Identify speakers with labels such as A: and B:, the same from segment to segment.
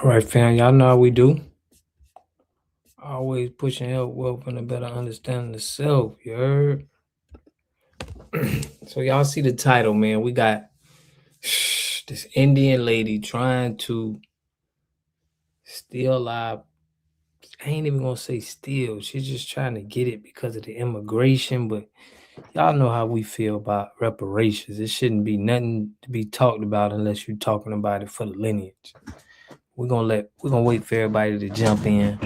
A: All right, fam. Y'all know how we do. Always pushing help, wealth, and a better understanding of self. You heard? So y'all see the title, man. We got this Indian lady trying to steal our. I ain't even gonna say steal. She's just trying to get it because of the immigration. But y'all know how we feel about reparations. It shouldn't be nothing to be talked about unless you're talking about it for the lineage. We're gonna wait for everybody to jump in.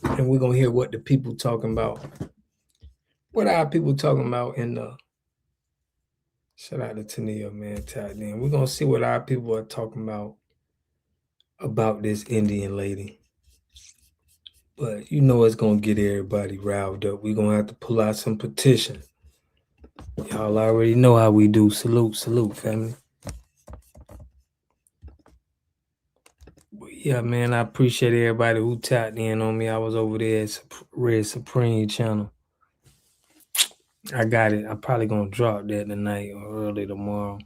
A: And we're gonna hear what the people talking about. What are people talking about in the shout out to Tania, man, tapped in. We're gonna see what our people are talking about this Indian lady. But you know it's gonna get everybody riled up. We're gonna have to pull out some petition. Y'all already know how we do. Salute, family. But yeah, man, I appreciate everybody who tapped in on me. I was over there at Red Supreme channel. I got it. I'm probably gonna drop that tonight or early tomorrow.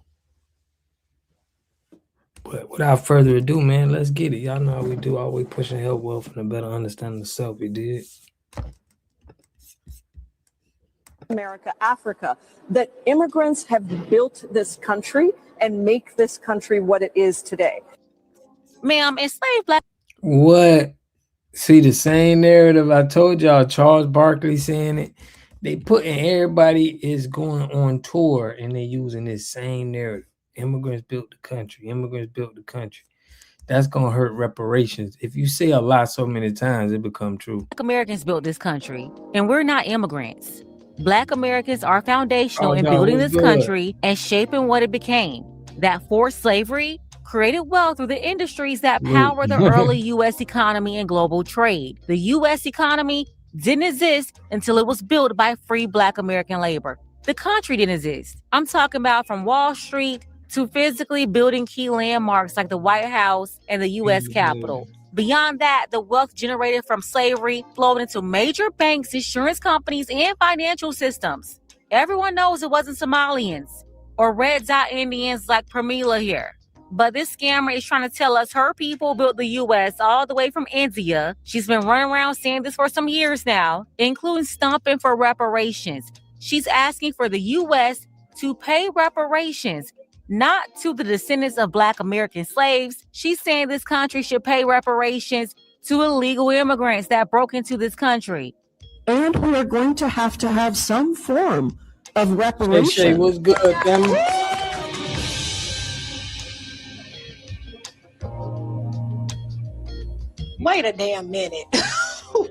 A: But without further ado, man, let's get it. Y'all know how we do. Always pushing help, wealth, and a better understanding of self. We did.
B: America, Africa, that immigrants have built this country and make this country what it is today.
C: Ma'am, enslaved black.
A: What? See the same narrative I told y'all. Charles Barkley saying it. They putting everybody is going on tour and they using this same narrative. Immigrants built the country. Immigrants built the country. That's gonna hurt reparations. If you say a lot so many times, it become true.
C: Black Americans built this country, and we're not immigrants. Black Americans are foundational in building this country and shaping what it became. That forced slavery created wealth through the industries that power the early U.S. economy and global trade. The U.S. economy didn't exist until it was built by free Black American labor. The country didn't exist. I'm talking about from Wall Street to physically building key landmarks like the White House and the U.S. Capitol. Beyond that, the wealth generated from slavery flowed into major banks, insurance companies, and financial systems. Everyone knows it wasn't Somalians or Red Dot Indians like Pramila here. But this scammer is trying to tell us her people built the U.S. all the way from India. She's been running around saying this for some years now, including stomping for reparations. She's asking for the U.S. to pay reparations, not to the descendants of Black American slaves. She's saying this country should pay reparations to illegal immigrants that broke into this country.
D: And we are going to have some form of reparation.
A: Shay, what's good, family?
E: Wait a damn minute.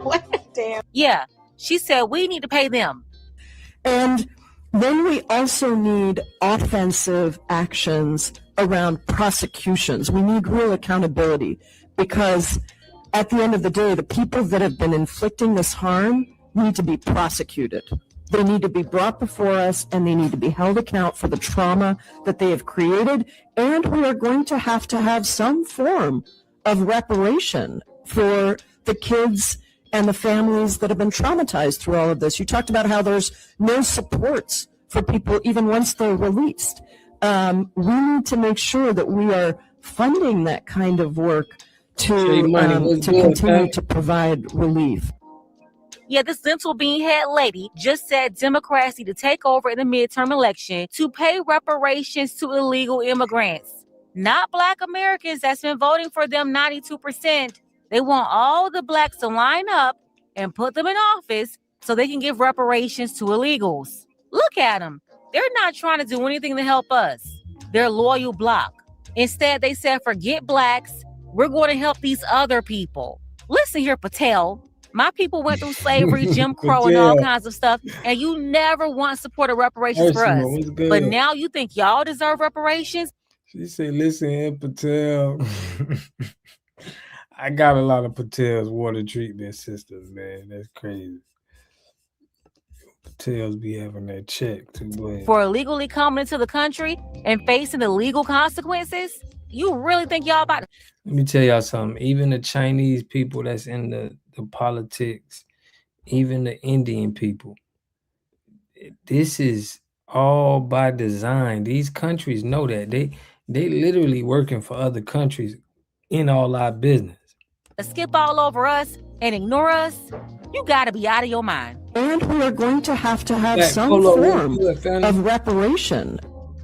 E: Wait a damn.
C: Yeah, she said we need to pay them.
D: And then we also need offensive actions around prosecutions. We need real accountability because at the end of the day, the people that have been inflicting this harm need to be prosecuted. They need to be brought before us and they need to be held account for the trauma that they have created. And we are going to have some form of reparation for the kids and the families that have been traumatized through all of this. You talked about how there's no supports for people even once they're released. We need to make sure that we are funding that kind of work to continue to provide relief.
C: Yeah, this lentil bean head lady just said Democrats need to take over in the midterm election to pay reparations to illegal immigrants, not Black Americans that's been voting for them 92%. They want all the Blacks to line up and put them in office so they can give reparations to illegals. Look at them. They're not trying to do anything to help us. They're loyal bloc. Instead, they said, forget Blacks. We're going to help these other people. Listen here, Patel. My people went through slavery, Jim Crow, and all kinds of stuff, and you never once supported reparations for us. But now you think y'all deserve reparations?
A: She said, listen here, Patel. I got a lot of Patel's water treatment systems, man. That's crazy. Patel's be having that check too, boy.
C: For illegally coming into the country and facing the legal consequences? You really think y'all about to...
A: Let me tell y'all something. Even the Chinese people that's in the politics, even the Indian people, this is all by design. These countries know that. They literally working for other countries. in all our business.
C: Skip all over us and ignore us, you gotta be out of your mind.
D: And we are going to have
A: Like,
D: some
A: hold on, what's
D: form
A: good, family?
D: of reparation.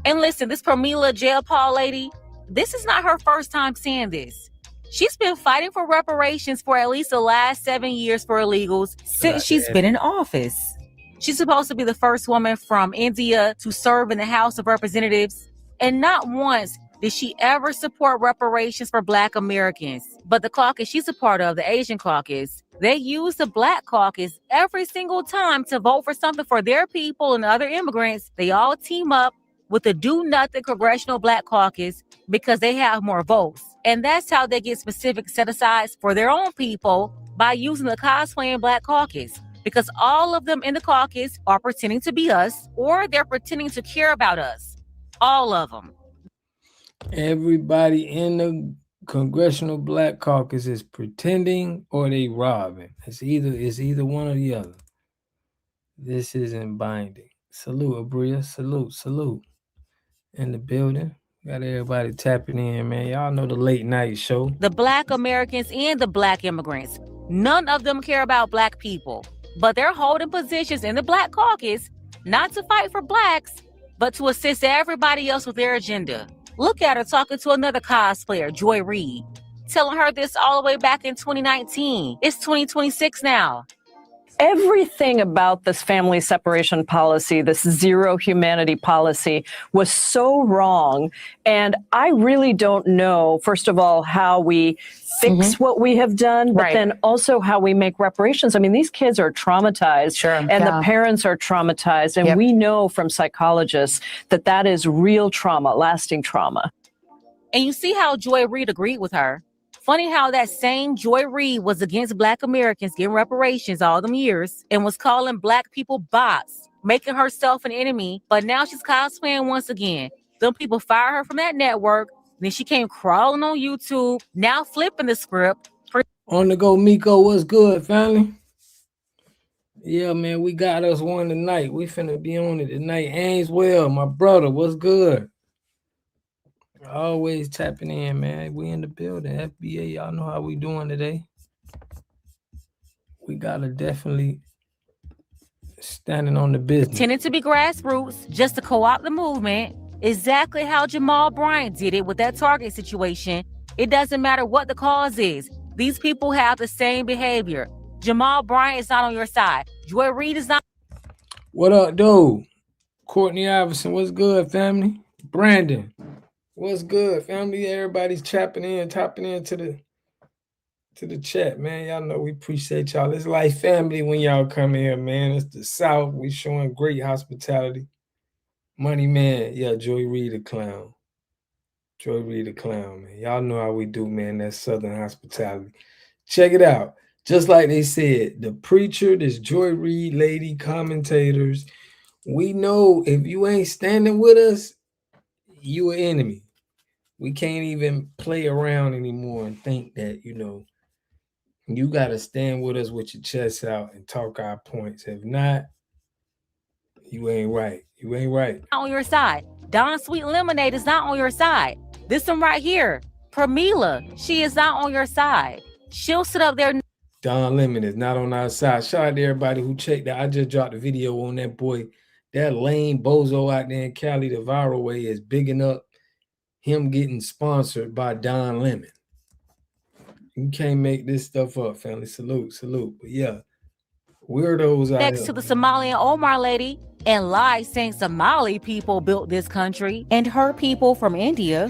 C: And listen, this Pramila Jayapal lady, this is not her first time saying this. She's been fighting for reparations for at least the last 7 years for illegals since she's been in office. She's supposed to be the first woman from India to serve in the House of Representatives, and not once did she ever support reparations for Black Americans. But the caucus she's a part of, the Asian caucus, they use the Black caucus every single time to vote for something for their people and other immigrants. They all team up with the Do Nothing Congressional Black Caucus because they have more votes. And that's how they get specific set-asides for their own people, by using the cosplaying Black caucus. Because all of them in the caucus are pretending to be us, or they're pretending to care about us. All of them.
A: Everybody in the Congressional Black Caucus is pretending or they robbing. It's either one or the other. This isn't binding. Salute, Abria. Salute. In the building. Got everybody tapping in, man. Y'all know the late night show.
C: The Black Americans and the Black immigrants. None of them care about Black people. But they're holding positions in the Black caucus, not to fight for Blacks, but to assist everybody else with their agenda. Look at her talking to another cosplayer, Joy Reid, telling her this all the way back in 2019. It's 2026 now.
B: Everything about this family separation policy, this zero humanity policy, was so wrong. And I really don't know, first of all, how we fix what we have done, but then also how we make reparations. I mean, these kids are traumatized, and the parents are traumatized. And we know from psychologists that that is real trauma, lasting trauma.
C: And you see how Joy Reid agreed with her. Funny how that same Joy Reid was against Black Americans getting reparations all them years and was calling Black people bots, making herself an enemy, but now she's cosplaying once again. Them people fired her from that network, then she came crawling on YouTube, now flipping the script.
A: On the go, Miko, what's good, family? Yeah, man, we got us one tonight. We finna be on it tonight. Ainswell, my brother, what's good? Always tapping in, man. We in the building. FBA, y'all know how we doing today. We gotta definitely standing on the business.
C: Tending to be grassroots, just to co-opt the movement. Exactly how Jamal Bryant did it with that Target situation. It doesn't matter what the cause is. These people have the same behavior. Jamal Bryant is not on your side. Joy Reid is not.
A: What up, dude? Courtney Iverson, what's good, family? Brandon, what's good, family? Everybody's tapping into the chat, man. Y'all know we appreciate y'all. It's like family when y'all come here, man. It's the South. We showing great hospitality. Money man, yeah, Joy Reid the clown. Joy Reid the clown, man. Y'all know how we do, man. That Southern hospitality. Check it out. Just like they said, the preacher, this Joy Reid lady, commentators, we know if you ain't standing with us, you an enemy. We can't even play around anymore and think that, you got to stand with us with your chest out and talk our points. If not, you ain't right. You ain't right.
C: On your side. Don Sweet Lemonade is not on your side. This one right here, Pramila, she is not on your side. She'll sit up there.
A: Don Lemon is not on our side. Shout out to everybody who checked that. I just dropped a video on that boy. That lame bozo out there in Cali, the viral way, is bigging up him getting sponsored by Don Lemon. You can't make this stuff up, family. Salute. But yeah, weirdos out
C: Next
A: here.
C: to the Somalian Omar lady and lies saying Somali people built this country and her people from India.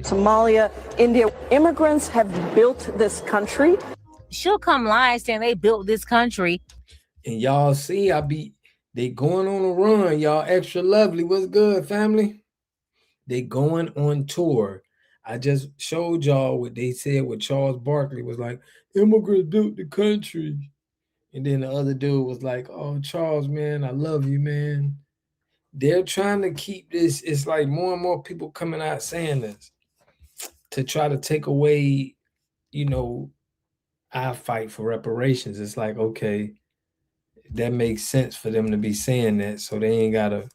B: Somalia, India, immigrants have built this country.
C: She'll come lying saying they built this country.
A: And y'all see, they going on a run, y'all. Extra lovely. What's good, family? They going on tour. I just showed y'all what they said with Charles Barkley was like, immigrants built the country. And then the other dude was like, oh, Charles, man, I love you, man. They're trying to keep this. It's like more and more people coming out saying this to try to take away, our fight for reparations. It's like, okay, that makes sense for them to be saying that, so they ain't got to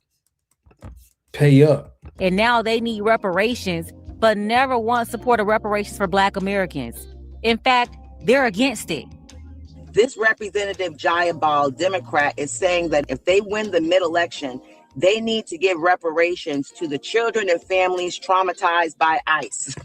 A: pay up.
C: And now they need reparations but never once supported reparations for Black Americans. In fact, they're against it.
F: This Representative Jayabal Democrat is saying that if they win the mid-election, they need to give reparations to the children and families traumatized by ICE.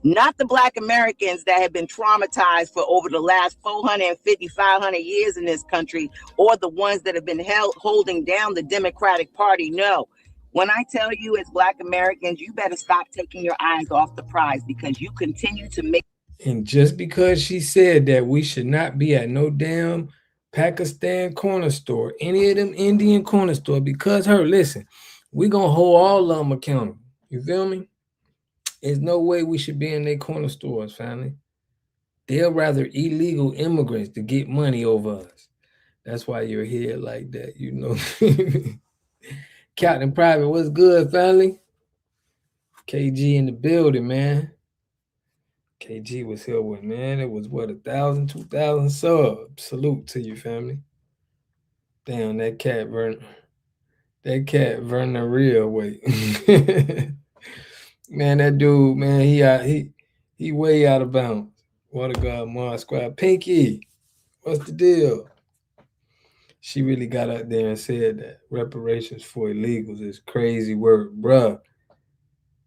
F: Not the Black Americans that have been traumatized for over the last 450, 500 years in this country, or the ones that have been holding down the Democratic Party. No. When I tell you as Black Americans, you better stop taking your eyes off the prize, because you continue to make.
A: And just because she said that we should not be at no damn Pakistan corner store, any of them Indian corner store, because listen, we gonna hold all of them accountable. You feel me? There's no way we should be in their corner stores, family. They'll rather illegal immigrants to get money over us. That's why you're here like that, you know. Captain Private, what's good, family? KG in the building, man. KG was here with, man, it was what, 1,000, 2,000 subs. Salute to you, family. Damn, that cat Vernon real wait. Man, that dude, man, he way out of bounds. What a god, Mars Squad. Pinky, what's the deal? She really got out there and said that reparations for illegals is crazy work, bruh.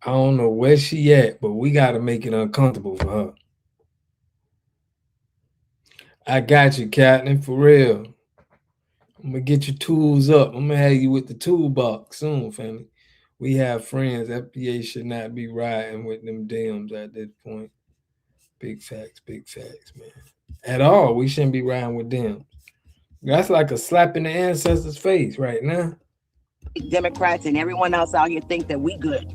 A: I don't know where she at, but we got to make it uncomfortable for her. I got you, Captain, for real. I'm going to get your tools up. I'm going to have you with the toolbox soon, family. We have friends. FBA should not be riding with them Dems at this point. Big facts, man. At all, we shouldn't be riding with them. That's like a slap in the ancestors' face right now.
F: Democrats and everyone else out here think that we good.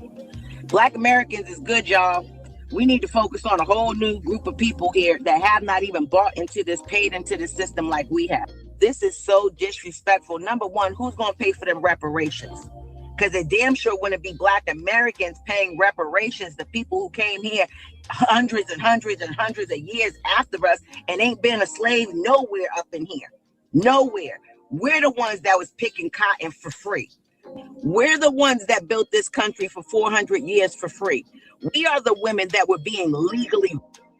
F: Black Americans is good, y'all. We need to focus on a whole new group of people here that have not even bought into this, paid into the system like we have. This is so disrespectful. Number one, who's going to pay for them reparations? Because it damn sure wouldn't be Black Americans paying reparations to people who came here hundreds and hundreds and hundreds of years after us and ain't been a slave nowhere up in here. Nowhere. We're the ones that was picking cotton for free. We're the ones that built this country for 400 years for free. We are the women that were being legally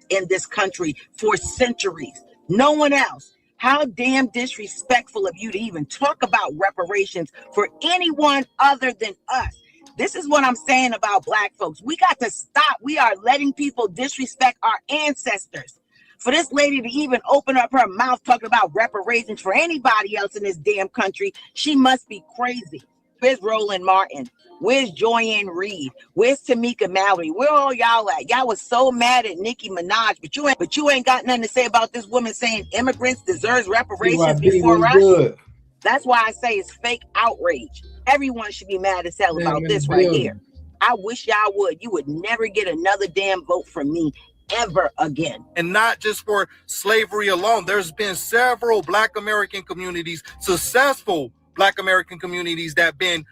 F: in this country for centuries. No one else. How damn disrespectful of you to even talk about reparations for anyone other than us. This is what I'm saying about Black folks. We got to stop. We are letting people disrespect our ancestors. For this lady to even open up her mouth talking about reparations for anybody else in this damn country, she must be crazy. Where's Roland Martin? Where's Joyanne Reed? Where's Tamika Mallory? Where all y'all at? Y'all was so mad at Nicki Minaj, but you ain't got nothing to say about this woman saying immigrants deserves reparations before us. Good. That's why I say it's fake outrage. Everyone should be mad as hell about this right here. I wish y'all would. You would never get another damn vote from me ever again.
G: And not just for slavery alone. There's been several Black American communities, successful Black American communities that been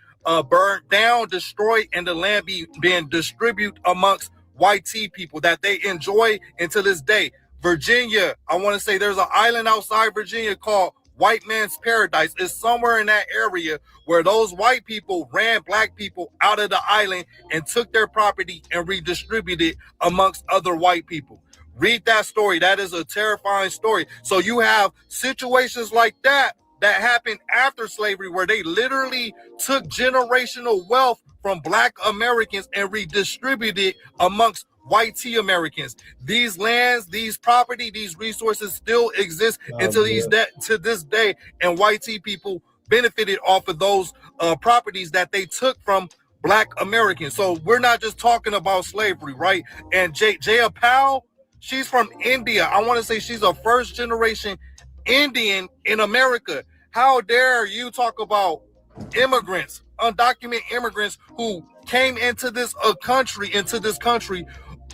G: burned down, destroyed, and the land being distributed amongst white tea people that they enjoy until this day. Virginia, I want to say there's an island outside Virginia called White Man's Paradise. It's somewhere in that area where those white people ran Black people out of the island and took their property and redistributed amongst other white people. Read that story. That is a terrifying story. So you have situations like that happened after slavery where they literally took generational wealth from Black Americans and redistributed amongst white tea Americans. These lands, these property, these resources still exist to this day, and white tea people benefited off of those properties that they took from Black Americans. So we're not just talking about slavery, right? And Jaya Powell, she's from India. I want to say she's a first generation Indian in America. How dare you talk about immigrants, undocumented immigrants who came into this country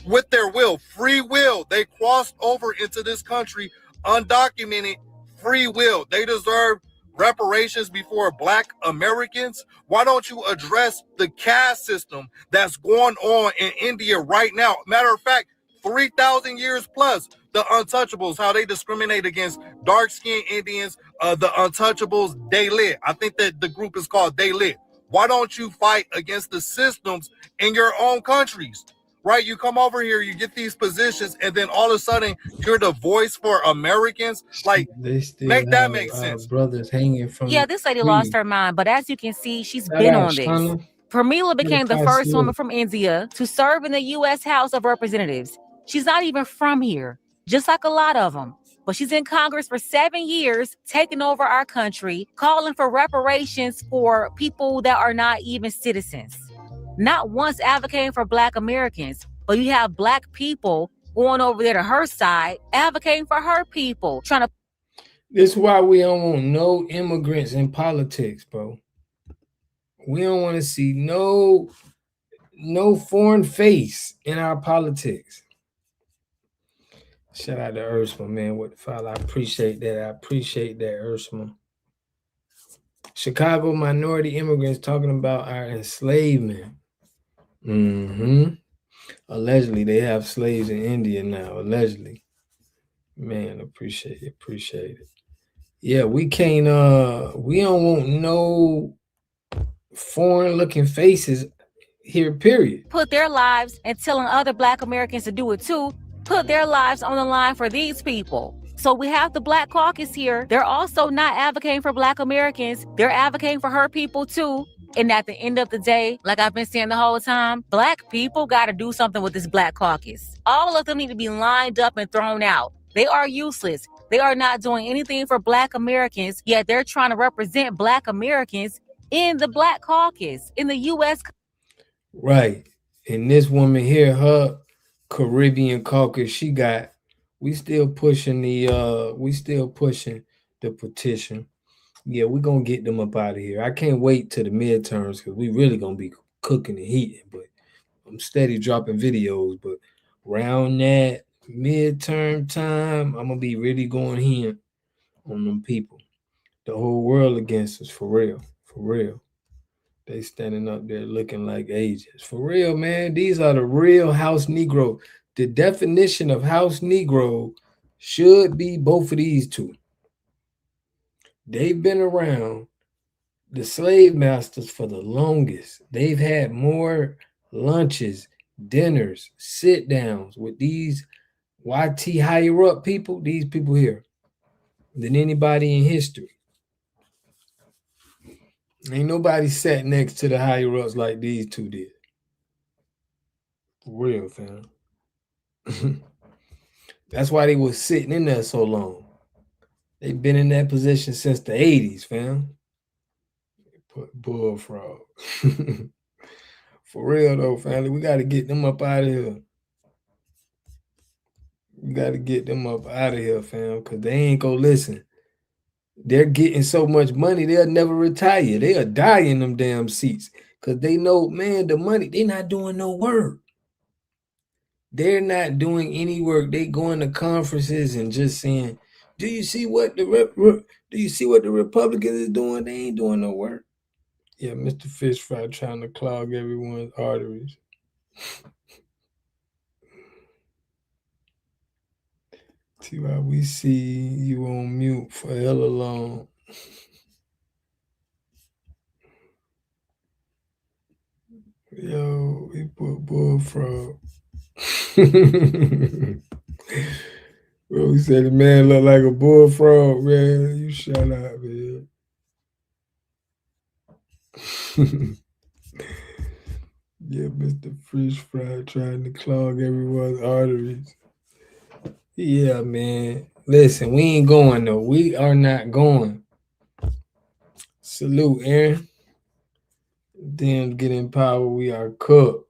G: with their will, free will. They crossed over into this country, undocumented, free will. They deserve reparations before Black Americans. Why don't you address the caste system that's going on in India right now? Matter of fact, 3,000 years plus, the untouchables, how they discriminate against dark-skinned Indians, the untouchables, Dalit. I think that the group is called Dalit. Why don't you fight against the systems in your own countries? right? You come over here, you get these positions, and then all of a sudden you're the voice for Americans. Like,
A: they still
G: make that
A: have
G: make sense.
A: brothers hanging from
C: Yeah, this lady lost her mind, but as you can see, she's
A: Shout
C: been
A: out,
C: on this.
A: Shauna.
C: Pramila became the first
A: salute.
C: woman from India to serve in the U.S. House of Representatives. She's not even from here, just like a lot of them. But she's in Congress for 7 years, taking over our country, calling for reparations for people that are not even citizens. Not once advocating for Black Americans, but you have Black people going over there to her side, advocating for her people, trying to.
A: This is why we don't want no immigrants in politics, bro. We don't want to see no foreign face in our politics. Shout out to Ursma, man. What the file? I appreciate that. Ursma. Chicago minority immigrants talking about our enslavement. Allegedly, they have slaves in India now. Allegedly. Man, appreciate it. Yeah, we can't we don't want no foreign looking faces here, period.
C: Put their lives and telling other Black Americans to do it too, put their lives on the line for these people. So we have the Black caucus here. They're also not advocating for Black Americans. They're advocating for her people too. And at the end of the day, like I've been saying the whole time, Black people got to do something with this Black caucus. All of them need to be lined up and thrown out. They are useless. They are not doing anything for Black Americans, yet they're trying to represent Black Americans in the Black caucus, in the U.S.
A: Right. And this woman here, her Caribbean caucus, we still pushing the petition. Yeah, we're gonna get them up out of here. I can't wait till the midterms because we really gonna be cooking and heating, but I'm steady dropping videos, but around that midterm time, I'm gonna be really going here on them people. The whole world against us, for real. They standing up there looking like agents. For real, man. These are the real house Negro. The definition of house Negro should be both of these two. They've been around the slave masters for the longest. They've had more lunches, dinners, sit downs with these YT higher up people, these people here, than anybody in history. Ain't nobody sat next to the higher ups like these two did. For real, fam. That's why they was sitting in there so long. They've been in that position since the 80s, fam. Put bullfrog. For real though, family, we got to get them up out of here. We got to get them up out of here, fam, because they ain't gonna listen. They're getting so much money, they'll never retire. They'll die in them damn seats because they know, man, the money, they're not doing no work. They're not doing any work. They going to conferences and just saying, do you see what the Republicans is doing? They ain't doing no work. Yeah, Mr. Fish Fry trying to clog everyone's arteries. See why we see you on mute for hella long. Yo, he put bullfrog. Bro, he said the man look like a bullfrog, man. You shut up, man. Yeah, Mr. Fish Fry trying to clog everyone's arteries. Yeah, man. Listen, we ain't going though. We are not going. Salute, Aaron. Them get in power, we are cooked.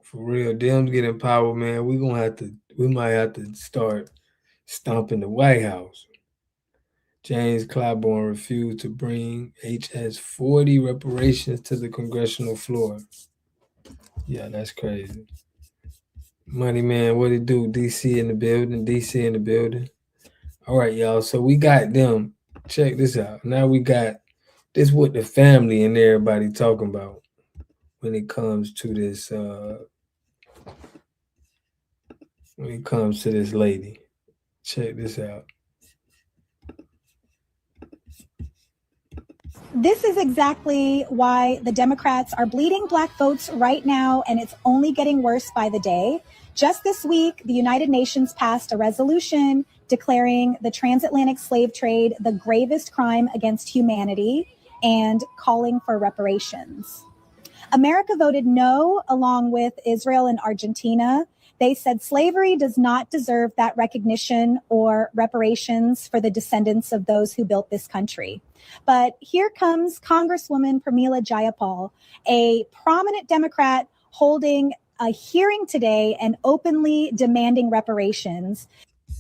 A: For real, them get in power, man. We might have to start stomping the White House. James Clyburn refused to bring HS 40 reparations to the congressional floor. Yeah, that's crazy. Money man, what it do? DC in the building. All right, y'all. So we got them. Check this out. Now we got this what the family and everybody talking about when it comes to this lady. Check this out.
H: This is exactly why the Democrats are bleeding Black votes right now, and it's only getting worse by the day. Just this week, the United Nations passed a resolution declaring the transatlantic slave trade the gravest crime against humanity and calling for reparations. America voted no, along with Israel and Argentina. They said slavery does not deserve that recognition or reparations for the descendants of those who built this country. But here comes Congresswoman Pramila Jayapal, a prominent Democrat, holding a hearing today and openly demanding reparations.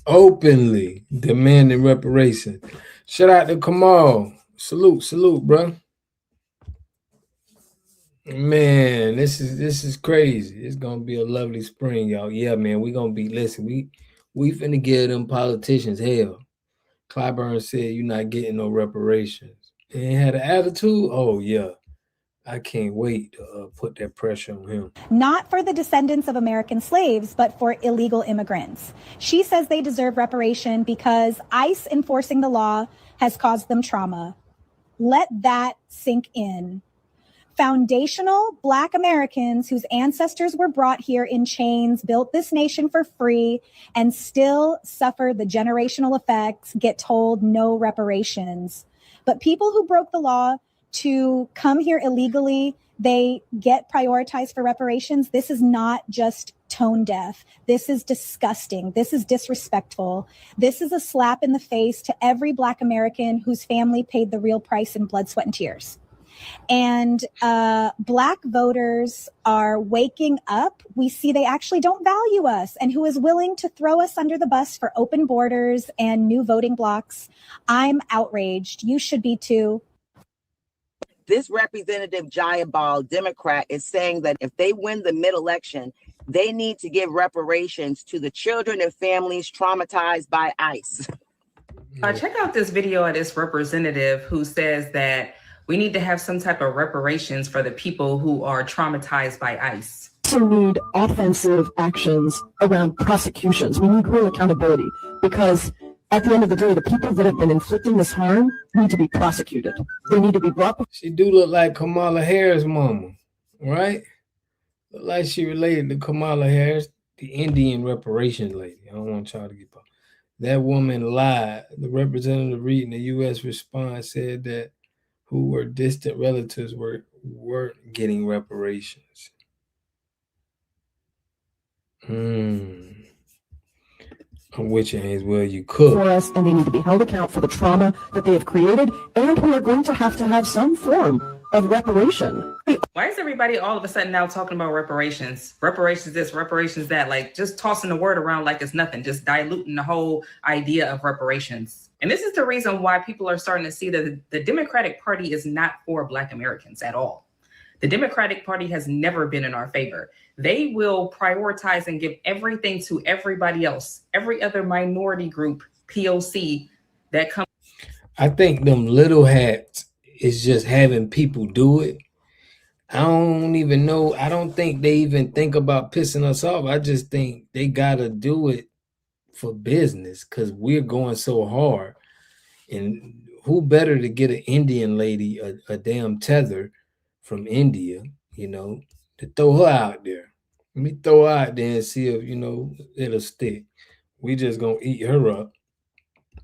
A: Openly demanding reparations. Shout out to Kamal. Salute, bro. Man, this is crazy. It's gonna be a lovely spring, y'all. Yeah, man, we gonna be we finna give them politicians hell. Clyburn said you're not getting no reparations. And had an attitude. Oh yeah, I can't wait to put that pressure on him.
H: Not for the descendants of American slaves, but for illegal immigrants. She says they deserve reparation because ICE enforcing the law has caused them trauma. Let that sink in. Foundational Black Americans whose ancestors were brought here in chains, built this nation for free, and still suffer the generational effects, get told no reparations. But people who broke the law to come here illegally, they get prioritized for reparations. This is not just tone deaf. This is disgusting. This is disrespectful. This is a slap in the face to every Black American whose family paid the real price in blood, sweat, and tears. And Black voters are waking up. We see they actually don't value us, and who is willing to throw us under the bus for open borders and new voting blocks. I'm outraged. You should be too.
F: This Representative Jayapal, Democrat, is saying that if they win the mid-election, they need to give reparations to the children and families traumatized by ICE.
I: Check out this video of this representative who says that we need to have some type of reparations for the people who are traumatized by ICE.
D: We also need offensive actions around prosecutions. We need real accountability because at the end of the day, the people that have been inflicting this harm need to be prosecuted. They need to be brought.
A: She do look like Kamala Harris' mama, right? Look like she related to Kamala Harris, the Indian reparations lady. I don't want y'all to get caught. That woman lied. The representative reading the U.S. response said that who were distant relatives weren't getting reparations. I'm with you, as well you could.
D: For us, and they need to be held account for the trauma that they have created, and we are going to have some form of reparation.
I: Why is everybody all of a sudden now talking about reparations? Reparations this, reparations that, like just tossing the word around like it's nothing, just diluting the whole idea of reparations. And this is the reason why people are starting to see that the Democratic Party is not for Black Americans at all. The Democratic Party has never been in our favor. They will prioritize and give everything to everybody else, every other minority group, POC, that comes.
A: I think them little hats is just having people do it. I don't even know. I don't think they even think about pissing us off. I just think they got to do it for business because we're going so hard. And who better to get an Indian lady a damn tether from India, to throw her out there. Let me throw her out there and see if, it'll stick. We just going to eat her up.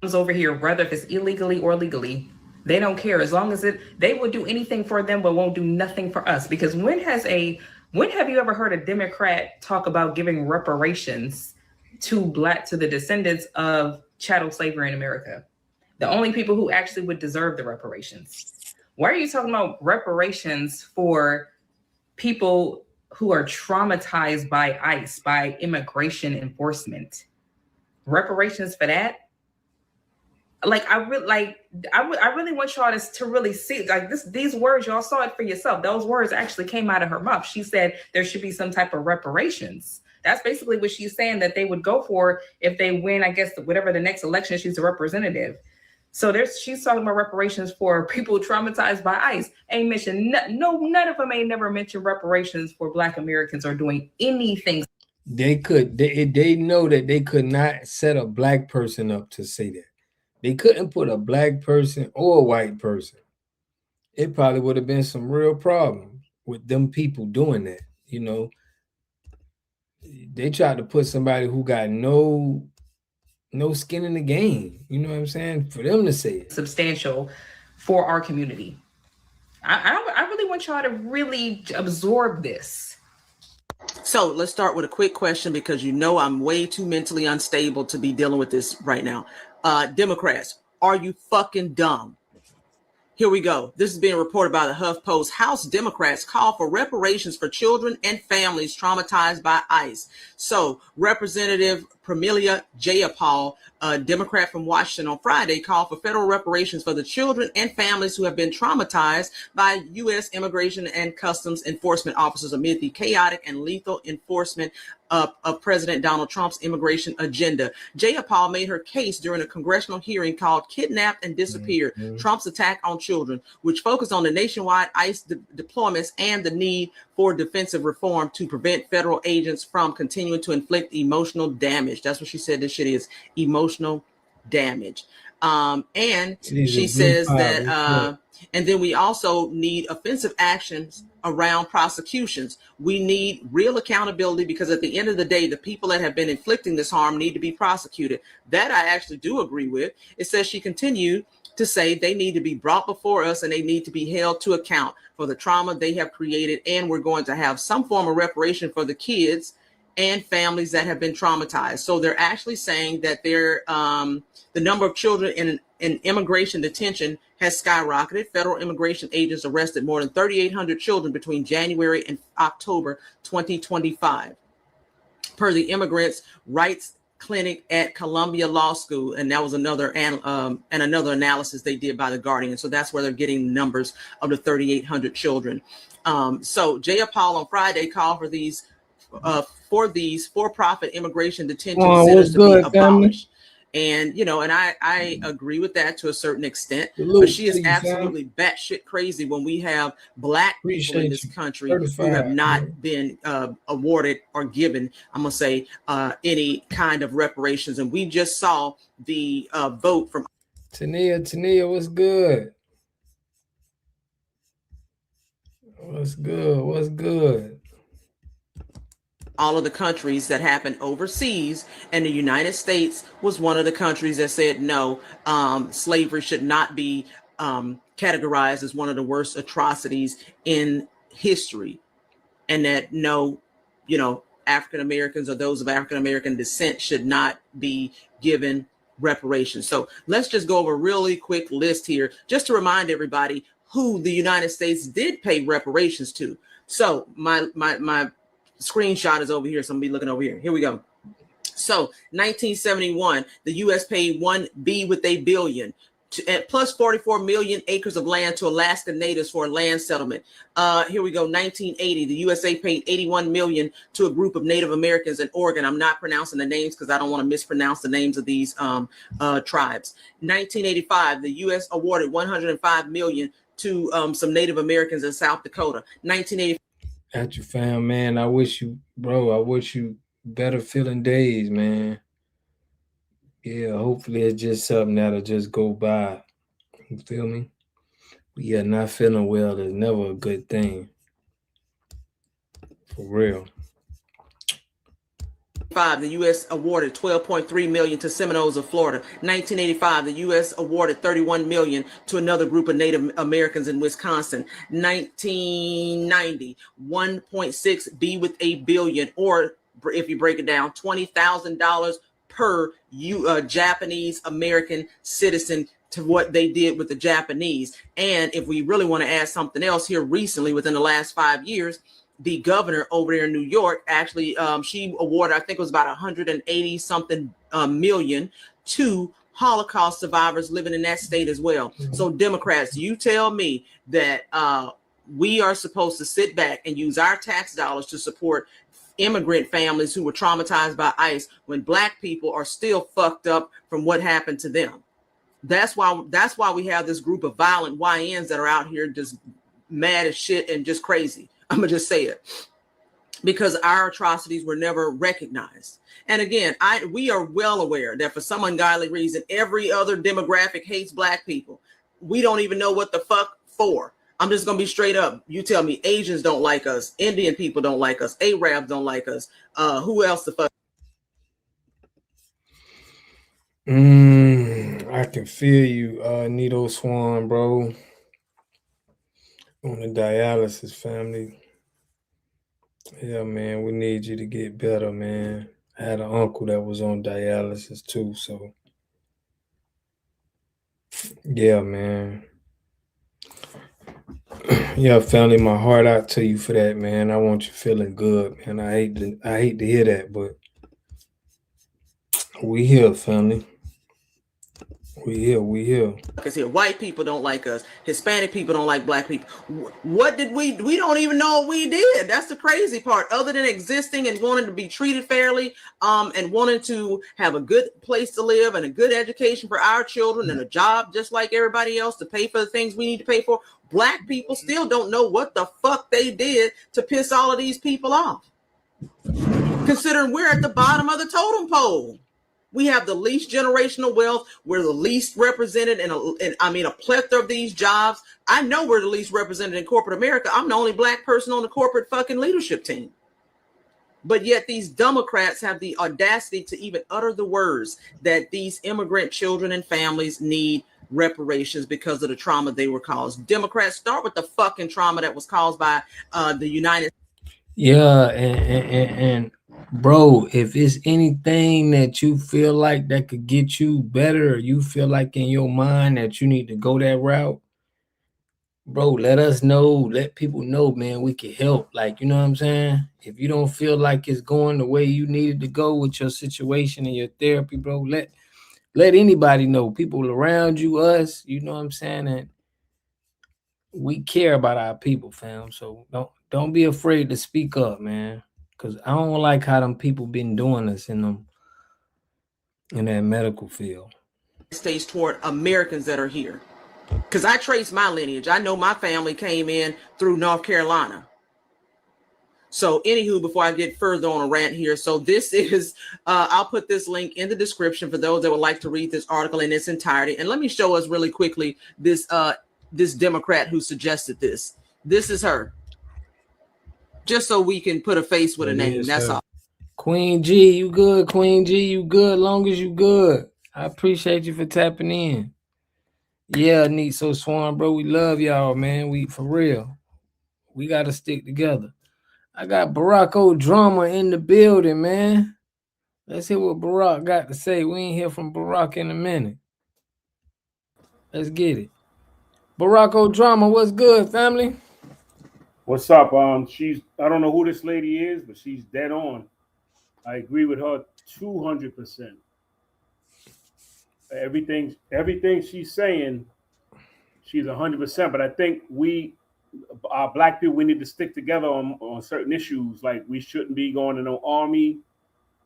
I: Over here, whether if it's illegally or legally, they don't care. As long as they will do anything for them, but won't do nothing for us. Because when have you ever heard a Democrat talk about giving reparations to the descendants of chattel slavery in America? The only people who actually would deserve the reparations. Why are you talking about reparations for people who are traumatized by ICE, by immigration enforcement? Reparations for that? I really want y'all to really see these words. Y'all saw it for yourself. Those words actually came out of her mouth. She said there should be some type of reparations. That's basically what she's saying that they would go for if they win, I guess, whatever the next election. She's a representative. So she's talking about reparations for people traumatized by ICE. Ain't mentioned none of them ain't never mentioned reparations for Black Americans or doing anything.
A: They know that they could not set a Black person up to say that. They couldn't put a Black person or a white person it probably would have been some real problems with them people doing that. You know, they tried to put somebody who got no skin in the game. You know what I'm saying? For them to say it.
I: Substantial for our community. I really want y'all to really absorb this.
J: So let's start with a quick question, because you know I'm way too mentally unstable to be dealing with this right now. Democrats, are you fucking dumb? Here we go. This is being reported by the HuffPost. House Democrats call for reparations for children and families traumatized by ICE. So Representative Premilia Jayapal, a Democrat from Washington, on Friday called for federal reparations for the children and families who have been traumatized by U.S. Immigration and Customs Enforcement officers amid the chaotic and lethal enforcement of President Donald Trump's immigration agenda. Jayapal made her case during a congressional hearing called Kidnapped and Disappeared, Trump's Attack on Children, which focused on the nationwide ICE deployments and the need for defensive reform to prevent federal agents from continuing to inflict emotional damage. That's what she said this shit is, emotional damage. And she says that, and then we also need offensive actions around prosecutions. We need real accountability, because at the end of the day, the people that have been inflicting this harm need to be prosecuted. That I actually do agree with. It says she continued to say they need to be brought before us and they need to be held to account for the trauma they have created. And we're going to have some form of reparation for the kids and families that have been traumatized. So they're actually saying that the number of children in immigration detention has skyrocketed. Federal immigration agents arrested more than 3,800 children between January and October 2025, per the Immigrants Rights Clinic at Columbia Law School. And that was another analysis they did by The Guardian. So that's where they're getting the numbers of the 3,800 children. So Jayapal on Friday called for these for-profit immigration detention centers to be abolished. And, you know, and I agree with that to a certain extent, but she is absolutely batshit crazy when we have Black people in this country who have not been awarded or given, I'm going to say, any kind of reparations. And we just saw the vote from
A: Tania, what's good? What's good?
J: All of the countries that happened overseas, and the United States was one of the countries that said no, slavery should not be categorized as one of the worst atrocities in history, and that no, you know, African Americans or those of African American descent should not be given reparations. So let's just go over a really quick list here, just to remind everybody who the United States did pay reparations to. So my screenshot is over here, so I'm gonna be looking over here. Here we go. So 1971, the U.S. paid $1 with a billion plus 44 million acres of land to Alaska natives for a land settlement. Here we go. 1980, the USA paid 81 million to a group of Native Americans in Oregon. I'm not pronouncing the names because I don't want to mispronounce the names of these tribes. 1985, the U.S. awarded 105 million to some Native Americans in South Dakota. 1985.
A: At you, fam, man. I wish you better feeling days, man. Yeah, hopefully it's just something that'll just go by. You feel me? But yeah, not feeling well is never a good thing. For real.
J: The U.S. awarded 12.3 million to Seminoles of Florida. 1985, the U.S. awarded 31 million to another group of Native Americans in Wisconsin. 1990, 1.6 with a billion, or if you break it down, $20,000 per Japanese American citizen to what they did with the Japanese. And if we really want to add something else here, recently, within the last 5 years, the governor over there in New York, actually, she awarded, I think it was about 180 something million to Holocaust survivors living in that state as well. So Democrats, you tell me that we are supposed to sit back and use our tax dollars to support immigrant families who were traumatized by ICE when Black people are still fucked up from what happened to them. That's why we have this group of violent YNs that are out here just mad as shit and just crazy. I'm gonna just say it, because our atrocities were never recognized. And again, we are well aware that for some ungodly reason, every other demographic hates Black people. We don't even know what the fuck for. I'm just gonna be straight up. You tell me Asians don't like us, Indian people don't like us, Arabs don't like us. Who else the fuck?
A: I can feel you, Nito Swan, bro. On the dialysis family. Yeah, man, we need you to get better, man. I had an uncle that was on dialysis too, so yeah, man. Yeah, family, my heart out to you for that, man. I want you feeling good, man. I hate to hear that, but we here, family. We here.
J: Because here, white people don't like us. Hispanic people don't like black people. What did we don't even know what we did. That's the crazy part. Other than existing and wanting to be treated fairly, and wanting to have a good place to live and a good education for our children and a job just like everybody else to pay for the things we need to pay for. Black people still don't know what the fuck they did to piss all of these people off. Considering we're at the bottom of the totem pole. We have the least generational wealth. We're the least represented in a plethora of these jobs. I know we're the least represented in corporate America. I'm the only black person on the corporate fucking leadership team. But yet these Democrats have the audacity to even utter the words that these immigrant children and families need reparations because of the trauma they were caused. Democrats, start with the fucking trauma that was caused by the United States.
A: Yeah, and bro, if it's anything that you feel like that could get you better, or you feel like in your mind that you need to go that route, bro, let us know. Let people know, man. We can help. Like, you know what I'm saying? If you don't feel like it's going the way you needed to go with your situation and your therapy, bro, let anybody know. People around you, us, you know what I'm saying? And we care about our people, fam. So don't be afraid to speak up, man. Cause I don't like how them people been doing us in that medical field.
J: States toward Americans that are here. Because I trace my lineage. I know my family came in through North Carolina. So anywho, before I get further on a rant here, so this is, I'll put this link in the description for those that would like to read this article in its entirety. And let me show us really quickly this Democrat who suggested this. This is her. Just so we can put a face with a name. That's all.
A: Queen G, you good? Queen G, you good? Long as you good. I appreciate you for tapping in. Yeah, Niso Swan, bro. We love y'all, man. We for real. We gotta stick together. I got Barack Drama in the building, man. Let's hear what Barack got to say. We ain't hear from Barack in a minute. Let's get it. Barack Drama, what's good, family?
K: What's up? I don't know who this lady is, but she's dead on. I agree with her 200%. Everything she's saying, she's 100%. But I think our black people, we need to stick together on certain issues. Like we shouldn't be going to no army,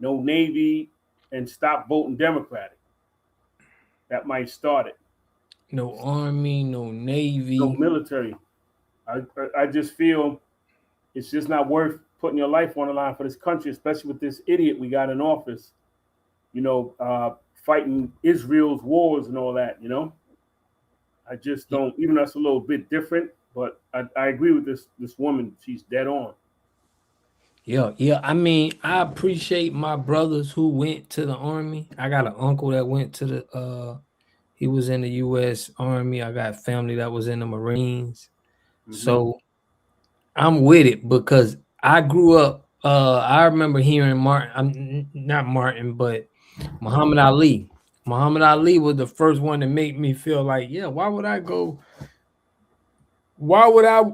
K: no navy, and stop voting Democratic. That might start it.
A: No army, no navy,
K: no military. I just feel it's just not worth putting your life on the line for this country, especially with this idiot we got in office, fighting Israel's wars and all that, I just don't, even though that's a little bit different, but I agree with this woman. She's dead on.
A: Yeah. I mean, I appreciate my brothers who went to the army. I got an uncle that went to he was in the U.S. Army. I got family that was in the Marines. Mm-hmm. So I'm with it because I grew up, I remember hearing but Muhammad Ali. Muhammad Ali was the first one to make me feel like, yeah, why would I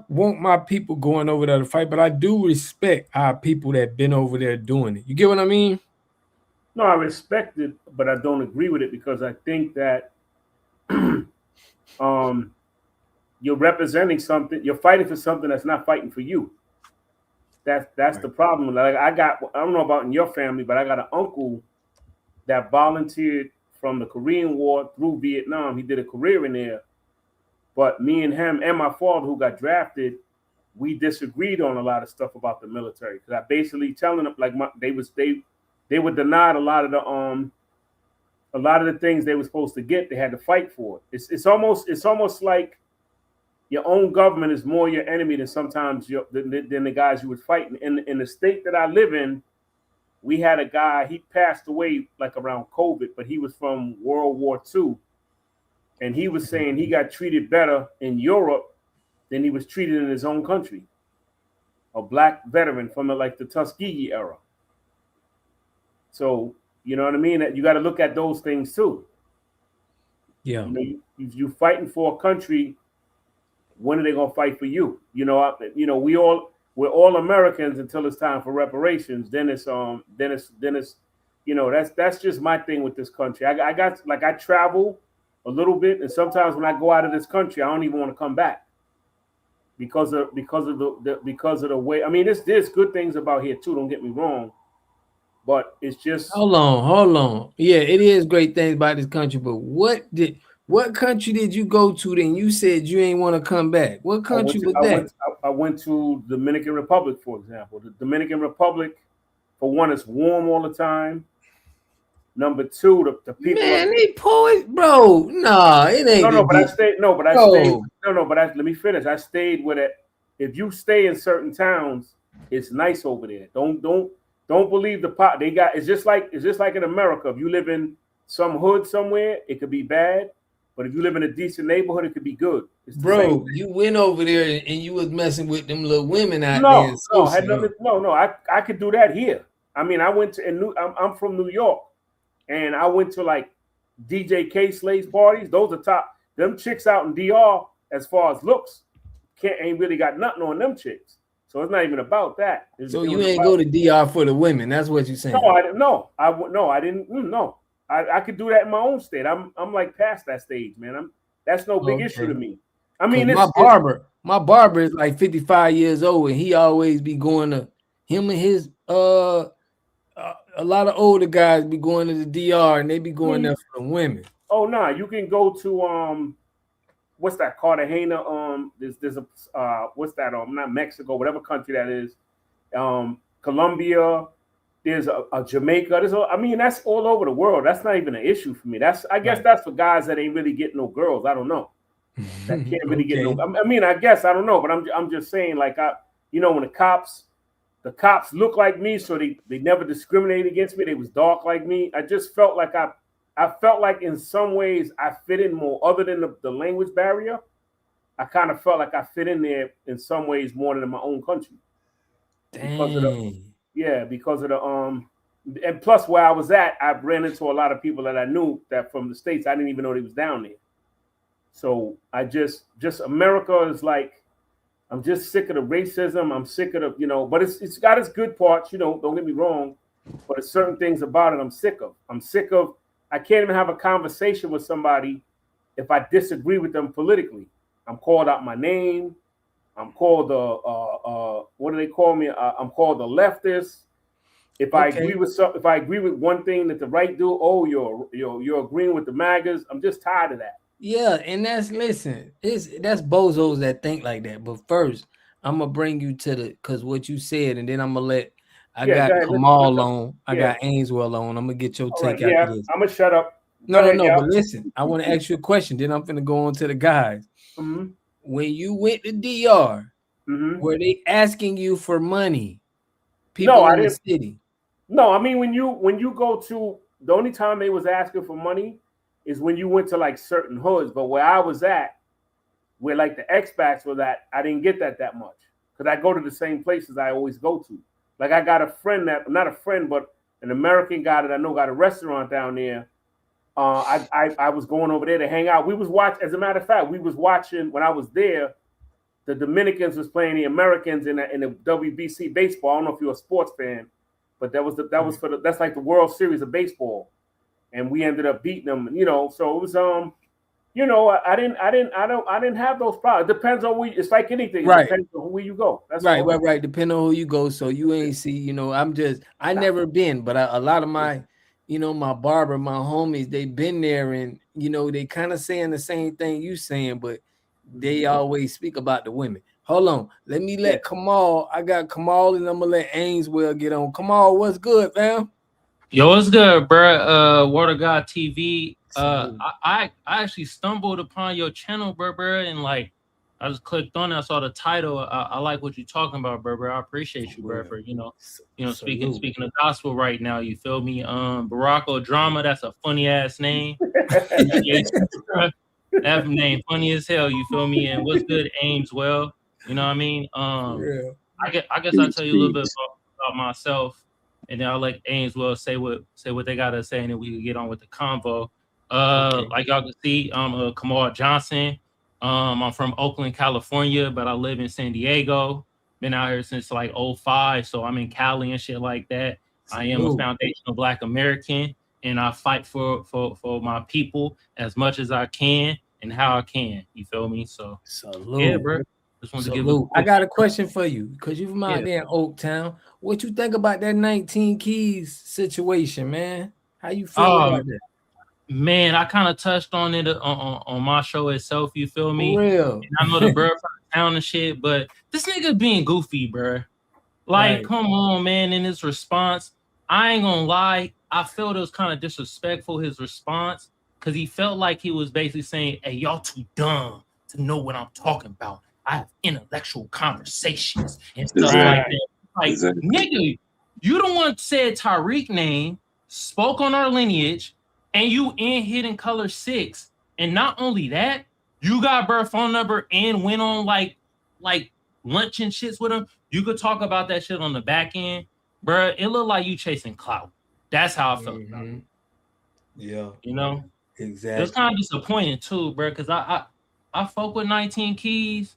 A: want my people going over there to fight? But I do respect our people that been over there doing it. You get what I mean?
K: No, I respect it, but I don't agree with it because I think that you're representing something, you're fighting for something that's not fighting for you. That's right. The problem. Like I don't know about in your family, but I got an uncle that volunteered from the Korean War through Vietnam. He did a career in there. But me and him and my father, who got drafted, we disagreed on a lot of stuff about the military. Because I basically telling them like they were denied a lot of the things they were supposed to get. They had to fight for it. It's almost like your own government is more your enemy than sometimes than the guys you was fighting. In the state that I live in, we had a guy, he passed away like around COVID, but he was from World War II. And he was saying he got treated better in Europe than he was treated in his own country. A black veteran from the Tuskegee era. So, you know what I mean? You got to look at those things too.
A: Yeah.
K: You fighting for a country, when are they gonna fight for you? We're all Americans until it's time for reparations. Then it's that's just my thing with this country. I travel a little bit, and sometimes when I go out of this country, I don't even want to come back because of the way. I mean, there's good things about here too. Don't get me wrong, but it's just
A: hold on. Yeah, it is great things about this country, but what country did you go to? Then you said you ain't want to come back. What country was that?
K: I went to the Dominican Republic, for example. The Dominican Republic, for one, it's warm all the time. Number two, the people.
A: Man, they poets, bro. Nah, it ain't.
K: Let me finish. I stayed with it. If you stay in certain towns, it's nice over there. Don't believe the pot they got. It's just like in America. If you live in some hood somewhere, it could be bad. But if you live in a decent neighborhood, it could be good.
A: Bro, you went over there and you was messing with them little women out there.
K: No, I could do that here. I mean, I went to I'm from New York, and I went to like DJ K Slade's parties. Those are top. Them chicks out in DR, as far as looks, ain't really got nothing on them chicks. So it's not even about that.
A: So you ain't go to DR for the women. That's what you're saying.
K: I didn't. No. I could do that in my own state. I'm like past that stage, man. That's no big issue to me. I mean,
A: my barber is like 55 years old, and he always be going to him and his a lot of older guys be going to the DR, and they be going there for the women.
K: Oh no, you can go to what's that, Cartagena? There's a what's that? Not Mexico, whatever country that is. Colombia. There's a Jamaica. That's all over the world. That's not even an issue for me. I guess that's for guys that ain't really getting no girls. I don't know. That can't really get no. I guess I don't know, but I'm just saying, like when the cops look like me, so they never discriminated against me. They was dark like me. I just felt like I felt like in some ways I fit in more, other than the language barrier. I kind of felt like I fit in there in some ways more than in my own country. Because of the and plus where I was at, I ran into a lot of people that I knew that from the States. I didn't even know they was down there. So I just America is like, I'm just sick of the racism. I'm sick of the, but it's got its good parts, don't get me wrong, but there's certain things about it I'm sick of. I can't even have a conversation with somebody if I disagree with them politically. I'm called out my name. I'm called what do they call me? I'm called a leftist. If I agree with one thing that the right do, you're agreeing with the MAGAs. I'm just tired of that.
A: Yeah, and that's bozos that think like that. But first, I'm gonna bring you to because what you said, and then I'm gonna let got Kamal on. I got Ainswell on. I'm gonna get your take after this.
K: I'm gonna shut up.
A: No. But listen, I want to ask you a question. Then I'm gonna go on to the guys. Mm-hmm. When you went to DR, were they asking you for money? People in the city.
K: No, I mean when you go to, the only time they was asking for money is when you went to like certain hoods. But where I was at, where like the expats were at, I didn't get that much because I go to the same places I always go to. Like I got a friend not a friend, but an American guy that I know got a restaurant down there. I was going over there to hang out. As a matter of fact, we was watching when I was there. The Dominicans was playing the Americans in the WBC baseball. I don't know if you're a sports fan, but that's like the World Series of baseball, and we ended up beating them. So it was I didn't have those problems. It depends on where. It's like anything. It depends on where you go. That's
A: right. Depending on who you go. So you ain't see. I never been, but a lot of my. My barber, my homies, they been there, and they kind of saying the same thing you saying, but they always speak about the women. Hold on, let me let Kamal. I got Kamal, and I'm gonna let Ainswell get on. Kamal, what's good, fam?
L: Yo, what's good, bro? Water God TV. I actually stumbled upon your channel, bro, and like I just clicked on it. I saw the title. I like what you're talking about, bro. I appreciate you, bro, for speaking the gospel right now. You feel me? Barack Drama. That's a funny ass name. That name funny as hell. You feel me? And what's good, Ames? Well, you know what I mean? I guess I'll tell you a little bit about myself, and then I'll let Ames say what they gotta say, and then we can get on with the convo. Like y'all can see, I'm Kamal Johnson. I'm from Oakland, California, but I live in San Diego. Been out here since like 05, so I'm in Cali and shit like that. I am a foundational Black American, and I fight for my people as much as I can and how I can. You feel me? So yeah, bro. Just wanted to give
A: I got a question for you because you from out there in Oaktown. What you think about that 19 Keys situation, man? How you feel about that?
L: Man, I kind of touched on it on my show itself. You feel me?
A: For real.
L: And I know the bird from the town and shit, but this nigga being goofy, bro. Like, come on, man. In his response, I ain't gonna lie. I felt it was kind of disrespectful, his response, because he felt like he was basically saying, hey, y'all too dumb to know what I'm talking about. I have intellectual conversations and stuff like that. Like, nigga, you don't want to say Tariq name, spoke on our lineage, and you in Hidden Color 6. And not only that, you got Burr phone number and went on like lunch and shits with him. You could talk about that shit on the back end. Bruh, it looked like you chasing clout. That's how I felt about it.
A: Yeah.
L: You know?
A: Exactly.
L: It was kind of disappointing too, bruh, because I fuck with 19 Keys,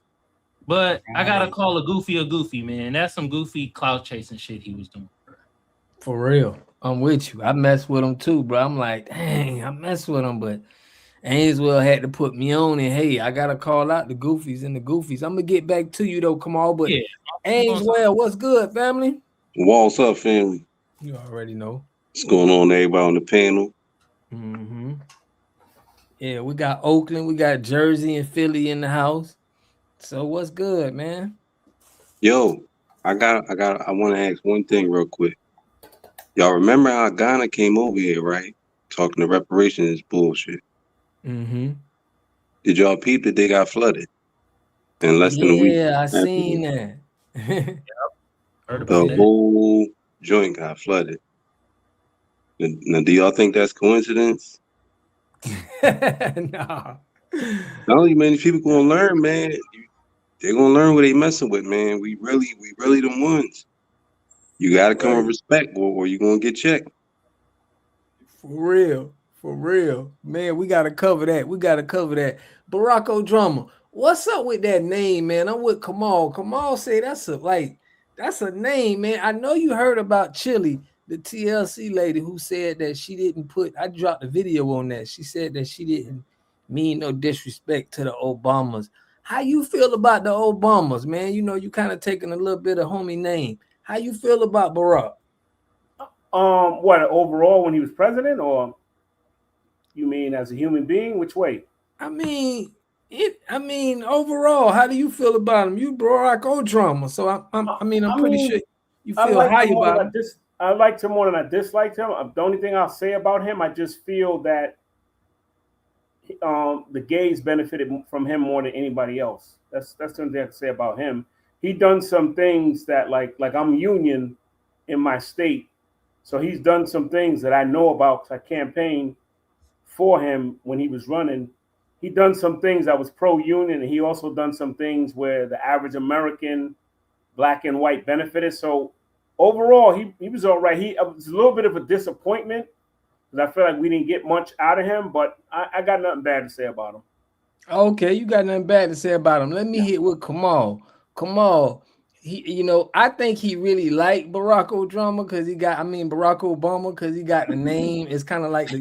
L: but I gotta call a goofy, man. That's some goofy clout chasing shit he was doing, bruh.
A: For real. I'm with you. I mess with him too, bro. I'm like, dang, I mess with him, but Ainswell had to put me on, and hey, I gotta call out the goofies and the goofies. I'm gonna get back to you though, come on, but Ainswell, what's good, family?
M: What's up, family?
A: You already know.
M: What's going on, everybody on the panel?
A: Mm-hmm. Yeah, we got Oakland, we got Jersey and Philly in the house. So what's good, man?
M: Yo, I want to ask one thing real quick. Y'all remember how Ghana came over here, right? Talking to reparations bullshit.
A: Mm-hmm.
M: Did y'all peep that they got flooded in less than a week?
A: Yeah, I seen that.
M: The whole joint got flooded. Now, do y'all think that's coincidence?
A: Nah.
M: No, man, people gonna learn, man. They're gonna learn what they messing with, man. We really the ones. You gotta come with respect, or you're gonna get checked.
A: For real. Man, we gotta cover that. Barack Drama, what's up with that name, man? I'm with Kamal. Kamal say that's a name, man. I know you heard about Chili, the TLC lady who said that she didn't put, I dropped a video on that. She said that she didn't mean no disrespect to the Obamas. How you feel about the Obamas, man? You know, you kind of taking a little bit of homie name. How you feel about Barack?
K: What, overall when he was president, or you mean as a human being? Which way?
A: I mean overall, how do you feel about him? You Barack Drama, so I'm pretty sure you feel high about him.
K: I liked him more than I disliked him. The only thing I'll say about him, I just feel that the gays benefited from him more than anybody else. That's the only thing I can say about him. He done some things that like I'm union in my state, so he's done some things that I know about because I campaigned for him when he was running. He done some things that was pro-union, and he also done some things where the average American, black and white, benefited. So overall, he was all right. It was a little bit of a disappointment because I feel like we didn't get much out of him, but I got nothing bad to say about him.
A: Okay, you got nothing bad to say about him. Let me hit with Kamal. Kamal, I think he really liked Barack Drama because Barack Obama, because he got the name. It's kind of like so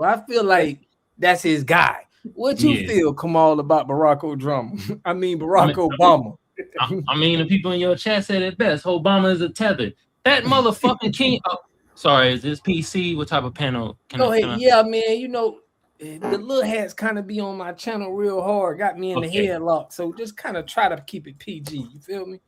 A: I feel like that's his guy. What you feel, Kamal, about Barack Drama? Barack Obama.
L: The people in your chat said it best. Obama is a tether. That motherfucking king. Oh, sorry, is this PC? What type of panel?
A: Yeah, man. The little hats kind of be on my channel real hard. Got me in the headlock. So just kind of try to keep it PG. You feel me?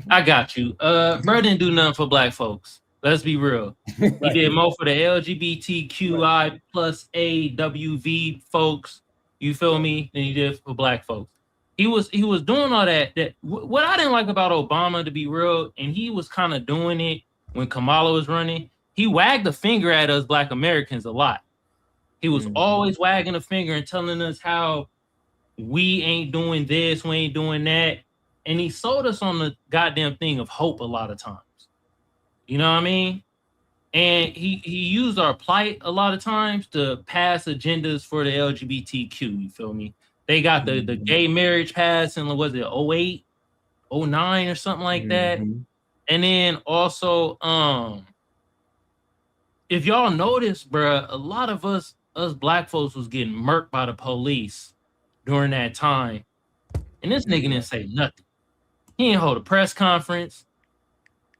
L: I got you. Bro didn't do nothing for black folks. Let's be real. He did more for the LGBTQI plus AWV folks. You feel me? Than he did for black folks. he was doing all that. What I didn't like about Obama, to be real, and he was kind of doing it when Kamala was running. He wagged a finger at us Black Americans a lot. He was always wagging a finger and telling us how we ain't doing this, we ain't doing that. And he sold us on the goddamn thing of hope a lot of times. You know what I mean? And he used our plight a lot of times to pass agendas for the LGBTQ, you feel me? They got the gay marriage pass in, was it 08, 09 or something like that? And then also, if y'all notice, bruh, a lot of us Black folks was getting murked by the police during that time. And this nigga didn't say nothing. He didn't hold a press conference.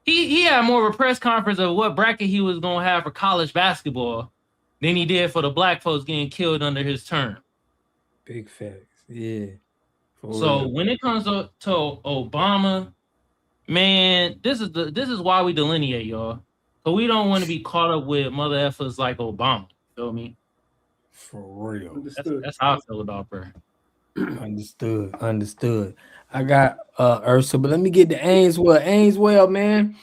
L: He had more of a press conference of what bracket he was going to have for college basketball than he did for the Black folks getting killed under his term.
A: Big facts. Yeah.
L: So when it comes to Obama, man, this is why we delineate, y'all. So we don't want to be caught up with mother effers like Obama. Feel me?
A: For real.
L: That's how I feel about her.
A: Understood. I got Ursa, but let me get to Ainswell. Ainswell, man,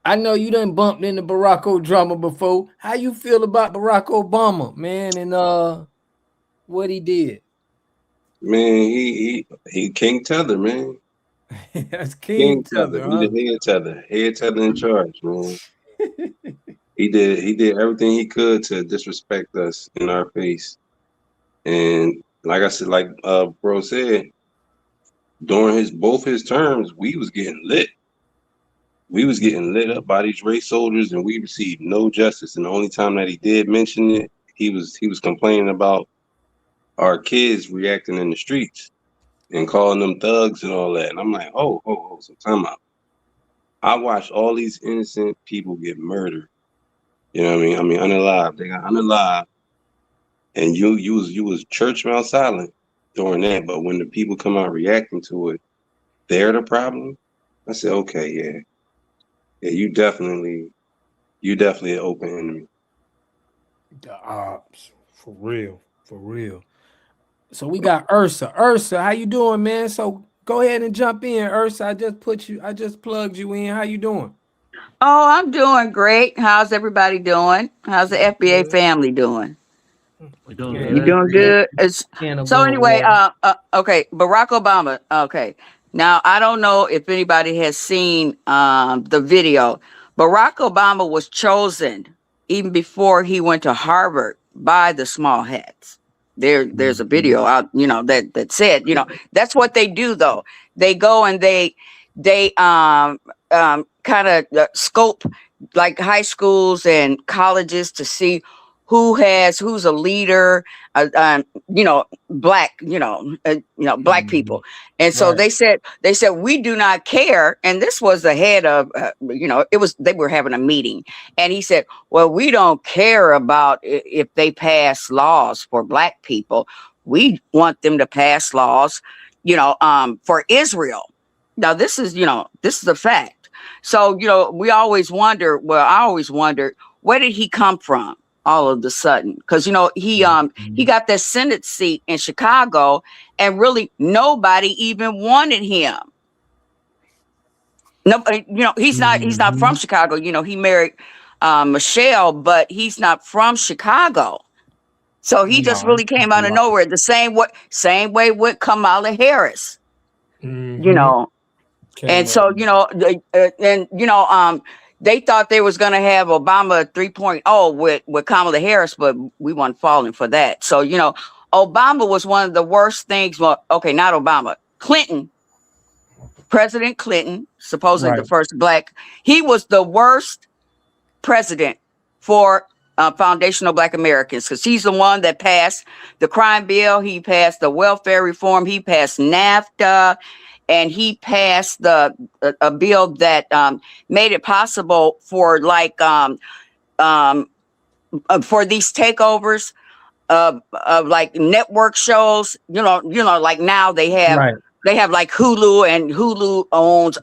A: I know you done bumped into Barack Obama before. How you feel about Barack Obama, man, and what he did?
M: Man, he King Tether, man.
A: That's King Tether.
M: He the head tether in charge, man. He did everything he could to disrespect us in our face. And like I said, like bro said, during both his terms, we was getting lit. We was getting lit up by these race soldiers, and we received no justice. And the only time that he did mention it, he was complaining about our kids reacting in the streets and calling them thugs and all that. And I'm like, oh, some time out. I watched all these innocent people get murdered. You know what I mean? I mean, unalive. They got unalive. And you was church mouth silent during that. But when the people come out reacting to it, they're the problem. I said, okay, yeah, you definitely an open enemy.
A: The ops, for real. So we got Ursa. Ursa, how you doing, man? So go ahead and jump in, Ursa. I just plugged you in. How you doing?
N: Oh, I'm doing great. How's everybody doing? How's the FBA family doing?
L: We're doing
N: good. You doing good? So anyway, okay, Barack Obama. Okay, now I don't know if anybody has seen the video. Barack Obama was chosen even before he went to Harvard by the small hats. There's a video out, that said, that's what they do though. They go and they kind of scope like high schools and colleges to see who's a leader, black, black people. And so they said, we do not care. And this was the head of, they were having a meeting. And he said, well, we don't care about if they pass laws for black people. We want them to pass laws, for Israel. Now, this is a fact. So, I always wondered, where did he come from all of a sudden? Because, he got that Senate seat in Chicago and really nobody even wanted him. Nobody, he's not from Chicago. He married Michelle, but he's not from Chicago. So he just really came out of nowhere. The same way with Kamala Harris, And so, they thought they was going to have Obama 3.0 with Kamala Harris, but we weren't falling for that. So, Obama was one of the worst things. Well, okay, not Obama, President Clinton, supposedly the first black. He was the worst president for foundational Black Americans, because he's the one that passed the crime bill. He passed the welfare reform. He passed NAFTA. And he passed a bill that made it possible for for these takeovers of like network shows. Like now they have like Hulu, and Hulu owns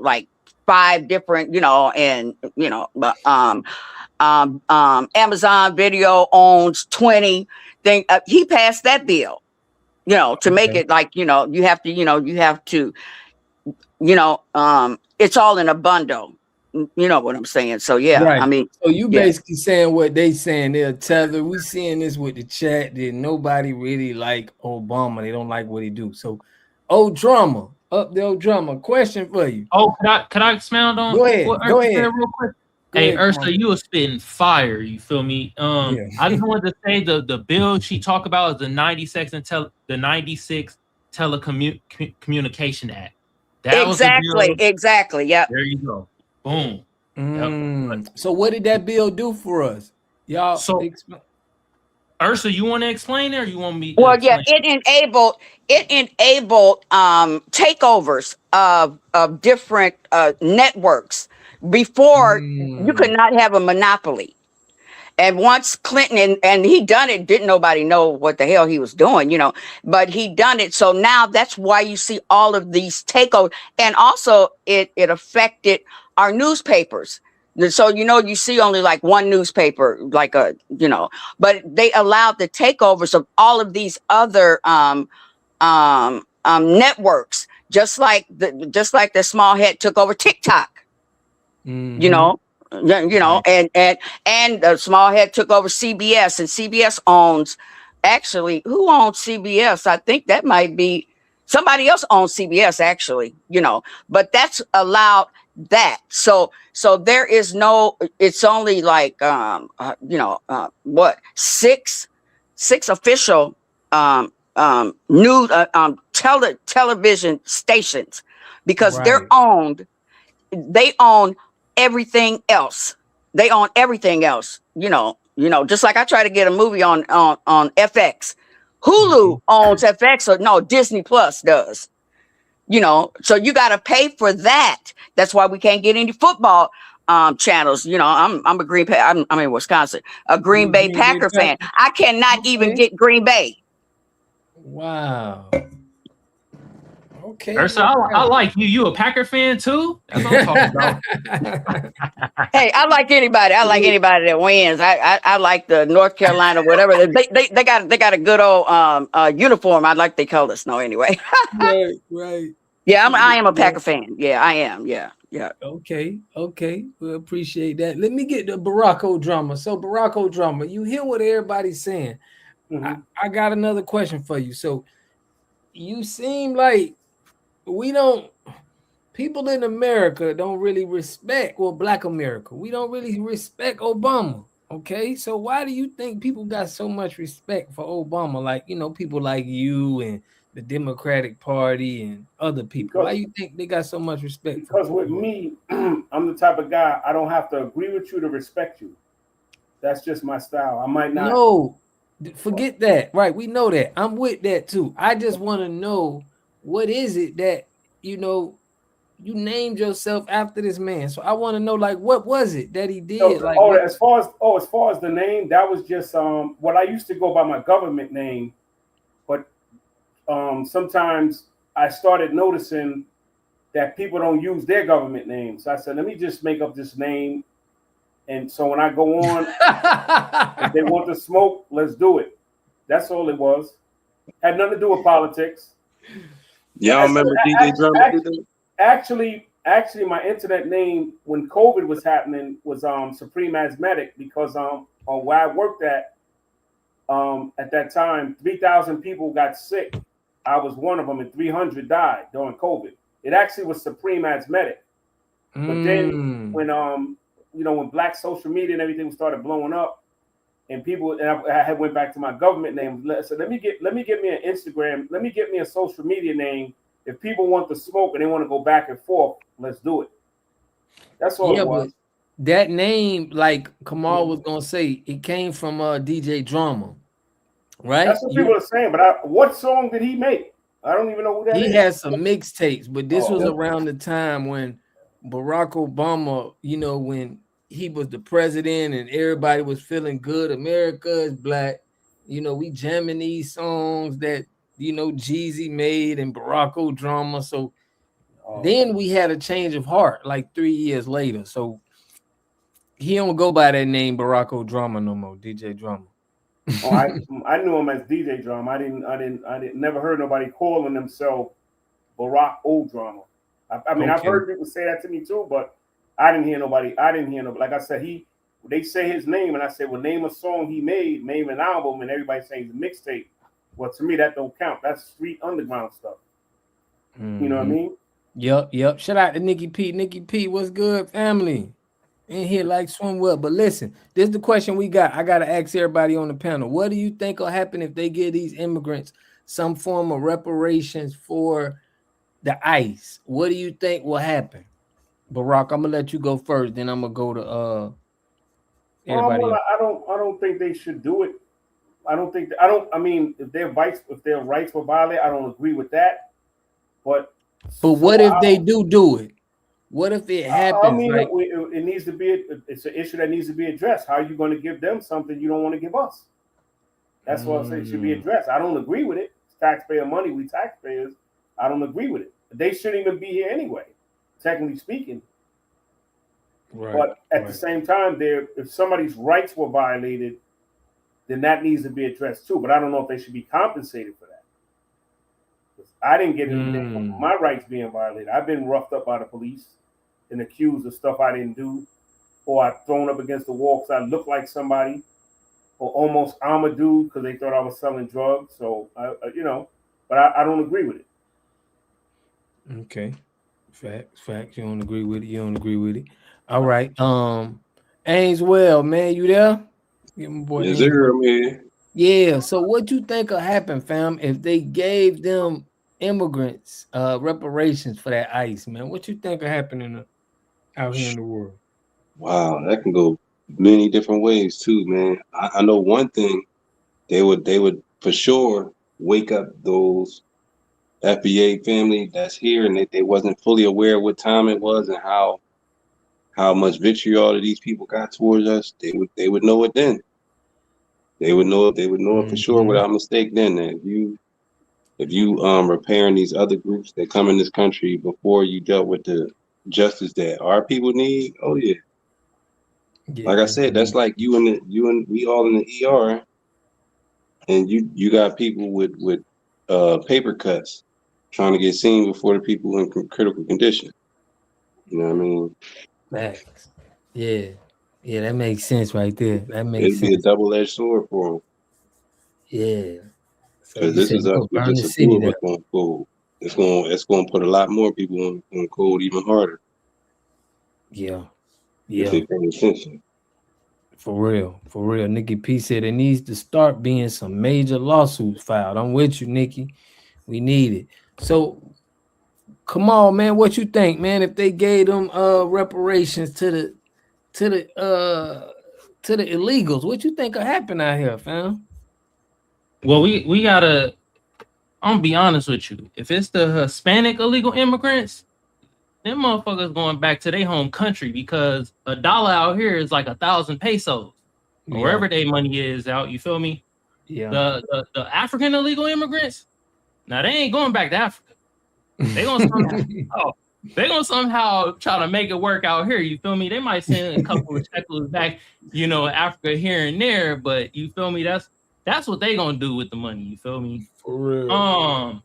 N: like 5 different Amazon Video owns 20 things. He passed that bill. you know, to make it like, you know, you have to, it's all in a bundle. You know what I'm saying? So yeah,
A: right.
N: I mean,
A: so you basically saying what they saying. They're tethered. We seeing this with the chat that nobody really like Obama. They don't like what he do. So, old drama up there, old drama. Question for you.
L: Oh, can I expound on?
A: Go ahead.
L: What
A: Go
L: Ursa
A: ahead.
L: said real quick?
A: Go
L: Hey,
A: ahead,
L: Ursa, you were spitting fire. You feel me? I just wanted to say the bill she talked about is the 96 Telecommunication Act. That was the bill.
N: Exactly. Yep.
L: There you go. Boom. Yep.
A: So what did that bill do for us, y'all?
L: So, Ursa, you want to explain it, or you want me?
N: Well, yeah, it enabled takeovers of different networks. Before you could not have a monopoly. And once Clinton and he done it, didn't nobody know what the hell he was doing, you know, but he done it. So now that's why you see all of these takeovers. And also it affected our newspapers. So, you know, you see only like one newspaper, like but they allowed the takeovers of all of these other networks, just like the small head took over TikTok. You know, and the small head took over CBS, and CBS owns, actually, who owns CBS? I think that might be somebody else owns CBS, actually, you know, but that's allowed that. So there is no, it's only like, six official television stations, because they own everything else. They own everything else. You know, just like I try to get a movie on FX. Hulu owns FX, or no, Disney Plus does. You know, so you got to pay for that. That's why we can't get any football channels. You know, I'm a I'm in Wisconsin, a Green Bay Packer fan. I cannot even get Green Bay.
A: Wow. Okay.
L: Ursa, I like you. You a Packer fan too? That's what I'm talking about.
N: Hey, I like anybody. I like anybody that wins. I like the North Carolina, whatever. They got a good old uniform. I like the colors. No, anyway.
A: Right.
N: Yeah, I am a Packer fan. Yeah, I am. Yeah.
A: Okay. We appreciate that. Let me get the Barack drama. So Barack drama, you hear what everybody's saying. I got another question for you. So you seem like people in America don't really respect, Black America, we don't really respect Obama. Okay, so why do you think people got so much respect for Obama? Like, you know, people like you and the Democratic Party and other people. Why do you think they got so much respect?
K: Because with me, I'm the type of guy, I don't have to agree with you to respect you. That's just my style. I might not.
A: No, forget that. Right, we know that. I'm with that too. I just want to know, what is it that, you know, you named yourself after this man? So I want to know, like, what was it that he did?
K: As far as the name, that was just what I used to go by my government name, but sometimes I started noticing that people don't use their government names. So I said, let me just make up this name, and so when I go on, if they want to smoke, let's do it. That's all it was. Had nothing to do with politics.
M: Y'all remember DJ Drama?
K: Actually, my internet name when COVID was happening was Supreme Asthmatic, because on where I worked at that time, 3,000 people got sick. I was one of them, and 300 died during COVID. It actually was Supreme Asthmatic. But then when Black social media and everything started blowing up, and I had went back to my government name. So let me get me an Instagram. Let me get me a social media name. If people want to smoke and they want to go back and forth, let's do it. That's all it was.
A: But that name, like Kamal was gonna say, it came from DJ Drama, right?
K: That's what people are saying. But what song did he make? I don't even know who that is.
A: He had some mixtapes, but this was around the time when Barack Obama, you know, when he was the president and everybody was feeling good. America is black. You know, we jamming these songs that, you know, Jeezy made and Barack drama. So then we had a change of heart like 3 years later. So he don't go by that name Barack drama no more, DJ Drama.
K: Oh, I knew him as DJ Drama. I didn't never heard nobody calling themselves Barack O Drama. I mean, I've heard people say that to me too, but I didn't hear nobody. Like I said, they say his name, and I said, well, name a song he made, name an album, and everybody saying it's a mixtape. Well, to me, that don't count. That's street underground stuff. You know what I mean?
A: Yep. Shout out to Nikki P. Nikki P, what's good, family? In here like swim well. But listen, this is the question we got. I got to ask everybody on the panel. What do you think will happen if they give these immigrants some form of reparations for the ICE? What do you think will happen? Barack, I'm going to let you go first. Then I'm going to go to everybody else.
K: I don't think they should do it. I mean, if their rights were violated, I don't agree with that. But
A: what if they do it? What if it happens?
K: I mean, it needs to be. It's an issue that needs to be addressed. How are you going to give them something you don't want to give us? That's what I say. It should be addressed. I don't agree with it. It's taxpayer money. We taxpayers. I don't agree with it. They shouldn't even be here anyway, technically speaking. Right. But at the same time, if somebody's rights were violated, then that needs to be addressed too. But I don't know if they should be compensated for that. I didn't get anything from my rights being violated. I've been roughed up by the police and accused of stuff I didn't do, or I thrown up against the wall because I looked like somebody, or almost I'm a dude because they thought I was selling drugs. So but I don't agree with it.
A: Okay, facts. You don't agree with it. All right, Ainswell, man, you there?
M: Yeah, my boy. Yes, sir, man.
A: Yeah. So what you think will happen, fam, if they gave them immigrants reparations for that ICE, man? What you think will happen out here in the world?
M: Wow, that can go many different ways too, man. I know one thing, they would for sure wake up those FBA family that's here, and they wasn't fully aware of what time it was and how much vitriol that these people got towards us. They would know it then. They would know it for sure without mistake then. That if you repairing these other groups that come in this country before you dealt with the justice that our people need, oh yeah. Like I said, that's like you and we all in the ER, and you got people with paper cuts trying to get seen before the people in critical condition. You know what I mean?
A: Facts. Yeah, that makes sense right there. That makes sense.
M: It'd be a double-edged sword for them.
A: Yeah.
M: Because this is us with just a few of us on code. It's going to put a lot more people on code even harder.
A: Yeah.
M: If they pay attention.
A: For real. Nikki P said it needs to start being some major lawsuits filed. I'm with you, Nikki. We need it. So come on, man. What you think, man? If they gave them reparations to the illegals, what you think will happen out here, fam?
L: Well, we gotta. I'm gonna be honest with you. If it's the Hispanic illegal immigrants, them motherfuckers going back to their home country, because $1 out here is like 1,000 pesos, or wherever their money is out. You feel me?
A: Yeah.
L: The African illegal immigrants, now they ain't going back to Africa. They gonna somehow try to make it work out here. You feel me? They might send a couple of shekels back, Africa here and there, but you feel me? That's what they gonna do with the money. You feel me?
A: For real.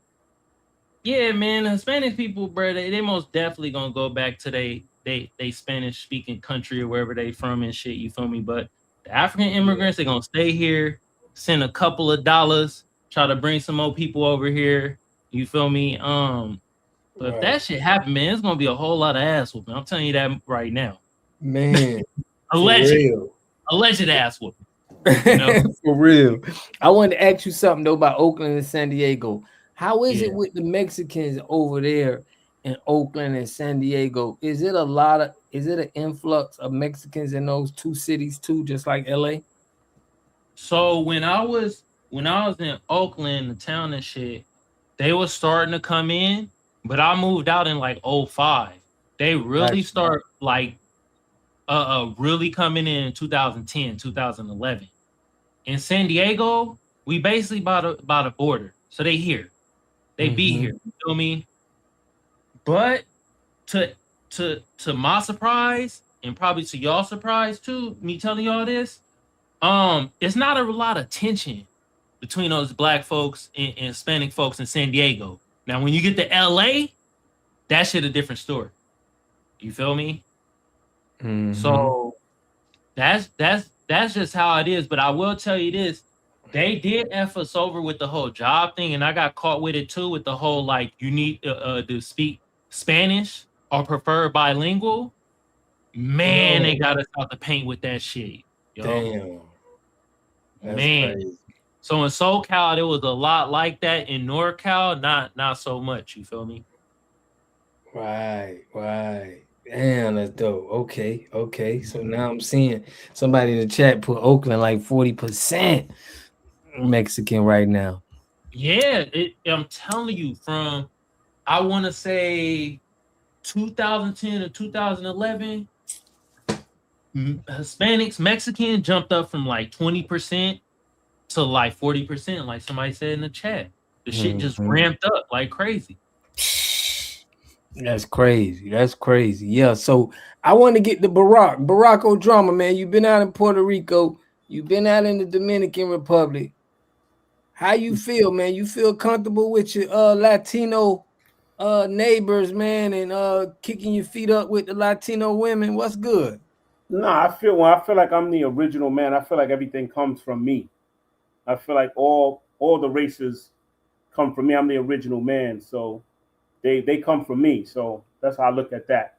L: Yeah, man. The Hispanic people, bro, they most definitely gonna go back to they Spanish speaking country or wherever they from and shit. You feel me? But the African immigrants, they gonna stay here, send a couple of dollars, try to bring some more people over here. You feel me? But if that shit happen, man, it's gonna be a whole lot of ass whooping. I'm telling you that right now.
A: Man.
L: Alleged ass whooping.
A: For real. I wanted to ask you something though about Oakland and San Diego. How is it with the Mexicans over there in Oakland and San Diego? Is it an influx of Mexicans in those two cities too, just like LA?
L: So when I was in Oakland, the town and shit, they were starting to come in, but I moved out in like 2005. They really start like really coming in 2010, 2011. In San Diego, we basically by the border. So they here. They be here. You feel me? But to my surprise, and probably to y'all surprise too, me telling y'all this, It's not a lot of tension between those black folks and Hispanic folks in San Diego. Now, when you get to LA, that shit a different story. You feel me?
A: Mm-hmm.
L: So that's just how it is. But I will tell you this: they did F us over with the whole job thing, and I got caught with it too, with the whole like you need to speak Spanish or prefer bilingual. Man, they got us out the paint with that shit. Yo.
A: Damn. That's
L: Man.
A: crazy.
L: So in SoCal, there was a lot like that. In NorCal, not so much. You feel me?
A: Right. Damn, that's dope. Okay. So now I'm seeing somebody in the chat put Oakland like 40% Mexican right now.
L: Yeah, I'm telling you, from I want to say 2010 to 2011, Hispanics, Mexican jumped up from like 20% to like 40%, like somebody said in the chat. The shit just ramped up like crazy.
A: That's crazy. Yeah. So I want to get to Barack O'Drama, man. You've been out in Puerto Rico. You've been out in the Dominican Republic. How you feel, man? You feel comfortable with your Latino neighbors, man, and kicking your feet up with the Latino women? What's good?
K: No, I feel like I'm the original man. I feel like everything comes from me. I feel like all the races come from me. I'm the original man, so they come from me. So that's how I look at that.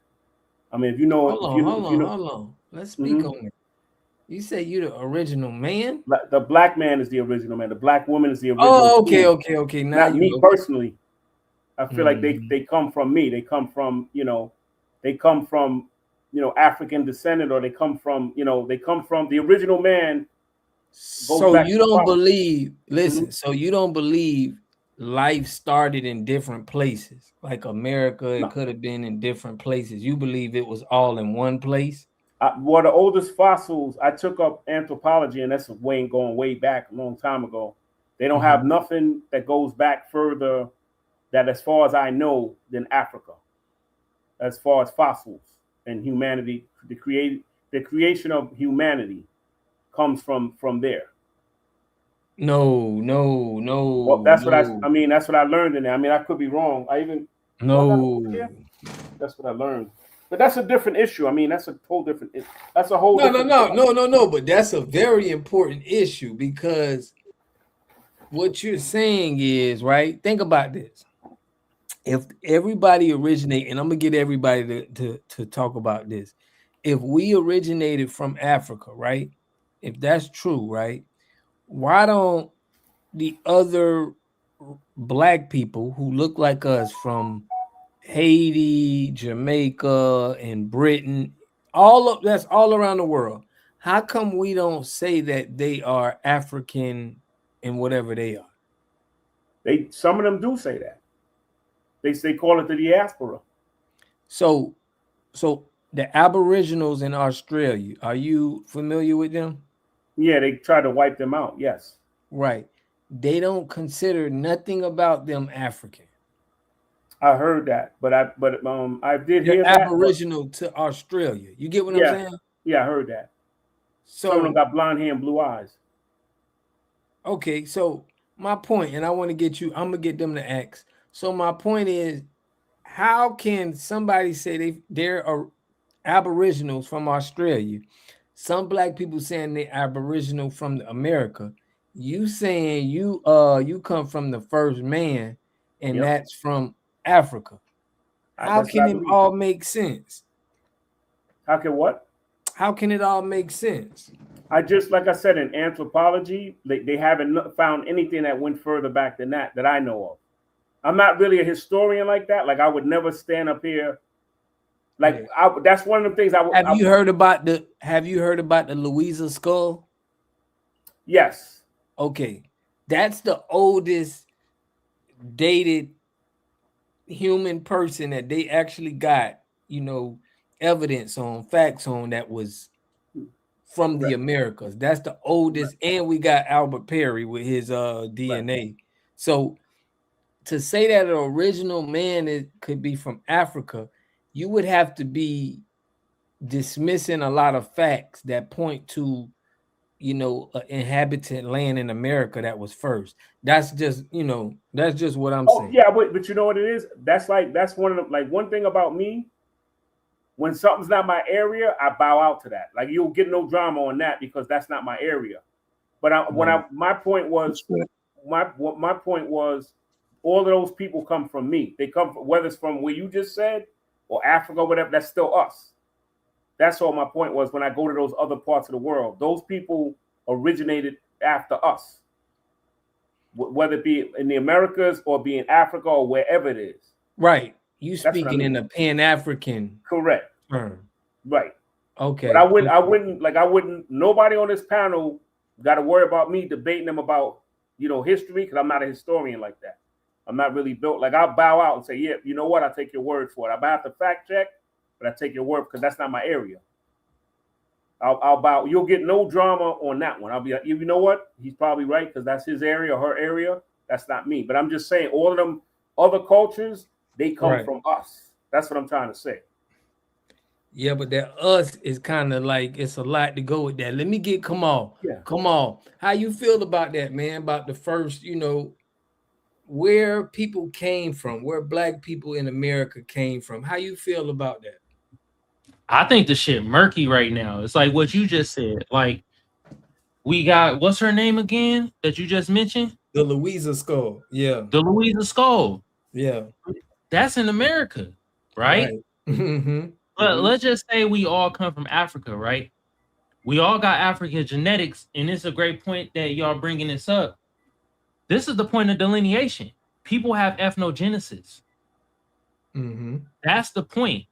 K: I mean, if you know,
A: hold on. Let's speak on it. You say you the original man?
K: The black man is the original man. The black woman is the original.
A: Oh, okay. Now
K: not me personally. I feel like they come from me. They come from African descendant, or they come from the original man.
A: So you don't believe? Listen. So you don't believe life started in different places, like America? It could have been in different places. You believe it was all in one place?
K: Well, the oldest fossils, I took up anthropology, and that's going way back a long time ago. They don't have nothing that goes back further, that as far as I know, than Africa. As far as fossils and humanity, the creation of humanity comes from there.
A: No.
K: Well, that's what that's what I learned in there. I mean, I could be wrong. That's what I learned. But that's a different issue. I mean, that's a whole different. That's a whole.
A: No. But that's a very important issue, because what you're saying is, right? Think about this. If everybody originate, and I'm gonna get everybody to talk about this. If we originated from Africa, right? If that's true, right? Why don't the other black people who look like us from Haiti, Jamaica, and Britain, that's all around the world, how come we don't say that they are African and whatever they are?
K: Some of them do say that. They call it the diaspora.
A: So the Aboriginals in Australia, are you familiar with them?
K: Yeah, they try to wipe them out. Yes.
A: Right. They don't consider nothing about them African.
K: I heard that, but I did hear that.
A: Aboriginal to Australia. You get what I'm saying?
K: Yeah, I heard that.
A: So
K: some of them got blonde hair and blue eyes.
A: Okay, so my point, and I'm gonna get them to ask. So my point is, how can somebody say they're Aboriginals from Australia? Some black people saying they're Aboriginal from America. You saying you come from the first man, and that's from Africa. How can it all make sense?
K: How can what?
A: How can it all make sense?
K: Like I said, in anthropology, they haven't found anything that went further back than that I know of. I'm not really a historian like that. Like, I would never stand up here. Like, that's one of the things I would.
A: Have you heard about the Louisa skull?
K: Yes.
A: Okay, that's the oldest dated human person that they actually got, evidence on, facts on, that was from the Americas. That's the oldest, and we got Albert Perry with his DNA. So to say that an original man could be from Africa, you would have to be dismissing a lot of facts that point to inhabitant land in America that was first. That's just, that's just what I'm saying.
K: Yeah, but you know what it is? That's one of the, like, one thing about me, when something's not my area, I bow out to that. Like, you'll get no drama on that because that's not my area. But my point was all of those people come from me. They come from, whether it's from where you just said or Africa, whatever, that's still us. That's all my point was when I go to those other parts of the world. Those people originated after us, whether it be in the Americas or be in Africa or wherever it is.
A: Right. You speaking in a Pan-African
K: correct
A: term.
K: Right.
A: Okay.
K: But I wouldn't, nobody on this panel got to worry about me debating them about, history, because I'm not a historian like that. I'm not really built. Like, I'll bow out and say, yeah, you know what? I take your word for it. I might have to fact check, but I take your word because that's not my area. I'll bow. You'll get no drama on that one. I'll be like, you know what? He's probably right because that's his area or her area. That's not me. But I'm just saying, all of them other cultures, they come from us. That's what I'm trying to say.
A: Yeah, but that us is kind of like, it's a lot to go with that. Let me get Kamal.
K: Yeah.
A: Kamal, how you feel about that, man? About the first, where people came from, where Black people in America came from. How you feel about that?
L: I think the shit murky right now. It's like what you just said. Like, we got, what's her name again that you just mentioned?
A: The Louisa Skull. Yeah.
L: The Louisa Skull.
A: Yeah.
L: That's in America, right?
A: Mm-hmm.
L: But let's just say we all come from Africa, right? We all got African genetics, and it's a great point that y'all bringing this up. This is the point of delineation. People have ethnogenesis.
A: Mm-hmm.
L: That's the point.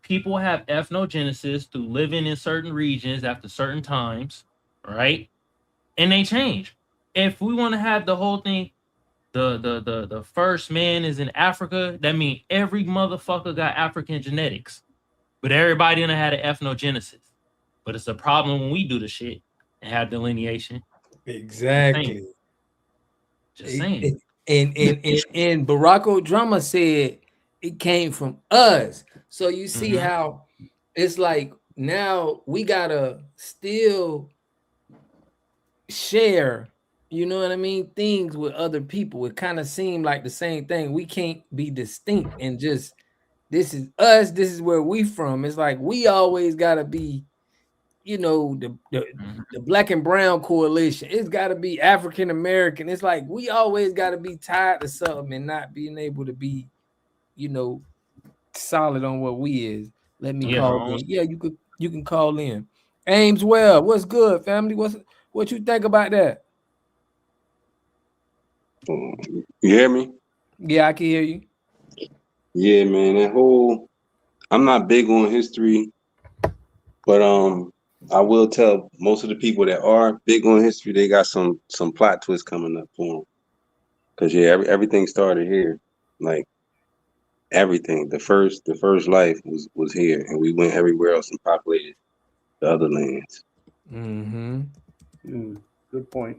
L: People have ethnogenesis through living in certain regions after certain times, right? And they change. If we want to have the whole thing, the first man is in Africa, that means every motherfucker got African genetics. But everybody done had an ethnogenesis. But it's a problem when we do the shit and have delineation.
A: Exactly.
L: Just saying.
A: And Barack Obama said it came from us. So you see how it's like now we gotta still share, you know what I mean, things with other people. It kind of seemed like the same thing. We can't be distinct and just, this is us, this is where we from. It's like we always gotta be, the Black and Brown coalition. It's gotta be African American. It's like we always gotta be tied to something and not being able to be, solid on what we is. Let me call in. Yeah, you can call in. Ames, well, what's good, family? What you think about that?
M: You hear me?
A: Yeah, I can hear you.
M: Yeah, man. I'm not big on history, but I will tell most of the people that are big on history, they got some plot twists coming up for them. Cause everything started here. Like everything, the first life was here, and we went everywhere else and populated the other lands.
K: Good point.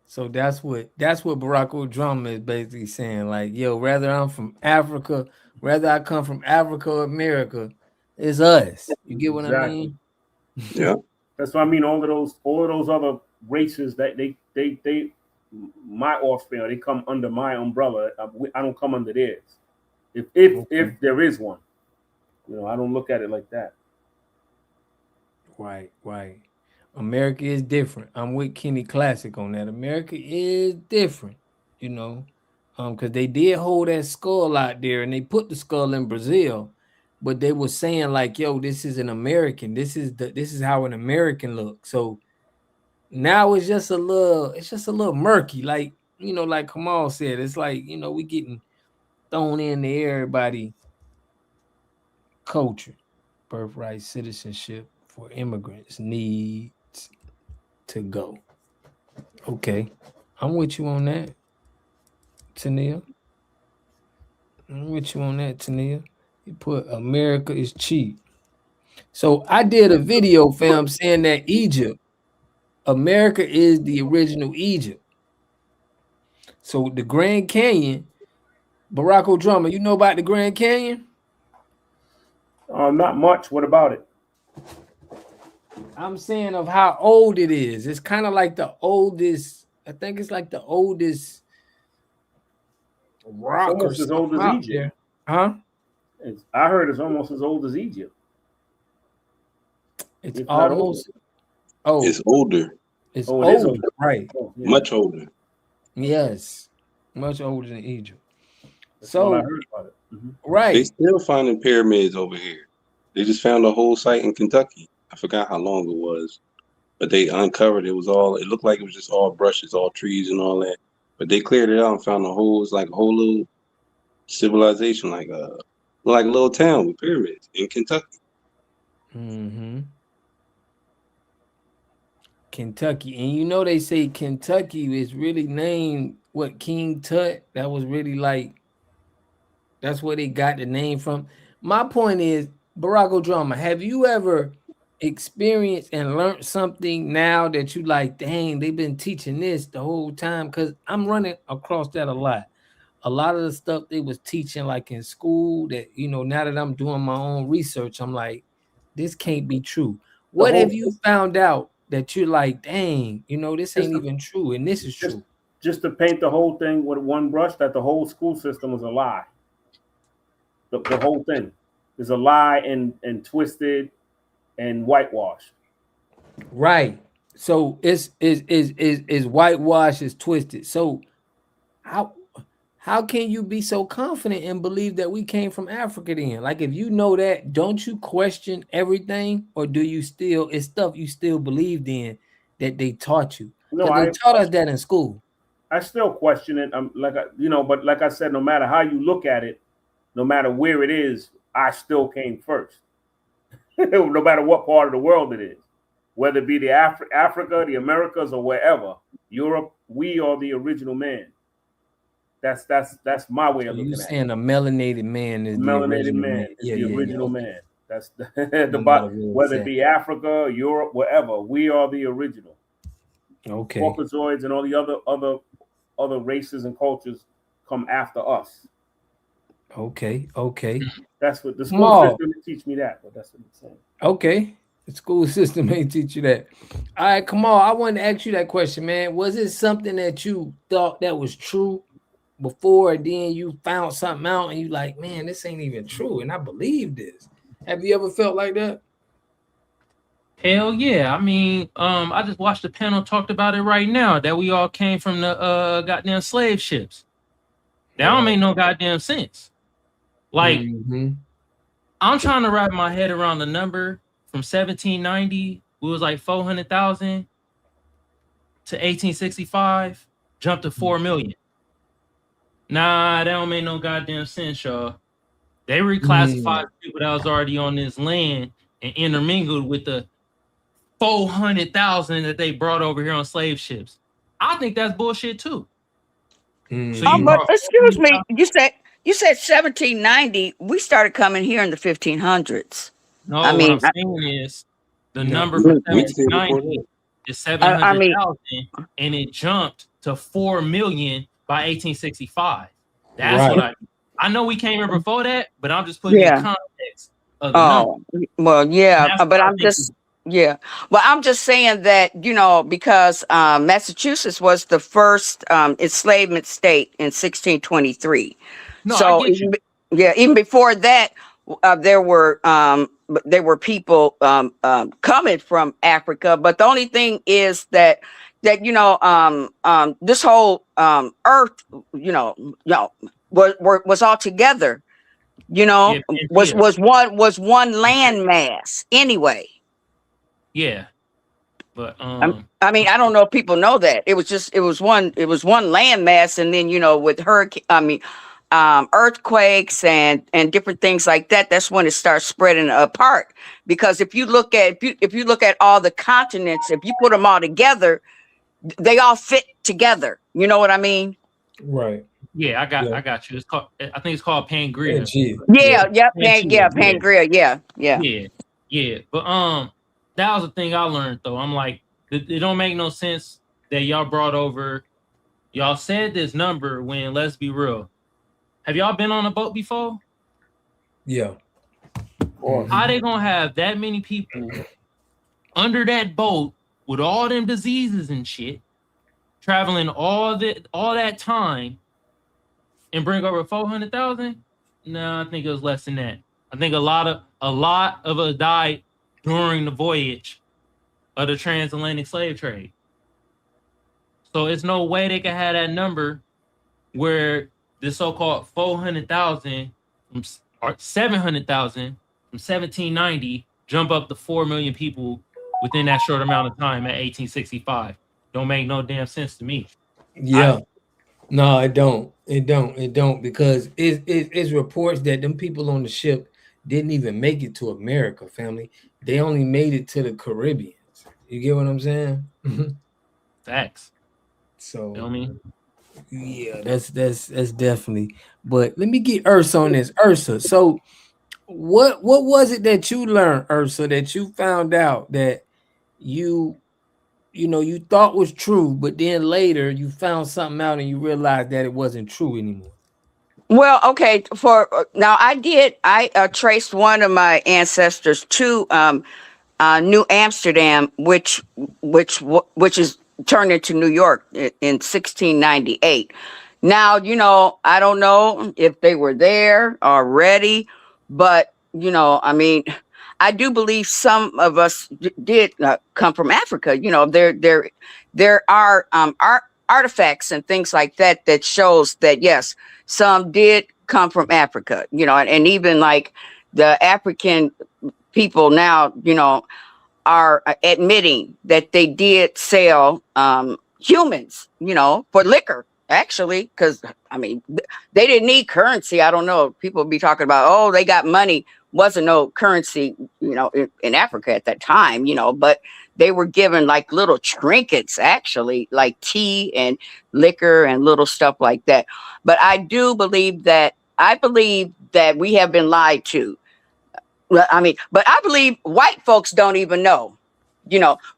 A: So that's what Barack Obama is basically saying. Like, yo, whether I'm from Africa, whether I come from Africa or America, it's us. You get what I mean?
M: Yeah.
K: That's what I mean. All of those other races that they my offspring, they come under my umbrella. I don't come under theirs. If there is one, I don't look at it like that.
A: Right. America is different. I'm with Kenny Classic on that. America is different, because they did hold that skull out there, and they put the skull in Brazil, but they were saying like, yo, this is an American. This is how an American looks. So now it's just a little murky. Like, like Kamal said, it's like, we getting thrown into everybody culture, birthright, citizenship for immigrants needs to go. Okay, I'm with you on that, Tania. You put America is cheap. So I did a video, fam, saying that America is the original Egypt. So the Grand Canyon, Barack Obama, you know about the Grand Canyon?
K: Not much. What about it?
A: I'm saying of how old it is. It's kind of like the oldest. I think it's like the oldest rock or
K: almost as old as
A: something out
K: Egypt.
A: there. Huh?
K: I heard it's almost as old as Egypt.
A: It's almost.
M: Oh, it's older.
A: It's
K: Oh, it is
A: older,
K: older.
A: right?
K: Oh, yeah.
M: Much older.
A: Yes, much older than Egypt.
K: That's
A: So
K: what I heard about it.
A: right,
M: They still finding pyramids over here. They just found a whole site in Kentucky. I forgot how long it was, but they uncovered it. Was all. It looked like it was just all brushes, all trees, and all that. But they cleared it out and found a whole. It's like a whole little civilization, like a little town with pyramids in Kentucky.
A: Mm-hmm. Kentucky, and you know they say Kentucky is really named what King Tut. That was really like that's where they got the name from. My point is, Barack Obama, have you ever experienced and learned something now that you like, dang, they've been teaching this the whole time? Because I'm running across that a lot. A lot of the stuff they was teaching like in school that, you know, now that I'm doing my own research, I'm like, this can't be true. What have you found out that you're like, dang, you know, this ain't even true and this is true?
K: Just to paint the whole thing with one brush, that the whole school system was a lie. The whole thing is a lie and twisted and whitewashed.
A: Right. So it's whitewash, is twisted. So how can you be so confident and believe that we came from Africa then? Like, if you know that, don't you question everything, or do you still, it's stuff you still believed in that they taught you?
K: No,
A: they taught us that in school.
K: I still question it. But like I said, no matter how you look at it, no matter where it is, I still came first. No matter what part of the world it is, whether it be the Africa, the Americas, or wherever, Europe, we are the original man. That's my way of looking at it.
A: You saying a melanated man is the original man?
K: Is the original man. That's
A: whether
K: it be Africa, Europe, wherever, we are the original.
A: Okay.
K: Caucasoids and all the other races and cultures come after us.
A: Okay.
K: That's what the school system didn't teach me that, but that's what it's saying.
A: Okay. The school system ain't teach you that. All right, Kamal, I wanted to ask you that question, man. Was it something that you thought that was true before, and then you found something out and you like, man, this ain't even true, and I believe this? Have you ever felt like that?
L: Hell yeah. I mean, I just watched the panel talked about it right now, that we all came from the goddamn slave ships. That don't make no goddamn sense. Like, I'm trying to wrap my head around the number from 1790, it was like 400,000 to 1865, jumped to 4 million. Nah, that don't make no goddamn sense, y'all. They reclassified people that was already on this land and intermingled with the 400,000 that they brought over here on slave ships. I think that's bullshit too. So
N: but excuse me, you said 1790. We started coming here in the 1500s.
L: No, I mean, what I'm saying is the number for 1790 is 700,000, and it jumped to 4 million by 1865. That's what I know. We came here before that, but I'm just putting in context of the number.
N: Well, yeah, but I'm just well, I'm just saying that, you know, because Massachusetts was the first enslavement state in 1623.
L: No,
N: so
L: I get you.
N: even before that, there were people coming from Africa. But the only thing is that you know, this whole earth, was all together. You know, was one land mass anyway.
L: Yeah, but
N: I mean, I don't know if people know that it was one land mass, and then, you know, with earthquakes and different things like that, that's when it starts spreading apart. Because if you look at all the continents, if you put them all together, they all fit together. You know what I mean?
A: Right.
L: Yeah, I got you. It's called, I think it's called Pangea.
N: Pangea.
L: Yeah. But that was the thing I learned though. I'm like, it don't make no sense that y'all brought over. Y'all said this number when, let's be real. Have y'all been on a boat before?
A: Yeah.
L: How they gonna have that many people under that boat with all them diseases and shit, traveling all that time, and bring over 400,000? No, I think it was less than that. I think a lot of us died during the voyage of the transatlantic slave trade. So it's no way they can have that number where the so-called 400,000 or 700,000 from 1790 jump up to 4 million people within that short amount of time at 1865. Don't make no damn sense to me.
A: Yeah. No, it don't. It don't, because it's reports that them people on the ship didn't even make it to America, family. They only made it to the Caribbeans. You get what I'm saying?
L: Facts.
A: So,
L: Feel me?
A: Yeah, that's definitely. But let me get Ursa on this. Ursa, so what was it that you learned, Ursa, that you found out that you thought was true, but then later you found something out and you realized that it wasn't true anymore?
N: Well, okay. Now, I traced one of my ancestors to New Amsterdam, which is turned into New York in 1698. Now, I don't know if they were there already, but I mean, I do believe some of us did come from Africa. There are artifacts and things like that shows that yes, some did come from Africa. And even like the African people now, are admitting that they did sell humans, for liquor, actually, because I mean, they didn't need currency. I don't know. People be talking about, oh, they got money. Wasn't no currency, in Africa at that time, but they were given like little trinkets, actually, like tea and liquor and little stuff like that. But I believe that we have been lied to. I mean, but I believe white folks don't even know,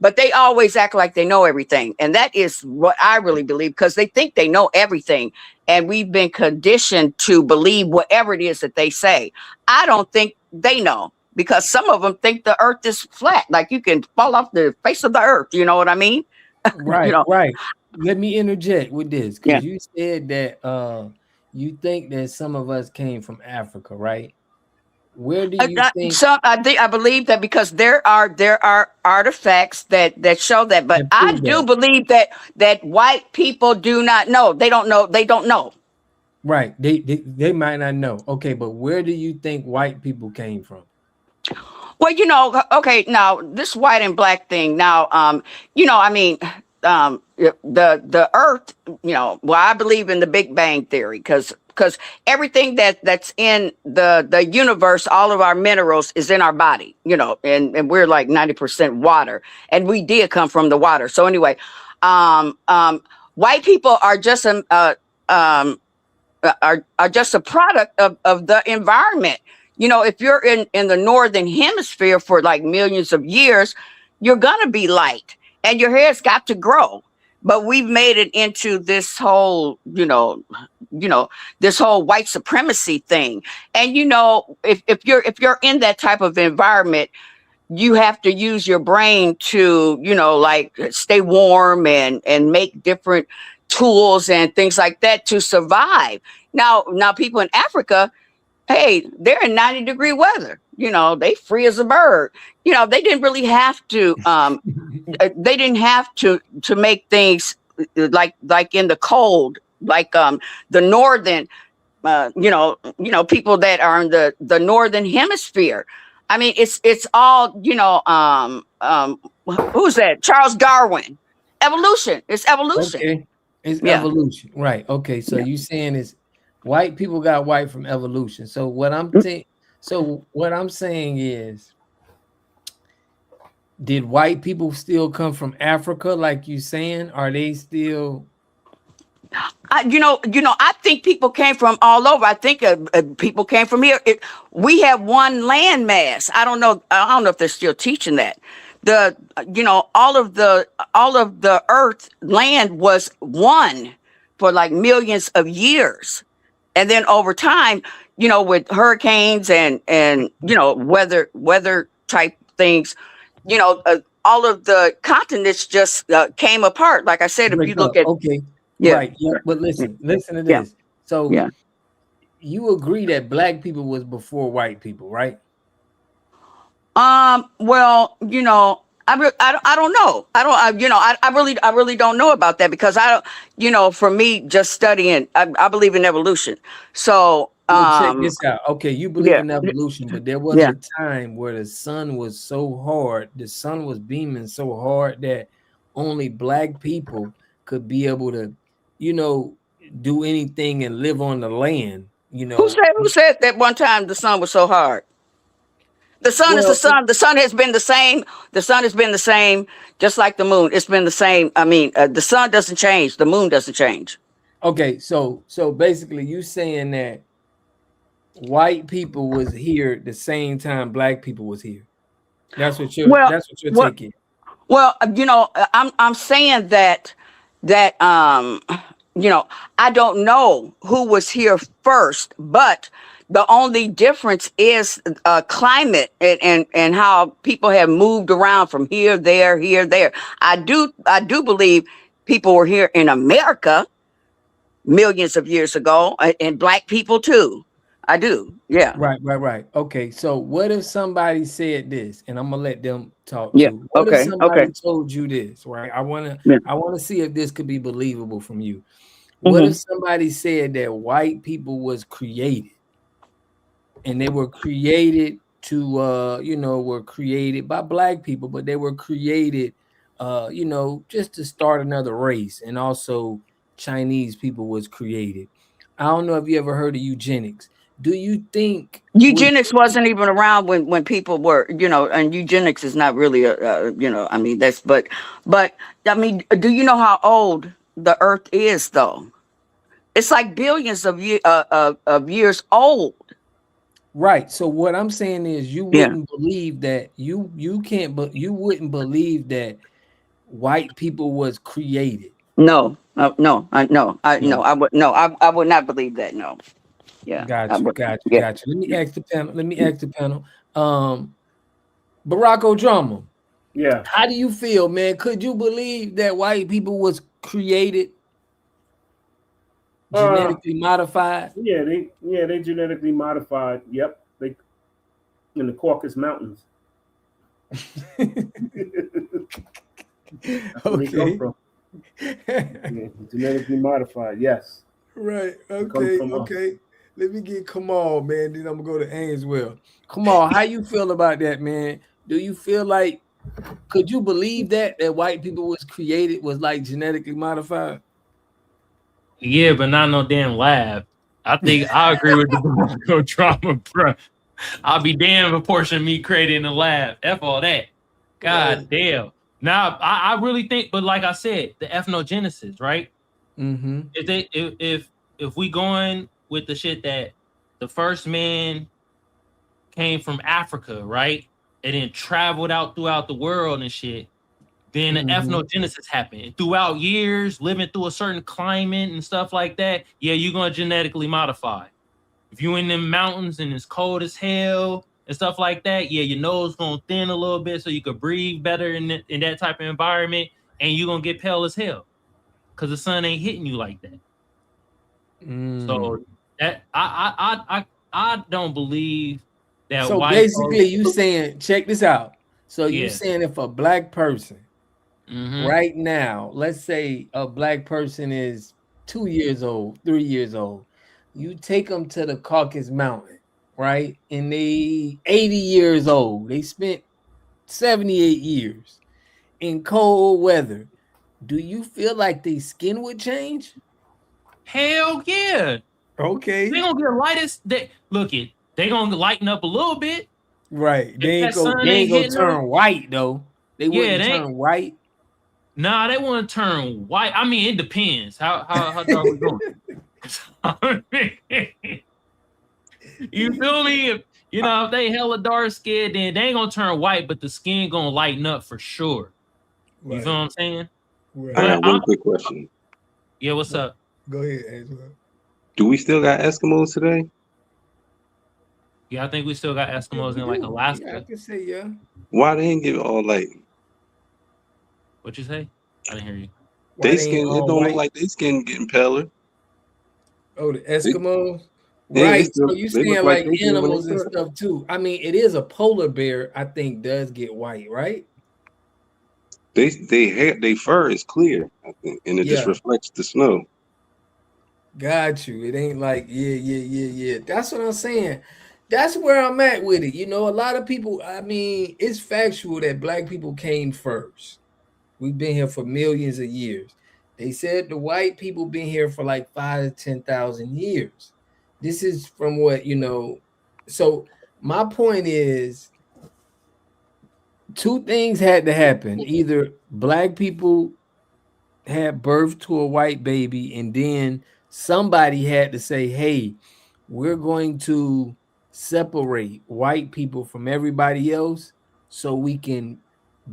N: but they always act like they know everything. And that is what I really believe, because they think they know everything. And we've been conditioned to believe whatever it is that they say. I don't think they know, because some of them think the earth is flat, like you can fall off the face of the earth. You know what I mean?
A: Right, right. Let me interject with this, because you said that you think that some of us came from Africa, right? Where do you think?
N: I believe that, because there are artifacts that show that, but I do believe that white people do not know. They don't know. They don't know.
A: Right. They might not know. Okay, but where do you think white people came from?
N: Well, okay, now this white and black thing. Now, I mean, the earth. Well, I believe in the Big Bang theory, because everything that's in the universe, all of our minerals is in our body, and we're like 90% water, and we did come from the water. So anyway, white people are just just a product of the environment. If you're in the northern hemisphere for like millions of years, you're gonna be light, and your hair's got to grow. But we've made it into this whole, this whole white supremacy thing. And if you're in that type of environment, you have to use your brain to, like stay warm and make different tools and things like that to survive. Now people in Africa, hey, they're in 90-degree weather. They free as a bird. They didn't really have to. They didn't have to make things like in the cold, like the northern, people that are in the northern hemisphere. I mean, it's all, who's that? Charles Darwin. Evolution. It's evolution.
A: Okay. It's evolution, right? Okay, so you saying is white people got white from evolution. So what I'm saying is, did white people still come from Africa, like you saying? Are they still?
N: I think people came from all over. I think people came from here. We have one landmass. I don't know if they're still teaching that. All of the earth land was one for like millions of years. And then over time, with hurricanes and weather type things, all of the continents just came apart. Like I said, if you look at
A: right, yeah, but listen to this. So
N: yeah.
A: You agree that black people was before white people, right?
N: Well, you know, I don't know. I really don't know about that because I don't, you know, for me, just studying, I believe in evolution. So,
A: check this out. Okay, you believe in evolution, but there was a time where the sun was so hard, the sun was beaming so hard that only black people could be able to, you know, do anything and live on the land. You know,
N: who said that one time the sun was so hard? The sun is the sun. The sun has been the same. The sun has been the same, just like the moon. It's been the same. I mean, the sun doesn't change. The moon doesn't change.
A: Okay, so basically, you saying that white people was here the same time black people was here. That's what you're. That's what you're taking.
N: Well, you know, I'm saying that you know, I don't know who was here first, but the only difference is climate and how people have moved around from here, there. I do believe people were here in America millions of years ago, and black people too. I do. Yeah.
A: Right. Okay. So what if somebody said this, and I'm gonna let them talk
N: Yeah.
A: too. What if somebody told you this, right? I wanna see if this could be believable from you. What if somebody said that white people was created, and they were created to, you know, were created by black people, but they were created, you know, just to start another race, and also Chinese people was created. I don't know if you ever heard of eugenics. Do you think
N: eugenics wasn't even around when people were, you know, and eugenics is not really you know, I mean, that's, but I mean, do you know how old the earth is though? It's like billions of years old.
A: Right. So what I'm saying is you wouldn't believe that you can't, but you wouldn't believe that white people was created.
N: No, I would not believe that. No. Yeah.
A: Got you. Let me ask the panel. Barack Obama.
K: Yeah.
A: How do you feel, man? Could you believe that white people was created genetically modified?
K: Yeah, they genetically modified. Yep. They in the Caucasus Mountains.
A: Okay.
K: Genetically modified, yes.
A: Right. Okay. Let me get Kamal, man. Then I'm gonna go to Ainswell. Kamal, how you feel about that, man? Do you feel like, could you believe that white people was created, was like genetically modified?
L: Yeah, but not no damn lab. I think I agree with the drama, bro. I'll be damned if a portion of me created in the lab. F all that. God damn. Now I really think, but like I said, the ethnogenesis, right?
A: Mm-hmm.
L: If we going with the shit that the first man came from Africa, right? And then traveled out throughout the world and shit, then the ethnogenesis happened. Throughout years, living through a certain climate and stuff like that, yeah, you're gonna genetically modify. If you in them mountains and it's cold as hell and stuff like that, yeah, your nose gonna thin a little bit so you could breathe better in that type of environment, and you're gonna get pale as hell because the sun ain't hitting you like that. So that I don't believe that.
A: So basically, you saying, check this out. So you saying if a black person right now, let's say a black person is 2 years old, 3 years old, you take them to the Caucasus Mountain, right? And they 80 years old. They spent 78 years in cold weather. Do you feel like their skin would change?
L: Hell yeah.
A: Okay.
L: They gonna get light as they gonna lighten up a little bit.
A: Right. They ain't gonna turn white though. They wouldn't turn white.
L: Nah, they want to turn white. I mean, it depends. How dark we going? You feel me? If they hella dark skinned, then they ain't gonna turn white, but the skin gonna lighten up for sure. You feel what I'm saying?
M: Right. I got one quick question.
L: Yeah, what's up?
A: Go ahead, Angela.
M: Do we still got Eskimos today?
L: Yeah, I think we still got Eskimos in like Alaska.
A: Yeah, I can say yeah.
M: Why they ain't give all like
L: What you say? I didn't hear you.
M: They skin, it don't look like they skin getting paler.
A: Oh, the Eskimos?
M: Yeah,
A: Right. So you
M: they look
A: saying
M: like
A: like
M: they did when
A: animals
M: they
A: and
M: started.
A: stuff too. I mean, it is a polar bear, I think, does get white, right?
M: They fur is clear, I think, and it just
A: Yeah.
M: reflects the snow.
A: Got you. It ain't like, yeah. That's what I'm saying. That's where I'm at with it. You know, a lot of people, I mean, it's factual that black people came first. We've been here for millions of years. They said the white people been here for like 5,000 to 10,000 years. This is from what, you know. So my point is, two things had to happen. Either black people had birth to a white baby, and then somebody had to say, hey, we're going to separate white people from everybody else so we can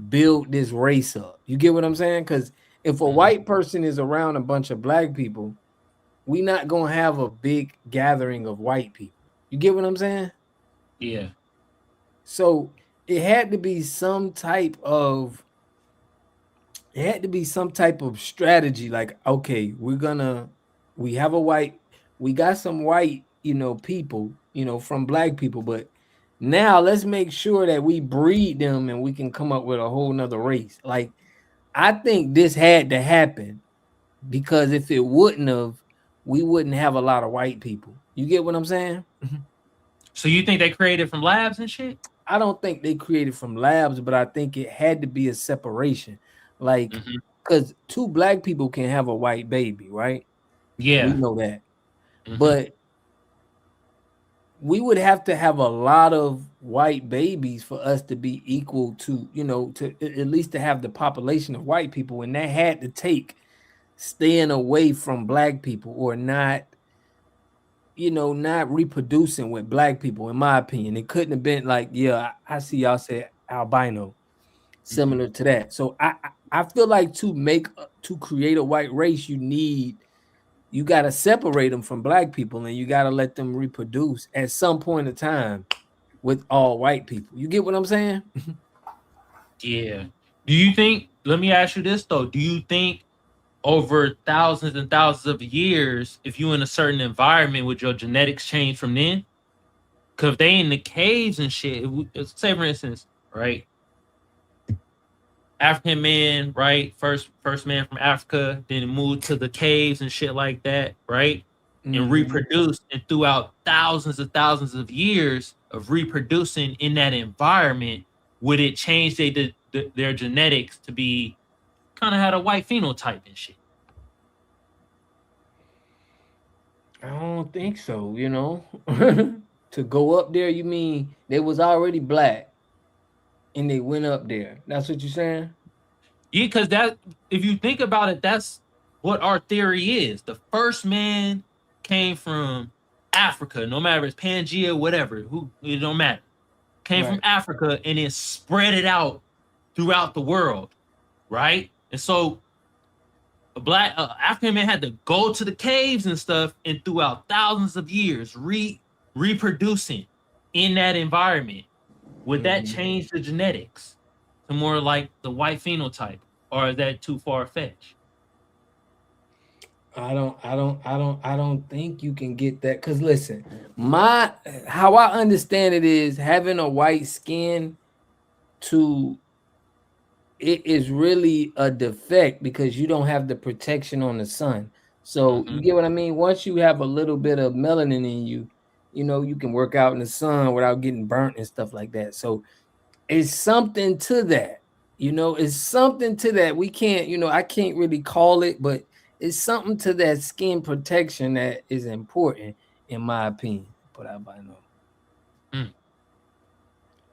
A: build this race up. You get what I'm saying? Because if a white person is around a bunch of black people, we not gonna have a big gathering of white people. You get what I'm saying?
L: Yeah.
A: So it had to be some type of strategy. Like, okay, we have a white, we got some white, you know, people, you know, from black people, but now let's make sure that we breed them and we can come up with a whole nother race. Like, I think this had to happen because if it wouldn't have, we wouldn't have a lot of white people. You get what I'm saying?
L: So you think they created from labs and shit?
A: I don't think they created from labs, but I think it had to be a separation. Like, because two black people can have a white baby, right?
L: Yeah.
A: We know that. But we would have to have a lot of white babies for us to be equal to, you know, to at least to have the population of white people. And that had to take staying away from black people or not, you know, not reproducing with black people, in my opinion. It couldn't have been like, yeah, I see y'all say albino, similar to that. So I feel like to create a white race, you got to separate them from black people and you got to let them reproduce at some point in time with all white people. You get what I'm saying?
L: Yeah. Do you think, let me ask you this though, do you think over thousands and thousands of years, if you in a certain environment, would your genetics change from then? Because if they in the caves and shit, say for instance, right? African man, right? First man from Africa, then moved to the caves and shit like that, right? And reproduced, and throughout thousands of years of reproducing in that environment, would it change their genetics to be kind of had a white phenotype and shit?
A: I don't think so, you know. To go up there, you mean they was already black and they went up there. That's what you're saying?
L: Yeah, because that, if you think about it, that's what our theory is. The first man came from Africa, no matter if it's Pangea, whatever, it don't matter. Came from Africa and then spread it out throughout the world, right? And so a black African man had to go to the caves and stuff, and throughout thousands of years reproducing in that environment. Would that change the genetics to more like the white phenotype, or is that too far-fetched?
A: I don't think you can get that. Because listen, how I understand it is having a white skin it is really a defect because you don't have the protection on the sun. So you get what I mean? Once you have a little bit of melanin in you, you know, you can work out in the sun without getting burnt and stuff like that. So it's something to that, you know, it's something to that. We can't, you know, I can't really call it, but it's something to that skin protection that is important, in my opinion. But I know.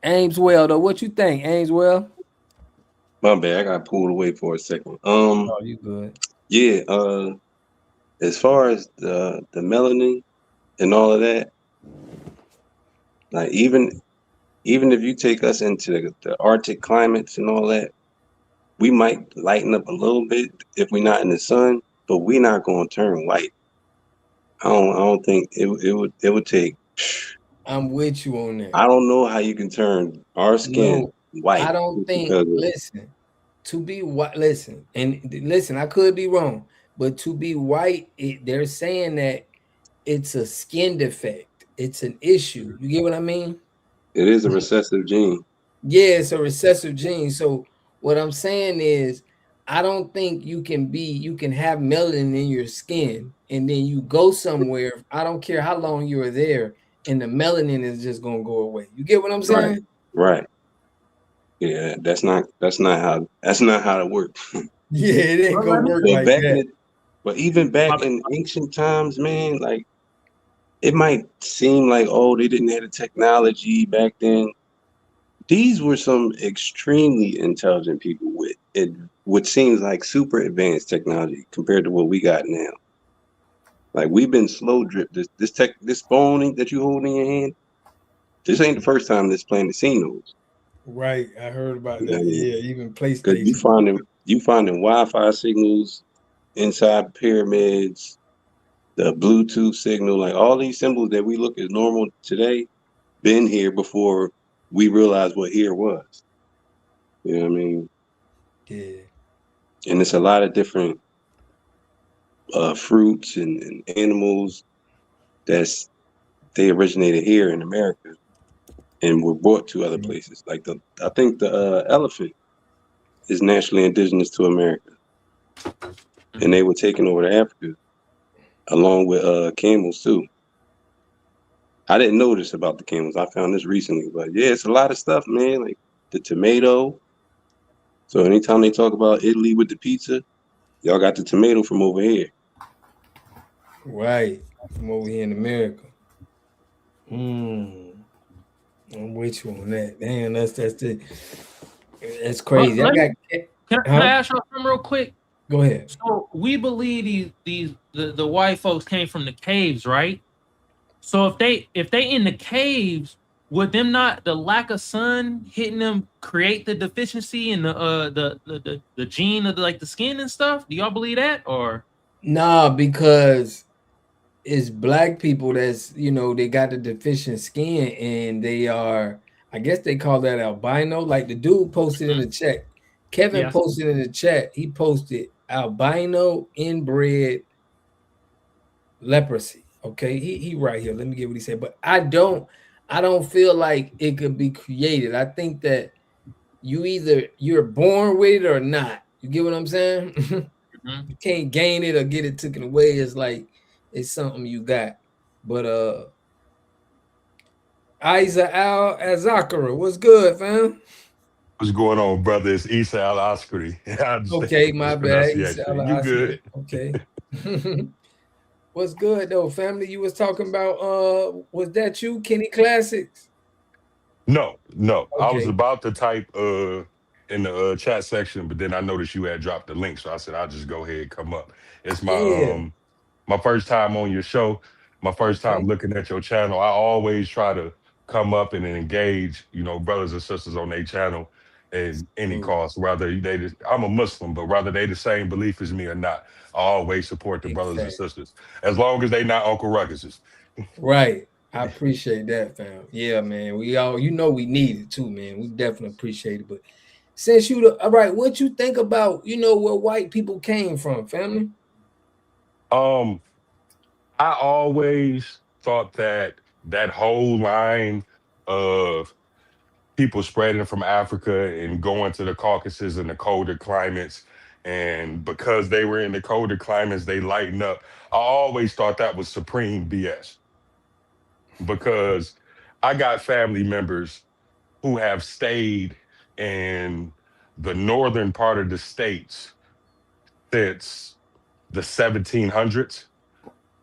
A: Ameswell, though, what you think, Ameswell?
M: My bad, I got pulled away for a second.
A: Oh, you good?
M: Yeah. As far as the melanin and all of that, like even if you take us into the Arctic climates and all that, we might lighten up a little bit if we're not in the sun, but we're not going to turn white. I don't think it would take.
A: I'm with you on that.
M: I don't know how you can turn our skin white.
A: I don't think. Listen, to be white, listen, I could be wrong, but to be white, they're saying that it's a skin defect. It's an issue. You get what I mean?
M: It is a recessive gene.
A: Yeah, it's a recessive gene. So what I'm saying is, I don't think you can have melanin in your skin and then you go somewhere. I don't care how long you are there, and the melanin is just gonna go away. You get what I'm saying?
M: Right. Yeah, that's not how it works.
A: Yeah, it ain't gonna work like that.
M: But even back in ancient times, man, like it might seem like, oh, they didn't have the technology back then. These were some extremely intelligent people with what seems like super advanced technology compared to what we got now. Like we've been slow drip. This phone that you hold in your hand, this ain't the first time this planet seen those.
A: Right, I heard about that. Yeah, even PlayStation.
M: Because you finding Wi-Fi signals inside pyramids, the Bluetooth signal, like all these symbols that we look as normal today, been here before we realized what here was. You know what I mean?
A: Yeah.
M: And it's a lot of different fruits and animals they originated here in America and were brought to other places. Like I think the elephant is naturally indigenous to America, and they were taken over to Africa along with camels too. I didn't know this about the camels. I found this recently, but yeah, it's a lot of stuff, man. Like the tomato. So anytime they talk about Italy with the pizza, y'all got the tomato from over here.
A: Right, from over here in America. I'm with you on that. Damn, that's crazy.
L: Can I ask you something real quick?
A: Go ahead.
L: So we believe the white folks came from the caves, right? So if they in the caves, would them not the lack of sun hitting them create the deficiency in the gene of the skin and stuff? Do y'all believe that or?
A: Nah, because it's black people that's they got the deficient skin and they are, I guess they call that albino. Like the dude posted in the chat. Kevin posted in the chat. He posted albino inbred leprosy. Okay, he right here. Let me get what he said. But I don't feel like it could be created. I think that you're born with it or not. You get what I'm saying? You can't gain it or get it taken away. It's like it's something you got. But Isa Al Azakara, what's good, fam?
O: What's going on, brother? It's Isa Al Askari.
A: Okay, my bad. Isa Al
O: You good?
A: Okay. What's good though, family? You was talking about was that you, Kenny Classics?
O: No. Okay. I was about to type in the chat section, but then I noticed you had dropped the link, so I said I'll just go ahead and come up. It's my my first time on your show, my first time looking at your channel. I always try to come up and engage, brothers and sisters on their channel at any cost, whether I'm a Muslim, but whether they the same belief as me or not, I always support the brothers and sisters, as long as they not Uncle Ruckuses.
A: Right. I appreciate that, fam. Yeah, man. We all, we need it too, man. We definitely appreciate it. But since all right, what you think about, where white people came from, family?
O: I always thought that whole line of people spreading from Africa and going to the Caucasus and the colder climates, and because they were in the colder climates, they lighten up. I always thought that was supreme BS, because I got family members who have stayed in the northern part of the states since the 1700s.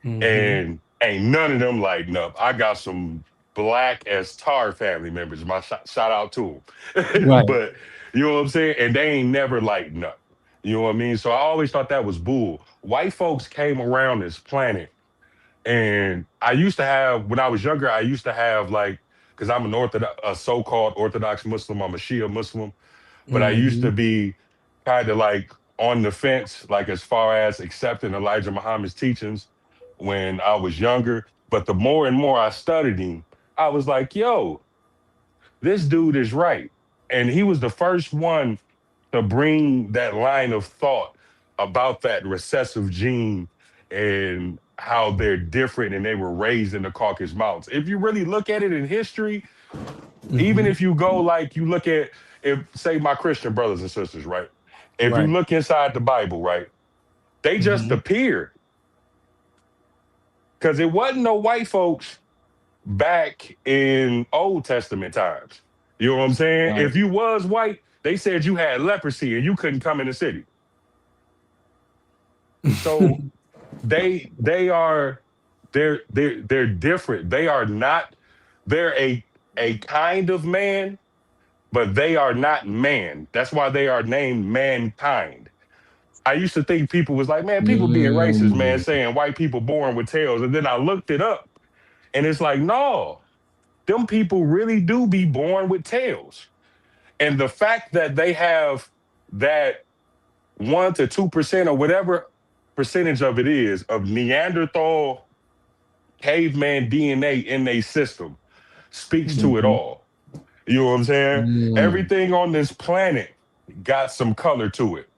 O: And ain't none of them lighting up. I got some black as tar family members. My shout out to them.
A: Right.
O: But you know what I'm saying? And they ain't never lighting up. You know what I mean? So I always thought that was bull. White folks came around this planet. And I used to have, when I was younger, I used to have because I'm a so-called Orthodox Muslim, I'm a Shia Muslim, but I used to be kind of on the fence, as far as accepting Elijah Muhammad's teachings when I was younger. But the more and more I studied him, I was like, yo, this dude is right. And he was the first one to bring that line of thought about that recessive gene and how they're different and they were raised in the Caucasus Mountains. If you really look at it in history, even if you go like you look at, if say my Christian brothers and sisters, right? If you look inside the Bible, right, they just appeared. Because it wasn't no white folks back in Old Testament times. You know what I'm saying? If you was white, they said you had leprosy and you couldn't come in the city. So they're different. They are not, they're a kind of man, but they are not man. That's why they are named mankind. I used to think people was like, man, people being racist, man, saying white people born with tails. And then I looked it up and it's like, no, them people really do be born with tails. And the fact that they have that 1 to 2% or whatever percentage of it is of Neanderthal caveman DNA in their system speaks to it all. You know what I'm saying? Everything on this planet got some color to it.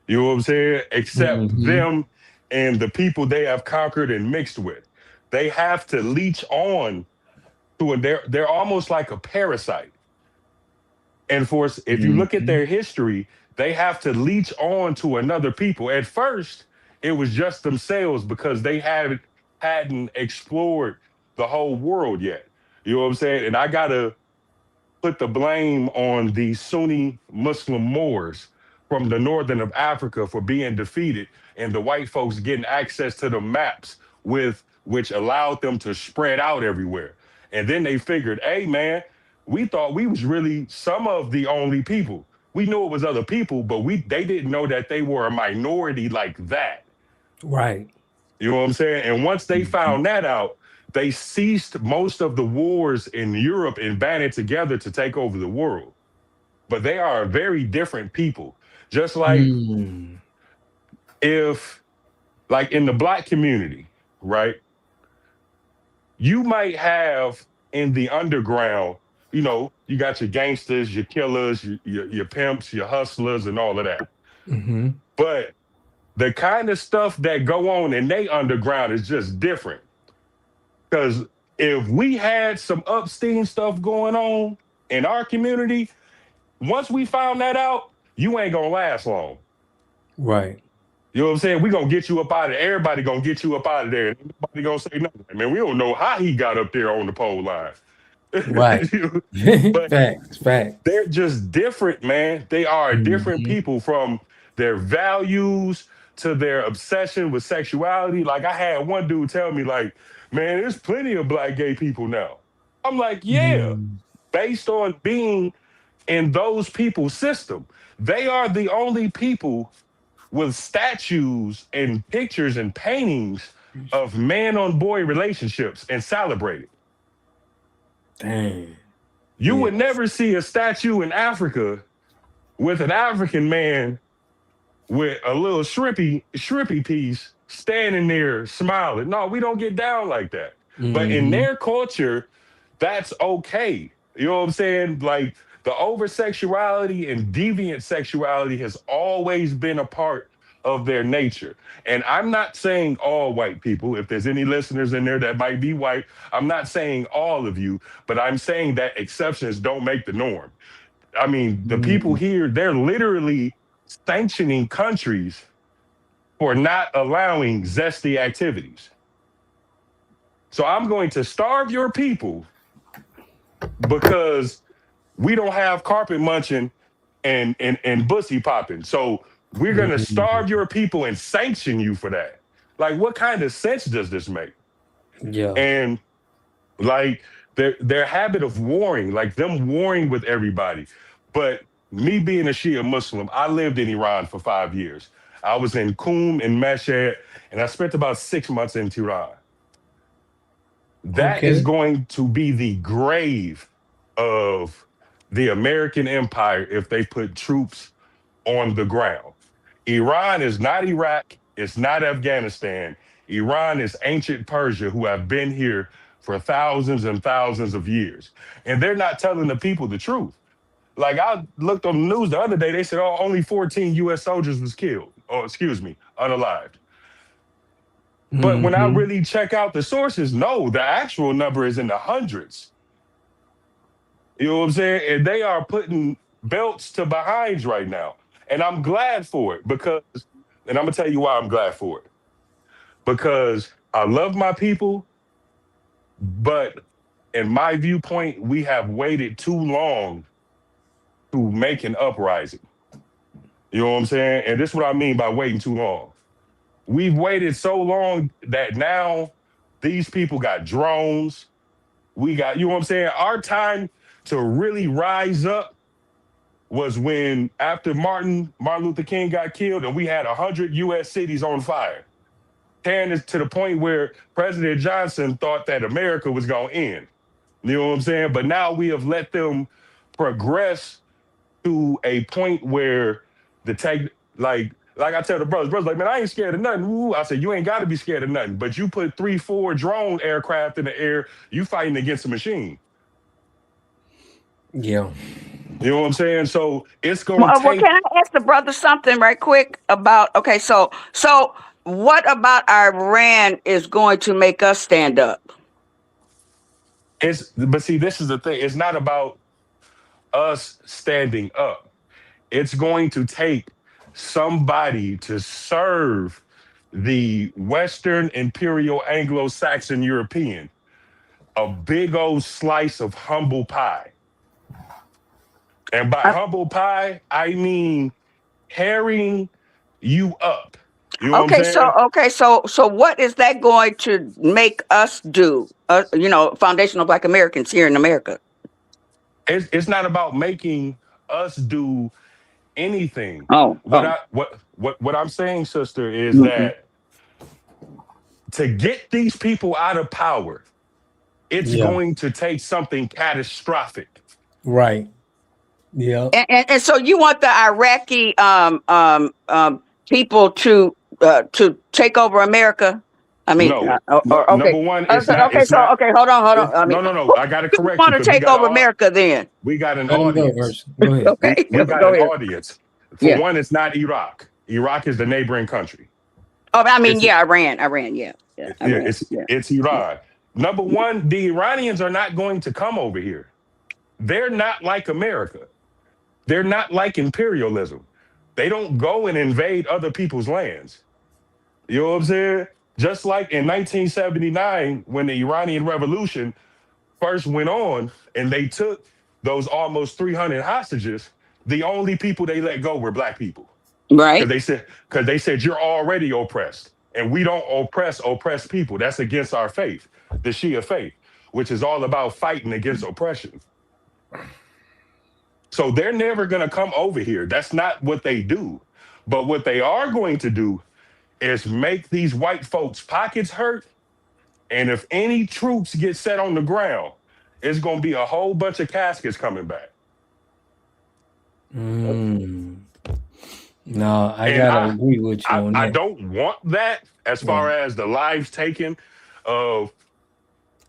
O: You know what I'm saying? Except them and the people they have conquered and mixed with. They have to leech on to it. They're almost like a parasite. And if you look at their history, they have to leech on to another people. At first, it was just themselves because they hadn't explored the whole world yet. You know what I'm saying? And I gotta put the blame on the Sunni Muslim Moors from the northern of Africa for being defeated and the white folks getting access to the maps which allowed them to spread out everywhere. And then they figured, hey man, we thought we was really some of the only people. We knew it was other people, but they didn't know that they were a minority like that.
A: Right.
O: You know what I'm saying? And once they found that out, they ceased most of the wars in Europe and banded together to take over the world. But they are a very different people. Just like if, like in the Black community, right? You might have in the underground, you know, you got your gangsters, your killers, your pimps, your hustlers, and all of that. But the kind of stuff that go on in they underground is just different. Because if we had some upstream stuff going on in our community, once we found that out, you ain't gonna last long.
A: Right.
O: You know what I'm saying? We gonna get you up out of there. Everybody gonna get you up out of there. Nobody gonna say nothing. Man, we don't know how he got up there on the pole line.
A: Right.
O: But
A: Facts.
O: they're just different, man. They are different people from their values to their obsession with sexuality. Like I had one dude tell me like, man, there's plenty of Black gay people now. I'm like, yeah, based on being in those people's system. They are the only people with statues and pictures and paintings of man on boy relationships and celebrated.
A: Dang.
O: You would never see a statue in Africa with an African man with a little shrimpy piece standing there smiling. No, we don't get down like that. But in their culture, that's okay. You know what I'm saying? Like the over-sexuality and deviant sexuality has always been a part of their nature. And I'm not saying all white people, if there's any listeners in there that might be white, I'm not saying all of you, but I'm saying that exceptions don't make the norm. I mean, the people here, they're literally sanctioning countries for not allowing zesty activities. So I'm going to starve your people because we don't have carpet munching and bussy popping. So we're going to starve your people and sanction you for that. Like, what kind of sense does this make?
A: Yeah.
O: And like their habit of warring, like them warring with everybody. But me being a Shia Muslim, I lived in Iran for 5 years. I was in Qum and Mashhad, and I spent about 6 months in Tehran. That is going to be the grave of the American empire if they put troops on the ground. Iran is not Iraq. It's not Afghanistan. Iran is ancient Persia who have been here for thousands and thousands of years. And they're not telling the people the truth. Like I looked on the news the other day, they said, oh, only 14 U.S. soldiers was killed, or excuse me, unalived. But when I really check out the sources, no, the actual number is in the hundreds. You know what I'm saying? And they are putting belts to behinds right now. And I'm glad for it because, and I'm going to tell you why I'm glad for it. Because I love my people, but in my viewpoint, we have waited too long to make an uprising. You know what I'm saying? And this is what I mean by waiting too long. We've waited so long that now these people got drones. We got, you know what I'm saying? Our time to really rise up was when after Martin Luther King got killed and we had 100 U.S. cities on fire. And it's to the point where President Johnson thought that America was going to end. You know what I'm saying? But now we have let them progress to a point where the tech, like I tell the brothers, like, man, I ain't scared of nothing. Ooh, I said, you ain't got to be scared of nothing. But you put 3-4 drone aircraft in the air, you fighting against a machine.
A: Yeah.
O: You know what I'm saying? So it's going to take...
N: Well, can I ask the brother something right quick about, okay, so what about Iran is going to make us stand up?
O: But see, this is the thing. It's not about us standing up. It's going to take somebody to serve the Western Imperial Anglo-Saxon European a big old slice of humble pie. And by humble pie, I mean herring you up. You know what I'm saying?
N: So what is that going to make us do? Foundational Black Americans here in America.
O: It's not about making us do anything. What I'm saying, sister, is that to get these people out of power, it's going to take something catastrophic.
A: Right. Yeah.
N: And so you want the Iraqi people to take over America? I mean,
O: no.
N: Okay.
O: Number one, it's
N: okay, hold on. I mean,
O: no. I got to correct you.
N: Want to take over America then?
O: We got an audience.
A: Go ahead.
N: Okay.
O: We got an audience. For one, it's not Iraq. Iraq is the neighboring country.
N: Oh, I mean, Iran, yeah.
O: It's Iran. Number one, the Iranians are not going to come over here. They're not like America. They're not like imperialism. They don't go and invade other people's lands. You know what I'm saying? Just like in 1979, when the Iranian Revolution first went on and they took those almost 300 hostages, the only people they let go were Black people.
N: Right.
O: Because they said you're already oppressed. And we don't oppress people. That's against our faith, the Shia faith, which is all about fighting against oppression. So they're never going to come over here. That's not what they do. But what they are going to do is make these white folks' pockets hurt. And if any troops get set on the ground, it's going to be a whole bunch of caskets coming back.
A: No, I gotta agree with you on that.
O: I don't want that as far as the lives taken of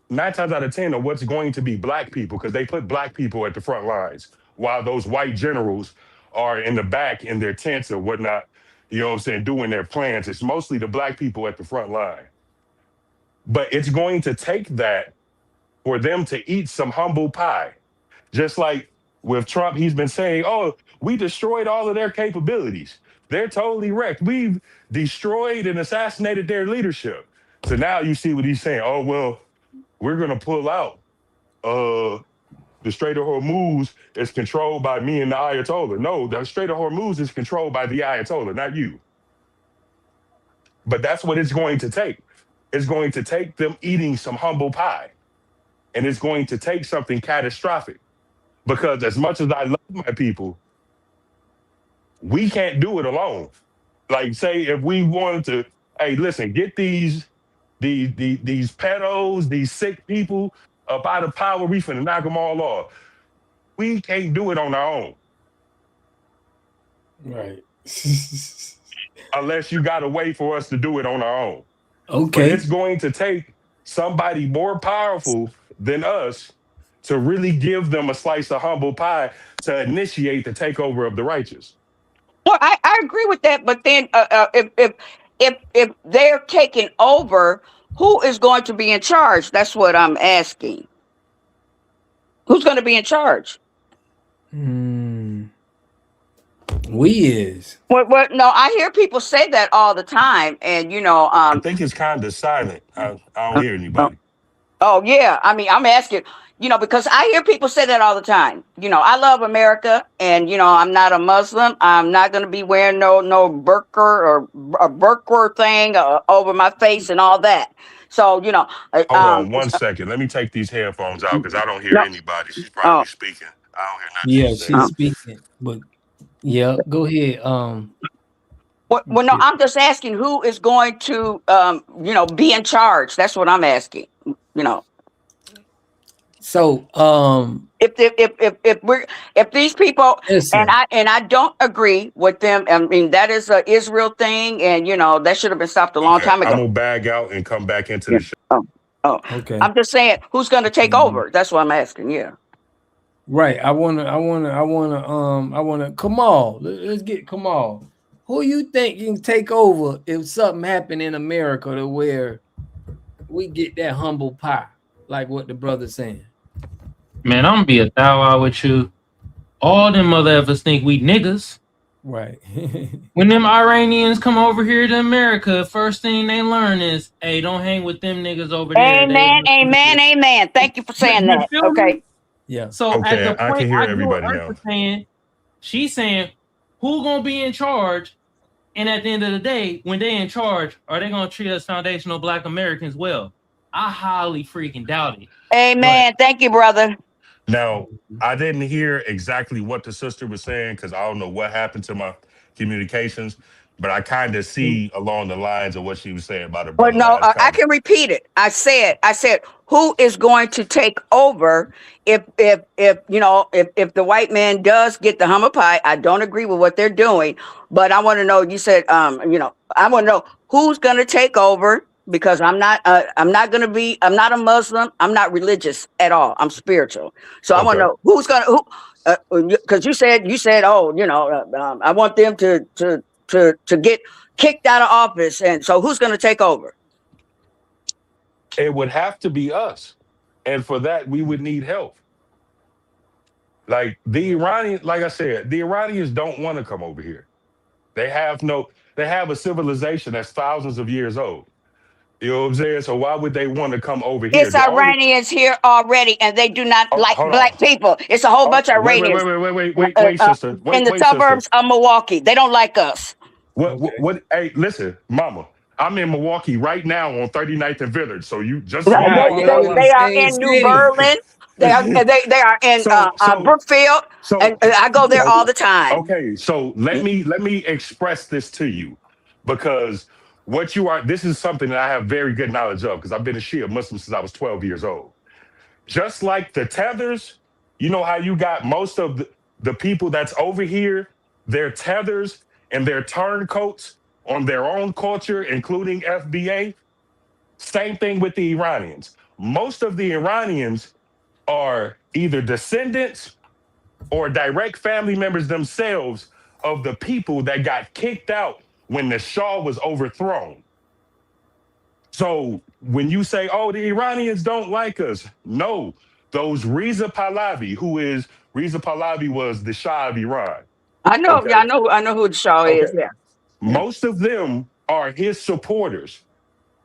O: 9 times out of 10 of what's going to be Black people, because they put Black people at the front lines while those white generals are in the back in their tents or whatnot, you know what I'm saying, doing their plans. It's mostly the Black people at the front line. But it's going to take that for them to eat some humble pie. Just like with Trump, he's been saying, oh, we destroyed all of their capabilities. They're totally wrecked. We've destroyed and assassinated their leadership. So now you see what he's saying. Oh, well, we're going to pull out. The Strait of Hormuz is controlled by me and the Ayatollah. No, the Strait of Hormuz is controlled by the Ayatollah, not you. But that's what it's going to take. It's going to take them eating some humble pie. And it's going to take something catastrophic. Because as much as I love my people, we can't do it alone. Like, say, if we wanted to, hey, listen, get these pedos, these sick people up out of power, we finna knock them all off. We can't do it on our own.
A: Right.
O: Unless you got a way for us to do it on our own.
A: Okay.
O: But it's going to take somebody more powerful than us to really give them a slice of humble pie to initiate the takeover of the righteous.
N: Well, I agree with that, but then if they're taking over, who is going to be in charge? That's what I'm asking. Who's going to be in charge?
A: We is.
N: Well, no, I hear people say that all the time, and
O: I think it's kind of silent. I don't hear anybody.
N: Oh yeah, I mean, I'm asking, because I hear people say that all the time. I love America, and I'm not a Muslim. I'm not going to be wearing no burqa or a burqa thing over my face and all that. So
O: Hold on 1 second. Let me take these headphones out because I don't hear anybody. She's probably speaking. I don't hear nothing.
A: Yeah, she's speaking, but yeah, go ahead.
N: Well, no, I'm just asking who is going to, be in charge. That's what I'm asking.
A: So,
N: if these people,
A: listen.
N: and I don't agree with them. I mean, that is a Israel thing, and that should have been stopped a long time ago.
O: I'm gonna bag out and come back into the show.
A: Okay.
N: I'm just saying, who's going to take over? That's what I'm asking. Yeah.
A: Right. I wanna. Kamal. Let's get Kamal. Who you think can take over if something happened in America to where we get that humble pie, like what the brother's saying?
L: Man, I'm gonna be 1,000 with you. All them mother effers think we niggas.
A: Right.
L: When them Iranians come over here to America, first thing they learn is, hey, don't hang with them niggas over there.
N: Amen. Thank you for saying that. Okay.
A: Yeah.
L: So
O: Okay,
L: at the
O: I
L: point
O: can hear
L: I grew
O: everybody
L: up
O: now.
L: saying, she's saying, who gonna be in charge? And at the end of the day, when they in charge, are they gonna treat us foundational Black Americans well? I highly freaking doubt it.
N: Amen. Thank you, brother.
O: Now, I didn't hear exactly what the sister was saying because I don't know what happened to my communications, but I kind of see along the lines of what she was saying about her
N: Well,
O: brother.
N: no, I can repeat it. I said, who is going to take over if the white man does get the humble pie? I don't agree with what they're doing, but I want to know. You said, I want to know who's going to take over because I'm not going to be. I'm not a Muslim. I'm not religious at all. I'm spiritual. So I want to know who's going to because you said, I want them to get kicked out of office, and so who's going to take over?
O: It would have to be us, and for that we would need help. Like the Iranians, like I said, the Iranians don't want to come over here. They have a civilization that's thousands of years old. You know what I'm saying? So why would they want to come over here?
N: It's Iranians here already, and they do not like
O: hold
N: Black people. It's a whole bunch of Iranians.
O: Wait, sister.
N: In the suburbs of Milwaukee, they don't like us.
O: What? Hey, listen, Mama. I'm in Milwaukee right now on 39th and Village. So you just
N: they are in New Berlin. They are in Brookfield, and I go there all the time.
O: Okay, so let me express this to you, because what you are, this is something that I have very good knowledge of because I've been a Shia Muslim since I was 12 years old. Just like the tethers, you know how you got most of the people that's over here, their tethers and their turncoats on their own culture, including FBA. Same thing with the Iranians. Most of the Iranians are either descendants or direct family members themselves of the people that got kicked out when the Shah was overthrown. So when you say, oh, the Iranians don't like us, no, those Reza Pahlavi, Reza Pahlavi was the Shah of Iran.
N: I know, okay. I know who the Shah is. Yeah.
O: Most of them are his supporters,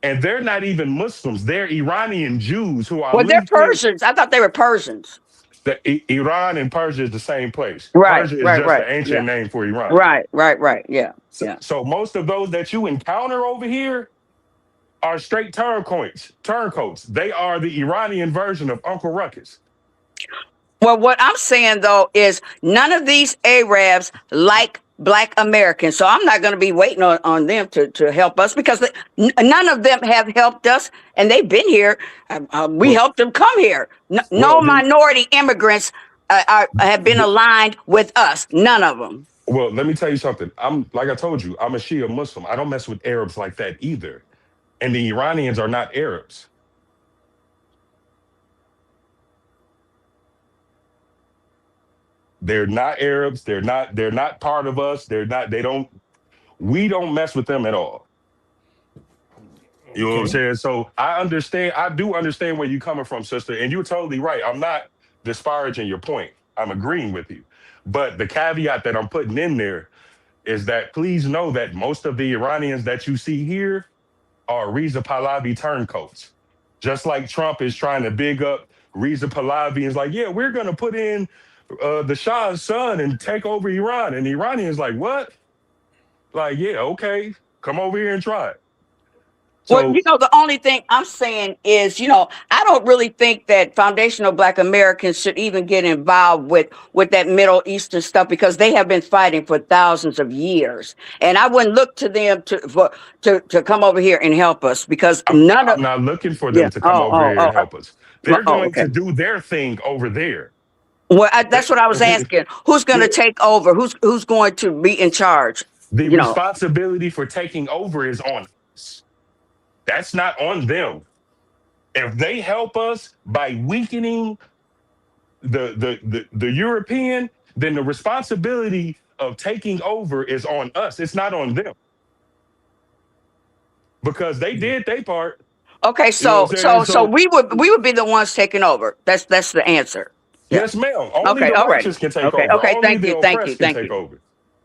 O: and they're not even Muslims. They're Iranian Jews who are.
N: Well, they're Persians. I thought they were Persians.
O: Iran and Persia is the same place.
N: Right,
O: Persia is just an ancient name for Iran.
N: Right. Yeah.
O: So most of those that you encounter over here are straight turncoats. They are the Iranian version of Uncle Ruckus.
N: Well, what I'm saying though is none of these Arabs like Black Americans, so I'm not going to be waiting on them to help us because none of them have helped us, and they've been here. We helped them come here. No minority immigrants have been aligned with us. None of them.
O: Well, let me tell you something. Like I told you, I'm a Shia Muslim. I don't mess with Arabs like that either, and the Iranians are not Arabs. They're not Arabs. They're not part of us. We don't mess with them at all. You know what I'm saying? So I do understand where you're coming from, sister. And you're totally right. I'm not disparaging your point. I'm agreeing with you. But the caveat that I'm putting in there is that please know that most of the Iranians that you see here are Reza Pahlavi turncoats. Just like Trump is trying to big up Reza Pahlavi and is like, yeah, we're going to put in the Shah's son and take over Iran. And the Iranians like, what? Like, yeah, okay, come over here and try it.
N: Well, the only thing I'm saying is, I don't really think that foundational Black Americans should even get involved with that Middle Eastern stuff because they have been fighting for thousands of years, and I wouldn't look to them to come over here and help us because
O: I'm not looking for them to come over here and help us. They're going to do their thing over there.
N: Well, that's what I was asking. Who's going to take over? Who's going to be in charge?
O: The responsibility for taking over is on us. That's not on them. If they help us by weakening the European, then the responsibility of taking over is on us. It's not on them. Because they did their part.
N: Okay, so we would be the ones taking over. That's the answer. Yeah.
O: Yes, ma'am. Only the righteous can take over.
N: Okay,
O: only the oppressed can take over.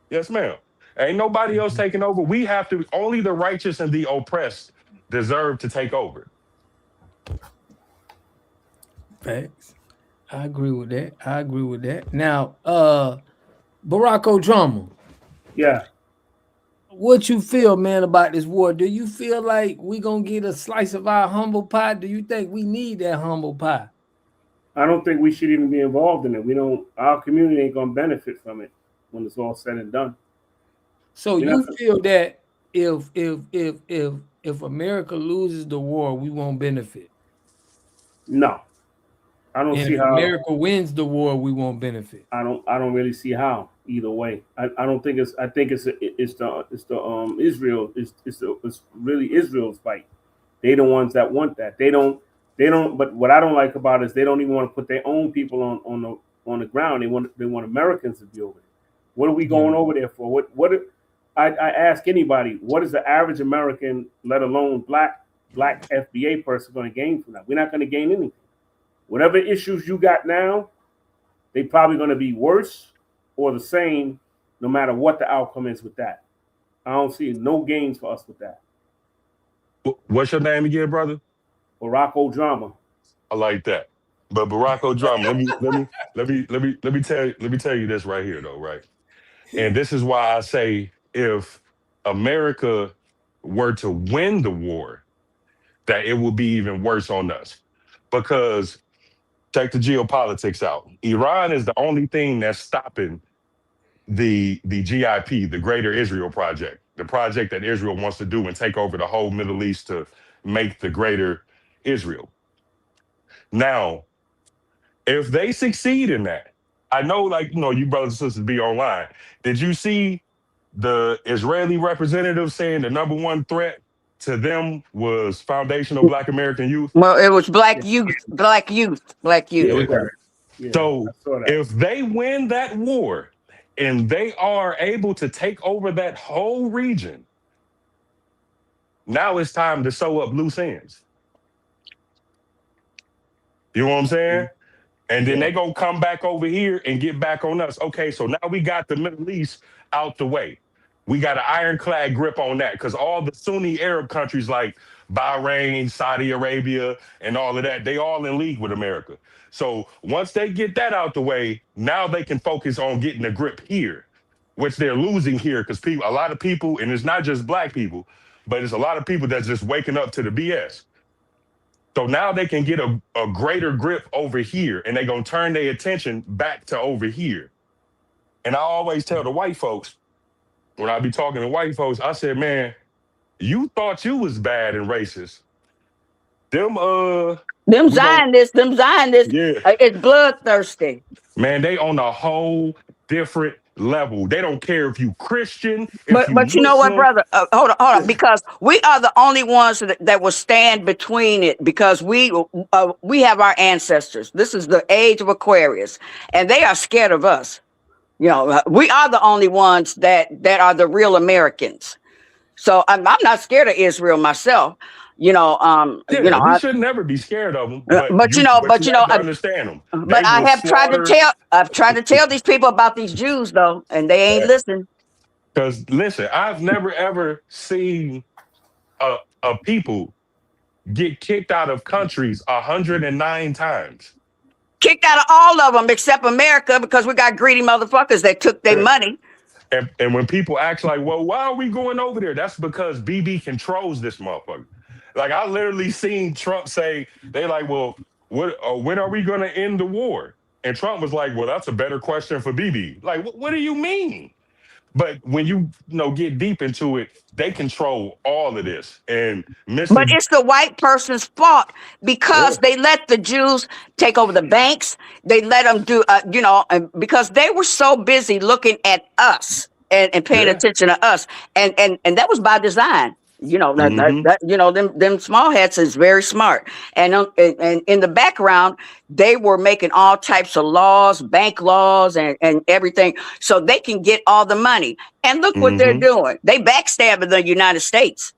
O: Yes, ma'am. Ain't nobody else taking over. We have to. Only the righteous and the oppressed deserve to take over.
A: Facts. I agree with that. Now, Barack Obama.
K: Yeah.
A: What you feel, man, about this war? Do you feel like we gonna get a slice of our humble pie? Do you think we need that humble pie?
K: I don't think we should even be involved in it. Our community ain't gonna benefit from it when it's all said and done.
A: So you feel that if America loses the war, we won't benefit?
K: No, I don't see how.
A: If America wins the war, we won't benefit.
K: I don't really see how either way. I don't think it's. I think it's Israel. It's really Israel's fight. They the ones that want that. They don't. But what I don't like about it is they don't even want to put their own people on the ground. They want Americans to be over there. What are we going over there for? I ask anybody, what is the average American, let alone black FBA person, going to gain from that? We're not going to gain anything. Whatever issues you got now, they probably going to be worse or the same, no matter what the outcome is with that. I don't see no gains for us with that.
O: What's your name again, brother?
K: Barack Obama.
O: I like that. But Barack Obama, let me tell you this right here though, right? And this is why I say if America were to win the war, that it will be even worse on us. Because check the geopolitics out. Iran is the only thing that's stopping the GIP, the Greater Israel Project, the project that Israel wants to do and take over the whole Middle East to make the Greater Israel. Now, if they succeed in that, I know, you brothers and sisters be online. Did you see the Israeli representative saying the number one threat to them was foundational Black American youth?
N: Well, it was black youth.
O: Yeah. So if they win that war and they are able to take over that whole region, now it's time to sew up loose ends. You know what I'm saying? And then they gonna come back over here and get back on us. Okay, so now we got the Middle East out the way. We got an ironclad grip on that because all the Sunni Arab countries like Bahrain, Saudi Arabia, and all of that, they all in league with America. So once they get that out the way, now they can focus on getting a grip here, which they're losing here because a lot of people, and it's not just Black people, but it's a lot of people that's just waking up to the BS. So now they can get a greater grip over here, and they're going to turn their attention back to over here. And I always tell the white folks, when I be talking to white folks, I said, man, you thought you was bad and racist. Them
N: Zionists, it's bloodthirsty.
O: Man, they on a whole different level. They don't care if you Christian.
N: But you know what, brother? Hold on, because we are the only ones that will stand between it because we have our ancestors. This is the age of Aquarius, and they are scared of us. You know, we are the only ones that are the real Americans. So I'm not scared of Israel myself. You know,
O: we should never be scared of them,
N: but you
O: have to
N: I,
O: understand them.
N: but I have I've tried to tell these people about these Jews though, and they ain't listening.
O: Because listen, I've never ever seen a people get kicked out of countries 109 times.
N: Kicked out of all of them except America because we got greedy motherfuckers that took their money.
O: And when people act like, well, why are we going over there? That's because BB controls this motherfucker. Like I literally seen Trump say, they like, well, when are we going to end the war? And Trump was like, well, that's a better question for BB. Like, what do you mean? But when you get deep into it, they control all of this. And
N: But it's the white person's fault because they let the Jews take over the banks. They let them do, because they were so busy looking at us and paying attention to us, and that was by design. Them small hats is very smart, and in the background they were making all types of laws, bank laws, and everything, so they can get all the money. And look what they're doing. They backstabbing the United States.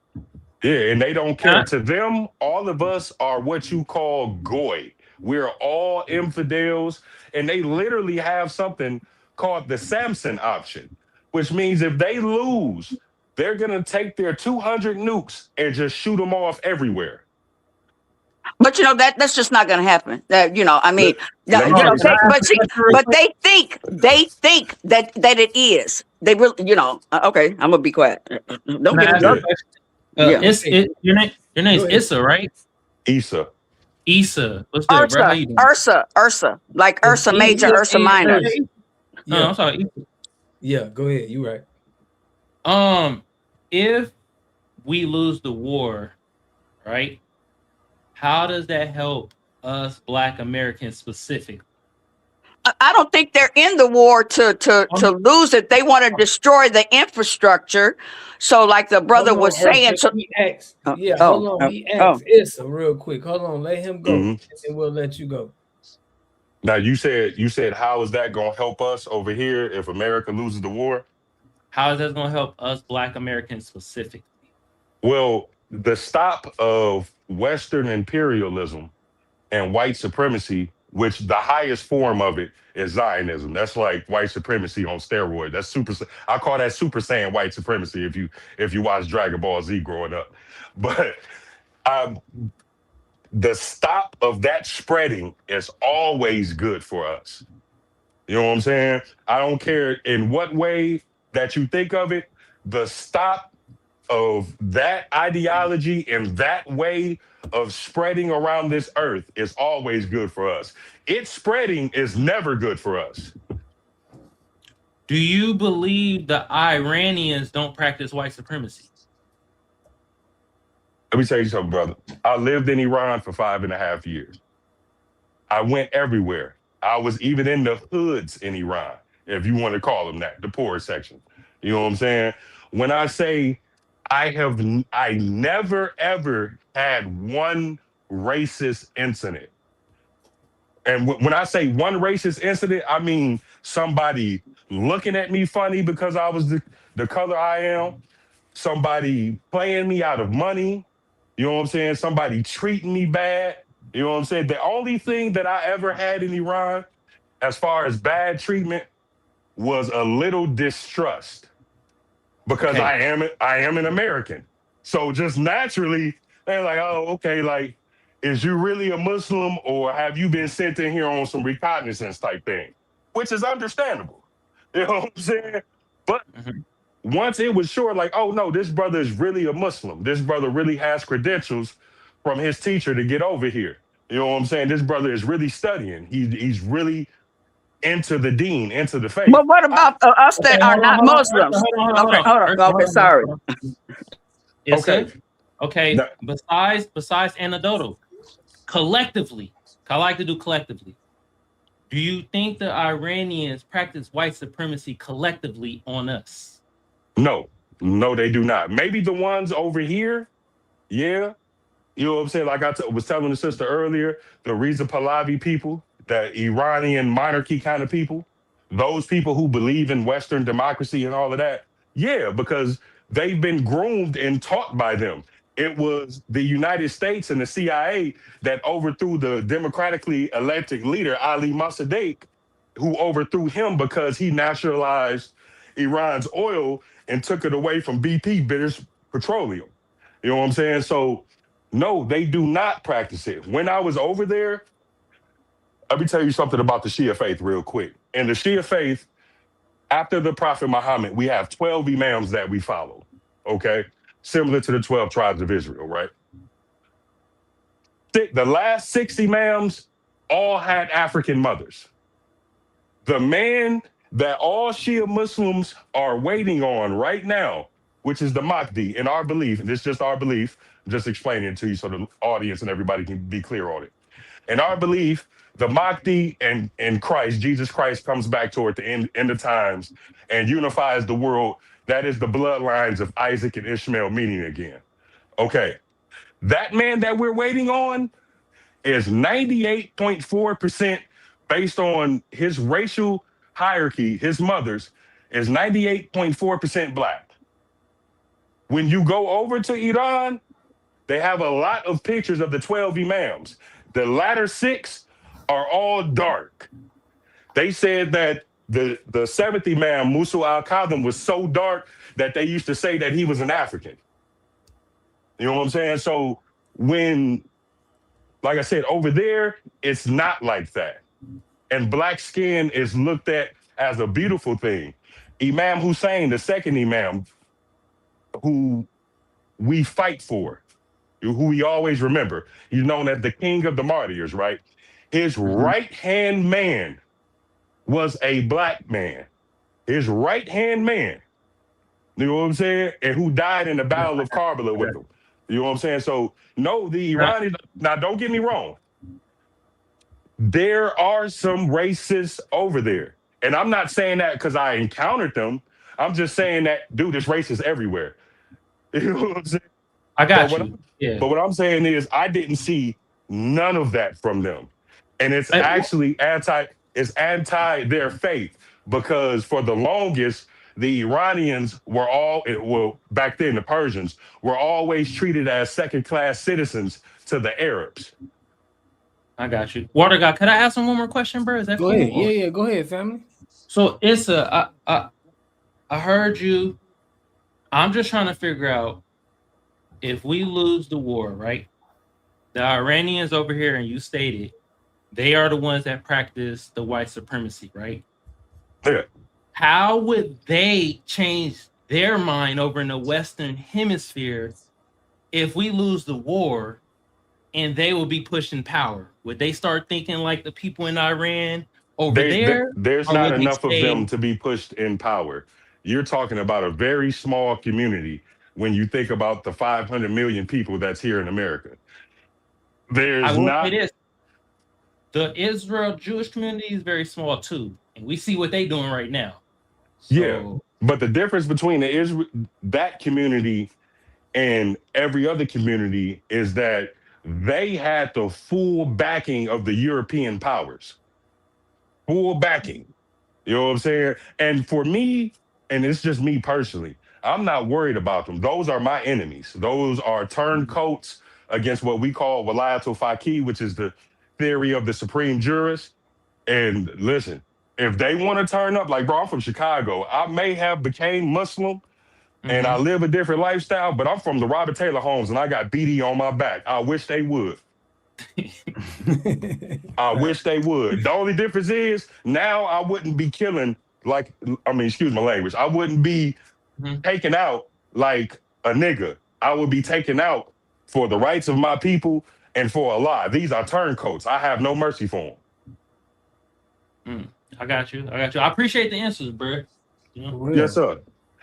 O: Yeah, and they don't care. To them, all of us are what you call goy. We're all infidels, and they literally have something called the Samson option, which means if they lose, they're going to take their 200 nukes and just shoot them off everywhere.
N: But that's just not going to happen. But they think that it is. They really, okay, I'm gonna be quiet. Don't get
L: it. Your name is Issa, right?
O: Issa.
L: What's that, bro? How you doing?
N: Ursa, like Ursa Major, Ursa Minor.
L: No, I'm sorry.
A: Yeah, go ahead. You right.
L: If we lose the war, right? How does that help us Black Americans specifically?
N: I don't think they're in the war to lose it. They want to destroy the infrastructure. So, like the brother was saying,
A: hold on. He asked Issa real quick. Hold on, let him go, and we'll let you go.
O: Now you said how is that going to help us over here if America loses the war?
L: How is that going to help us Black Americans specifically?
O: Well, the stop of Western imperialism and white supremacy, which the highest form of it is Zionism. That's like white supremacy on steroids. That's I call that Super Saiyan white supremacy if you watch Dragon Ball Z growing up. But the stop of that spreading is always good for us. You know what I'm saying? I don't care in what way that you think of it, the stop of that ideology and that way of spreading around this earth is always good for us. Its spreading is never good for us.
L: Do you believe the Iranians don't practice white supremacy?
O: Let me tell you something, brother. I lived in Iran for 5.5 years. I went everywhere. I was even in the hoods in Iran, if you want to call them that, the poor section. You know what I'm saying? When I say I never ever had one racist incident. And when I say one racist incident, I mean somebody looking at me funny because I was the color I am, somebody playing me out of money, you know what I'm saying? Somebody treating me bad, you know what I'm saying? The only thing that I ever had in Iran as far as bad treatment was a little distrust. Because I am an American. So just naturally, they're like, oh, okay, like, is you really a Muslim or have you been sent in here on some reconnaissance type thing? Which is understandable. You know what I'm saying? But once it was sure, like, oh no, this brother is really a Muslim. This brother really has credentials from his teacher to get over here. You know what I'm saying? This brother is really studying. He's really into the deen, into the faith.
N: But what about us that are not Muslims? Okay, hold on. Okay, sorry.
L: Okay. Besides anecdotal, collectively, I like to do collectively. Do you think the Iranians practice white supremacy collectively on us?
O: No, they do not. Maybe the ones over here, yeah. You know what I'm saying? Like I was telling the sister earlier, the Reza Pahlavi people, the Iranian monarchy kind of people, those people who believe in Western democracy and all of that, yeah, because they've been groomed and taught by them. It was the United States and the CIA that overthrew the democratically elected leader, Ali Mossadegh, who overthrew him because he nationalized Iran's oil and took it away from BP, British Petroleum. You know what I'm saying? So, no, they do not practice it. When I was over there, let me tell you something about the Shia faith real quick. In the Shia faith, after the Prophet Muhammad, we have 12 imams that we follow, okay? Similar to the 12 tribes of Israel, right? The last 6 imams all had African mothers. The man that all Shia Muslims are waiting on right now, which is the Mahdi, in our belief, and this is just our belief, I'm just explaining it to you so the audience and everybody can be clear on it. In our belief, the Mahdi and Christ, Jesus Christ, comes back toward the end of times and unifies the world. That is the bloodlines of Isaac and Ishmael meeting again. Okay. That man that we're waiting on is 98.4% based on his racial hierarchy, his mother's, is 98.4% black. When you go over to Iran, they have a lot of pictures of the 12 imams. The latter 6 are all dark. They said that the 7th imam, Musa al-Kadhim, was so dark that they used to say that he was an African. You know what I'm saying? So when, like I said, over there, it's not like that. And black skin is looked at as a beautiful thing. Imam Hussein, the 2nd imam, who we fight for, who we always remember, he's known as the king of the martyrs, right? His right-hand man was a black man. His right-hand man, you know what I'm saying? And who died in the Battle of Karbala with him. You know what I'm saying? So, no, the Iranians, now don't get me wrong, there are some racists over there. And I'm not saying that because I encountered them. I'm just saying that, dude, there's racists everywhere. You know what I'm saying?
L: I got you.
O: But what I'm saying is I didn't see none of that from them. And it's actually anti their faith, because for the longest, the Iranians were back then, the Persians were always treated as second-class citizens to the Arabs.
L: I got you. Water God, could I ask him one more question, bro? Is that
A: Go
L: cool?
A: ahead. Yeah, go ahead, family.
L: So I heard you. I'm just trying to figure out, if we lose the war, right? The Iranians over here, and you stated, they are the ones that practice the white supremacy, right?
O: Yeah.
L: How would they change their mind over in the Western Hemisphere if we lose the war and they will be pushing power? Would they start thinking like the people in Iran over there?
O: There's
L: or
O: not
L: would they
O: enough of
L: stay-
O: them to be pushed in power. You're talking about a very small community when you think about the 500 million people that's here in America.
L: I will say this. The Israel Jewish community is very small too, and we see what they're doing right now.
O: Yeah, but the difference between that community and every other community is that they had the full backing of the European powers. Full backing. You know what I'm saying? And for me, and it's just me personally, I'm not worried about them. Those are my enemies. Those are turncoats against what we call Walayatul Faqih, which is the theory of the supreme jurist. And listen, if they want to turn up, like, bro, I'm from Chicago. I may have became Muslim and I live a different lifestyle, but I'm from the Robert Taylor homes and I got BD on my back. I wish they would. I wish they would. The only difference is now I wouldn't be killing excuse my language. I wouldn't be taken out like a nigga. I would be taken out for the rights of my people and for Allah. These are turncoats. I have no mercy for them.
L: I got you. I appreciate the answers, bro. You know?
O: Yes, sir.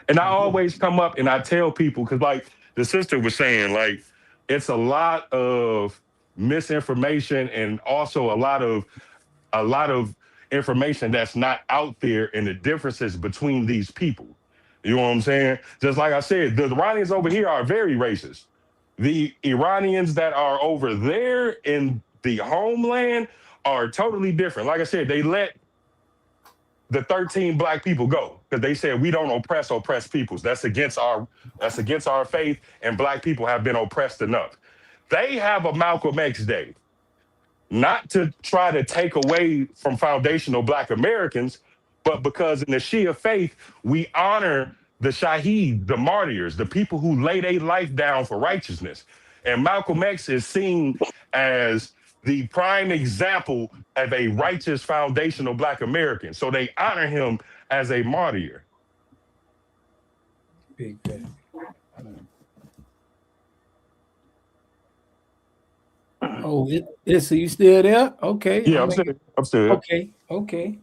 O: And I always come up and I tell people, because like the sister was saying, like, it's a lot of misinformation and also a lot of information that's not out there, and the differences between these people. You know what I'm saying? Just like I said, the Iranians over here are very racist. The Iranians that are over there in the homeland are totally different. Like I said, they let the 13 black people go, because they said we don't oppress peoples. That's against our faith, and black people have been oppressed enough. They have a Malcolm X Day, not to try to take away from foundational black Americans, but because in the Shia faith, we honor the Shaheed, the martyrs, the people who lay their life down for righteousness. And Malcolm X is seen as the prime example of a righteous foundational black American. So they honor him as a martyr.
A: Big fan. Oh, so you still there? Okay.
O: Yeah, I'm still.
A: Okay.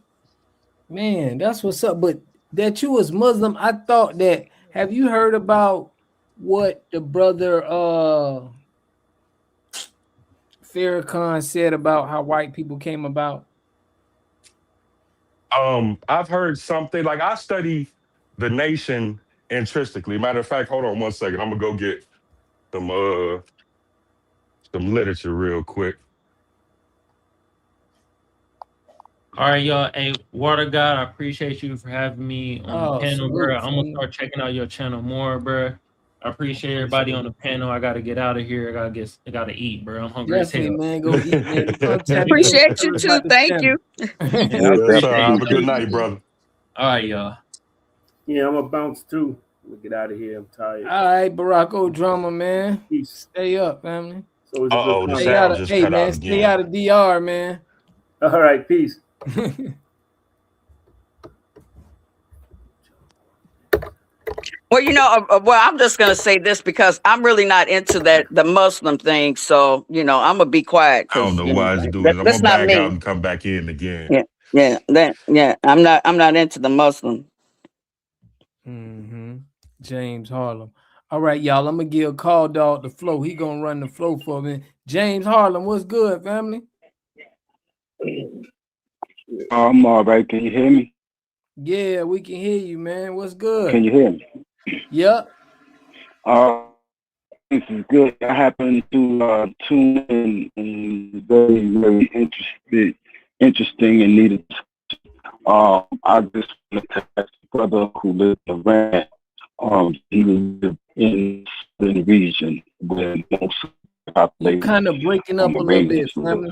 A: Man, that's what's up. But that you was Muslim, I thought that. Have you heard about what the brother Farrakhan said about how white people came about?
O: I've heard something, like I study the nation intrinsically. Matter of fact, hold on one second. I'm gonna go get some literature real quick.
L: All right, y'all. Hey, Water God, I appreciate you for having me on the panel, bro. I'm gonna start checking out your channel more, bro. I appreciate everybody on the panel. I gotta get out of here. I gotta eat, bro. I'm hungry as hell.
A: Man, go eat, man.
N: Appreciate you too. Thank you.
O: Yes, sir. Have a good night, brother.
L: All right, y'all.
K: Yeah, I'm gonna bounce too. We'll get out of here. I'm tired.
A: All right, Barack Drama, man.
K: Peace.
A: Stay up, family.
K: So
O: the sound just cut out again.
A: Stay out of DR, man.
K: All right, peace.
N: Well, I'm just going to say this because I'm really not into the Muslim thing. So, I'm going to be quiet.
O: I don't know why it's doing it. I'm going to back out and come back in again.
N: Yeah. I'm not into the Muslim.
A: Mm-hmm. James Harlem. All right, y'all. I'm going to give Call Dog the flow. He going to run the flow for me. James Harlem, what's good, family?
P: I'm all right. Can you hear me?
A: Yeah, we can hear you, man. What's good?
P: Can you hear me?
A: Yep.
P: This is good. I happen to tune in and very, very interesting and needed. I just want to ask a brother who lived in Iran. He lived in the region where most of the population.
A: You kind of breaking up a little bit, family.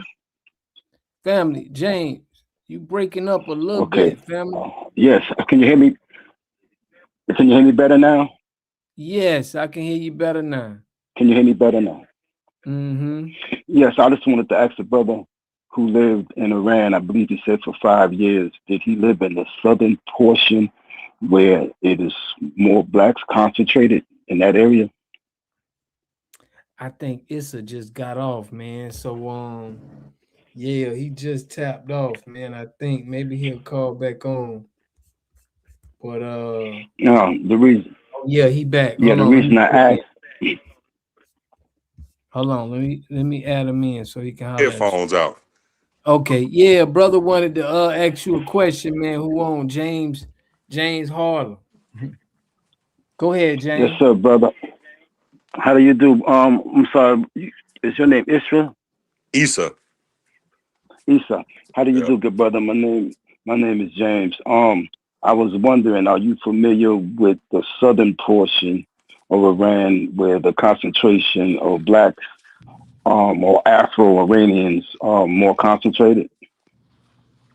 A: Family, James, you breaking up a little bit, family.
P: Yes. Can you hear me? Can you hear me better now?
A: Yes, I can hear you better now.
P: Can you hear me better now?
A: Mm-hmm.
P: Yes, I just wanted to ask the brother who lived in Iran, I believe he said for 5 years, did he live in the southern portion where it is more blacks concentrated in that area?
A: I think Issa just got off, man. So yeah, he just tapped off, man. I think maybe he'll call back on. But
P: no, the reason.
A: Yeah, he back.
P: Yeah, the reason I asked.
A: Hold on, let me add him in so he can holler.
O: Headphones out.
A: Okay, yeah, brother wanted to ask you a question, man. Who on James Harlem? Go ahead, James.
P: Yes, sir, brother. How do you do? I'm sorry. Is your name Isra?
O: Issa.
P: How do you do, good brother? My name is James. I was wondering, are you familiar with the southern portion of Iran where the concentration of blacks or Afro-Iranians are more concentrated?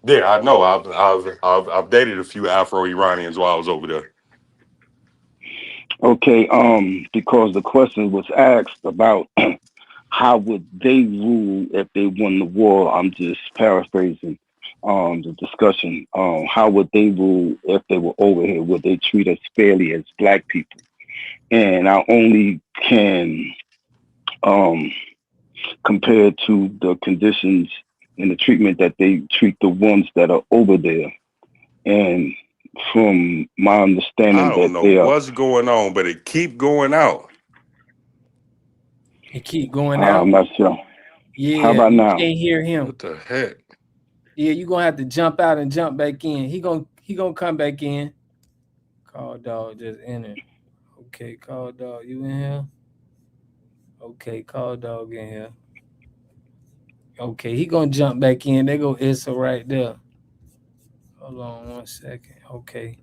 O: Yeah, I know. I've dated a few Afro-Iranians while I was over there.
P: Okay, because the question was asked about how would they rule if they won the war. I'm just paraphrasing the discussion. How would they rule if they were over here? Would they treat us fairly as black people? And I only can compare to the conditions and the treatment that they treat the ones that are over there. And from my understanding,
O: I don't know what's going on, but it keep going out.
A: It keep going out.
P: I'm not sure.
A: Yeah.
P: How about now?
A: Can't hear him.
O: What the heck?
A: Yeah, you're gonna have to jump out and jump back in. He gonna come back in. Call Dog just entered. Okay, Call Dog, you in here? Okay, Call Dog in here. Okay, he gonna jump back in. There go Issa right there. Hold on 1 second. Okay.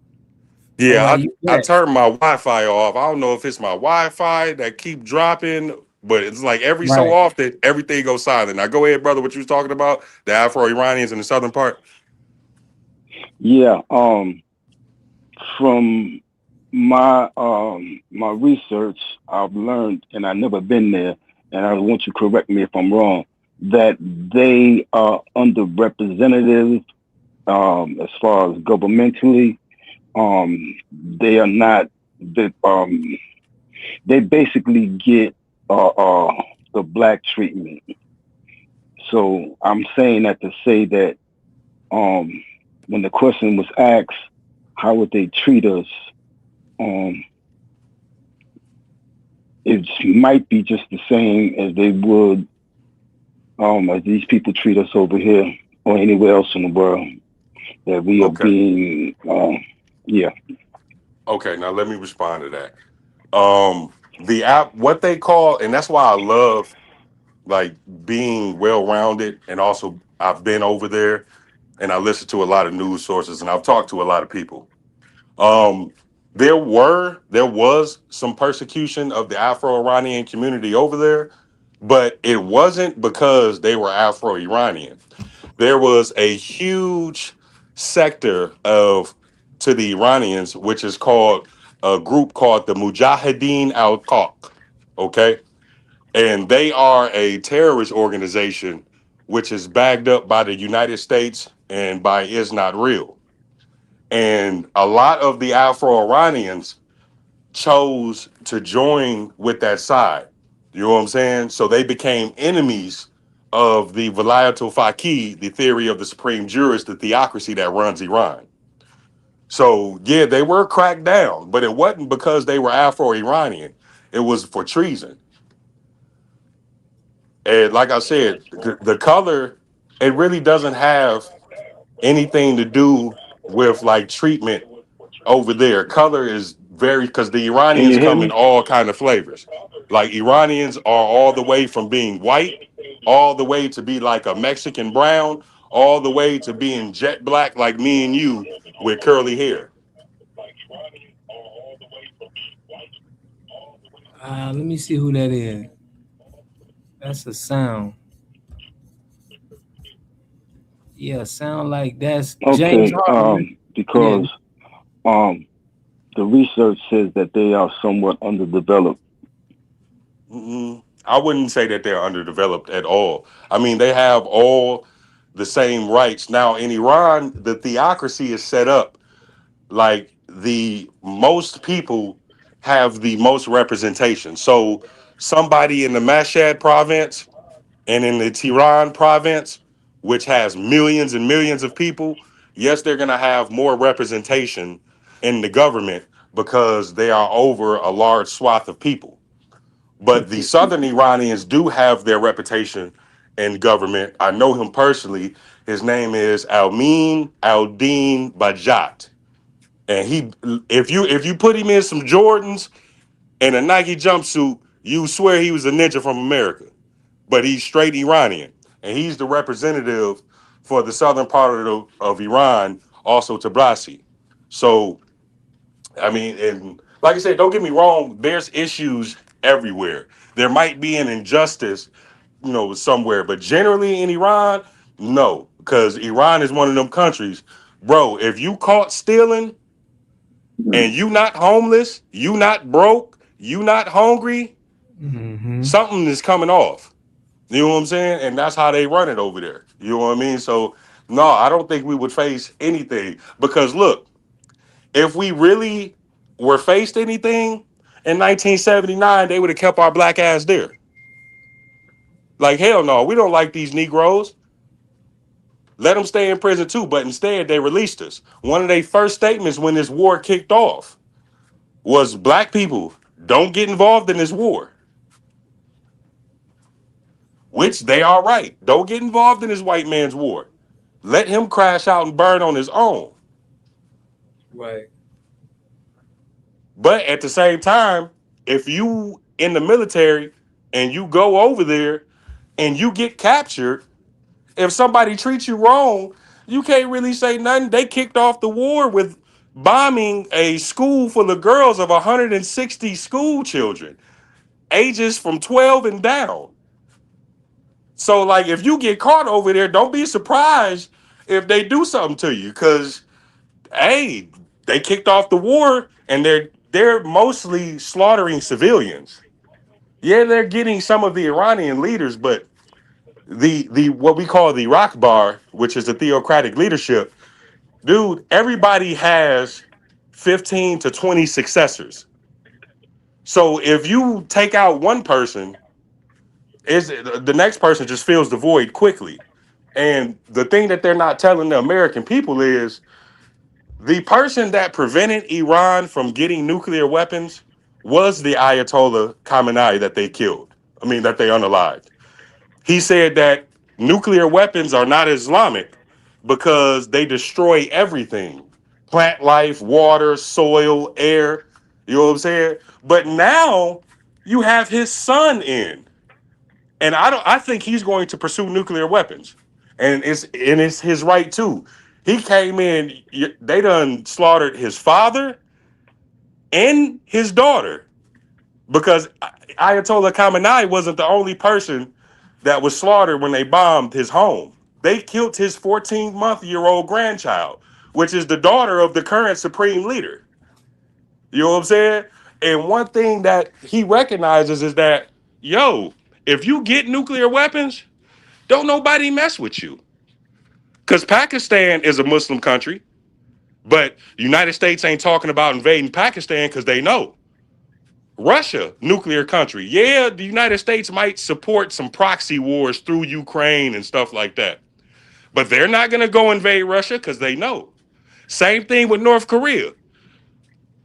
O: Yeah,
A: All right, you
O: I
A: back.
O: turned my Wi-Fi off. I don't know if it's my Wi-Fi that keep dropping, but it's like every so
A: Right.
O: often everything goes silent. Now go ahead, brother. What you was talking about? The Afro-Iranians in the southern part.
P: Yeah. From my my research, I've learned, and I've never been there, and I want you to correct me if I'm wrong, that they are underrepresented as far as governmentally. They are not that they basically get the black treatment. So I'm saying that to say that when the question was asked, how would they treat us? It might be just the same as they would as these people treat us over here or anywhere else in the world. That we are being yeah.
O: Okay, now let me respond to that. The app, what they call, and that's why I love like being well-rounded, and also I've been over there and I listen to a lot of news sources and I've talked to a lot of people. Um, there was some persecution of the Afro-Iranian community over there, but it wasn't because they were Afro-Iranian. There was a huge sector of to the Iranians, which is called a group called the Mujahideen al-Haq. Okay. And they are a terrorist organization which is backed up by the United States and by Is Not Real. And a lot of the Afro-Iranians chose to join with that side. You know what I'm saying? So they became enemies of the Vilayatul Faqih, the theory of the supreme jurist, the theocracy that runs Iran. So yeah, they were cracked down, but it wasn't because they were Afro-Iranian. It was for treason. And like I said, the color, it really doesn't have anything to do with like treatment over there. Color is very, because the
P: Can
O: Iranians
P: you hear
O: come in
P: me?
O: all kind of flavors. Like Iranians are all the way from being white, all the way to be like a Mexican brown, all the way to being jet black like me and you with curly hair.
A: Let me see who that is. That's a sound. Yeah, sound like that's James
P: Okay,
A: Harden. Yeah.
P: because the research says that they are somewhat underdeveloped.
O: I wouldn't say that they're underdeveloped at all. I mean, they have all the same rights. Now, in Iran, the theocracy is set up like the most people have the most representation. So, somebody in the Mashhad province and in the Tehran province, which has millions and millions of people, yes, they're going to have more representation in the government because they are over a large swath of people. But the Southern Iranians do have their reputation in government. I know him personally. His name is Almin Aldin Bajat. And if you put him in some Jordans and a Nike jumpsuit, you swear he was a ninja from America. But he's straight Iranian. And he's the representative for the southern part of Iran, also Tbilisi. So I mean, and like I said, don't get me wrong, there's issues everywhere. There might be an injustice, somewhere, but generally in Iran, no, because Iran is one of them countries, bro. If you caught stealing and you not homeless, you not broke, you not hungry, something is coming off. You know what I'm saying? And that's how they run it over there. You know what I mean? So no, I don't think we would face anything because look, if we really were faced anything in 1979, they would have kept our black ass there. Like, hell no, we don't like these Negroes. Let them stay in prison too. But instead, they released us. One of their first statements when this war kicked off was black people don't get involved in this war, which they are right. Don't get involved in this white man's war. Let him crash out and burn on his own.
A: Right.
O: But at the same time, if you in the military and you go over there and you get captured, if somebody treats you wrong, you can't really say nothing. They kicked off the war with bombing a school full of girls of 160 school children, ages from 12 and down. So, like, if you get caught over there, don't be surprised if they do something to you, because, hey, they kicked off the war and they're mostly slaughtering civilians. Yeah, they're getting some of the Iranian leaders, but the what we call the Rock Bar, which is the theocratic leadership, dude, everybody has 15 to 20 successors. So if you take out one person, the next person just fills the void quickly. And the thing that they're not telling the American people is the person that prevented Iran from getting nuclear weapons was the Ayatollah Khamenei that they killed. I mean, that they unalived. He said that nuclear weapons are not Islamic because they destroy everything. Plant life, water, soil, air. You know what I'm saying? But now you have his son in. And I think he's going to pursue nuclear weapons. And it's his right too. He came in, they done slaughtered his father and his daughter, because Ayatollah Khamenei wasn't the only person that was slaughtered when they bombed his home. They killed his 14-month-old grandchild, which is the daughter of the current supreme leader. You know what I'm saying? And one thing that he recognizes is that, yo, if you get nuclear weapons, don't nobody mess with you. Because Pakistan is a Muslim country, but United States ain't talking about invading Pakistan because they know. Russia, nuclear country. Yeah, the United States might support some proxy wars through Ukraine and stuff like that. But they're not going to go invade Russia because they know. Same thing with North Korea.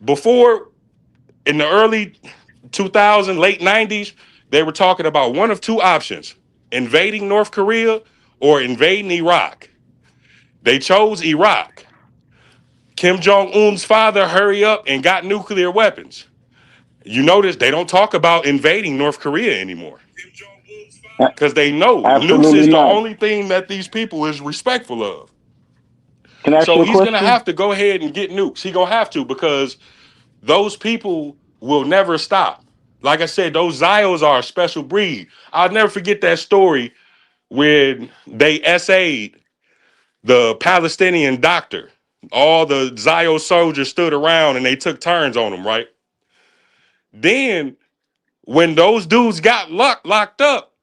O: Before, in the early 2000s, late 90s, they were talking about one of two options: invading North Korea or invading Iraq. They chose Iraq. Kim Jong-un's father hurried up and got nuclear weapons. You notice they don't talk about invading North Korea anymore because they know nukes is
P: Absolutely
O: the
P: not.
O: only thing that these people is respectful of.
P: Can I ask
O: So
P: you a
O: he's going to
P: question?
O: have to go ahead and get nukes. He's going to have to, because those people will never stop. Like I said, those Zios are a special breed. I'll never forget that story when they essayed the Palestinian doctor. All the Zio soldiers stood around and they took turns on him, right? Then when those dudes got locked up,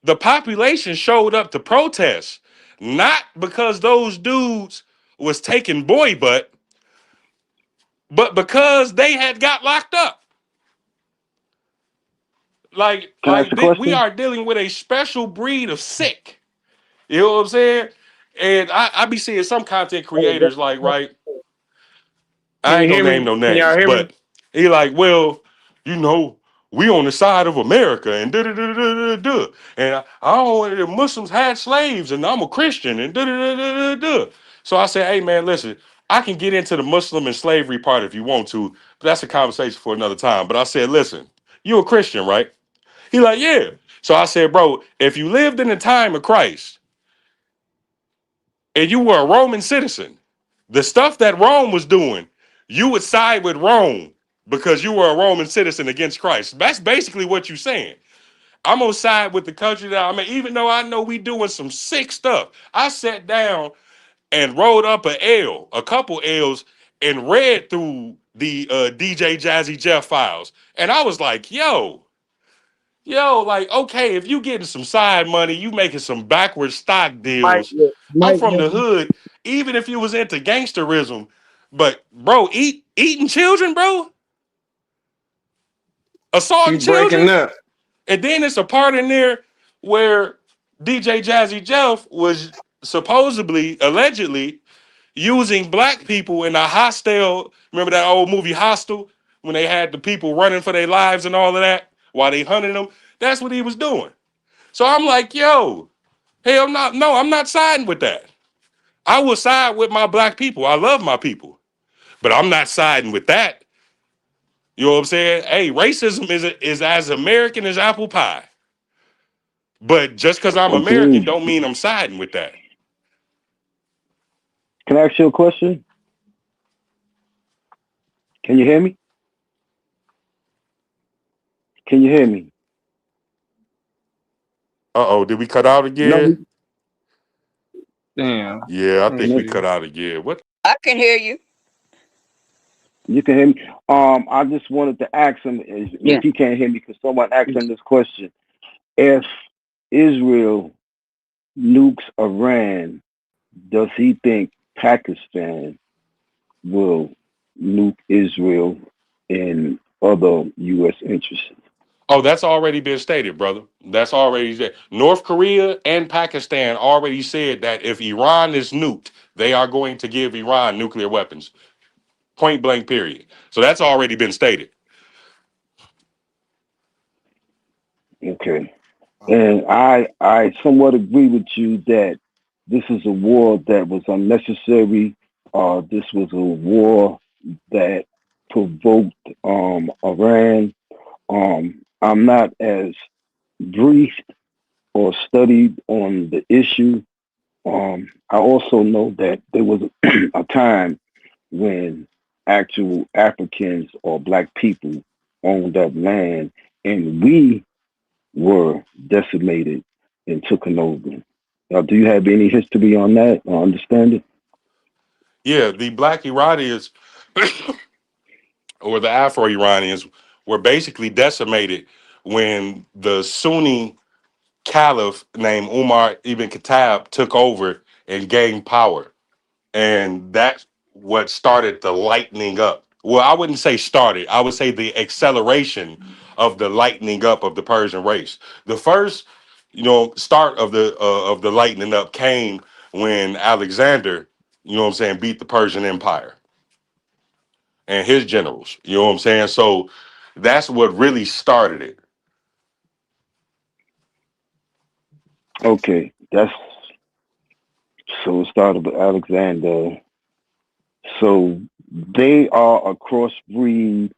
O: the population showed up to protest, not because those dudes was taking boy butt, but because they had got locked up.
P: Can I ask a
O: We
P: question?
O: are dealing with a special breed of sick. You know what I'm saying? And I be seeing some content creators like, right,
K: Can
O: I
K: you
O: ain't
K: hear
O: gonna name
K: me?
O: no
K: Can y'all
O: names,
K: hear me?
O: but he like, well, you know, we on the side of America and da da da da da da. And I don't want the Muslims had slaves and I'm a Christian and da da da da da. So I said, hey man, listen, I can get into the Muslim and slavery part if you want to, but that's a conversation for another time. But I said, listen, you a Christian, right? He like, yeah. So I said, bro, if you lived in the time of Christ and you were a Roman citizen, the stuff that Rome was doing, you would side with Rome because you were a Roman citizen against Christ. That's basically what you're saying. I'm gonna side with the country that I'm in, even though I know we doing some sick stuff. I sat down and rolled up a couple L's, and read through the DJ Jazzy Jeff files. And I was like, like, okay, if you getting some side money, you making some backward stock
K: Mike,
O: deals. I'm
K: Mike,
O: from the hood, even if you was into gangsterism, but bro, eating children, bro, assaulting
A: You breaking
O: children.
A: up.
O: And then it's a part in there where DJ Jazzy Jeff was supposedly, allegedly, using black people in a hostile. Remember that old movie Hostel, when they had the people running for their lives and all of that while they hunted them? That's what he was doing. So I'm like, yo, hell no, I'm not siding with that. I will side with my black people. I love my people, but I'm not siding with that. You know what I'm saying? Hey, racism is as American as apple pie. But just because I'm American
P: Agreed.
O: don't mean I'm siding with that.
P: Can I ask you a question? Can you hear me? Can you hear me?
O: Uh-oh, did we cut out again?
P: No.
Q: Damn.
O: Yeah, I think we
P: No.
O: cut out again. What?
N: I can hear you.
P: You can hear me. I just wanted to ask him if he can't hear me because someone asked him this question: if Israel nukes Iran, does he think Pakistan will nuke Israel and other U.S. interests?
O: Oh, that's already been stated, brother. That's already said. North Korea and Pakistan already said that if Iran is nuked, they are going to give Iran nuclear weapons. Point blank, period. So that's already been stated.
P: Okay. And I somewhat agree with you that this is a war that was unnecessary. This was a war that provoked Iran. I'm not as briefed or studied on the issue. I also know that there was a time when actual Africans or Black people owned that land, and we were decimated and taken over. Do you have any history on that or understanding?
O: Yeah, the Black Iranians or the Afro-Iranians were basically decimated when the Sunni caliph named Umar ibn Khattab took over and gained power. And that's what started the lightening up. Well, I wouldn't say started. I would say the acceleration of the lightening up of the Persian race. The first, start of the lightening up came when Alexander, beat the Persian Empire and his generals. You know what I'm saying? So that's what really started it.
P: Okay, so it started with Alexander. So they are a crossbreed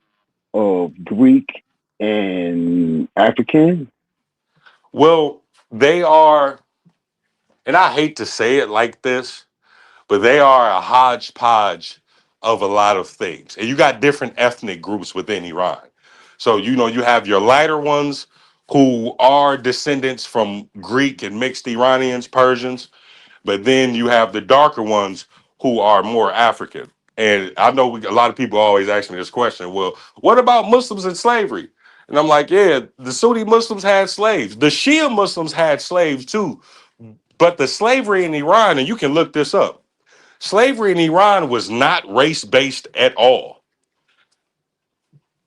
P: of Greek and African.
O: Well, they are, and I hate to say it like this, but they are a hodgepodge of a lot of things. And you got different ethnic groups within Iran. So, you have your lighter ones who are descendants from Greek and mixed Iranians, Persians, but then you have the darker ones who are more African. And I know a lot of people always ask me this question, well, what about Muslims in slavery? And I'm like, yeah, the Sunni Muslims had slaves. The Shia Muslims had slaves too. But the slavery in Iran, and you can look this up, slavery in Iran was not race-based at all.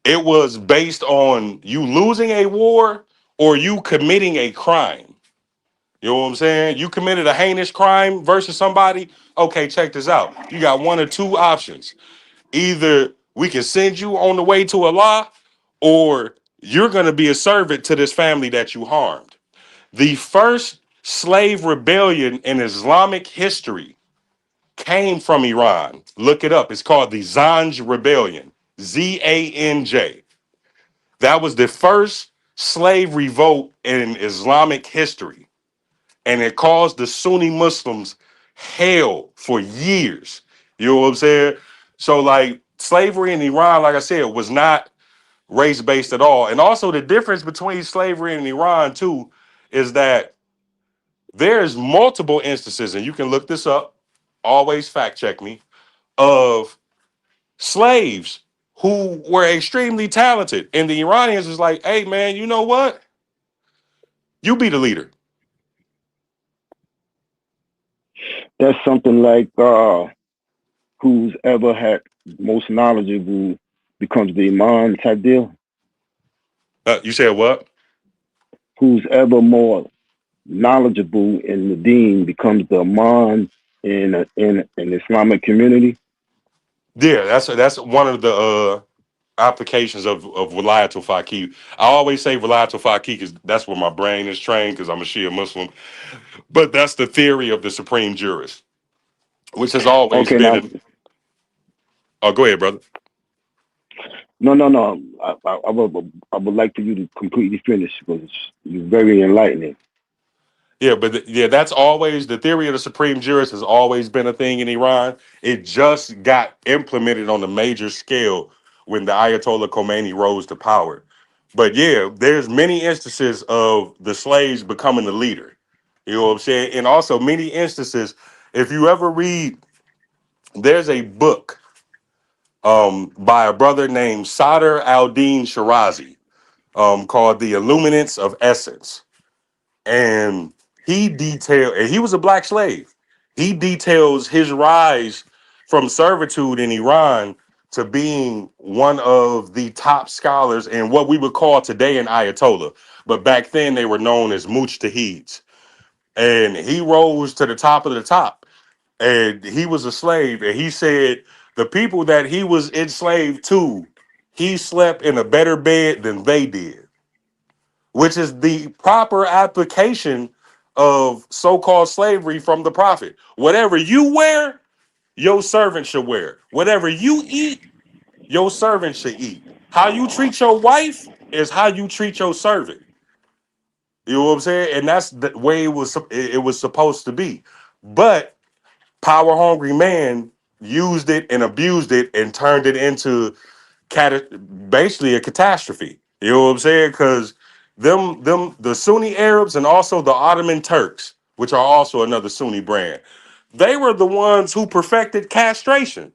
O: It was based on you losing a war or you committing a crime. You know what I'm saying? You committed a heinous crime versus somebody. Okay, check this out. You got one or two options. Either we can send you on the way to Allah, or you're going to be a servant to this family that you harmed. The first slave rebellion in Islamic history came from Iran. Look it up. It's called the Zanj Rebellion. Zanj. That was the first slave revolt in Islamic history. And it caused the Sunni Muslims hell for years. You know what I'm saying? So, like, slavery in Iran, like I said, was not race-based at all. And also the difference between slavery in Iran, too, is that there's multiple instances, and you can look this up, always fact check me, of slaves who were extremely talented. And the Iranians was like, hey, man, you know what? You be the leader.
P: That's something like who's ever had most knowledgeable becomes the imam type deal.
O: You said what?
P: Who's ever more knowledgeable in the deen becomes the imam in an Islamic community.
O: Yeah, that's one of the applications of Wilayatul Faqih. I always say Wilayatul Faqih because that's where my brain is trained because I'm a Shia Muslim. But that's the theory of the supreme jurist, which has always
P: Okay,
O: been.
P: now,
O: Oh, go ahead, brother.
P: no. I would like for you to completely finish because you're very enlightening.
O: Yeah, but yeah, that's always the theory of the supreme jurist has always been a thing in Iran. It just got implemented on a major scale when the Ayatollah Khomeini rose to power. But yeah, there's many instances of the slaves becoming the leader. You know what I'm saying? And also many instances, if you ever read, there's a book by a brother named Sadr al-Din Shirazi called The Illuminance of Essence. And he was a black slave. He details his rise from servitude in Iran to being one of the top scholars in what we would call today an Ayatollah. But back then they were known as mujtahids. And he rose to the top of the top. And he was a slave. And he said the people that he was enslaved to, he slept in a better bed than they did, which is the proper application of so-called slavery from the prophet. Whatever you wear, your servant should wear. Whatever you eat, your servant should eat. How you treat your wife is how you treat your servant. You know what I'm saying? And that's the way it was supposed to be. But power hungry man used it and abused it and turned it into basically a catastrophe. You know what I'm saying? Because the Sunni Arabs and also the Ottoman Turks, which are also another Sunni brand, they were the ones who perfected castration.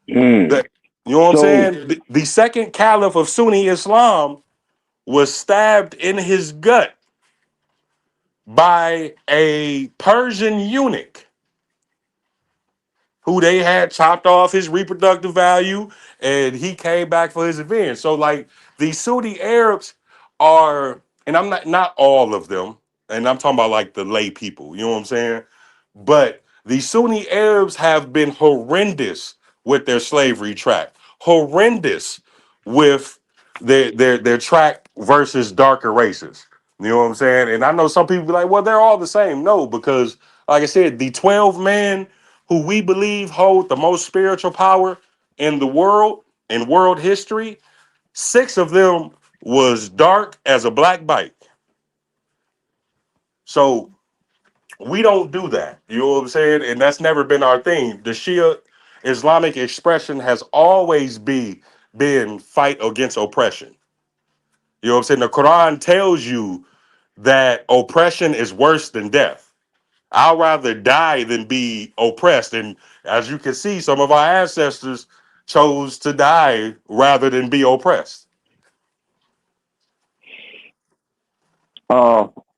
O: That, you know what I'm saying? The second caliph of Sunni Islam was stabbed in his gut by a Persian eunuch who they had chopped off his reproductive value, and he came back for his revenge. So, like, the Sunni Arabs are, and I'm not all of them, and I'm talking about like the lay people, you know what I'm saying? But the Sunni Arabs have been horrendous with their slavery track, horrendous with their track versus darker races. You know what I'm saying? And I know some people be like, well, they're all the same. No, because like I said, the 12 men who we believe hold the most spiritual power in the world, in world history, 6 of them was dark as a black bite. So we don't do that. You know what I'm saying? And that's never been our thing. The Shia Islamic expression has always been fight against oppression. You know what I'm saying? The Quran tells you that oppression is worse than death. I'd rather die than be oppressed. And as you can see, some of our ancestors chose to die rather than be oppressed.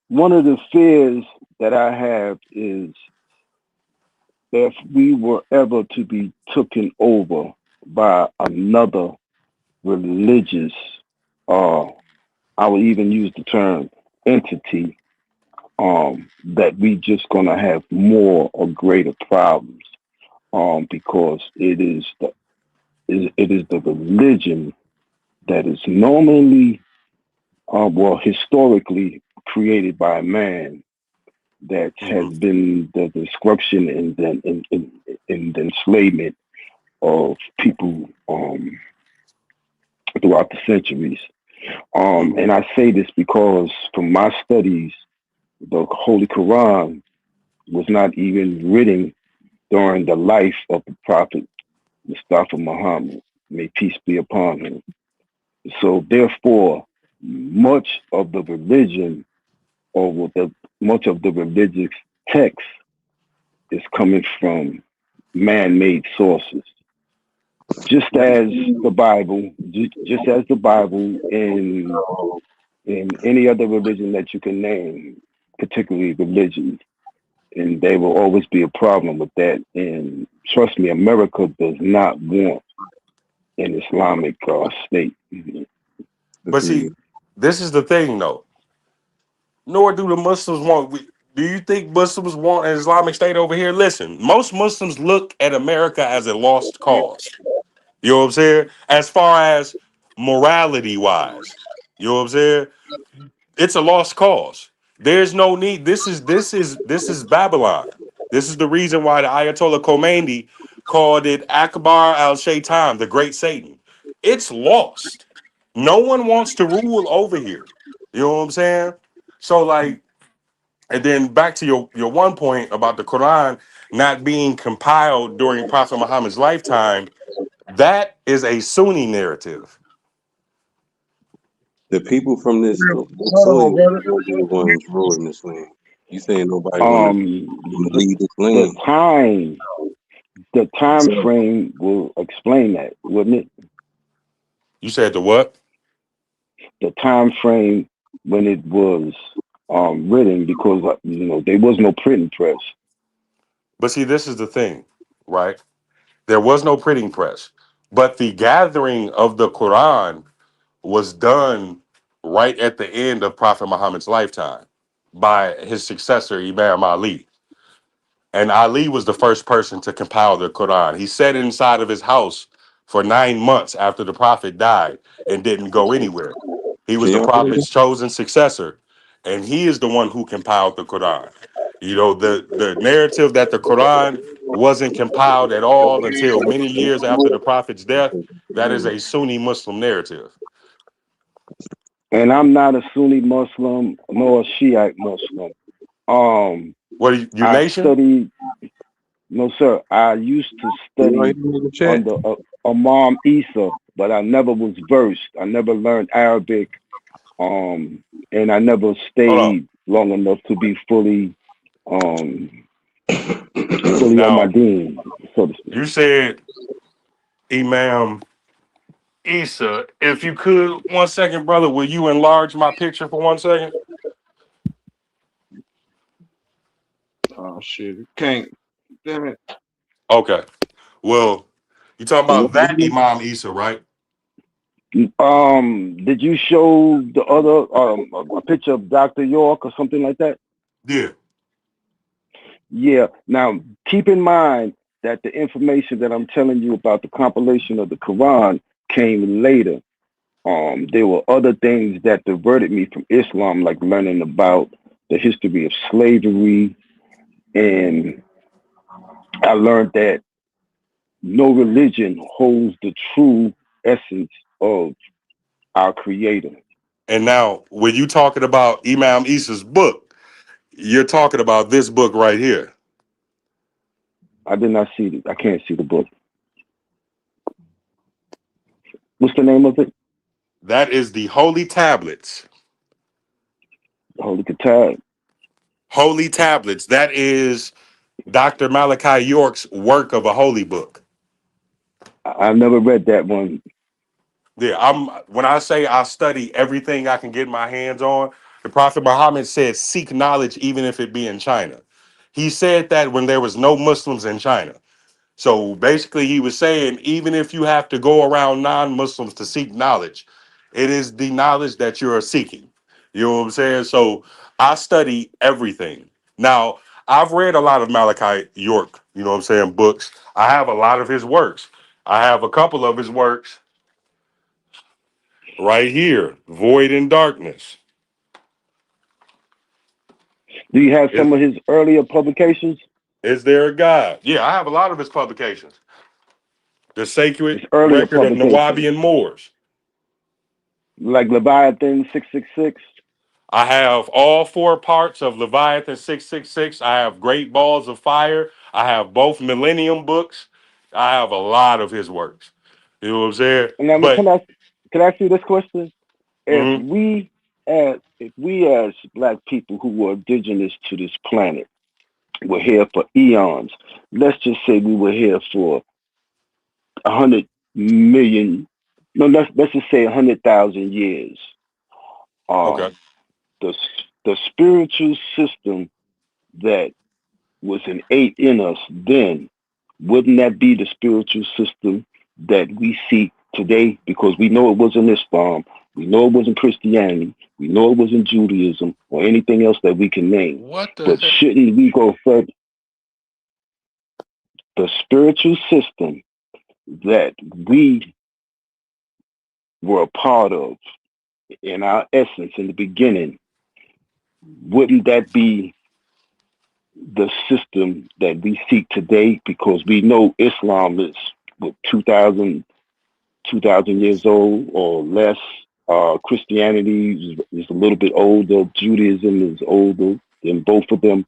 P: One of the fears that I have is if we were ever to be taken over by another religious, I would even use the term entity, that we just gonna have more or greater problems, because it is the religion that is normally, historically created by man that has been the destruction and the enslavement of people throughout the centuries. And I say this because from my studies, the Holy Quran was not even written during the life of the Prophet Mustafa Muhammad. May peace be upon him. So therefore, much of the religion or much of the religious text is coming from man-made sources. Just as the Bible, just as the Bible in any other religion that you can name, particularly religions, and there will always be a problem with that. And trust me, America does not want an Islamic state.
O: But see, this is the thing, though. Nor do the Muslims want. Do you think Muslims want an Islamic state over here? Listen, most Muslims look at America as a lost cause. You know what I'm saying? As far as morality wise, you know what I'm saying? It's a lost cause. There's no need. This is Babylon. This is the reason why the Ayatollah Khomeini called it Akbar al-Shaitan, the great Satan. It's lost. No one wants to rule over here. You know what I'm saying? So like, and then back to your one point about the Quran not being compiled during Prophet Muhammad's lifetime, that is a Sunni narrative.
M: The people from this
G: Hold
M: soil
G: on, brother.
M: will be the ones ruling this land. You saying nobody want to lead this
P: the
M: land?
P: time
M: So,
P: frame will explain that, wouldn't it?
O: You said the what?
P: The time frame when it was written, because there was no printing press.
O: But see, this is the thing, right? There was no printing press, but the gathering of the Quran was done right at the end of Prophet Muhammad's lifetime by his successor, Imam Ali. And Ali was the first person to compile the Quran. He sat inside of his house for 9 months after the Prophet died and didn't go anywhere. He was
M: can
O: the
M: y'all hear me?
O: Prophet's chosen successor, and he is the one who compiled the Quran. You know, the narrative that the Quran wasn't compiled at all until many years after the Prophet's death, that is a Sunni Muslim narrative.
P: And I'm not a Sunni Muslim nor a Shiite Muslim.
O: What are you
P: I
O: nation?
P: studied. No, sir. I used to study under Imam Isa, but I never was versed. I never learned Arabic, and I never stayed long enough to be fully on my deen, so to speak.
O: You said Imam Isa. If you could, 1 second, brother, will you enlarge my picture for 1 second?
G: Oh shit, can't. Damn it.
O: Okay. Well, you talking about that Imam Isa, right?
P: Did you show the other a picture of Dr. York or something like that?
O: Yeah.
P: Yeah. Now, keep in mind that the information that I'm telling you about the compilation of the Quran came later. There were other things that diverted me from Islam, like learning about the history of slavery, and I learned that no religion holds the true essence of our Creator.
O: And now, when you talking about Imam Isa's book, you're talking about this book right here.
P: I did not see it. I can't see the book. What's the name of it?
O: That is the Holy Tablets.
P: Holy Kitab.
O: Holy Tablets. That is Dr. Malachi York's work of a holy book.
P: I've never read that one.
O: Yeah, when I say I study everything I can get my hands on, the Prophet Muhammad said, seek knowledge even if it be in China. He said that when there was no Muslims in China. So basically he was saying, even if you have to go around non-Muslims to seek knowledge, it is the knowledge that you're seeking. You know what I'm saying? So I study everything. Now, I've read a lot of Malachi York, you know what I'm saying, books. I have a lot of his works. I have a couple of his works right here, Void in Darkness.
P: Do you have some of his earlier publications?
O: Is There a God? Yeah, I have a lot of his publications. The Sacred
P: Earlier
O: Record of Nawabian Moors.
P: Like Leviathan 666?
O: I have all 4 parts of Leviathan 666. I have Great Balls of Fire. I have both Millennium books. I have a lot of his works. You know what I'm saying?
P: Now,
O: But
P: can I ask you this question? If
O: Mhm.
P: we as Black people who were indigenous to this planet were here for eons, let's just say we were here for 100 million, no, let's just say 100,000 years.
O: Okay.
P: The spiritual system that was innate in us then, wouldn't that be the spiritual system that we seek today? Because we know it wasn't Islam, we know it wasn't Christianity, we know it wasn't Judaism or anything else that we can name.
O: What the
P: But
O: heck?
P: shouldn't we go further? The spiritual system that we were a part of in our essence in the beginning, wouldn't that be the system that we seek today? Because we know Islam is what, 2,000 years old or less. Christianity is a little bit older. Judaism is older than both of them.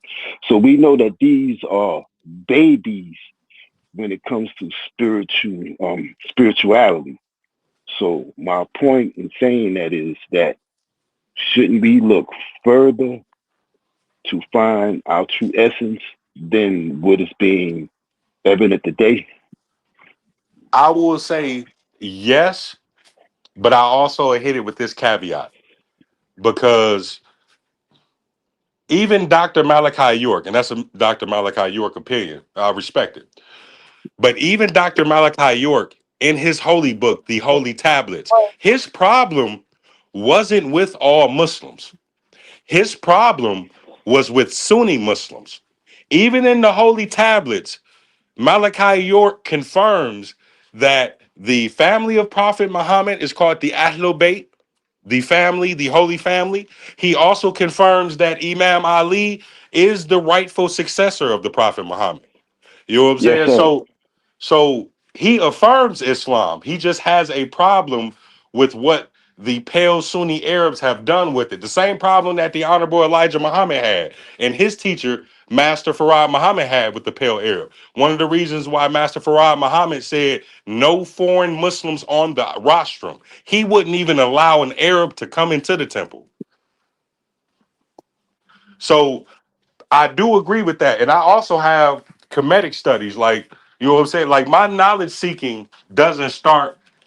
P: So we know that these are babies when it comes to spirituality. So my point in saying that is that shouldn't we look further to find our true essence than what is being evident today?
O: I will say yes, but I also hit it with this caveat because even Dr. Malachi York, and that's a Dr. Malachi York opinion, I respect it. But even Dr. Malachi York, in his holy book, the Holy Tablets, his problem wasn't with all Muslims. His problem was with Sunni Muslims. Even in the Holy Tablets, Malachi York confirms that the family of Prophet Muhammad is called the Ahlul Bayt, the family, the Holy Family. He also confirms that Imam Ali is the rightful successor of the Prophet Muhammad. You know what I'm
P: Yes,
O: saying?
P: sir.
O: So he affirms Islam. He just has a problem with what the pale Sunni Arabs have done with it. The same problem that the Honorable Elijah Muhammad had and his teacher, Master Farad Muhammad, had with the pale Arab. One of the reasons why Master Farad Muhammad said no foreign Muslims on the rostrum. He wouldn't even allow an Arab to come into the temple. So I do agree with that. And I also have comedic studies, like, you know what I'm saying? Like, my knowledge seeking doesn't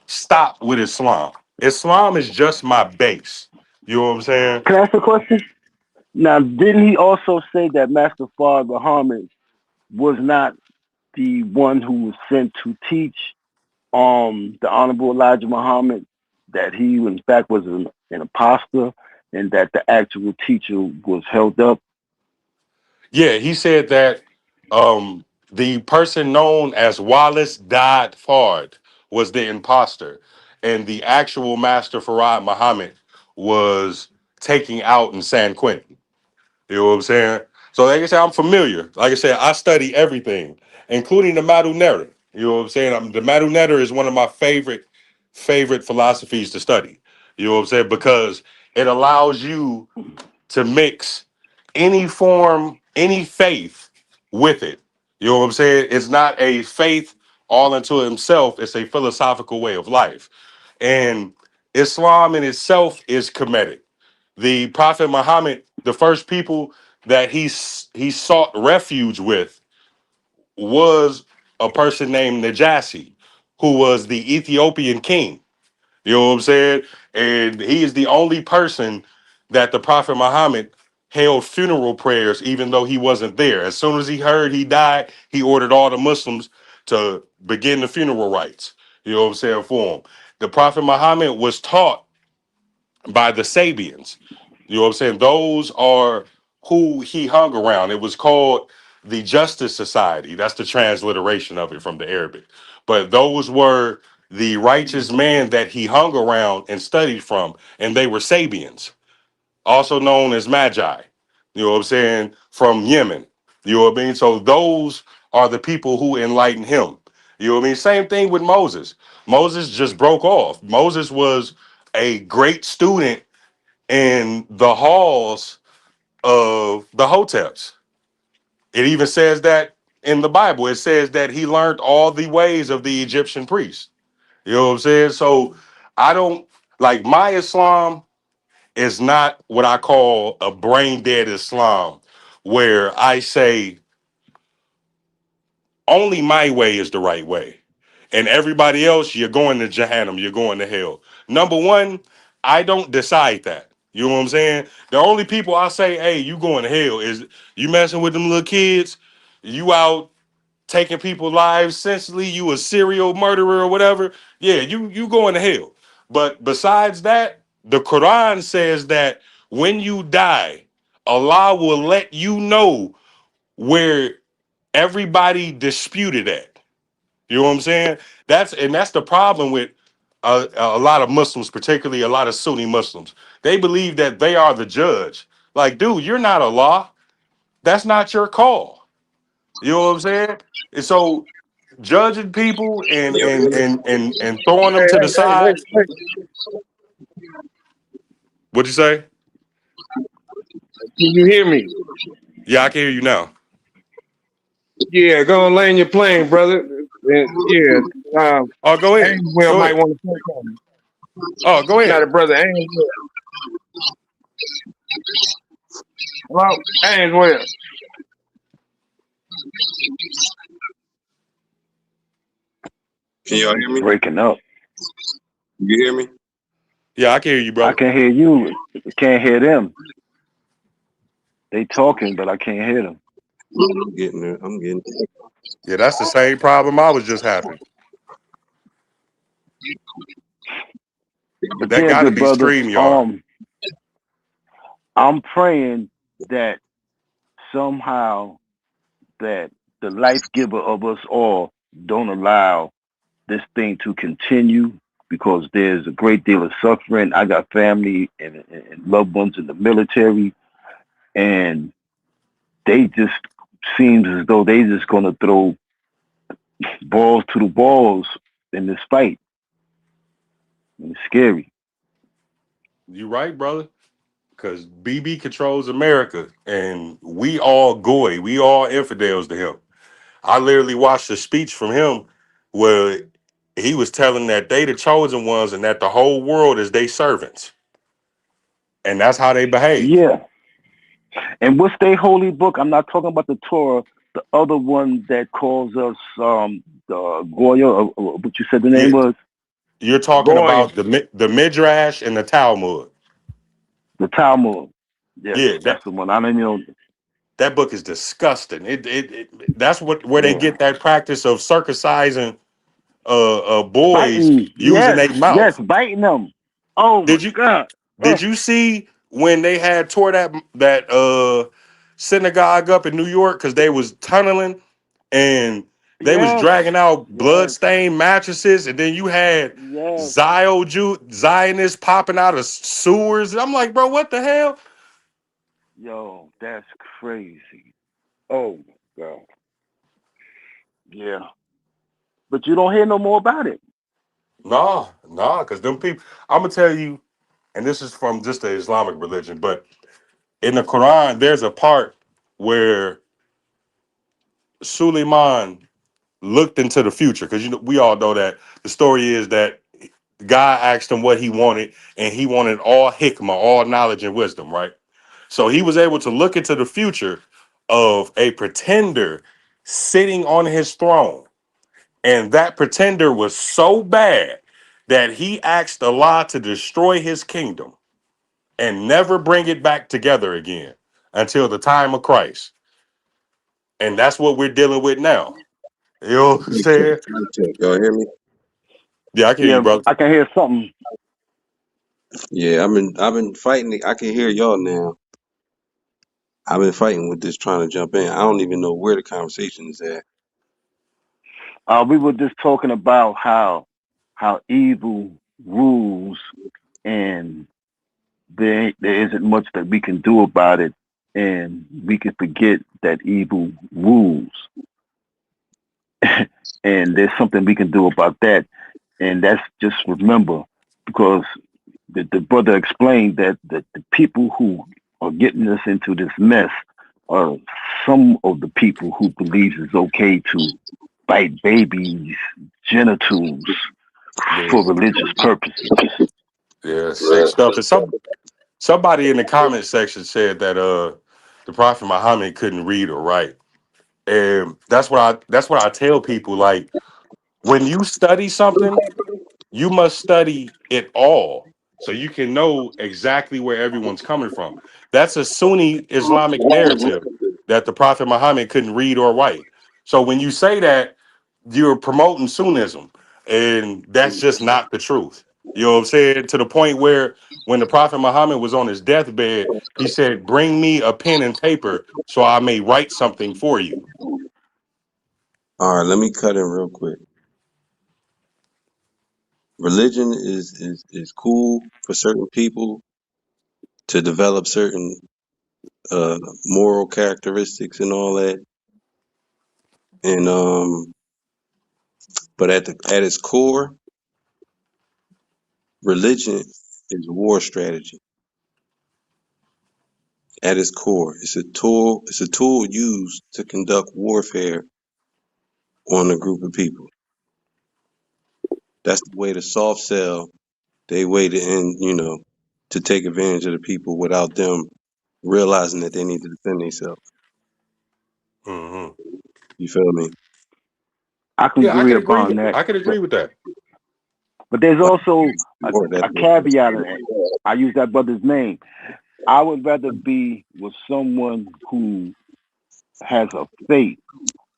O: stop with Islam. Islam is just my base. You know what I'm saying?
P: Can I ask a question? Now, didn't he also say that Master Fard Muhammad was not the one who was sent to teach the Honorable Elijah Muhammad, that he in fact was an imposter and that the actual teacher was held up?
O: Yeah, he said that the person known as Wallace Dodd Fard was the imposter, and the actual Master Farad Muhammad was taking out in San Quentin. You know what I'm saying? So like I said, I'm familiar. Like I said, I study everything, including the Madu Netter. You know what I'm saying? The Madu Netter is one of my favorite philosophies to study. You know what I'm saying? Because it allows you to mix any form, any faith with it. You know what I'm saying? It's not a faith all unto himself. It's a philosophical way of life. And Islam in itself is Kemetic. The Prophet Muhammad, the first people that he sought refuge with was a person named Najasi, who was the Ethiopian king. You know what I'm saying? And he is the only person that the Prophet Muhammad held funeral prayers, even though he wasn't there. As soon as he heard he died, he ordered all the Muslims to begin the funeral rites. You know what I'm saying? For him. The Prophet Muhammad was taught by the Sabians. You know what I'm saying? Those are who he hung around. It was called the Justice Society. That's the transliteration of it from the Arabic. But those were the righteous men that he hung around and studied from, and they were Sabians, also known as Magi. You know what I'm saying? From Yemen. You know what I mean? So those are the people who enlightened him. You know what I mean? Same thing with Moses. Moses just broke off. Moses was a great student in the halls of the hoteps. It even says that in the Bible. It says that he learned all the ways of the Egyptian priests. You know what I'm saying? So I don't like my Islam is not what I call a brain dead Islam, where I say only my way is the right way. And everybody else, you're going to Jahannam, you're going to hell. Number one, I don't decide that. You know what I'm saying? The only people I say, hey, you going to hell is you messing with them little kids, you out taking people's lives senselessly, you a serial murderer or whatever. Yeah, you going to hell. But besides that, the Quran says that when you die, Allah will let you know where everybody disputed at. You know what I'm saying? That's the problem with a lot of Muslims, particularly a lot of Sunni Muslims. They believe that they are the judge. Like, dude, you're not Allah. That's not your call. You know what I'm saying? And so judging people and throwing them
A: Hey,
O: to the
A: hey, hey,
O: side.
A: wait.
O: What'd you say?
Q: Can you hear me?
O: Yeah, I can hear you now.
Q: Yeah, go and land your plane, brother. Yeah.
O: Oh, go ahead.
Q: Angel
O: Go
Q: might
O: ahead.
Q: want to say something.
O: Oh, go
Q: Got
O: ahead.
Q: it, brother Angel. Hello, Angel.
M: Can y'all hear me?
P: Breaking up.
M: You hear me?
O: Yeah, I can hear you,
P: I
O: brother.
P: can hear you. I can't hear them. They talking, but I can't hear them.
M: I'm getting it. I'm getting it.
O: Yeah, that's the same problem I was just having.
P: But
O: That
P: yeah,
O: got to
P: good
O: be
P: brother.
O: StreamYard.
P: I'm praying that somehow that the life giver of us all don't allow this thing to continue, because there's a great deal of suffering. I got family and loved ones in the military, and they just seems as though they just gonna throw balls to the walls in this fight. And it's scary.
O: You right, brother? Because BB controls America, and we all goy, we all infidels to him. I literally watched a speech from him where he was telling that they the chosen ones and that the whole world is their servants, and that's how they behave.
P: Yeah. And what's their holy book? I'm not talking about the Torah. The other one that calls us Goya, or what you said the name was?
O: You're talking
P: Goy.
O: about the Midrash and the Talmud.
P: The Talmud. Yes,
O: Yeah,
P: that's the one. I don't know.
O: that book is disgusting. That's where they
P: Yeah.
O: get that practice of circumcising boys
P: Biting.
O: using their
P: Yes,
O: mouth.
P: biting them. Oh my
O: Did you
P: God.
O: did you see when they had tore that synagogue up in New York because they was tunneling and they was
P: Yes.
O: dragging out
P: Yes.
O: blood-stained mattresses, and then you had
P: Yes.
O: Zionists popping out of sewers. I'm like, bro, what the hell?
P: Yo, that's crazy. Oh my God. Yeah. But you don't hear no more about it.
O: Nah, because them people, I'm gonna tell you, and this is from just the Islamic religion, but in the Quran, there's a part where Suleiman looked into the future, because we all know that the story is that God asked him what he wanted, and he wanted all hikmah, all knowledge and wisdom, right? So he was able to look into the future of a pretender sitting on his throne. And that pretender was so bad that he asked Allah to destroy his kingdom and never bring it back together again until the time of Christ. And that's what we're dealing with now. You know what I'm saying?
M: Y'all hear me?
O: Yeah, I can hear you,
P: Yeah,
O: brother.
P: I can hear something.
M: Yeah, I've been fighting. I can hear y'all now. I've been fighting with this, trying to jump in. I don't even know where the conversation is at.
P: We were just talking about how evil rules, and there isn't much that we can do about it, and we can forget that evil rules. And there's something we can do about that, and that's just remember, because the brother explained that the people who are getting us into this mess are some of the people who believes it's okay to bite babies' genitals for religious purposes.
O: Yeah, sick stuff. And somebody in the comment section said that the Prophet Muhammad couldn't read or write. And that's what I tell people. Like, when you study something, you must study it all so you can know exactly where everyone's coming from. That's a Sunni Islamic narrative that the Prophet Muhammad couldn't read or write. So when you say that, you're promoting Sunnism, and that's just not the truth. You know what I'm saying? To the point where when the Prophet Muhammad was on his deathbed, he said, "Bring me a pen and paper so I may write something for you."
M: All right, let me cut in real quick. Religion is cool for certain people to develop certain moral characteristics and all that, and but at its core, religion is war strategy. At its core, it's a tool. It's a tool used to conduct warfare on a group of people. That's the way to soft sell. They way to end, to take advantage of the people without them realizing that they need to defend themselves.
O: Mm-hmm.
M: You feel me?
P: I can agree upon that.
O: I could agree with that.
P: But there's also a caveat in that. I use that brother's name. I would rather be with someone who has a faith,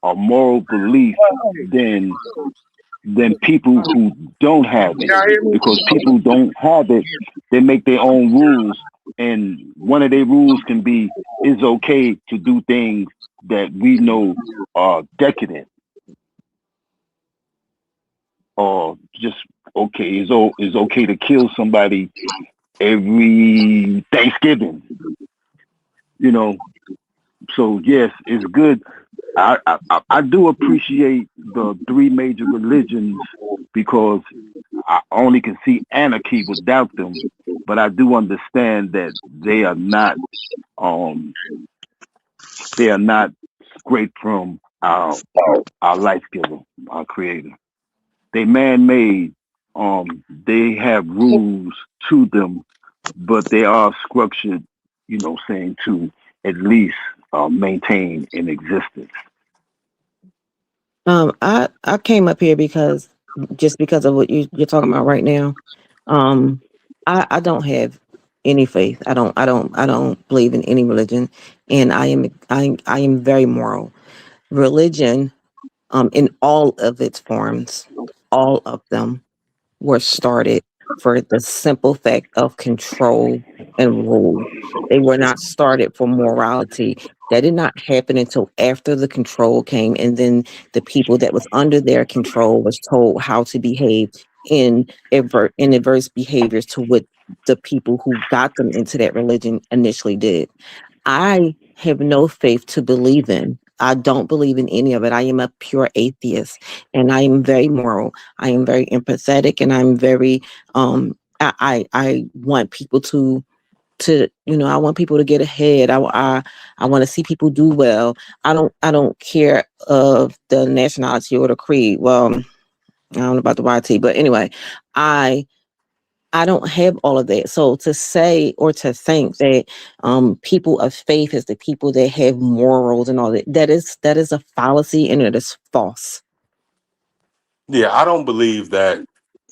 P: a moral belief, than people who don't have it. Because people who don't have it, they make their own rules, and one of their rules can be it's okay to do things that we know are decadent, or just okay. It's okay to kill somebody every Thanksgiving. So yes, it's good. I do appreciate the three major religions because I only can see anarchy without them, but I do understand that they are not straight from our life giver, our creator. They man-made. They have rules to them, but they are structured, saying to at least maintain an existence.
R: I came up here because of what you're talking about right now. I don't have any faith. I don't believe in any religion, and I am very moral. Religion, in all of its forms, all of them were started for the simple fact of control and rule. They were not started for morality. That did not happen until after the control came, and then the people that was under their control was told how to behave in adverse behaviors to what the people who got them into that religion initially did. I have no faith to believe in. I don't believe in any of it. I am a pure atheist, and I am very moral. I am very empathetic, and I'm very I want people to I want people to get ahead. I want to see people do well. I don't care of the nationality or the creed. Well, I don't know about the YT, but anyway, I don't have all of that. So to say or to think that people of faith is the people that have morals and all that is a fallacy, and it is false.
O: Yeah, I don't believe that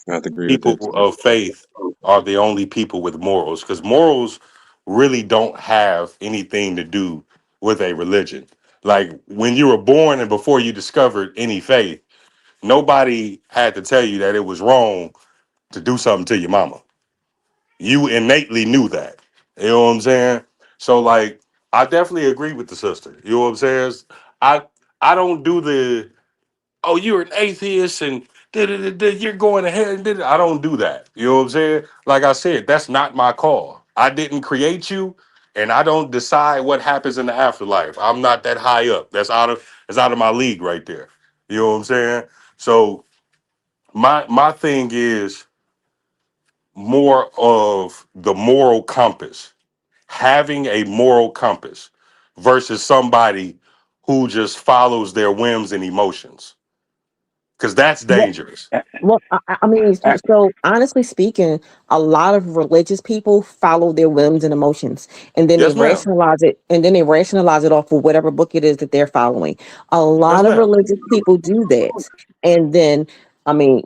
M: I have to agree with
O: people
M: that.
O: of faith are the only people with morals, because morals really don't have anything to do with a religion. Like when you were born and before you discovered any faith, nobody had to tell you that it was wrong to do something to your mama. You innately knew that. You know what I'm saying? So like I definitely agree with the sister. You know what I'm saying? I I don't do the you're an atheist and you're going ahead and I don't do that. You know what I'm saying? Like I said, that's not my call. I didn't create you, and I don't decide what happens in the afterlife. I'm not that high up. That's out of my league right there. You know what I'm saying? So my thing is more of the moral compass, having a moral compass versus somebody who just follows their whims and emotions, because that's dangerous.
R: Well, I mean, so honestly speaking, a lot of religious people follow their whims and emotions, and then they
O: Yes, ma'am.
R: rationalize it, off of whatever book it is that they're following. A
O: Yes,
R: lot of
O: ma'am.
R: religious people do that, and then I mean,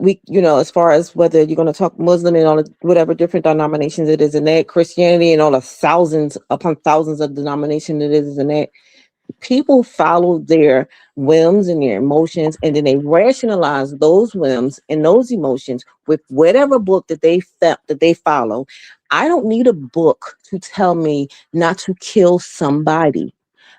R: as far as whether you're going to talk Muslim and all the whatever different denominations it is in that, Christianity and all the thousands upon thousands of denominations it is in that. People follow their whims and their emotions, and then they rationalize those whims and those emotions with whatever book that they felt that they follow. I don't need a book to tell me not to kill somebody.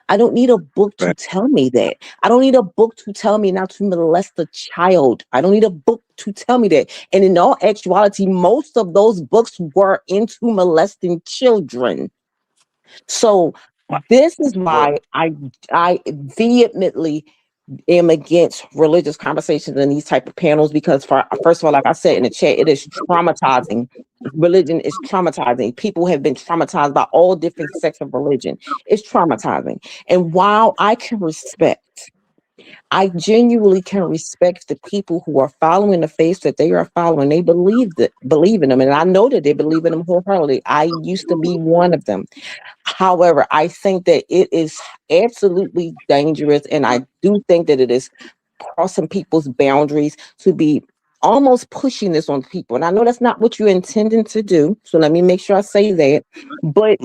R: I don't need a book to tell me that. I don't need a book to tell me not to molest a child. I don't need a book to tell me that. And in all actuality, most of those books were into molesting children. So this is why I vehemently am against religious conversations and these type of panels because first of all, like I said in the chat, it is traumatizing. Religion is traumatizing. People have been traumatized by all different sects of religion. It's traumatizing. And while I genuinely can respect the people who are following the faith that they are following. They believe in them. And I know that they believe in them wholeheartedly. I used to be one of them. However, I think that it is absolutely dangerous. And I do think that it is crossing people's boundaries to be almost pushing this on people. And I know that's not what you're intending to do. So let me make sure I say that. But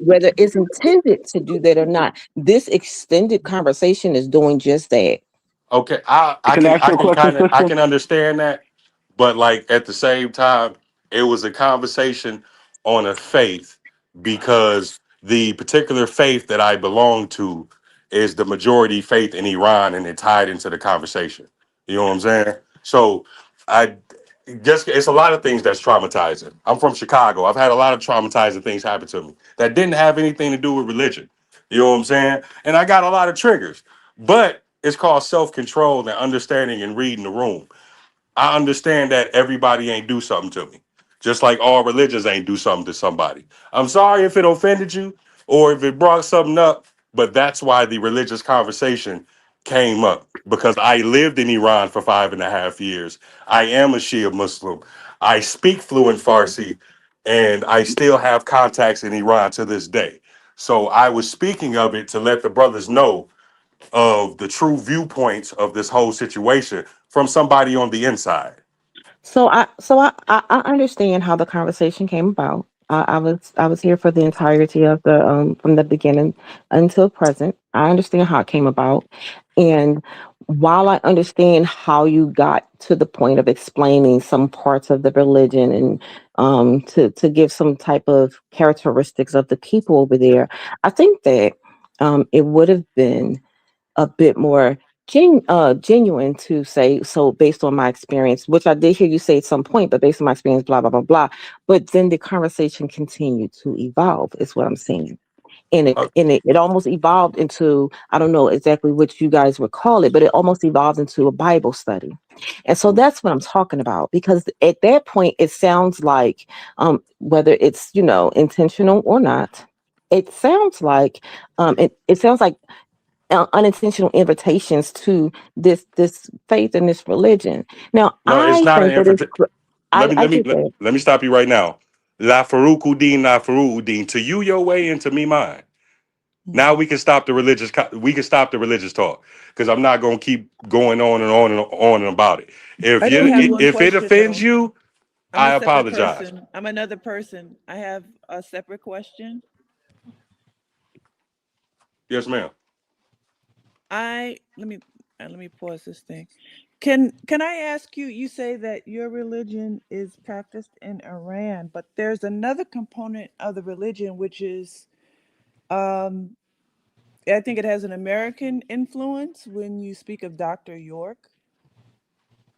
R: whether it's intended to do that or not, this extended conversation is doing just that.
O: Okay, I
P: Can I
O: can
P: ask you a question,
O: I
P: sister?
O: can understand that, but like at the same time, it was a conversation on a faith because the particular faith that I belong to is the majority faith in Iran, and it tied into the conversation. You know what I'm saying? So I just it's a lot of things that's traumatizing. I'm from Chicago. I've had a lot of traumatizing things happen to me that didn't have anything to do with religion. You know what I'm saying? And I got a lot of triggers. But it's called self-control and understanding and reading the room. I understand that everybody ain't do something to me. Just like all religions ain't do something to somebody. I'm sorry if it offended you or if it brought something up, but that's why the religious conversation came up. Because I lived in Iran for 5.5 years. I am a Shia Muslim. I speak fluent Farsi, and I still have contacts in Iran to this day. So I was speaking of it to let the brothers know of the true viewpoints of this whole situation from somebody on the inside.
R: So I understand how the conversation came about. I was here for the entirety of the from the beginning until present. I understand how it came about, and while I understand how you got to the point of explaining some parts of the religion and to give some type of characteristics of the people over there, I think that it would have been a bit more genuine to say, so based on my experience, which I did hear you say at some point, but based on my experience, blah, blah, blah, blah. But then the conversation continued to evolve, is what I'm saying. And it almost evolved into, I don't know exactly what you guys would call it, but it almost evolved into a Bible study. And so that's what I'm talking about, because at that point, it sounds like, whether it's, intentional or not, it sounds like, it sounds like unintentional invitations to this faith and this religion. Now,
O: No, it's
R: I
O: not an
R: think that it's
O: invitation. Let me
R: I
O: let me
R: get that.
O: let me stop you right now. La Faroukudin, La Faroukudin. To you your way, and to me mine. Now we can stop the religious talk, because I'm not gonna keep going on and on and on and about it.
S: I do have one
O: If it
S: question
O: offends
S: though.
O: you,
S: I'm
O: I
S: a separate
O: apologize.
S: person. I'm another person. I have a separate question.
O: Yes, ma'am.
S: I let me pause this thing. Can I ask you? You say that your religion is practiced in Iran, but there's another component of the religion which is, um, I think it has an American influence when you speak of Dr. York.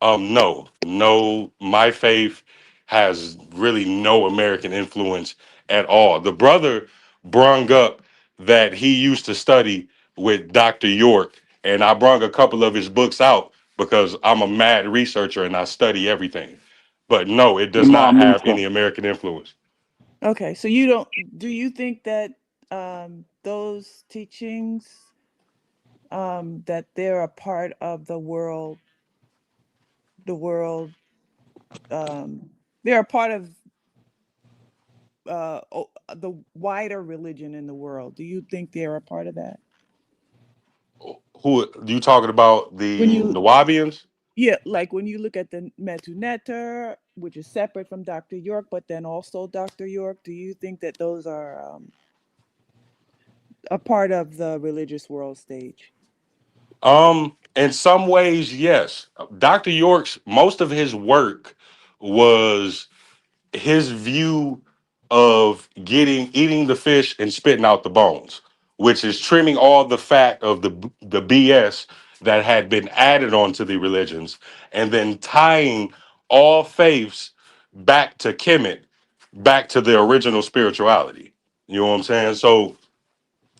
O: No, my faith has really no American influence at all. The brother brung up that he used to study with Dr. York, and I brung a couple of his books out because I'm a mad researcher and I study everything. But no, it does not
P: Imam
O: have
P: Musa.
O: any American influence.
S: Okay, so you don't do you think that those teachings that they're a part of the world they're a part of the wider religion in the world. Do you think they're a part of that?
O: Who you talking about?
S: When
O: The
S: you
O: Nawabians?
S: Yeah, like when you look at the Metu Neter, which is separate from Dr. York, but then also Dr. York, do you think that those are a part of the religious world stage?
O: In some ways, yes. Dr. York's most of his work was his view of eating the fish and spitting out the bones, which is trimming all the fat of the BS that had been added onto the religions, and then tying all faiths back to Kemet, back to the original spirituality. You know what I'm saying? So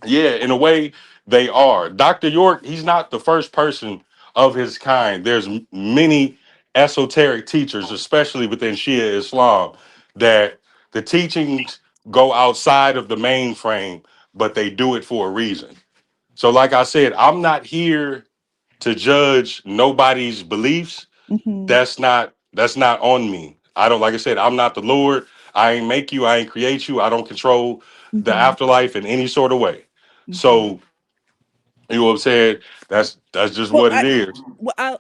O: Yeah, in a way, they are. Dr. York, he's not the first person of his kind. There's many esoteric teachers, especially within Shia Islam, that the teachings go outside of the mainframe, but they do it for a reason. So, like I said, I'm not here to judge nobody's beliefs.
S: Mm-hmm.
O: That's not on me. I don't, like I said, I'm not the Lord. I ain't make you, I ain't create you, I don't control the
S: Mm-hmm.
O: afterlife in any sort of way.
S: Mm-hmm.
O: So, you know what I'm saying? That's just
S: Well,
O: what it is.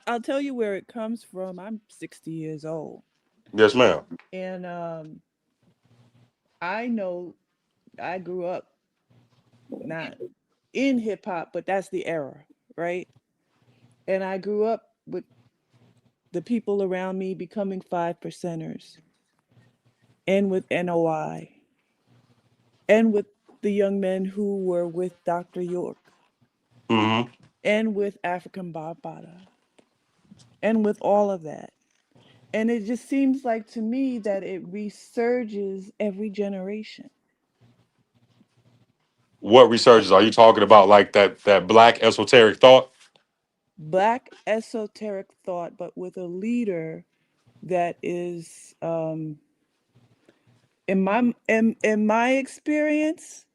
S: I'll tell you where it comes from. I'm 60 years old,
O: Yes, ma'am.
S: and I know I grew up not in hip hop, but that's the era, right? And I grew up with the people around me becoming 5%ers, and with NOI, and with the young men who were with Dr. York,
O: Mm-hmm.
S: and with African Barbada, and with all of that. And it just seems like to me that it resurges every generation.
O: What researches are you talking about? Like that black esoteric thought?
S: Black esoteric thought, but with a leader that is, in my experience,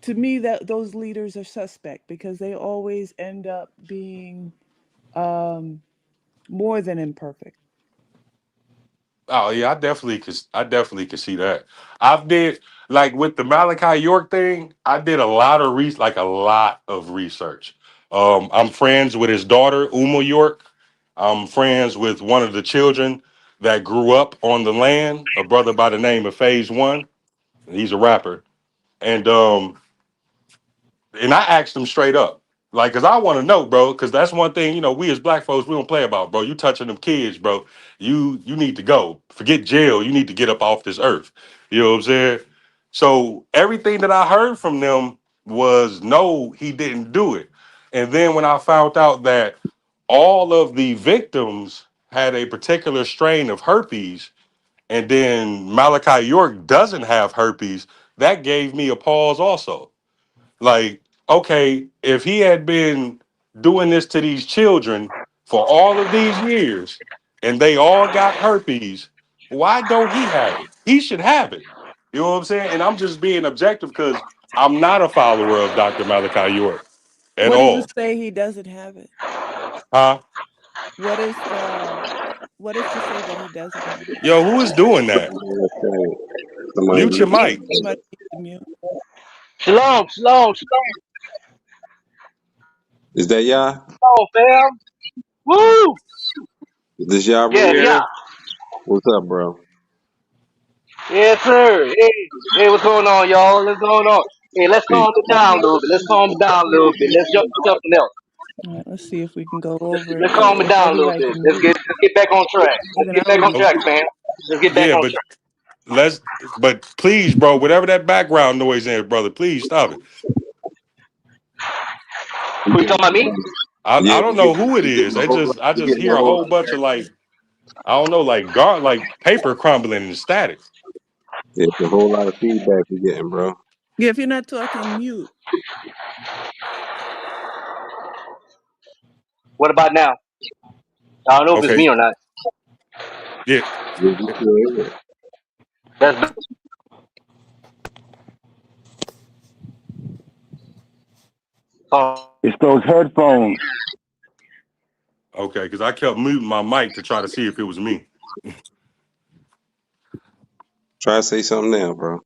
S: to me that those leaders are suspect because they always end up being more than imperfect.
O: Oh yeah, I definitely could see that. I've did like with the Malachi York thing, I did a lot of like a lot of research. I'm friends with his daughter, Uma York. I'm friends with one of the children that grew up on the land, a brother by the name of Phase One. He's a rapper. And I asked him straight up, like, cause I want to know, bro, cause that's one thing, we as black folks, we don't play about, bro. You touching them kids, bro. You need to go. Forget jail. You need to get up off this earth. You know what I'm saying? So everything that I heard from them was no, he didn't do it. And then when I found out that all of the victims had a particular strain of herpes, and then Malachi York doesn't have herpes, that gave me a pause also. Like, okay, if he had been doing this to these children for all of these years and they all got herpes, why don't he have it? He should have it. You know what I'm saying? And I'm just being objective because I'm not a follower of Dr. Malachi York at
S: What does it
O: all.
S: say he doesn't have it?
O: Huh?
S: What is to say that he doesn't have it?
O: Yo, who is doing that?
M: Somebody
O: Mute your
M: reached
O: mic.
S: Somebody needs to mute.
T: Shalom, shalom, shalom,
M: Is that y'all?
T: fam. Woo!
M: Is this y'all
T: Yeah,
M: room?
T: yeah.
M: What's up, bro?
T: Yes, sir. Hey, what's going on, y'all? What's going on? Hey, let's
M: Peace.
T: calm it down a little bit. Let's calm it down a little bit. Let's jump to something else.
S: All right, let's see if we can go over it
T: Let's calm it
S: if
T: down a little
S: everybody
T: bit.
S: can
T: Let's
S: mute.
T: get back on track. Let's
S: Even
T: get
S: I'll
T: back on
S: mute.
T: track,
O: Okay.
T: man. Let's get back
O: Yeah,
T: on
O: but
T: track.
O: let's but please, bro, whatever that background noise is, brother, please stop it.
T: Who you talking about, me?
O: I
M: Yeah,
O: don't know who it is. I
M: we
O: just
M: getting a
O: hear a
M: whole
O: whole
M: lot
O: bunch of like I don't know like paper crumbling and static.
M: yeah, it's a whole lot of feedback we getting, bro.
S: Yeah, if you're not talking, mute.
T: What about now? I don't know if it's
O: Okay,
T: me or not.
O: yeah,
M: Yeah, we still here.
T: That's
P: It's those headphones.
O: okay, because I kept muting my mic to try to see if it was me.
M: Try to say something now, bro.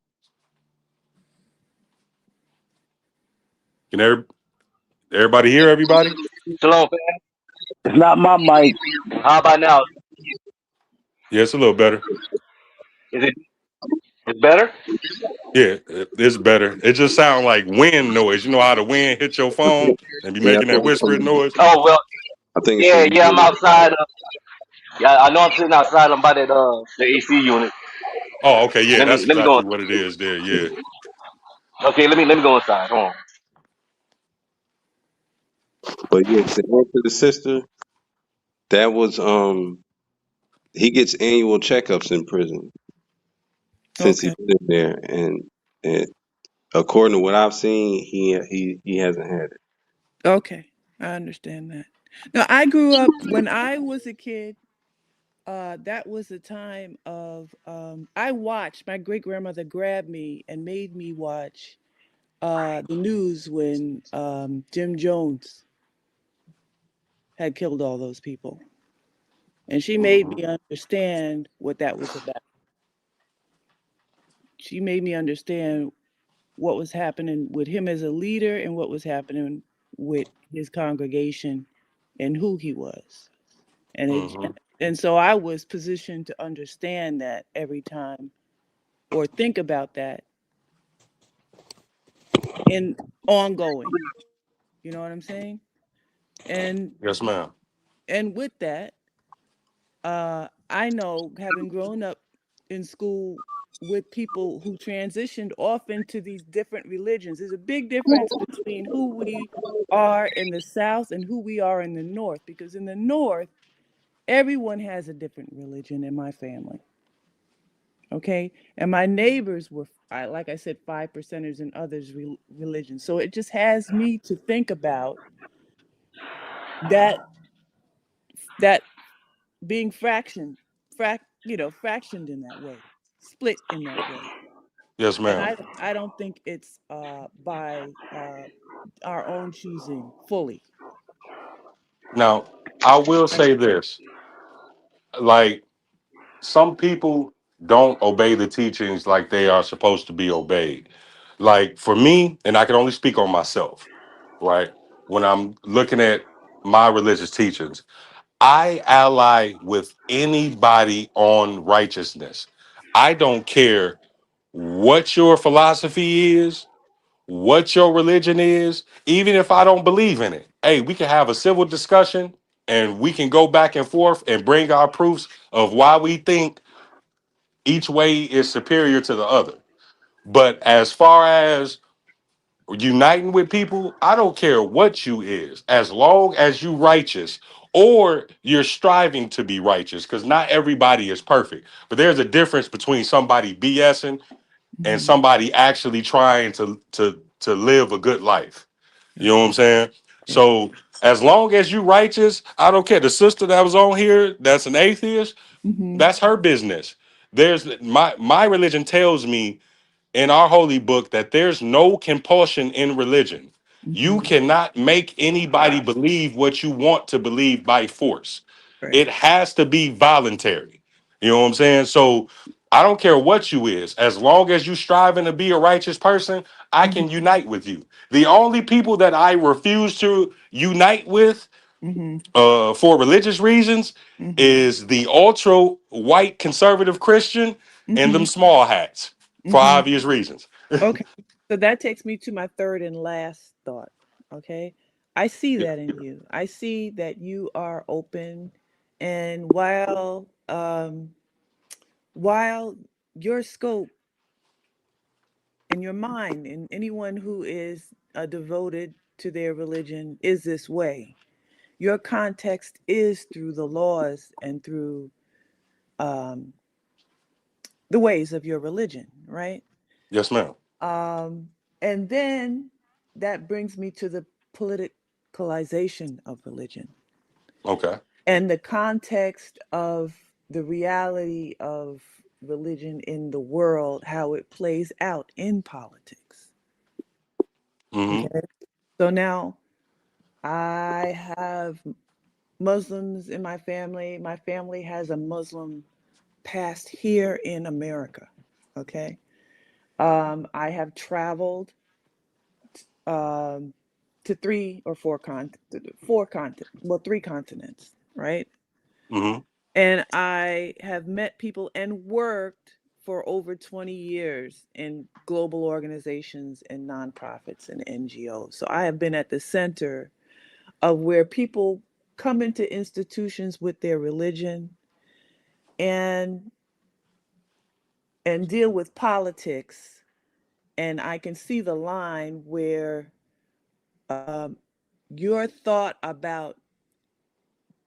O: Can everybody hear everybody?
T: shalom, fam.
P: It's not my mic.
T: How about now?
O: Yeah, it's a little better.
T: Is it? It's better.
O: Yeah, it's better. It just sounds like wind noise. You know how the wind hit your phone and be
M: Yeah, I
O: making that
M: think it's
O: whispering
M: from
O: noise?
T: Oh well.
M: I think it's
T: Yeah,
M: from
T: yeah. I'm outside. Yeah, I know I'm sitting outside. I'm by that the AC unit.
O: Oh, okay, yeah, that's
T: Let me go.
O: exactly what it is there. Yeah.
T: Okay, let me go inside. Hold on.
M: but yeah, to answer the sister, that was he gets annual checkups in prison since
S: Okay.
M: he's been there and According to what I've seen, he hasn't had it.
S: Okay, I understand that. Now, I grew up when I was a kid. That was a time of I watched my great grandmother grab me and made me watch the news when Jim Jones had killed all those people, and she made me understand what that was about. She made me understand what was happening with him as a leader and what was happening with his congregation and who he was. And so I was positioned to understand that every time or think about that in ongoing. You know what I'm saying? And
O: Yes, ma'am.
S: and with that, I know, having grown up in school with people who transitioned off into these different religions, there's a big difference between who we are in the South and who we are in the North. Because in the North, everyone has a different religion in my family. Okay. And my neighbors were, like I said, 5%ers and others religions. So it just has me to think about that being fractioned in that way, split in that way.
O: Yes,
S: And
O: ma'am.
S: I don't think it's by our own choosing fully.
O: Now, I will say this: like, some people don't obey the teachings like they are supposed to be obeyed. Like for me, and I can only speak on myself, right? When I'm looking at my religious teachings, I ally with anybody on righteousness. I don't care what your philosophy is, what your religion is, even if I don't believe in it. Hey, we can have a civil discussion and we can go back and forth and bring our proofs of why we think each way is superior to the other. But as far as uniting with people, I don't care what you is, as long as you righteous or you're striving to be righteous, because not everybody is perfect. But there's a difference between somebody BSing and somebody actually trying to live a good life. You know what I'm saying? So as long as you righteous, I don't care. The sister that was on here, that's an atheist, that's her business. There's my religion tells me in our holy book that there's no compulsion in religion. You cannot make anybody believe what you want to believe by force. It has to be voluntary. You know what I'm saying? So I don't care what you is. As long as you striving to be a righteous person, I can unite with you. The only people that I refuse to unite with for religious reasons is the ultra white conservative Christian and them small hats for obvious reasons.
S: Okay. So that takes me to my third and last thought. Okay. I see
O: Yeah.
S: that in you. I see that you are open, and while your scope and your mind and anyone who is devoted to their religion is this way, your context is through the laws and through um, the ways of your religion, right?
O: Yes, ma'am.
S: And then that brings me to the politicalization of religion
O: Okay.
S: and the context of the reality of religion in the world, how it plays out in politics. Okay. So now I have Muslims in my family. My family has a Muslim past here in America. Okay. I have traveled to three continents, right? And I have met people and worked for over 20 years in global organizations and nonprofits and NGOs. So I have been at the center of where people come into institutions with their religion and deal with politics. And I can see the line where um, your thought about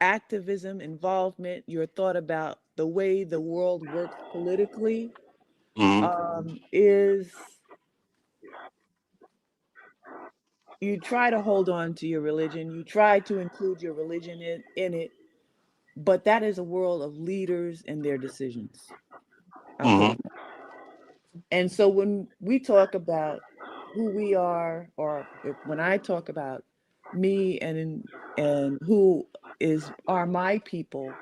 S: activism, involvement, your thought about the way the world works politically is you try to hold on to your religion, you try to include your religion in it, but that is a world of leaders and their decisions. I'll put it. And so when we talk about who we are, or when I talk about me and who are my people,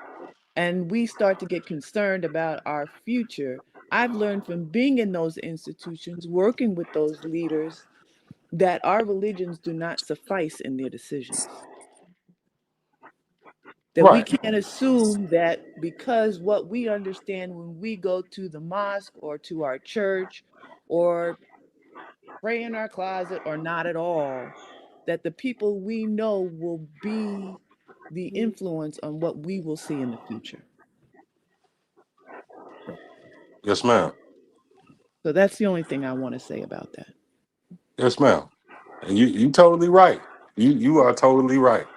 S: and we start to get concerned about our future, I've learned from being in those institutions, working with those leaders, that our religions do not suffice in their decisions. That we
O: Right.
S: can't assume that because what we understand when we go to the mosque or to our church or pray in our closet or not at all, that the people we know will be the influence on what we will see in the future.
O: Yes, ma'am.
S: So that's the only thing I want to say about that.
O: Yes, ma'am. And you totally right. You are totally right.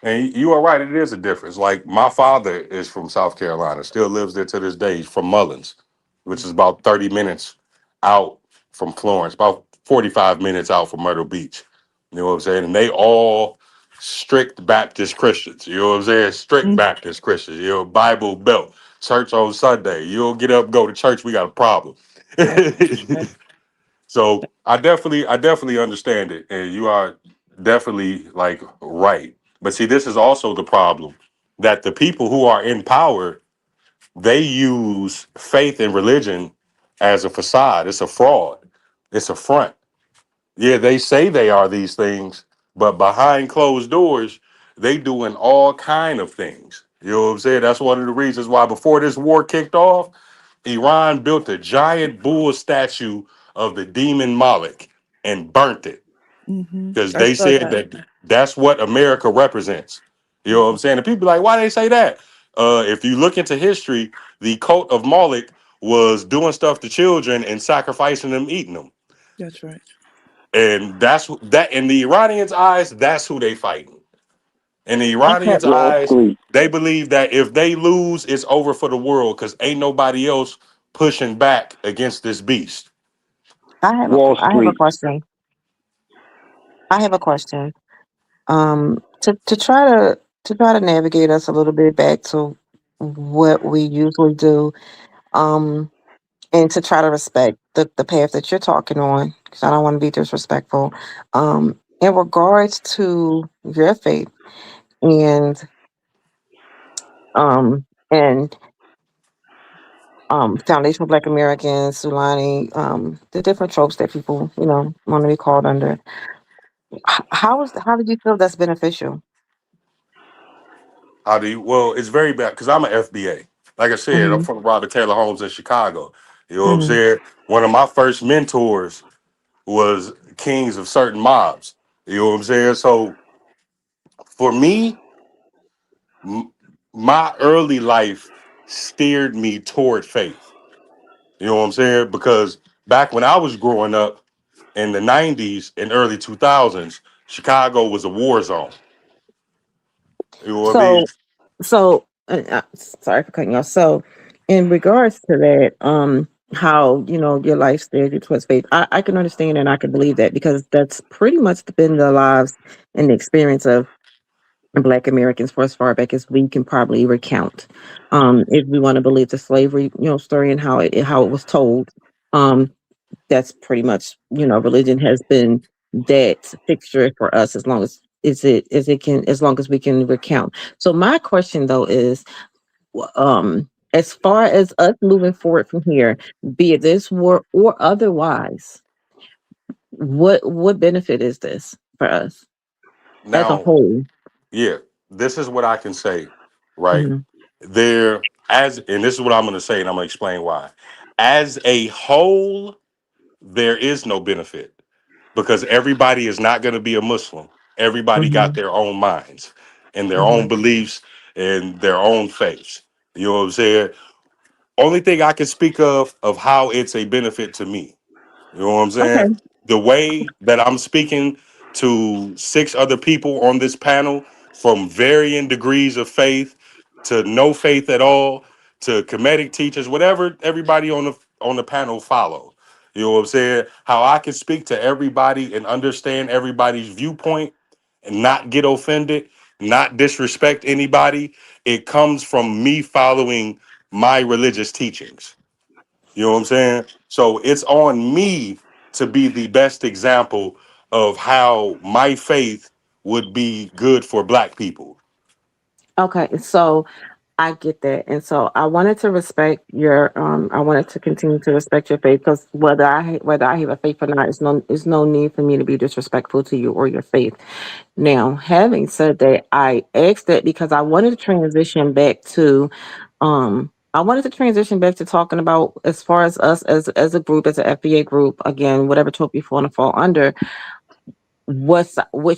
O: And you are right. It is a difference. Like my father is from South Carolina, still lives there to this day. He's from Mullins, which is about 30 minutes out from Florence, about 45 minutes out from Myrtle Beach. You know what I'm saying? And they all strict Baptist Christians. You know what I'm saying? Strict Baptist Christians. You know, Bible Belt. Church on Sunday. You don't get up, go to church, we got a problem. So I definitely understand it, and you are definitely like right. But see, this is also the problem that the people who are in power, they use faith and religion as a facade. It's a fraud. It's a front. Yeah, they say they are these things, but behind closed doors, they doing all kind of things. You know what I'm saying? That's one of the reasons why before this war kicked off, Iran built a giant bull statue of the demon Moloch and burnt it because
S: I
O: they
S: saw
O: said
S: that.
O: that that's what America represents. You know what I'm saying? And people be like, why they say that? If you look into history, the cult of Moloch was doing stuff to children and sacrificing them, eating them.
S: That's right.
O: And that's that in the Iranians' eyes, that's who they fighting. In the
R: Okay.
O: Iranians'
P: Wall
O: eyes,
P: Street.
O: they believe that if they lose, it's over for the world because ain't nobody else pushing back against this beast.
P: Wall
R: I have a
P: Street.
R: question. I have a question. To try to navigate us a little bit back to what we usually do, um, and to try to respect the path that you're talking on, because I don't want to be disrespectful. In regards to your faith and um and Foundation of Black Americans, Sulani, the different tropes that people, want to be called under. How did you feel that's beneficial?
O: How do you? Well, it's very bad because I'm an FBA. Like I said, I'm
R: Mm-hmm.
O: from Robert Taylor Homes in Chicago. You know what I'm
R: Mm-hmm.
O: saying? One of my first mentors was kings of certain mobs. You know what I'm saying? So for me, m- my early life steered me toward faith. You know what I'm saying? Because back when I was growing up in the 90s and early 2000s, Chicago was a war zone. You know what I mean?
R: So, sorry for cutting you off. So, in regards to that, how your life steered you towards faith, I can understand and I can believe that because that's pretty much been the lives and the experience of Black Americans for as far back as we can probably recount. If we want to believe the slavery, story and how it was told, um, that's pretty much religion has been that fixture for us as long as long as we can recount. So my question though is, as far as us moving forward from here, be it this war or otherwise, what benefit is this for us as a
O: Now,
R: whole?
O: yeah, this is what I can say, right?
R: Mhm.
O: And this is what I'm going to say, and I'm going to explain why. As a whole, there is no benefit because everybody is not going to be a Muslim. Everybody got
R: Mhm.
O: their own minds and their own
R: Mhm.
O: beliefs and their own faiths. You know what I'm saying? Only thing I can speak of how it's a benefit to me. You know what I'm saying?
R: Okay.
O: The way that I'm speaking to 6 other people on this panel from varying degrees of faith to no faith at all to comedic teachers, whatever everybody on the panel follow. You know what I'm saying? How I can speak to everybody and understand everybody's viewpoint and not get offended, not disrespect anybody. It comes from me following my religious teachings. You know what I'm saying? So it's on me to be the best example of how my faith would be good for Black people.
R: Okay, so I get that. And so I wanted to respect your I wanted to continue to respect your faith, because whether I have a faith or not, it's no need for me to be disrespectful to you or your faith. Now, having said that, I asked that because I wanted to transition back to talking about, as far as us as a group, as an FBA group, again, whatever topic you want to fall under, what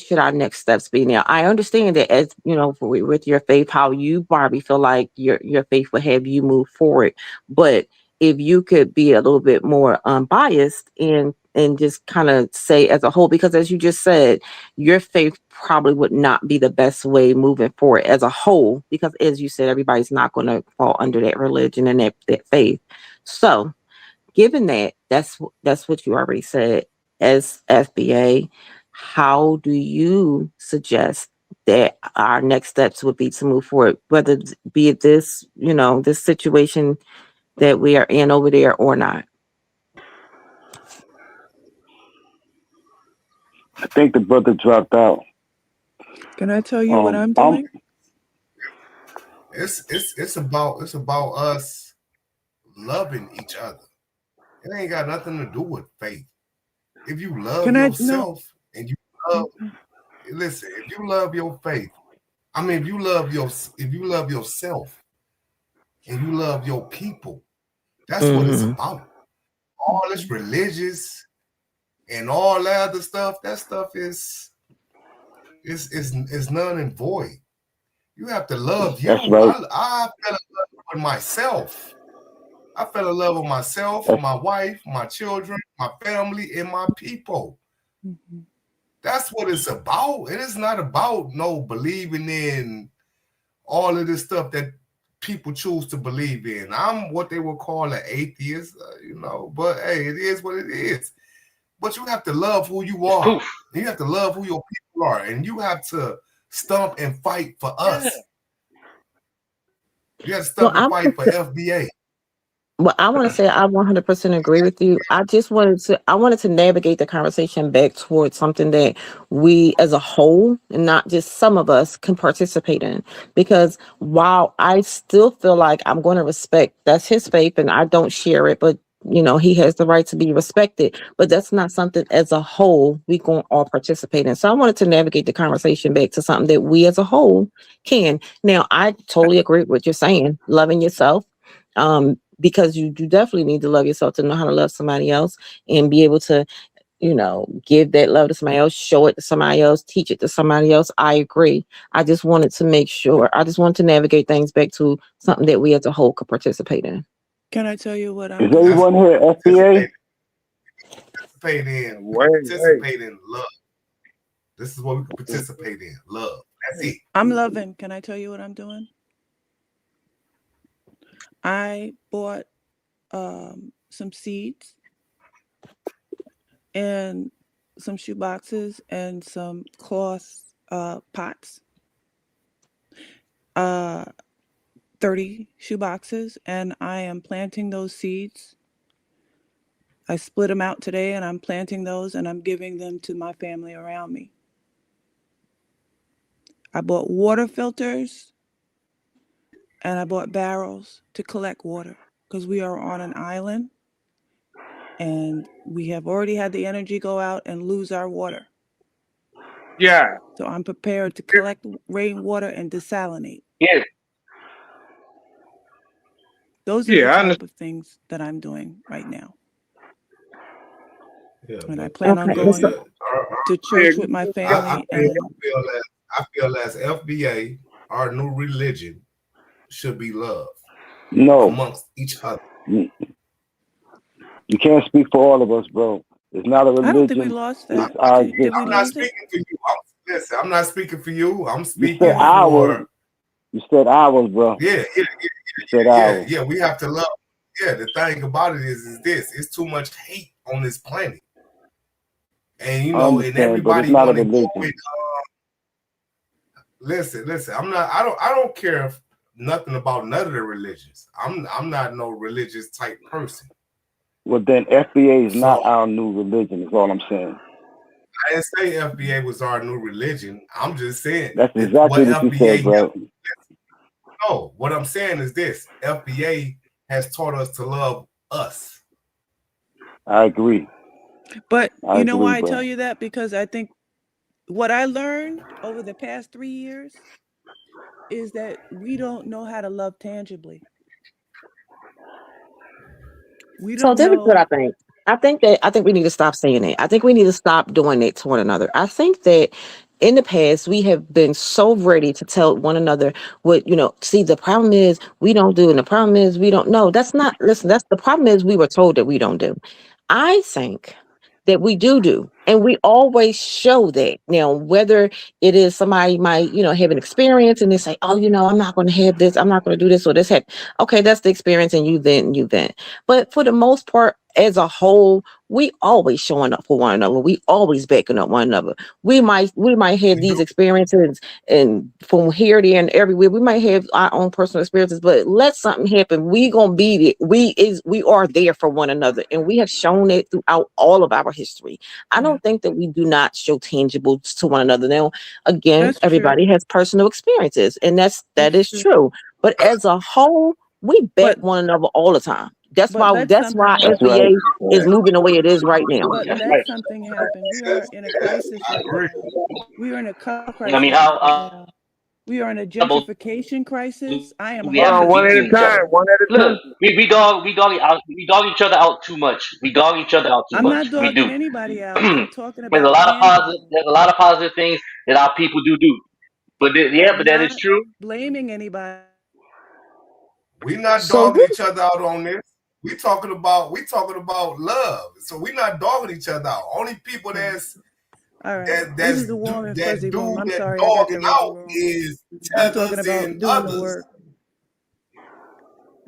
R: should our next steps be? Now, I understand that, as you know, with your faith, how you, Barbie, feel like your faith will have you move forward. But if you could be a little bit more unbiased and just kind of say as a whole, because as you just said, your faith probably would not be the best way moving forward as a whole, because as you said, everybody's not going to fall under that religion and that faith. So given that, that's what you already said, as FBA, how do you suggest that our next steps would be to move forward, whether it be this, this situation that we are in over there or not?
P: I think the brother dropped out.
S: Can I tell you what I'm doing?
U: It's about us loving each other. It ain't got nothing to do with faith. If you love yourself and you love, listen, if you love your faith, I mean, if you love yourself and you love your people, that's what it's about. All this religious and all that other stuff, that stuff is none and void. You have to love you.
P: That's right.
U: I fell in love with myself. I fell in love with myself, my wife, my children, my family, and my people. That's what it's about. It is not about no believing in all of this stuff that people choose to believe in. I'm what they would call an atheist, but hey, it is what it is. But you have to love who you are. You have to love who your people are, and you have to stump and fight for us. You have to stump and fight for FBA.
R: Well, I want to say I 100% agree with you. I wanted to navigate the conversation back towards something that we as a whole, and not just some of us, can participate in. Because while I still feel like I'm going to respect, that's his faith and I don't share it, but he has the right to be respected, but that's not something as a whole we going to all participate in. So I wanted to navigate the conversation back to something that we as a whole can. Now, I totally agree with what you're saying, loving yourself. Because you do definitely need to love yourself to know how to love somebody else and be able to, give that love to somebody else, show it to somebody else, teach it to somebody else. I agree. I just wanted to make sure. I just wanted to navigate things back to something that we as a whole could participate in.
S: Can I tell you what I'm
P: doing? Is everyone here FBA?
U: Participate in love. This is what we can participate in. Love. That's it.
S: I'm loving. Can I tell you what I'm doing? I bought some seeds and some shoe boxes and some cloth pots. 30 shoe boxes, and I am planting those seeds. I split them out today, and I'm planting those, and I'm giving them to my family around me. I bought water filters, and I bought barrels to collect water, because we are on an island, and we have already had the energy go out and lose our water.
Q: Yeah.
S: So I'm prepared to collect rainwater and desalinate.
Q: Yeah.
S: Those are the type of things that I'm doing right now.
U: Yeah,
S: and I plan on going to church with my family.
U: I feel as FBA, our new religion should be love.
P: No.
U: Amongst each other.
P: You can't speak for all of us, bro. It's not a religion.
S: I don't think we lost that.
U: I'm not speaking for you. Listen, I'm not speaking for you. I'm speaking for
P: ours. You said ours, bro.
U: Yeah.
P: You said ours.
U: Yeah, we have to love. Yeah, the thing about it is this. It's too much hate on this planet. And you
P: I
U: know, and
P: understand, but it's
U: everybody
P: not a
U: want to go
P: religion.
U: with listen, I don't care nothing about none of the religions. I'm not no religious type person.
P: Well, then FBA is
U: So
P: not our new religion, is all I'm saying.
U: I didn't say FBA was our new religion. I'm just saying
P: That's
U: what
P: exactly what you said,
U: FBA
P: bro.
U: no, what I'm saying is this: FBA has taught us to love us.
P: I agree.
S: But
P: I
S: you know
P: agree,
S: why I
P: bro.
S: tell you that? Because I think what I learned over the past 3 years is that we don't know how to love tangibly. We
R: So
S: don't
R: this is what I
S: know.
R: think. I think we need to stop saying it. I think we need to stop doing it to one another. I think that in the past we have been so ready to tell one another what, see, the problem is we don't do, and the problem is we don't know. That's not, listen, that's the problem is we were told that we don't do. I think that we do, and we always show that. Now, whether it is somebody might, have an experience and they say, oh, I'm not going to have this, I'm not going to do this or this. Okay, that's the experience, and you vent. But for the most part, as a whole, we always showing up for one another. We always backing up one another. We might have these experiences, and from here, there, and everywhere. We might have our own personal experiences, but let something happen, we gonna be there. We are there for one another, and we have shown it throughout all of our history. I don't think that we do not show tangibles to one another. Now, again,
S: That's
R: everybody
S: true.
R: has personal experiences, and that
S: That's
R: is
S: true.
R: true. But as a whole, we back
S: But
R: one another all the time. That's
S: but
R: why
S: let something
P: That's
S: happen.
P: right.
R: FBA is moving the way it is right now.
S: But
T: That's
S: let
T: right.
S: something happen. We are in a crisis right now. We are in a
T: I mean,
S: crisis
T: how
S: right now. We are in a
T: double
S: gentrification crisis. I am
T: do we have
Q: Hold
T: to
Q: on,
T: be
Q: one
S: hard.
Q: at
T: to
Q: a
T: each
Q: time.
T: other?
Q: One at a
T: Look,
Q: time.
T: we dog each other out too much. We dog each other out too
S: I'm not
T: much. We
S: dogging
T: do.
S: anybody out. I'm talking
T: There's a
S: about
T: lot of positive.
S: tangible.
T: There's a lot of positive things that our people do. But
S: I'm
T: but that is
S: not
T: true.
S: blaming anybody.
U: We're not
R: So
U: dogging each other out on this. We talking about love. So we're not dogging each other out. Only people that's
S: All right. This is the warm and fuzzy room. I'm
U: that
S: sorry I got the
U: dogging
S: rebel
U: out
S: room.
U: is
S: I'm talking
U: tethers
S: about
U: and
S: doing the
U: others.
S: work.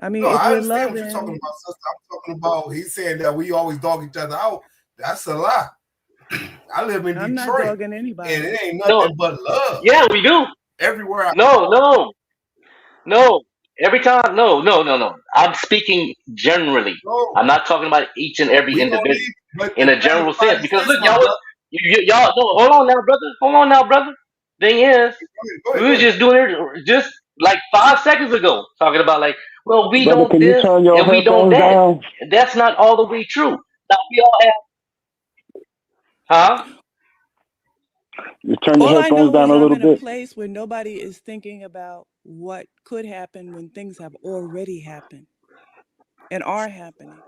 S: I mean,
U: No,
S: if
U: I
S: we're
U: understand what you're talking
S: loving,
U: about, sister. I'm talking about he's saying that we always dog each other out. That's a lie. I live in
S: I'm not
U: Detroit,
S: dogging
U: and
S: anybody.
U: it ain't
T: No,
U: nothing but love
T: yeah, we do.
U: everywhere I
T: No. Every time, no. I'm speaking generally.
U: go.
T: I'm not talking about each and every
U: We don't
T: individual
U: need, but
T: in
U: the
T: a
U: thing
T: general
U: about
T: sense.
U: it is
T: Because
U: this,
T: look,
U: my
T: y'all was
U: brother.
T: y'all. No, hold on now, brother. Hold on now, brother. Thing is,
U: Go
T: we was
U: ahead.
T: just doing it just like 5 seconds ago, talking about like, well, we
P: Brother,
T: don't
P: can you
T: this
P: turn your
T: and we don't
P: headphones
T: that.
P: down?
T: That's not all the way true. Now we all have, huh?
P: You turn your
S: All I
P: headphones
S: know
P: down
S: is
P: a
S: I'm
P: little
S: in a
P: bit.
S: place where nobody is thinking about what could happen when things have already happened and are happening.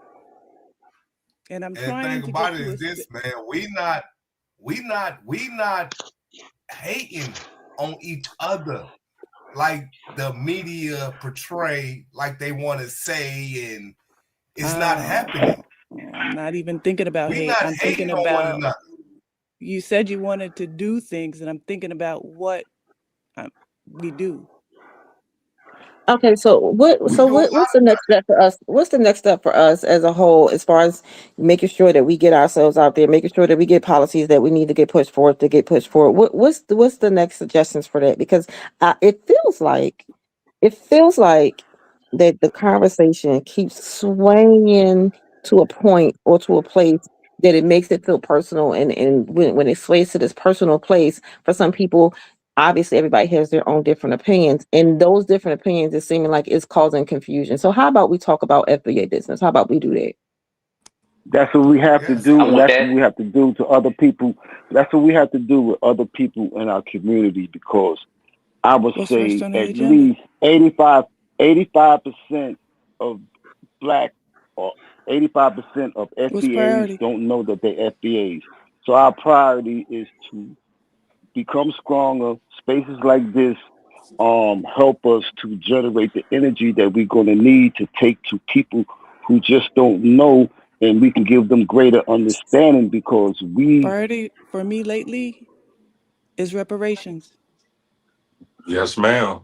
S: And I'm
U: And the
S: trying
U: thing
S: to
U: about
S: get
U: it
S: to
U: is this, man. We not hating on each other like the media portray, like they want to say, and it's not happening.
S: I'm not even thinking about
U: We
S: hate.
U: not
S: I'm
U: hating
S: thinking
U: on one
S: about,
U: another.
S: you said you wanted to do things, and I'm thinking about what we do.
R: Okay, so what's the next step for us? What's the next step for us as a whole, as far as making sure that we get ourselves out there, making sure that we get policies that we need to get pushed forward to get pushed forward? What's the next suggestions for that? Because it feels like that the conversation keeps swaying to a point or to a place that it makes it feel personal, and when it sways to this personal place, for some people, obviously everybody has their own different opinions, and those different opinions is seeming like it's causing confusion. So how about we talk about FBA business? How about we do that?
P: That's what we have to do,
T: I'm
P: and
T: with
P: that's
T: that.
P: what we have to do to other people. That's what we have to do with other people in our community, because I would
S: What's
P: say
S: first on the
P: at
S: agenda?
P: least 85% of black, or 85% of
S: What's
P: FBAs
S: priority?
P: don't know that they're FBAs. So our priority is to become stronger. Spaces like this help us to generate the energy that we're going to need to take to people who just don't know, and we can give them greater understanding, because
S: Priority for me lately is reparations.
O: Yes, ma'am.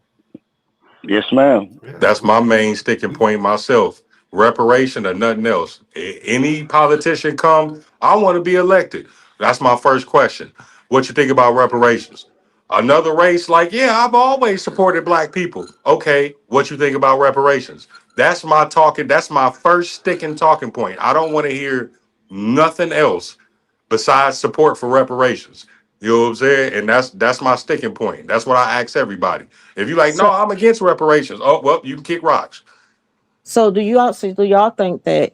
P: Yes, ma'am.
O: That's my main sticking point myself. reparation or nothing else. Any politician come, I want to be elected. That's my first question. What you think about reparations? Another race, like, yeah, I've always supported black people. Okay, what you think about reparations? That's my talking. That's my first sticking talking point. I don't want to hear nothing else besides support for reparations. You know what I'm saying? And that's my sticking point. That's what I ask everybody. If you like, no, I'm against reparations. Oh, well, you can kick rocks.
R: So do y'all think that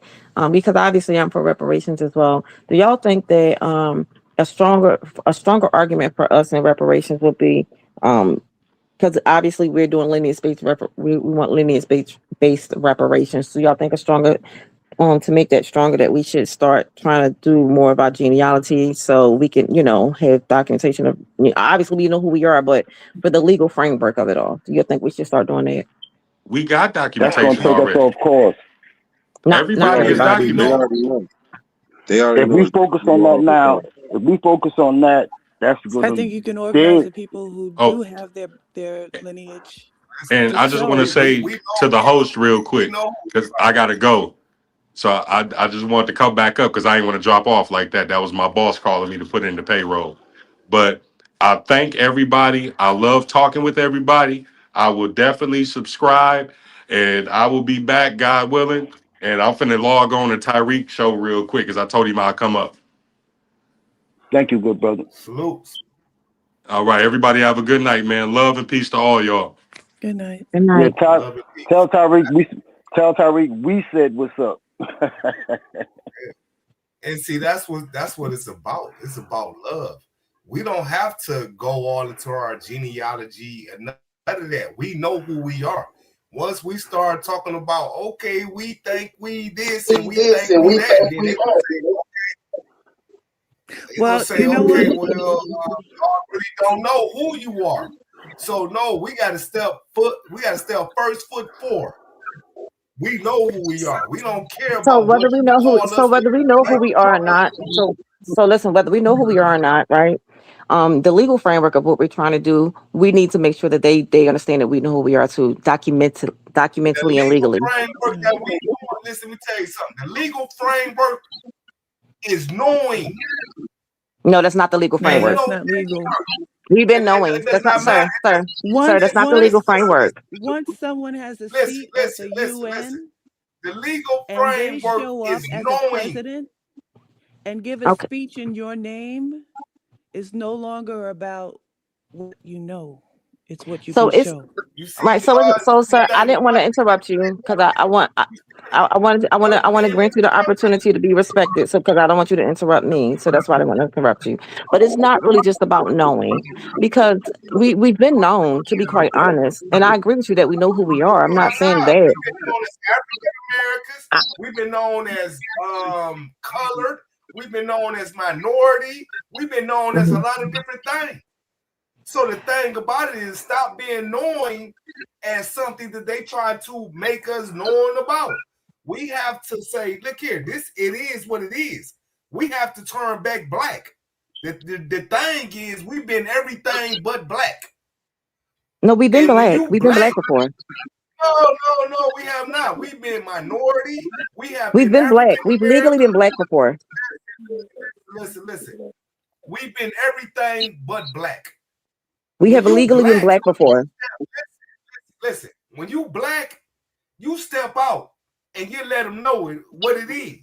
R: because obviously I'm for reparations as well, do y'all think that a stronger argument for us in reparations would be because obviously we're doing lineage-based we want lineage-based reparations. So y'all think a stronger to make that stronger that we should start trying to do more of our genealogy so we can, have documentation of, obviously we know who we are, but for the legal framework of it all, do you think we should start doing that?
O: We got
P: That's going to
O: documentation
P: take us
O: already.
P: off course.
O: Everybody is documented.
P: If we focus on that now, that's going to.
S: I think you can organize the people who do have their lineage.
O: And I just want to say to the host real quick, because I got to go. So I just wanted to come back up because I didn't want to drop off like that. That was my boss calling me to put in the payroll. But I thank everybody. I love talking with everybody. I will definitely subscribe, and I will be back, God willing. And I'm finna log on to Tyreek show real quick because I told him I'd come up.
P: Thank you, good brother.
U: Salutes.
O: All right, everybody have a good night, man. Love and peace to all y'all.
S: Good night.
R: Good night.
P: Yeah, tell Tyreek we said what's up.
U: And see, that's what it's about. It's about love. We don't have to go all into our genealogy and none of that. We know who we are. Once we start talking about, okay, we think we this and we think we that, then they gonna say, okay, well, I really don't know who you are. So no, we got to step first foot forward. We know who we are. We don't care about
R: whether we know who we are or not. So listen, whether we know who we are or not, right? The legal framework of what we're trying to do, we need to make sure that they understand that we know who we are too, documentally and legally.
U: Framework that we listen, let me tell you something. The legal framework is knowing.
R: No, that's not the legal framework.
S: That's not legal.
R: We've been knowing. That's not, sir. That's not the legal framework.
S: Once someone has a seat at the UN,
U: the legal
S: and
U: framework
S: they show up
U: is
S: as
U: knowing.
S: a president and give a speech in your name, it's no longer about what you know. It's what you can show.
R: Right. So, sir, I didn't want to interrupt you because I want to grant you the opportunity to be respected. So, because I don't want you to interrupt me, so that's why I didn't want to interrupt you. But it's not really just about knowing, because we've been known, to be quite honest, and I agree with you that we know who we are. I'm not saying that.
U: We've been known as African Americans. We've been known as colored. We've been known as minority. We've been known as a lot of different things. So the thing about it is, stop being knowing as something that they try to make us knowing about. We have to say, look here, it is what it is. We have to turn back black. The thing is, we've been everything but black.
R: No, we've been black. We've been black before.
U: No, we have not. We've been minority.
R: We've been black. We've legally been black before.
U: Listen. We've been everything but black.
R: We have legally been black before.
U: Listen, when you black, you step out and you let them know what it is.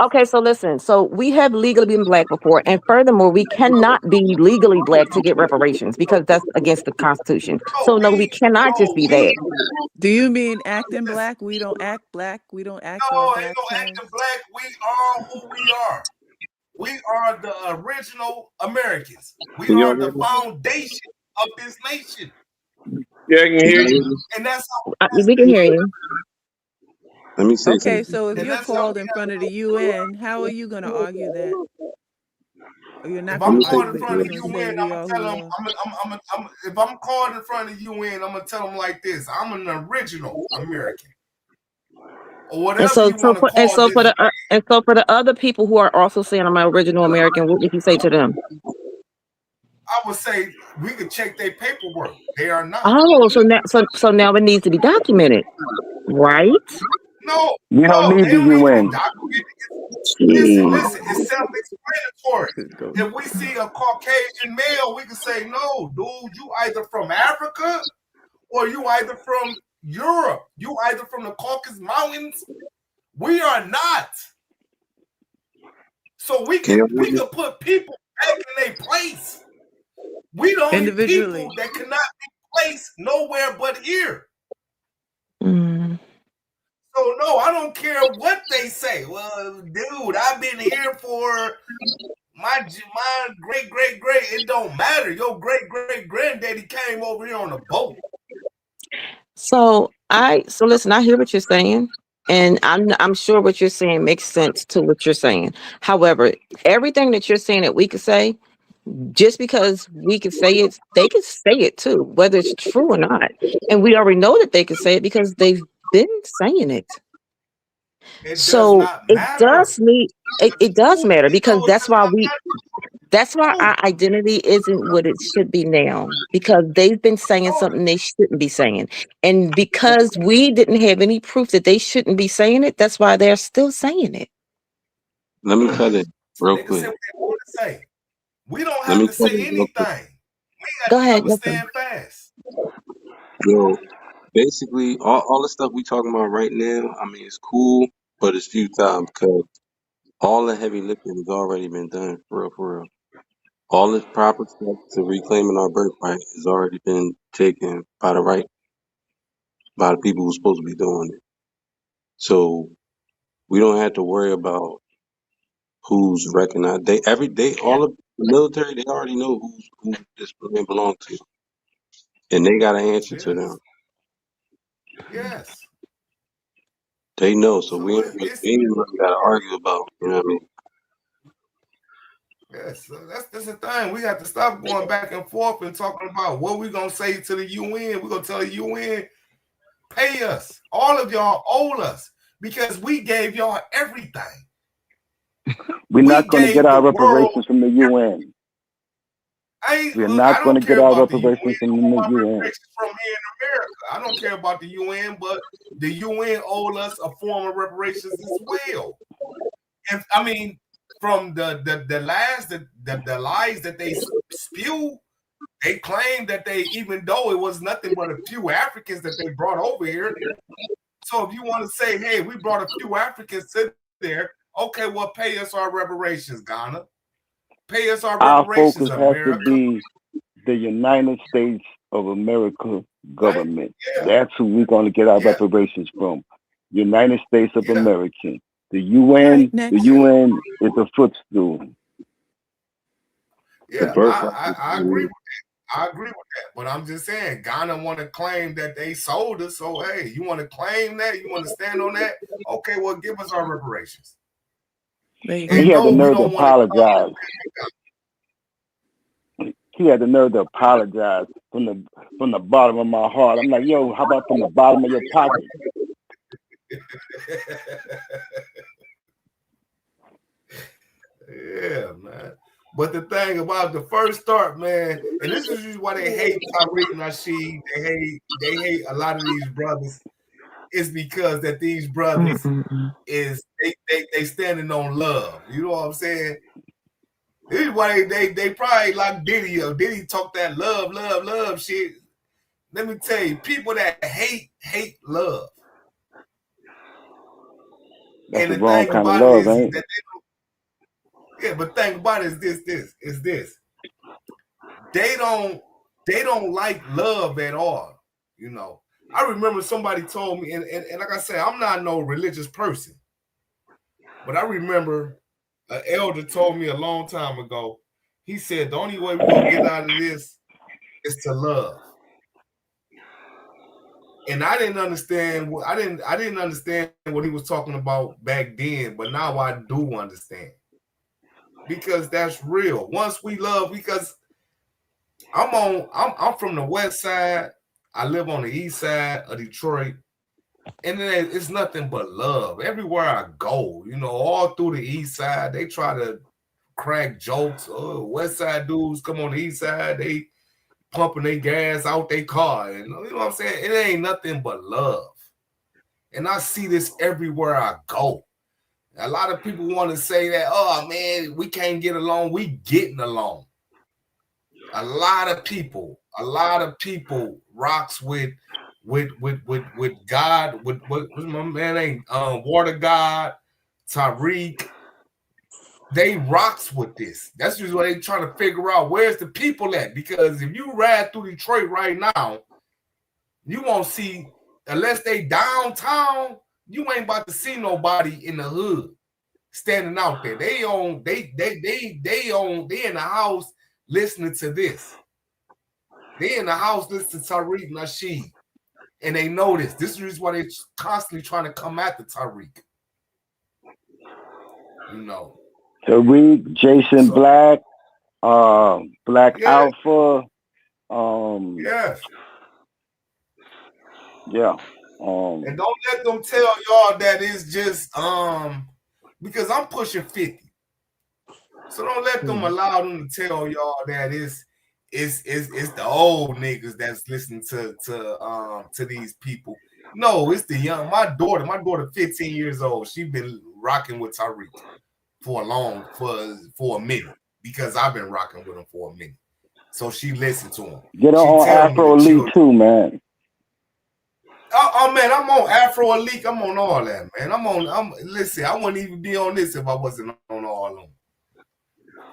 R: Okay, so listen. So we have legally been black before, and furthermore, we cannot be legally black to get reparations because that's against the Constitution. So no, we cannot just be that.
S: Do you mean acting black? We don't act black. We don't act our black.
U: No, acting black. We are who we are. We are the original Americans. We are the foundation of this nation.
Q: Yeah, I can hear you.
U: And that's
R: how we can hear you.
M: Let me say
S: okay, so if you're called in front of the UN, how are you going to argue that? Or you're not
U: if I'm called in front of the UN, I'm gonna tell them. If I'm called in front of the UN, I'm gonna tell them like this: I'm an original American. Or whatever
R: and so for the other people who are also saying I'm an original American, what would you say to them?
U: I would say we could check their paperwork. They are not.
R: Oh, so now it needs to be documented, right?
U: No,
P: We don't need
U: they
P: the
U: don't need to be
P: UN.
U: documented. Listen, it's self-explanatory. If we see a Caucasian male, we can say, no, dude, you either from Africa or you either from Europe. You either from the Caucasus Mountains. We are not. So we can put people back in their place. We don't need people that cannot be placed nowhere but here. So no, I don't care what they say. Well, dude, I've been here for my great. It don't matter. Your great granddaddy came over here on a boat.
R: So listen, I hear what you're saying, and I'm sure what you're saying makes sense to what you're saying. However, everything that you're saying that we could say, just because we can say it, they can say it too, whether it's true or not. And we already know that they can say it because they've been saying it. So it does matter because that's why our identity isn't what it should be now, because they've been saying something they shouldn't be saying. And because we didn't have any proof that they shouldn't be saying it, that's why they're still saying it.
M: Let me cut it real
U: They can say
M: quick.
U: what they want to say. We don't have to say anything.
R: Go ahead.
U: Stand fast.
M: Yo, basically, all the stuff we talking about right now, I mean, it's cool, but it's futile because all the heavy lifting has already been done, for real. All this proper steps to reclaiming our birthright has already been taken by the people who's supposed to be doing it. So we don't have to worry about who's recognized. All of the military, they already know who this man belongs to, and they got to answer to them.
U: Yes.
M: They know, so we ain't really got to argue about. You know what I mean?
U: Yes, so that's the thing. We have to stop going back and forth and talking about what we're gonna say to the UN. We're gonna tell the UN, pay us. All of y'all owe us because we gave y'all everything.
P: We're not going to get our reparations from the UN. We're not going to get our reparations from the UN.
U: From here in America, I don't care about the UN, but the UN owed us a form of reparations as well. And I mean, from the lies that they spew, they claim that even though it was nothing but a few Africans that they brought over here. So if you want to say, hey, we brought a few Africans to there, okay, well, pay us our reparations, Ghana. Pay us our reparations,
P: focus
U: America.
P: has to be the United States of America government. That's who we're going to get our reparations from. United States of America. The UN, the UN is a footstool.
U: Yeah, I agree with that. I agree with that. But I'm just saying, Ghana want to claim that they sold us. So, hey, you want to claim that? You want to stand on that? Okay, well, give us our reparations.
P: He had the nerve to apologize. He had the nerve to apologize from the bottom of my heart. I'm like, yo, how about from the bottom of your pocket?
U: Yeah, man. But the thing about the first start, man, and this is why they hate Tariq Nasheed, they hate a lot of these brothers, is because that these brothers is they standing on love. You know what I'm saying? This is why they probably like Diddy. Diddy talk that love shit. Let me tell you, people that hate love.
P: That's
U: and
P: the wrong kind of love, ain't it?
U: Yeah, but think about it is this. They don't like love at all. You know, I remember somebody told me, and like I said, I'm not no religious person, but I remember an elder told me a long time ago. He said the only way we're gonna get out of this is to love. And I didn't understand what I didn't understand what he was talking about back then, but now I do understand. Because that's real. Once we love, because I'm from the west side. I live on the east side of Detroit. And then it's nothing but love. Everywhere I go, you know, all through the east side, they try to crack jokes. Oh, west side dudes come on the east side, they pumping their gas out their car. And you know what I'm saying? It ain't nothing but love. And I see this everywhere I go. A lot of people want to say that, oh man, we can't get along. We getting along. A lot of people rocks with God, with what's my man name? Water God, Tariq. They rocks with this. That's just what they trying to figure out. Where's the people at? Because if you ride through Detroit right now, you won't see, unless they downtown, you ain't about to see nobody in the hood standing out there. They in the house listening to this. They in the house listening to Tariq Nasheed. And they know this. This is why they're constantly trying to come after Tariq. You know.
P: Tariq, Jason Black, Black Alpha.
U: Yes.
P: Yeah.
U: And don't let them tell y'all that it's just because I'm pushing 50. So don't let them allow them to tell y'all that it's the old niggas that's listening to these people. No, it's the young. My daughter 15 years old. She been rocking with Tariq for a minute, because I've been rocking with him for a minute. So she listened to him.
P: Get on Afro Elite too, man.
U: Oh man, I'm on Afro Elite. I'm on all that, man. Listen, I wouldn't even be on this if I wasn't on all of them.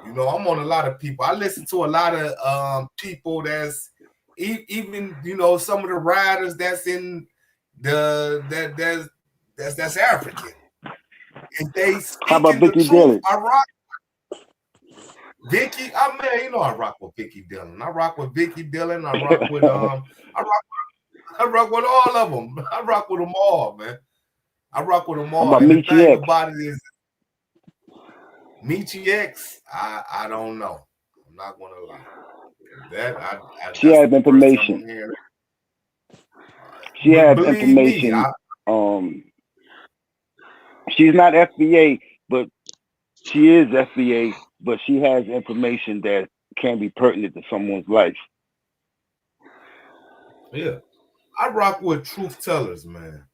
U: You know, I'm on a lot of people. I listen to a lot of people that's even, you know, some of the writers that's in that's African. If they
P: How about
U: speaking the
P: Vicky
U: truth,
P: Dillon?
U: I rock. Vicky, man, you know I rock with Vicky Dillon. I rock with Vicky Dillon. I rock with I rock with all of them. I rock with them all, man. I rock with them all.
P: How about
U: And the
P: Michi
U: thing
P: X?
U: about it is, Michi X, I don't know. I'm not gonna lie.
P: She has information. She has information. She's not FBA, but she is FBA, but she has information that can be pertinent to someone's life.
U: Yeah. I rock with truth tellers, man.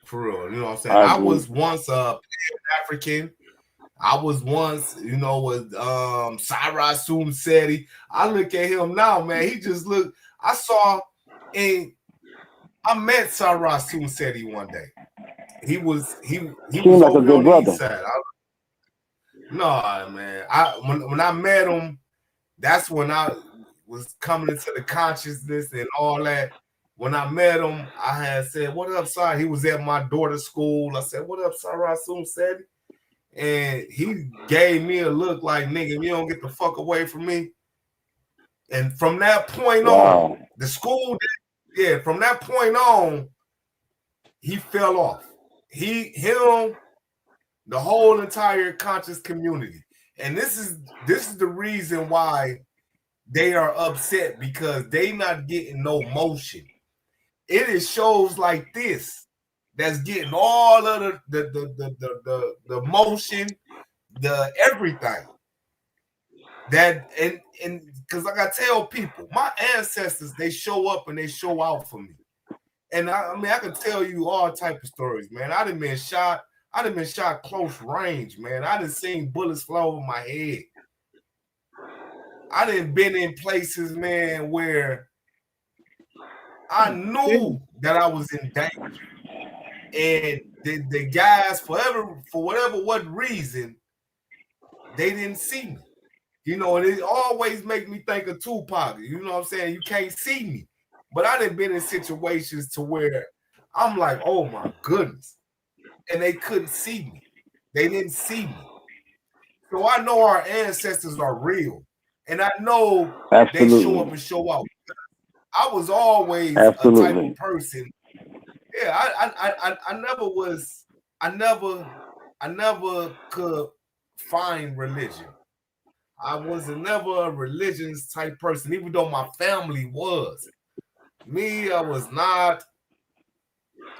U: For real. You know what I'm saying? I was once a African. I was once, you know, with Cyrus Sumseti. I look at him now, man. He just looked. I met Cyrus Sumseti one day. He was
P: like
U: over
P: a good
U: on the
P: brother.
U: east side. No, man. When I met him, that's when I was coming into the consciousness and all that. When I met him, I had said, "What up, Sir?" He was at my daughter's school. I said, "What up, Cyrus Sumseti?" And he gave me a look like, "Nigga, you don't get the fuck away from me." And from that point on, the school, from that point on, he fell off. Him, the whole entire conscious community. And this is the reason why they are upset, because they not getting no motion. It is shows like this that's getting all of the motion, the everything. That and because like I tell people, my ancestors, they show up and they show out for me. And I mean, I can tell you all type of stories, man. I done been shot close range, man. I done seen bullets fly over my head. I done been in places, man, where I knew that I was in danger. And the guys, for whatever reason, they didn't see me. You know, and it always make me think of Tupac. You know what I'm saying? You can't see me. But I done been in situations to where I'm like, oh my goodness. And they couldn't see me. They didn't see me. So I know our ancestors are real. And I know they show up and show out. I was always a type of person. Yeah, I never could find religion. I was never a religious type person, even though my family was. Me, I was not.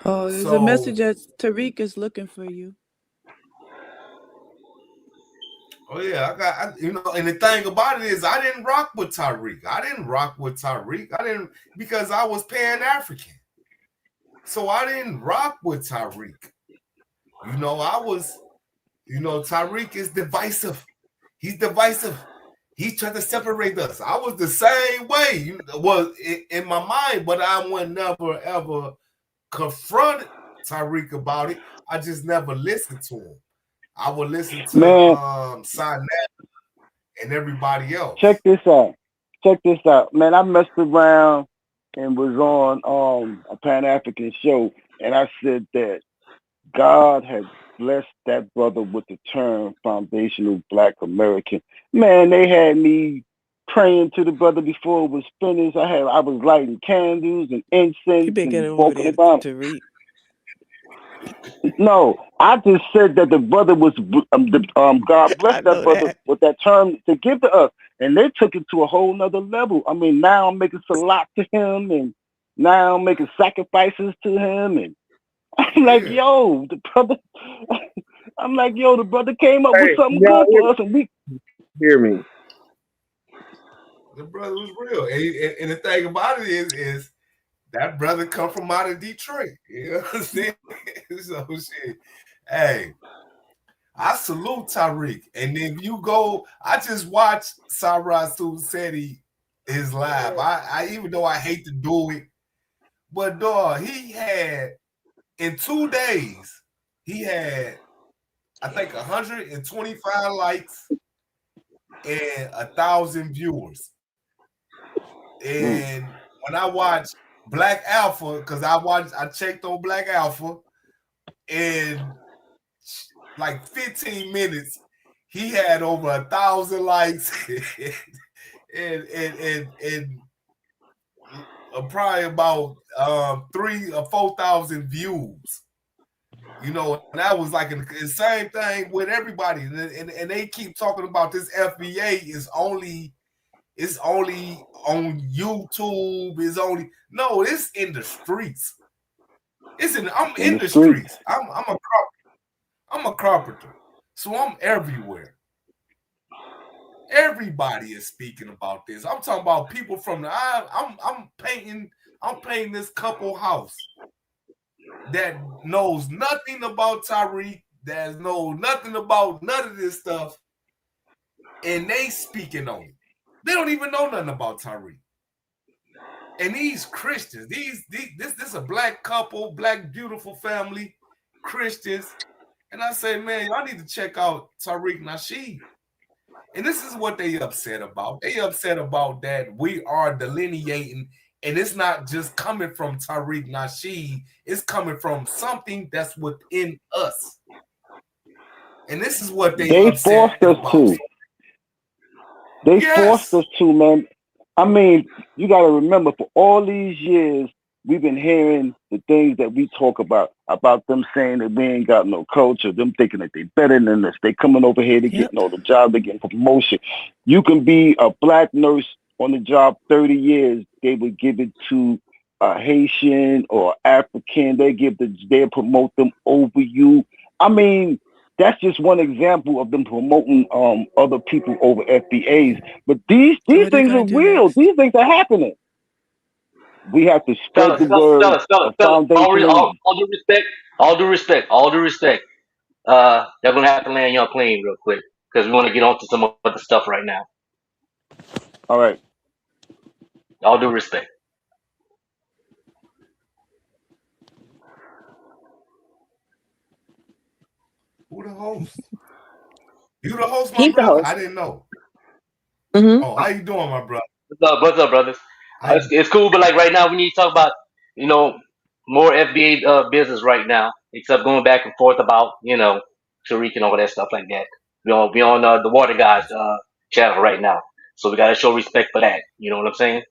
S: Oh, there's a message that Tariq is looking for you.
U: Oh yeah, you know, and the thing about it is I didn't rock with Tariq. I didn't because I was Pan-African. So I didn't rock with Tariq. You know, Tariq is divisive. He's divisive. He's trying to separate us. I was the same way. In my mind, but I would never ever confront Tariq about it. I just never listened to him. I would listen to Sinat and everybody else.
P: Check this out. Man, I messed around and was on a Pan-African show, and I said that God had blessed that brother with the term foundational Black American. Man, they had me praying to the brother before it was finished. I was lighting candles and incense and walking around.
S: To read.
P: No, I just said that the brother was God blessed that brother with that term to give to us, and they took it to a whole nother level. I mean, now I'm making salat to him, and now I'm making sacrifices to him, and I'm like, yo, the brother came up with something good for us, and we
Q: hear me.
U: The brother was real, and the thing about it is that brother come from out of Detroit. You know what I'm saying? So shit. Hey, I salute Tariq. And if you go, I just watched Cyrus Seti his live. I even though I hate to do it, but dog, he had in 2 days, he had I think 125 likes and 1,000 viewers. And when I watched Black Alpha, because I checked on Black Alpha, and like 15 minutes, he had over 1,000 likes and probably about 3,000 or 4,000 views. You know, and that was like the same thing with everybody, and they keep talking about this FBA is only. It's only on YouTube. It's in the streets. I'm in the streets. I'm a carpenter. So I'm everywhere. Everybody is speaking about this. I'm talking about people from I'm painting this couple house that knows nothing about Tariq, that knows nothing about none of this stuff, and they speaking on it. They don't even know nothing about Tariq. And these Christians, this is a black couple, black beautiful family, Christians. And I say, man, y'all need to check out Tariq Nasheed. And this is what they upset about. They upset about that we are delineating, and it's not just coming from Tariq Nasheed, it's coming from something that's within us. And this is what they upset about.
P: They forced us to, man. I mean, you got to remember, for all these years, we've been hearing the things that we talk about them saying that we ain't got no culture, them thinking that they better than us. They coming over here to get the job, they getting promotion. You can be a black nurse on the job 30 years. They would give it to a Haitian or African. They'll promote them over you. I mean, that's just one example of them promoting other people over FBAs. But these things are real. Next? These things are happening. We have to spread the word.
T: All due respect. They're gonna have to land your plane real quick because we want to get on to some other stuff right now.
P: All right.
T: All due respect.
U: Who the host? You the host, my brother? I didn't know.
R: Mm-hmm.
U: Oh, how you doing, my brother?
T: What's up, brothers? It's cool, but like right now, we need to talk about more FBA business right now. Except going back and forth about Tariq and all that stuff like that. We on the Water Guys channel right now, so we gotta show respect for that. You know what I'm saying?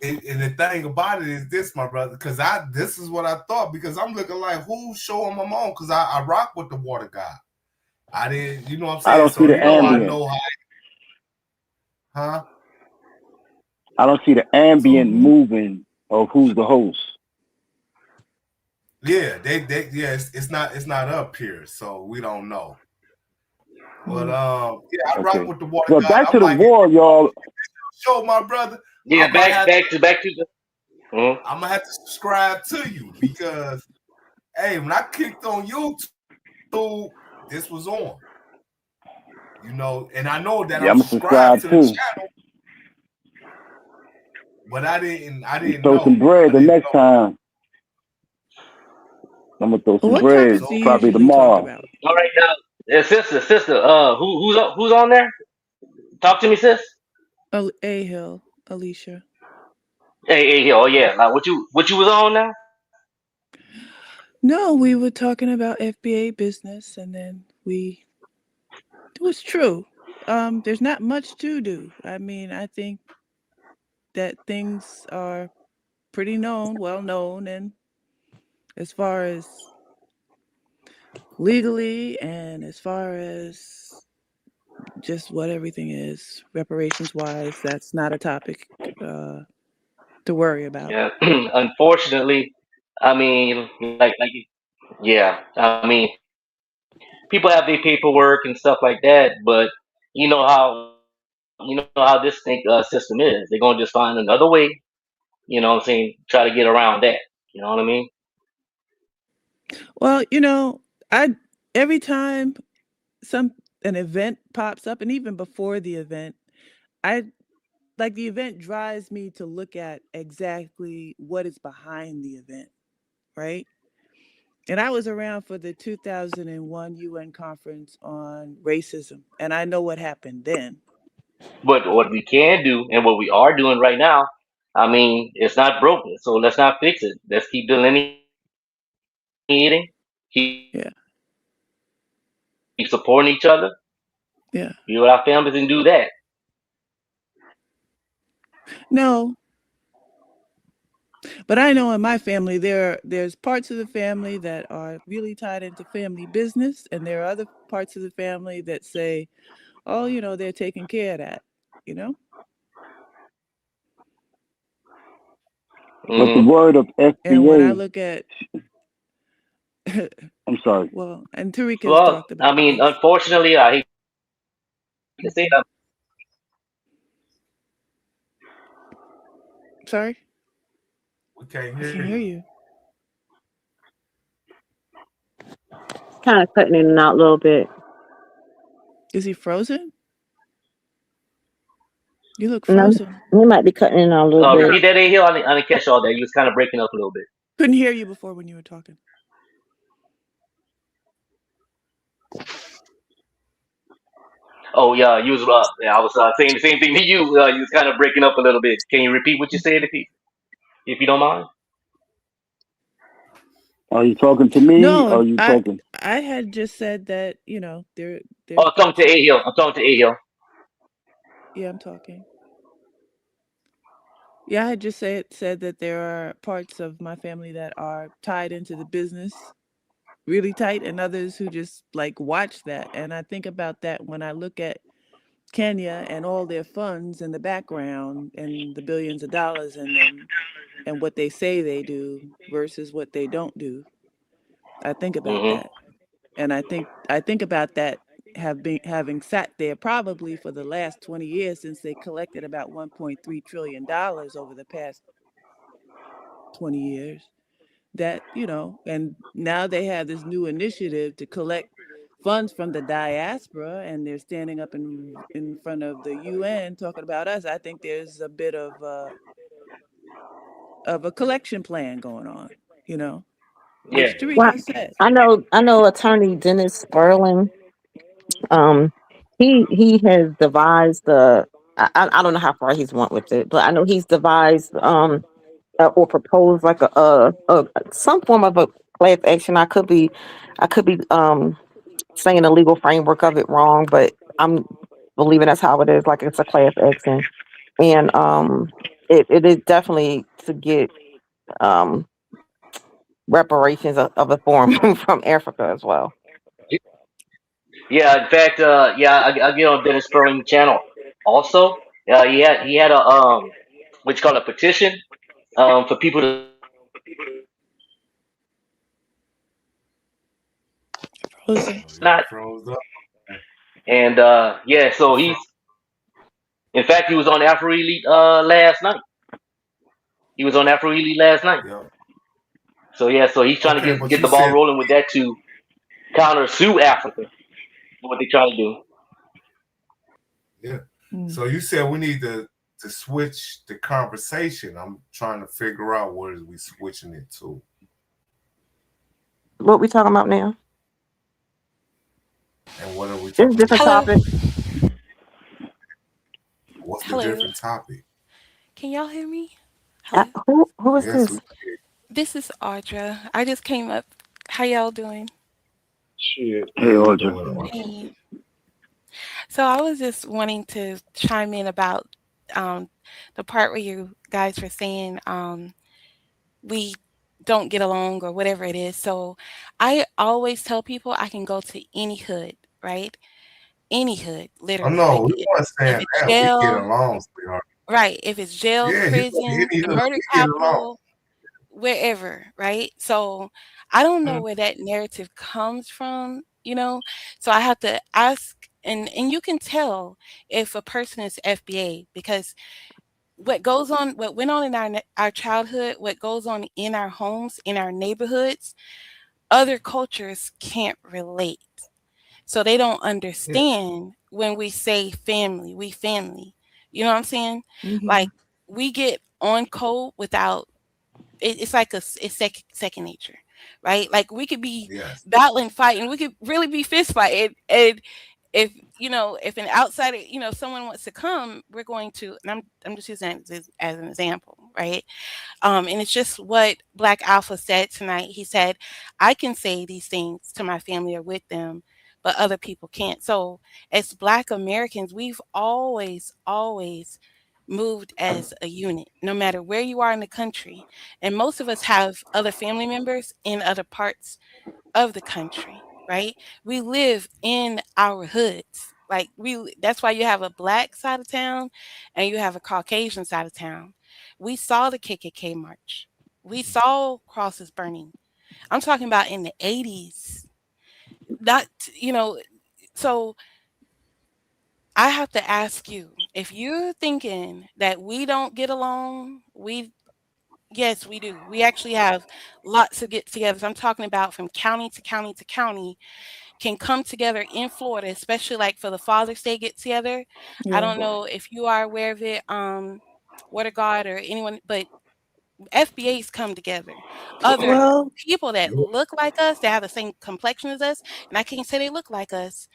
U: And the thing about it is this, my brother, because this is what I thought, because I'm looking like who's showing my mom, because I rock with the Water Guy. I didn't, you know what I'm saying?
P: I don't see the ambient.
U: I know how.
P: I don't see the ambient moving of who's the host.
U: Yeah, it's not up here, so we don't know. But I rock with the Water Guy.
P: Back to the war, y'all.
U: Show, my brother.
T: Yeah, back to the
U: I'm gonna have to subscribe to you because, hey, when I clicked on YouTube, this was on. You know, and I know that I'm subscribed to the channel, but I didn't
P: throw
U: know.
P: some bread the next time. I'm gonna throw some
S: What
P: bread
S: topics do you
P: probably
S: usually talk
P: tomorrow.
S: about?
T: All right, now, sister, who's on there? Talk to me, sis.
S: A Hill, Alicia.
T: Hey, oh yeah. What you was on now?
S: No, we were talking about FBA business, and then it was true. There's not much to do. I mean, I think that things are pretty well known, and as far as legally and as far as just what everything is, reparations wise, that's not a topic to worry about.
T: Yeah. Unfortunately, I mean, yeah. I mean, people have their paperwork and stuff like that, but you know how this system is. They're gonna just find another way. You know what I'm saying? Try to get around that. You know what I mean?
S: Well, every time an event pops up, and even before the event, the event drives me to look at exactly what is behind the event, right? And I was around for the 2001 UN conference on racism, and I know what happened then.
T: But what we can do and what we are doing right now, I mean, it's not broken, so let's not fix it. Let's keep delineating, keep supporting each other,
S: Yeah.
T: be with our families, and do that.
S: No, but I know in my family there's parts of the family that are really tied into family business, and there are other parts of the family that say, "Oh, they're taking care of that," you know.
P: But the word of
S: And when I
P: FBA,
S: look at,
P: I'm sorry.
S: well, and Tariq has
T: Well,
S: talked about
T: I mean,
S: this.
T: unfortunately, I hate to say that.
S: Sorry,
U: We can't
S: I
U: hear
S: can't hear you.
R: Kind of cutting in and out a little bit.
S: Is he frozen? You look
R: No,
S: frozen.
R: he might be cutting in and out a little bit.
T: Repeat that, A Hill. I didn't catch all that. You was kind of breaking up a little bit.
S: Couldn't hear you before when you were talking.
T: Oh yeah, you was I was saying the same thing to you. You was kind of breaking up a little bit. Can you repeat what you said, if you don't mind?
P: Are you talking to me
S: No,
P: or are you talking?
S: I had just said that there's
T: Oh, I'm talking
S: parts
T: to
S: of,
T: A Hill. I'm talking to A Hill.
S: yeah, I'm talking. Yeah, I had just said that there are parts of my family that are tied into the business really tight, and others who just watch that. And I think about that when I look at Kenya and all their funds in the background and the billions of dollars in them and what they say they do versus what they don't do. I think about that. And I think about that having sat there probably for the last 20 years since they collected about $1.3 trillion over the past 20 years. That, and now they have this new initiative to collect funds from the diaspora, and they're standing up in front of the UN talking about us. I think there's a bit of a collection plan going on, which
T: Yeah.
S: Tariq has said.
R: I know attorney Dennis Sperling. He has devised I don't know how far he's went with it, but I know he's devised or proposed like a some form of a class action. I could be saying the legal framework of it wrong, but I'm believing that's how it is. Like it's a class action, and it is definitely to get reparations of a form from Africa as well.
T: Yeah. In fact, I get on Dennis Sperling channel. Also, he had a what you call a petition for people to not.
U: Froze up.
T: And so in fact, he was on Afro Elite last night. He was on Afro Elite last night.
U: Yeah.
T: So yeah, so he's trying
U: Okay,
T: to
U: but
T: get
U: you
T: the ball
U: said
T: rolling with that to counter sue Africa. What they try to do.
U: yeah. So you said we need to switch the conversation. I'm trying to figure out what is we switching it to.
R: What we talking about now?
U: And what are we
R: It's
U: talking
R: different
U: about?
R: topic.
U: What's the
E: Hello.
U: different topic?
E: Can y'all hear me? Hello.
R: Who is
U: Yes,
R: this?
U: we did.
E: This is Audra. I just came up. How y'all doing?
P: Shit. Hey,
U: How you
P: Audra.
U: doing, Audra?
E: Hey. So I was just wanting to chime in about the part where you guys were saying we don't get along or whatever it is. So I always tell people I can go to any hood, right? Any hood,
U: Oh
E: literally.
U: no,
E: Like
U: we weren't
E: if
U: saying
E: it's
U: that. We get
E: jail,
U: along, sweetheart.
E: right? If it's jail,
U: Yeah, you go to
E: prison,
U: any
E: the
U: hood.
E: murder
U: We get along.
E: capital, wherever, right? So I don't know
U: Mhm.
E: where that narrative comes from, So I have to ask, and you can tell if a person is FBA because what went on in our childhood, what goes on in our homes, in our neighborhoods, other cultures can't relate. So they don't
U: Yeah.
E: understand when we say family, we family. You know what I'm saying? Like we get on code without it's like it's second nature, right? Like we could be
U: Yes.
E: battling, fighting, we could really be fist fighting, and if an outsider, someone wants to come, we're going to, and I'm just using that as an example, right? And it's just what Black Alpha said tonight. He said, I can say these things to my family or with them, but other people can't. So as Black Americans, we've always moved as a unit, no matter where you are in the country. And most of us have other family members in other parts of the country, right? We live in our hoods. Like that's why you have a Black side of town and you have a Caucasian side of town. We saw the KKK march. We saw crosses burning. I'm talking about in the 80s. Not, so I have to ask you, if you're thinking that we don't get along, yes, we do. We actually have lots of get-togethers. I'm talking about from county to county to county can come together in Florida, especially like for the Father's Day get-together. I
S: Yeah.
E: don't know if you are aware of it, Water God or anyone, but FBAs come together. Other
S: Well,
E: people that look like us, that have the same complexion as us, and I can't say they look like us,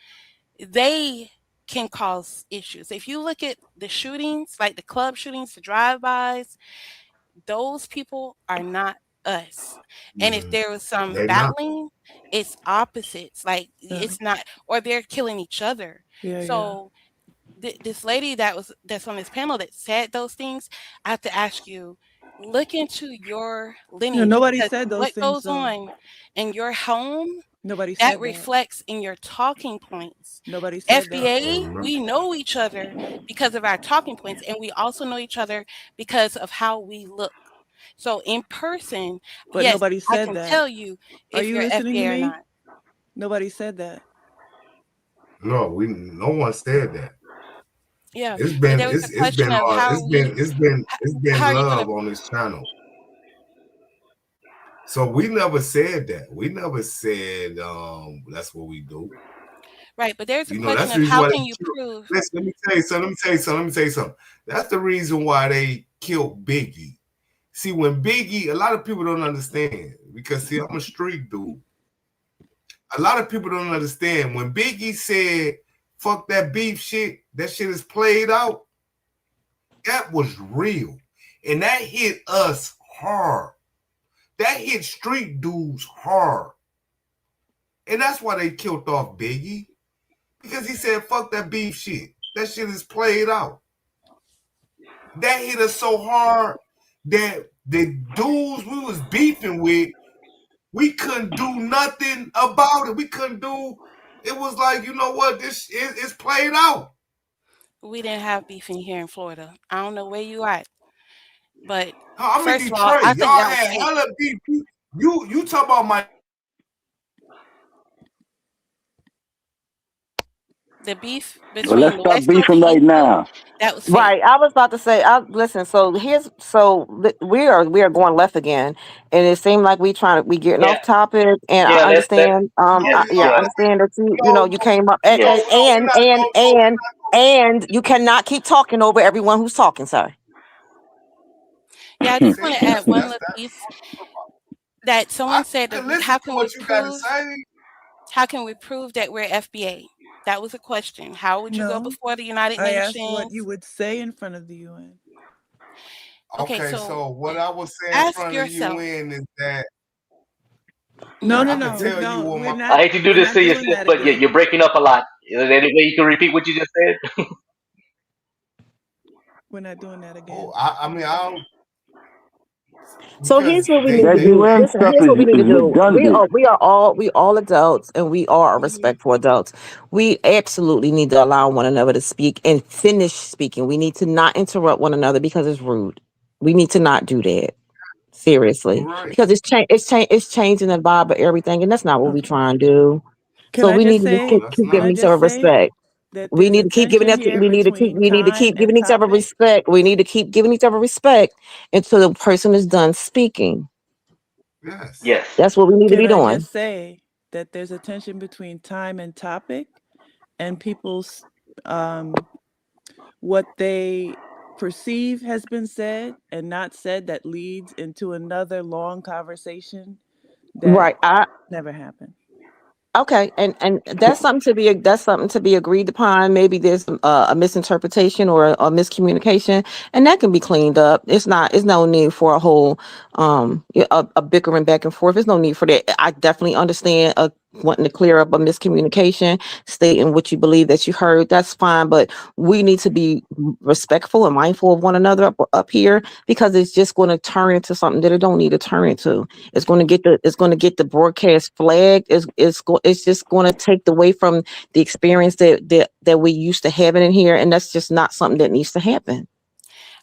E: they can cause issues. If you look at the shootings, like the club shootings, the drive-bys, those people are not us. And if there was some
U: They not.
E: battling, it's opposites. Like
S: yeah,
E: it's not, or they're killing each other.
S: yeah.
E: So this lady that's on this panel that said those things, I have to ask you, look into your lineage
S: Nobody
E: because
S: said those
E: what
S: things
E: goes
S: though.
E: on in your home
S: Nobody
E: that
S: said that.
E: reflects in your talking points.
S: Nobody said that.
E: FBA, we know each other because of our talking points, and we also know each other because of how we look. So in person,
S: But
E: yes,
S: nobody
E: I
S: said
E: can
S: that.
E: tell you
S: Are
E: if
S: you
E: you're
S: listening to
E: FBA or
S: me?
E: not.
S: Nobody said that.
U: No, no one said that.
E: Yeah,
U: It's
E: but
U: been
E: there was a question of
U: it's
E: how
U: been
E: are you going
U: love
E: to.
U: on this channel. So we never said that. We never said that's what we do.
E: Right, but there's a question
U: That's the
E: of
U: reason
E: how
U: why
E: can
U: they
E: you
U: killed.
E: prove.
U: Listen, let me tell you something. That's the reason why they killed Biggie. See, when Biggie, a lot of people don't understand because see, I'm a street dude. A lot of people don't understand when Biggie said, fuck that beef shit, that shit is played out. That was real. And that hit us hard. That hit street dudes hard. And that's why they killed off Biggie. Because he said, fuck that beef shit. That shit is played out. That hit us so hard that the dudes we was beefing with, we couldn't do nothing about it. We couldn't do, it was like, you know what, this is played out.
E: We didn't have beef in here in Florida. I don't know where you at, but
U: I'm in
E: first of all,
U: Detroit.
E: I think
U: Y'all
E: that was
U: had
E: fake.
U: hella beef. You talk about my
E: the beef
P: Well,
E: between
P: let's
E: the
P: stop
E: West over
P: beefing right
E: East Coast,
P: now.
E: that was fake.
R: Right. I was about to say, listen, we are going left again. And it seemed like we getting
T: Yeah,
R: off topic. And
T: yeah.
R: I
T: Let
R: understand,
T: yes,
R: I
T: yes,
R: understand that
U: No,
R: you came up and,
T: yes.
U: we're not.
R: and you cannot keep talking over everyone who's talking, sir.
E: Yeah, I just
U: See,
E: want to add one little
U: that's
E: piece that someone said,
U: to listen
E: how
U: to
E: can we
U: what you got to
E: prove
U: say.
E: how can we prove that we're FBA? That was a question. How would you go
S: No,
E: before the United
S: I asked what you
E: Nations?
S: would say in front of the UN.
E: Okay,
U: Okay,
E: so
U: so what I was saying in
E: ask
U: front of the
E: yourself.
U: UN is that
S: No,
U: I
S: no,
U: can
S: no,
U: tell you
S: no.
U: what
S: We're
U: my
S: not.
T: I hate to do
S: We're
T: this
S: not
T: to you,
S: doing
T: sis,
S: that
T: but
S: again.
T: you're breaking up a lot. Is there any way you can repeat what you just said?
S: We're not doing that again.
U: I mean I don't
R: So
U: because
R: here's what we need to
P: That
R: do.
P: UN
R: Listen,
P: stuff
R: here's what we need to
P: is
R: do.
P: redundant.
R: We all adults, and we are respectful adults. We absolutely need to allow one another to speak and finish speaking. We need to not interrupt one another because it's rude. We need to not do that. Seriously,
U: right.
R: because it's changing the vibe of everything, and that's not what we
S: Okay.
R: try and do.
S: Can
R: So
S: I
R: we
S: just
R: need to just
U: No,
S: say?
U: that's
R: keep
S: Can
R: giving
S: I
U: not.
R: each other
S: just say
R: respect.
S: that
R: We
S: there's
R: need
S: a
R: to keep giving
S: tension
R: that.
S: here
R: We need to keep.
S: between
R: We need to
S: time
R: keep
S: and
R: giving each other
S: topic?
R: respect. We need to keep giving each other respect until the person is done speaking.
U: Yes.
T: Yes.
R: That's what we need to
S: Can
R: be
S: I
R: doing.
S: just say that there's a tension between time and topic, and people's what they perceive has been said and not said that leads into another long conversation that
R: Right. I
S: never happened.
R: Okay, and that's something to be agreed upon. Maybe there's a misinterpretation or a miscommunication, and that can be cleaned up. It's no need for a whole a bickering back and forth. There's no need for that. I definitely understand wanting to clear up a miscommunication, stating what you believe that you heard. That's fine, but we need to be respectful and mindful of one another up here, because it's just going to turn into something that it don't need to turn into. It's going to get the broadcast flagged. It's just going to take away from the experience that we used to having in here, and that's just not something that needs to happen.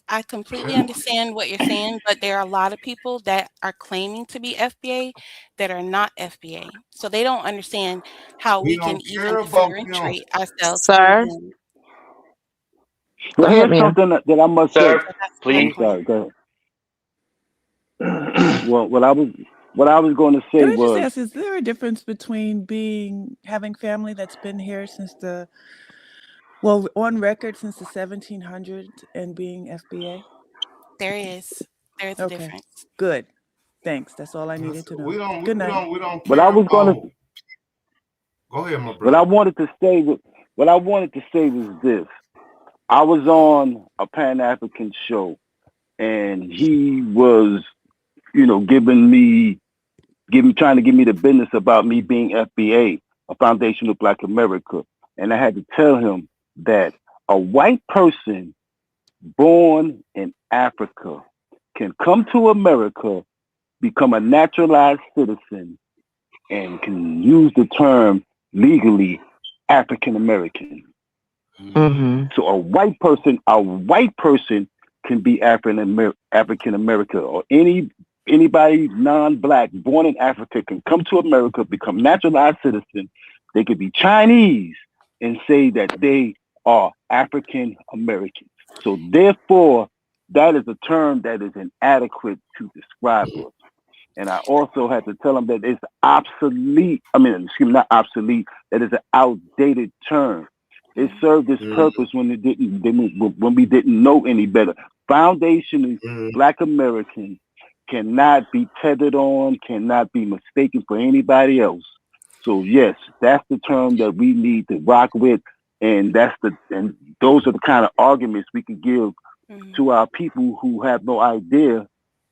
E: I completely understand what you're saying, but there are a lot of people that are claiming to be FBA that are not FBA. So they don't understand how
U: We
E: we can
U: don't
E: even
U: care about them.
E: differentiate ourselves from
R: Sir,
E: them.
R: go
P: Well,
R: ahead,
P: here's
R: ma'am.
P: something that I must say.
T: Sir,
E: So that's my
P: I'm
T: please.
E: point.
P: sorry. Go ahead. Well, what I was going to
S: Can
P: say
S: I just
P: was,
S: ask, is there a difference between having family that's been here since on record since the 1700s and being FBA?
E: There is. There is a
S: Okay,
E: difference.
S: good. Thanks. That's all I needed to
U: We
S: know.
U: don't
S: Good night.
U: we don't
P: what I
U: care
P: was going
U: about.
P: to,
U: Go ahead, my
P: what I
U: brother.
P: wanted to say was, what I wanted to say was this. I was on a Pan African show, and he was, trying to give me the business about me being FBA, a Foundation of Black America. And I had to tell him that a white person born in Africa can come to America, become a naturalized citizen, and can use the term legally African American.
R: Mm-hmm.
P: So a white person can be African American, or anybody non-black born in Africa can come to America, become naturalized citizen. They could be Chinese and say that they are African Americans. So therefore, that is a term that is inadequate to describe us. And I also had to tell them that it's obsolete. I mean, excuse me, not obsolete. That is an outdated term. It served its purpose when when we didn't know any better. Foundational Black Americans cannot be tethered on, cannot be mistaken for anybody else. So yes, that's the term that we need to rock with, and those are the kind of arguments we can give to our people who have no idea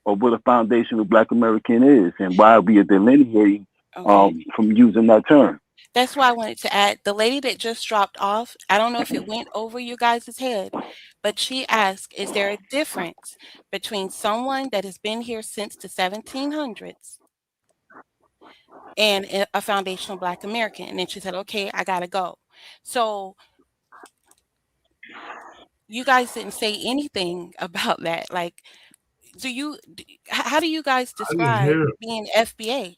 P: of what a foundational Black American is and why we are delineating
E: Okay.
P: from using that term.
E: That's why I wanted to add the lady that just dropped off. I don't know if it went over you guys' head, but she asked, is there a difference between someone that has been here since the 1700s and a foundational Black American? And then she said, okay, I gotta go. So you guys didn't say anything about that. Like, how do you guys
U: I didn't
E: describe
U: hear it.
E: being FBA?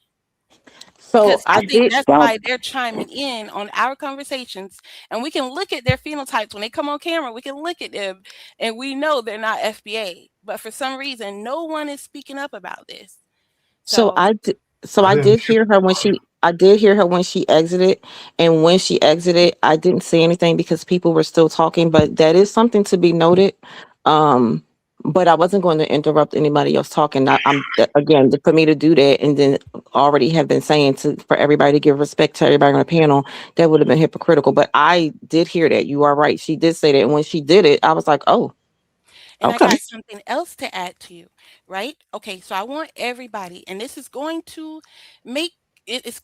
R: So
E: Because I
R: I
E: think
R: did.
E: that's
P: Stop.
E: why they're chiming in on our conversations, and we can look at their phenotypes when they come on camera. We can look at them, and we know they're not FBA. But for some reason, no one is speaking up about this.
R: So
E: So
R: I did. So I did hear her when she. I did hear her when she exited, and when she exited, I didn't say anything because people were still talking. But that is something to be noted. Um, but I wasn't going to interrupt anybody else talking. Again, for me to do that, and then already have been saying for everybody to give respect to everybody on the panel, that would have been hypocritical. But I did hear that. You are right. She did say that, and when she did it, I was like, oh,
E: And I
R: okay.
E: got something else to add to you, right? Okay, so I want everybody, and this is going to make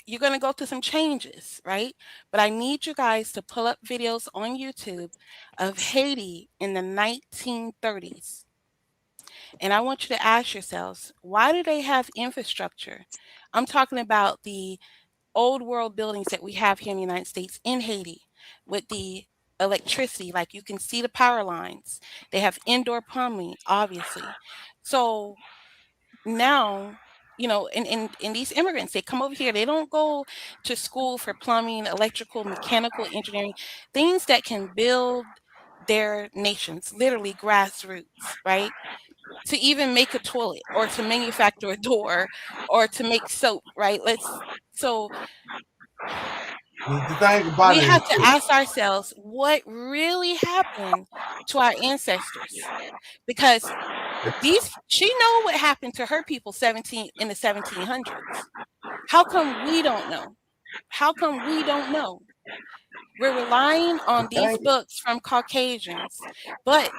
E: you're going to go through some changes, right? But I need you guys to pull up videos on YouTube of Haiti in the 1930s. And I want you to ask yourselves, why do they have infrastructure? I'm talking about the old world buildings that we have here in the United States in Haiti with the electricity, like you can see the power lines. They have indoor plumbing, obviously. So now, and these immigrants, they come over here, they don't go to school for plumbing, electrical, mechanical engineering, things that can build their nations, literally grassroots, right? To even make a toilet or to manufacture a door or to make soap, right? So
U: The thing about
E: we
U: it
E: have
U: is
E: to ask ourselves what really happened to our ancestors, because she know what happened to her people 17 in the 1700s. How come we don't know? How come we don't know? We're relying
U: the
E: on these
U: thing.
E: books from Caucasians, but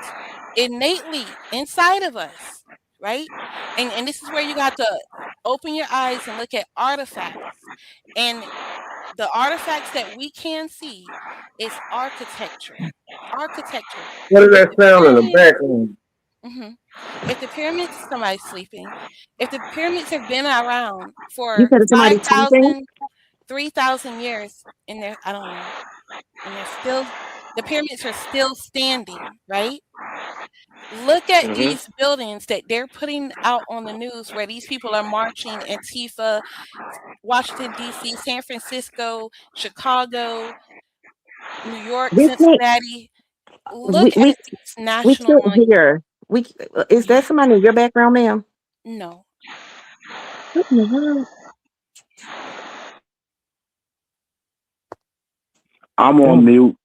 E: innately inside of us, right? And this is where you got to open your eyes and look at artifacts. And the artifacts that we can see is architecture. Architecture.
Q: What is
E: If
Q: that
E: the
Q: sound in the
E: pyramids,
Q: background?
E: mhm, if the pyramids, somebody's sleeping. If the pyramids have been around
R: You
E: for
R: said somebody typing.
E: 5,000, 3,000 years, and they're, I don't know, and they're still, the pyramids are still standing, right? Look at
T: Mm-hmm.
E: these buildings that they're putting out on the news where these people are marching, Antifa, Washington, D.C., San Francisco, Chicago, New York,
R: We can't.
E: Cincinnati.
R: We
E: Look
R: we
E: at these
R: we
E: national
R: can't
E: monuments.
R: hear. Is
E: Yeah,
R: that somebody in your background, ma'am?
E: no,
R: What in the world?
P: I'm on
R: Oh,
P: mute.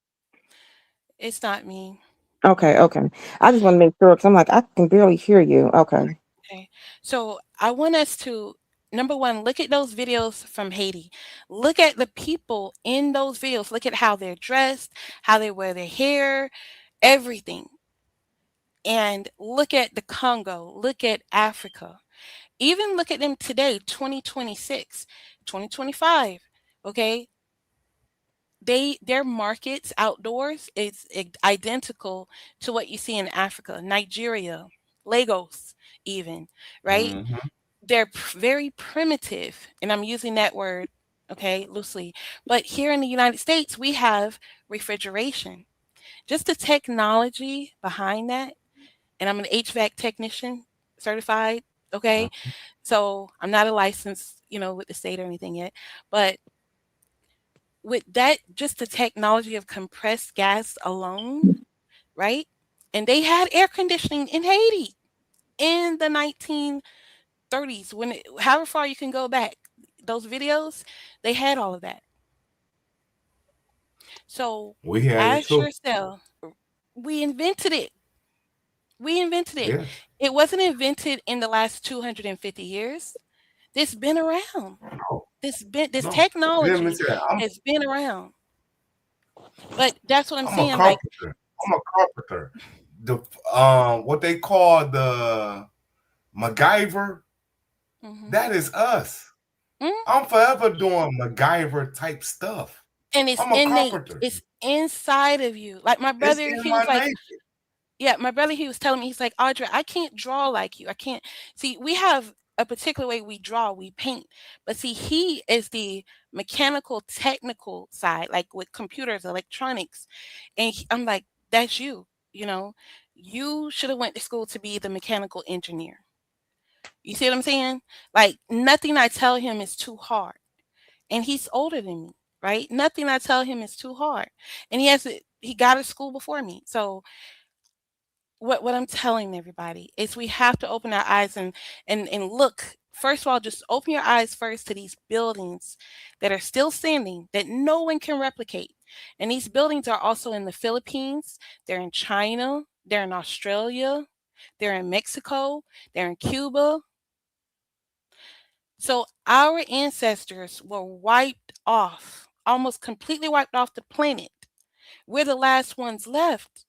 E: it's not me.
R: okay, okay. I just want to make sure because I'm like I can barely hear you. Okay.
E: Okay. So I want us to, number one, look at those videos from Haiti. Look at the people in those videos. Look at how they're dressed, how they wear their hair, everything. And look at the Congo. Look at Africa. Even look at them today, 2026, 2025. Okay. Their markets outdoors is identical to what you see in Africa, Nigeria, Lagos, even, right?
U: Mhm.
E: They're very primitive, and I'm using that word, okay, loosely. But here in the United States, we have refrigeration. Just the technology behind that, and I'm an HVAC technician certified, okay? So I'm not a licensed, with the state or anything yet, but with that, just the technology of compressed gas alone, right? And they had air conditioning in Haiti in the 1930s, however far you can go back. Those videos, they had all of that. So
U: We had it
E: ask
U: too.
E: yourself, we invented it. We invented it.
U: Yes.
E: It wasn't invented in the last 250 years. This been around.
U: No.
E: This
U: No. Let me
E: technology
U: tell you,
E: has been around. But that's what I'm
U: I'm a
E: saying. Like,
U: carpenter. I'm a carpenter. The what they call the MacGyver,
E: mhm.
U: that is us.
E: Mm?
U: I'm forever doing MacGyver type stuff.
E: And it's
U: I'm a
E: innate.
U: carpenter.
E: It's inside of you. Like my
U: It's
E: brother,
U: in
E: he
U: my
E: was like,
U: nature.
E: yeah, my brother, he was telling me, he's like, Audra, I can't draw like you. I can't see. We have a particular way we draw, we paint, but see, he is the mechanical, technical side, like with computers, electronics, and I'm like, that's you. You know, you should have went to school to be the mechanical engineer. You see what I'm saying? Like nothing I tell him is too hard. and he's older than me, right? Nothing I tell him is too hard, and he got to school before me. So what I'm telling everybody is we have to open our eyes and look. First of all, just open your eyes first to these buildings that are still standing that no one can replicate. And these buildings are also in the Philippines, they're in China, they're in Australia, they're in Mexico, they're in Cuba. So our ancestors were wiped off, almost completely wiped off the planet. We're the last ones left.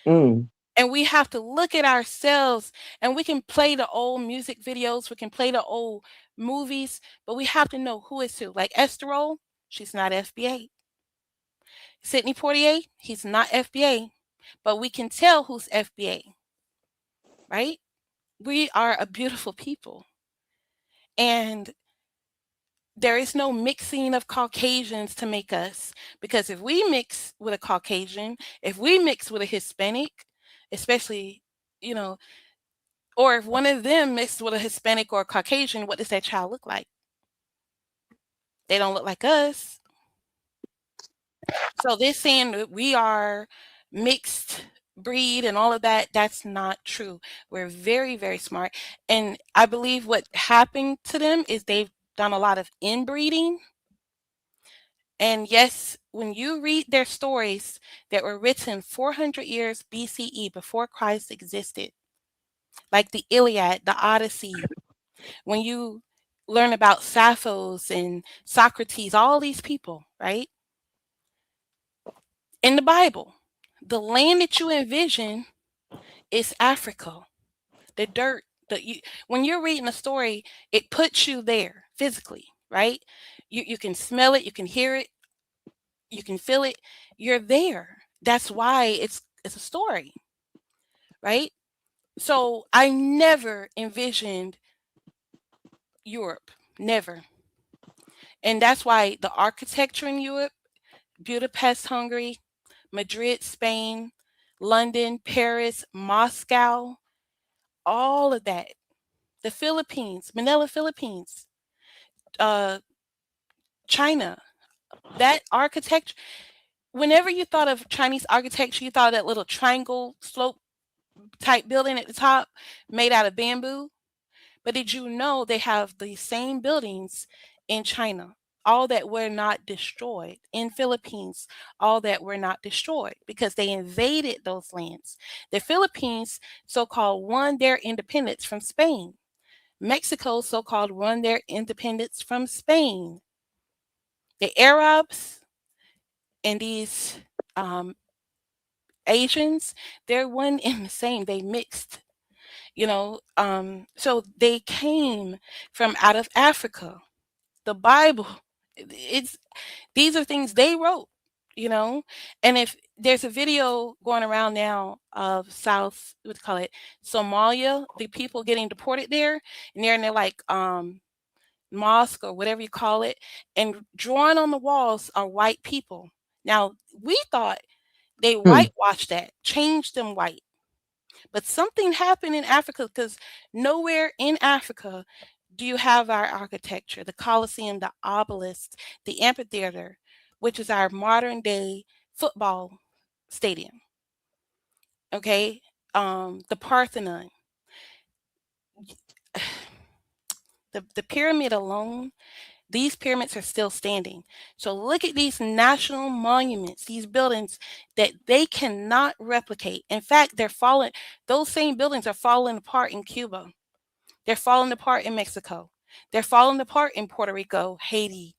R: Mm.
E: And we have to look at ourselves, and we can play the old music videos, we can play the old movies, but we have to know who is who. Like Esterol, she's not FBA. Sidney Poitier, he's not FBA, but we can tell who's FBA, right? We are a beautiful people. And there is no mixing of Caucasians to make us, because if we mix with a Caucasian, if we mix with a Hispanic, especially, you know, or if one of them mixed with a Hispanic or a Caucasian, what does that child look like? They don't look like us. So this saying that we are mixed breed and all of that, that's not true. We're very, very smart. And I believe what happened to them is they've done a lot of inbreeding. And yes, when you read their stories that were written 400 years BCE, before Christ existed, like the Iliad, the Odyssey, when you learn about Sappho's and Socrates, all these people, right? In the Bible, the land that you envision is Africa. The dirt, when you're reading a story, it puts you there physically, right? You can smell it, you can hear it, you can feel it. You're there. That's why it's a story, right? So I never envisioned Europe, never. And that's why the architecture in Europe, Budapest, Hungary, Madrid, Spain, London, Paris, Moscow, all of that. The Philippines, Manila, Philippines, China, that architecture. Whenever you thought of Chinese architecture, you thought of that little triangle slope type building at the top made out of bamboo. But did you know they have the same buildings in China? All that were not destroyed. In Philippines, all that were not destroyed because they invaded those lands. The Philippines so-called won their independence from Spain. Mexico so-called won their independence from Spain. The Arabs and these Asians, they're one and the same. They mixed, so they came from out of Africa. The Bible, these are things they wrote, and if there's a video going around now of Somalia, the people getting deported there, and they're like mosque or whatever you call it, and drawn on the walls are white people. Now we thought they whitewashed that, changed them white. But something happened in Africa, because nowhere in Africa do you have our architecture, the Colosseum, the obelisk, the amphitheater, which is our modern day football stadium. Okay? The Parthenon. The pyramid alone, these pyramids are still standing. So look at these national monuments, these buildings that they cannot replicate. In fact, those same buildings are falling apart in Cuba. They're falling apart in Mexico. They're falling apart in Puerto Rico, Haiti.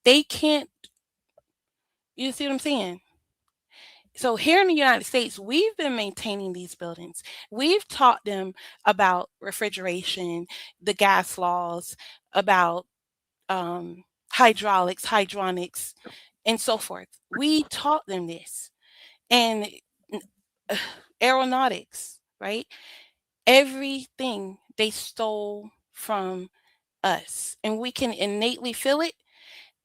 E: They can't, you see what I'm saying? So here in the United States, we've been maintaining these buildings. We've taught them about refrigeration, the gas laws, about hydraulics, hydronics, and so forth. We taught them this. And aeronautics, right? Everything they stole from us, and we can innately feel it.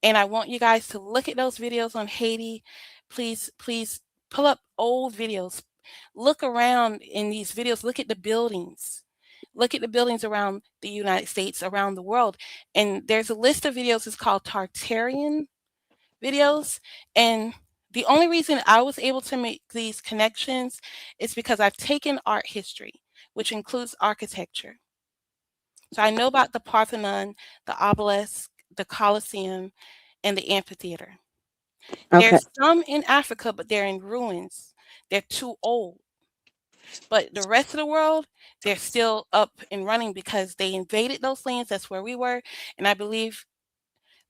E: And I want you guys to look at those videos on Haiti. Please pull up old videos. Look around in these videos. Look at the buildings. Look at the buildings around the United States, around the world. And there's a list of videos, it's called Tartarian videos. And the only reason I was able to make these connections is because I've taken art history, which includes architecture. So I know about the Parthenon, the obelisk, the Colosseum, and the amphitheater.
R: Okay.
E: There's some in Africa, but they're in ruins. They're too old. But the rest of the world, they're still up and running because they invaded those lands. That's where we were. And I believe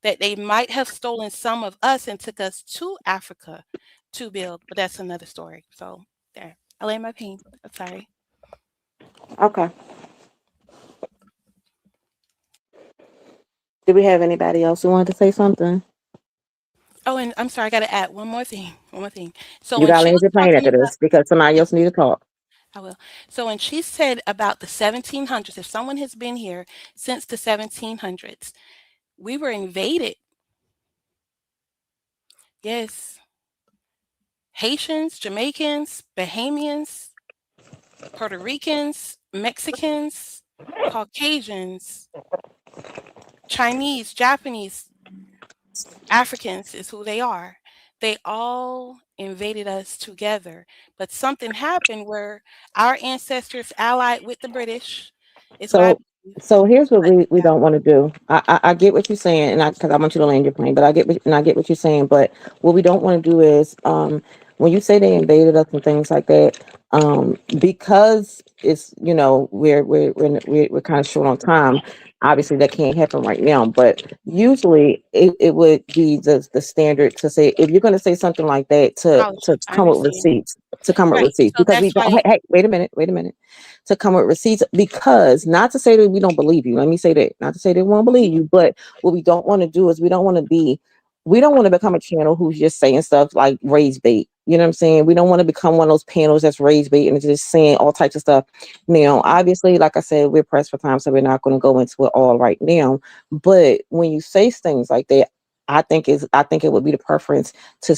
E: that they might have stolen some of us and took us to Africa to build, but that's another story. So there, I lay my pain. I'm sorry.
R: Okay. Do we have anybody else who wanted to say something?
E: Oh, and I'm sorry, I got to add one more thing. One more thing. So
R: You
E: when
R: gotta
E: she
R: land
E: was
R: your plane
E: talking
R: after
E: about,
R: this because somebody else need to talk.
E: I will. So when she said about the 1700s, if someone has been here since the 1700s, we were invaded. Yes. Haitians, Jamaicans, Bahamians, Puerto Ricans, Mexicans, Caucasians, Chinese, Japanese, Africans is who they are. They all invaded us together. But something happened where our ancestors allied with the British, is what I
R: So,
E: believe.
R: so here's what we don't want to do. I get what you're saying, and because I want you to land your plane, but I get what you're saying. But what we don't want to do is, when you say they invaded us and things like that, because it's we're kind of short on time. Obviously, that can't happen right now. But usually, it would be the standard to say if you're going to say something like that to
E: I
R: come with
E: understand.
R: receipts,
E: Right. So
R: because we
E: that's
R: don't.
E: why.
R: Hey, wait a minute, to come with receipts, because not to say that we don't believe you. Let me say that, not to say they won't believe you, but what we don't want to do is we don't want to become a channel who's just saying stuff like raise bait. You know what I'm saying? We don't want to become one of those panels that's raise bait and just saying all types of stuff. Now, obviously, like I said, we're pressed for time, so we're not going to go into it all right now. But when you say things like that, I think it would be the preference to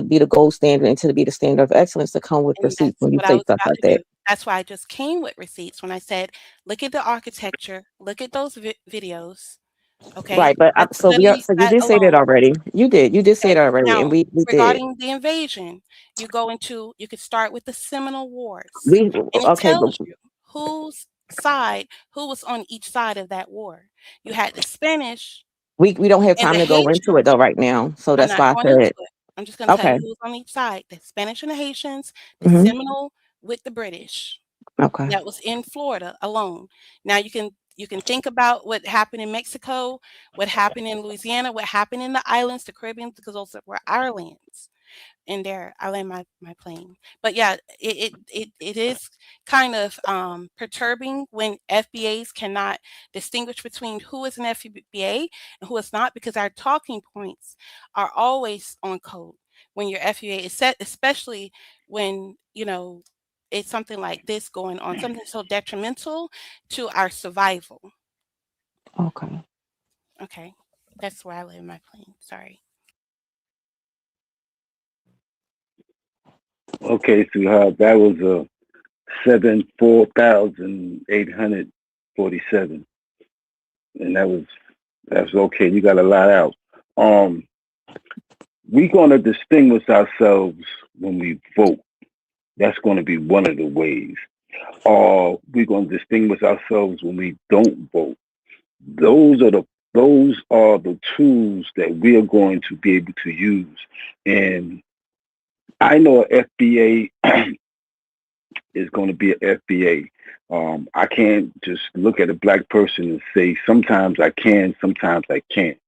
R: be the gold standard and to be the standard of excellence to come with
E: And
R: receipts
E: that's
R: when you
E: what I
R: say
E: was
R: stuff
E: about
R: like
E: to
R: that.
E: do. That's why I just came with receipts when I said, look at the architecture, look at those videos. Okay.
R: Right, but
E: Let's
R: so
E: study
R: you
E: that
R: did say that
E: alone.
R: already. You did say
E: Okay.
R: it already, and
E: Now,
R: we did.
E: regarding the invasion, you could start with the Seminole Wars,
R: We
E: and it
R: okay, but
E: tells you who was on each side of that war. You had the Spanish
R: we don't have
E: and
R: time
E: the
R: to go into it
E: Haitians.
R: though right now. So
E: I'm
R: that's
E: not
R: why I
E: going into
R: said
E: it. I'm just going to tell you
R: okay.
E: who was on each side: the Spanish and the Haitians, the
R: Hmm.
E: Seminole with the British.
R: Okay.
E: That was in Florida alone. Now you can think about what happened in Mexico, what happened in Louisiana, what happened in the islands, the Caribbean, because those were our lands. And there, I land my plane. But yeah, it is kind of perturbing when FBAs cannot distinguish between who is an FBA and who is not, because our talking points are always on code when your FBA is set, especially when it's something like this going on, something so detrimental to our survival.
R: Okay.
E: Okay, that's where I land my plane. Sorry.
P: Okay, so that was a 4,847, and that's okay. You got a lot out. We're gonna distinguish ourselves when we vote. That's going to be one of the ways. We're going to distinguish ourselves when we don't vote. Those are the tools that we are going to be able to use. And I know a FBA is going to be an FBA. I can't just look at a black person and say, sometimes I can, sometimes I can't.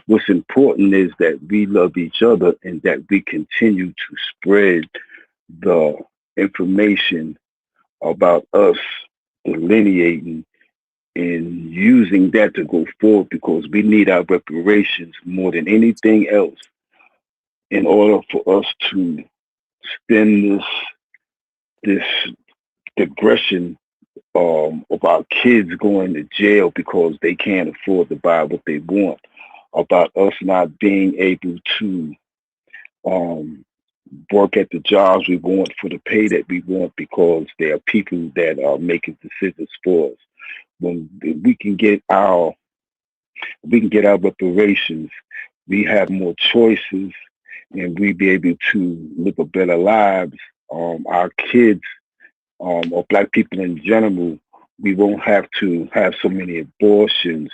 P: What's important is that we love each other and that we continue to spread the information about us delineating and using that to go forward, because we need our reparations more than anything else in order for us to stem this digression of our kids going to jail because they can't afford to buy what they want, about us not being able to work at the jobs we want for the pay that we want because there are people that are making decisions for us. When we can get our reparations, we have more choices, and we be able to live a better lives. Our kids, or black people in general, we won't have to have so many abortions.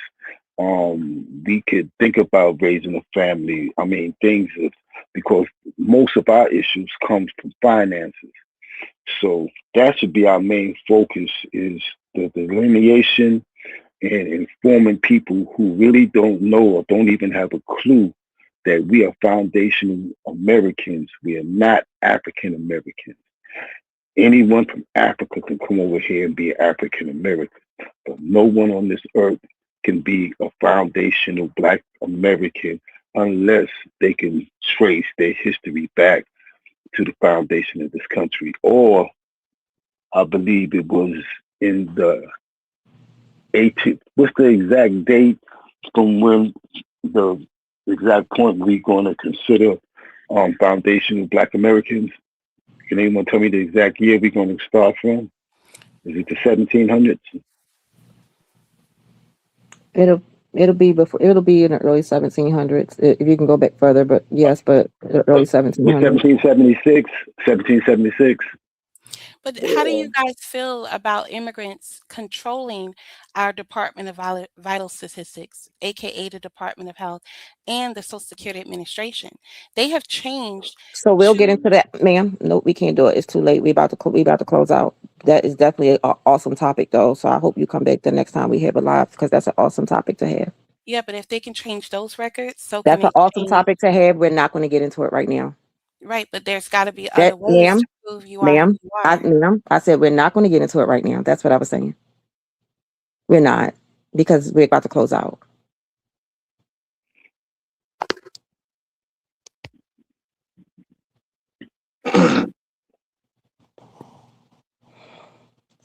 P: We could think about raising a family. I mean, because most of our issues come from finances. So that should be our main focus: is the delineation and informing people who really don't know or don't even have a clue that we are foundational Americans. We are not African Americans. Anyone from Africa can come over here and be African American, but no one on this earth can be a foundational Black American unless they can trace their history back to the foundation of this country. Or I believe it was in the 18th. What's the exact date from when the exact point we're going to consider foundational Black Americans? Can anyone tell me the exact year we're going to start from? Is it the 1700s?
R: It'll be before. It'll be in the early 1700s. If you can go back further, but yes, but early 1700s.
P: 1776. 1776.
E: But how do you guys feel about immigrants controlling our Department of Vital Statistics, aka the Department of Health, and the Social Security Administration? They have changed.
R: So we'll get into that, ma'am. Nope, we can't do it. It's too late. We about to close out. That is definitely an awesome topic, though. So I hope you come back the next time we have a live, because that's an awesome topic to have.
E: Yeah, but if they can change those records, so
R: That's
E: can
R: an
E: they
R: awesome
E: change.
R: topic to have. We're not going to get into it right now.
E: Right, but there's got to be other
R: That,
E: ways
R: ma'am,
E: to prove you are who you are.
R: ma'am, I said we're not going to get into it right now. That's what I was saying. We're not, because we're about to close out.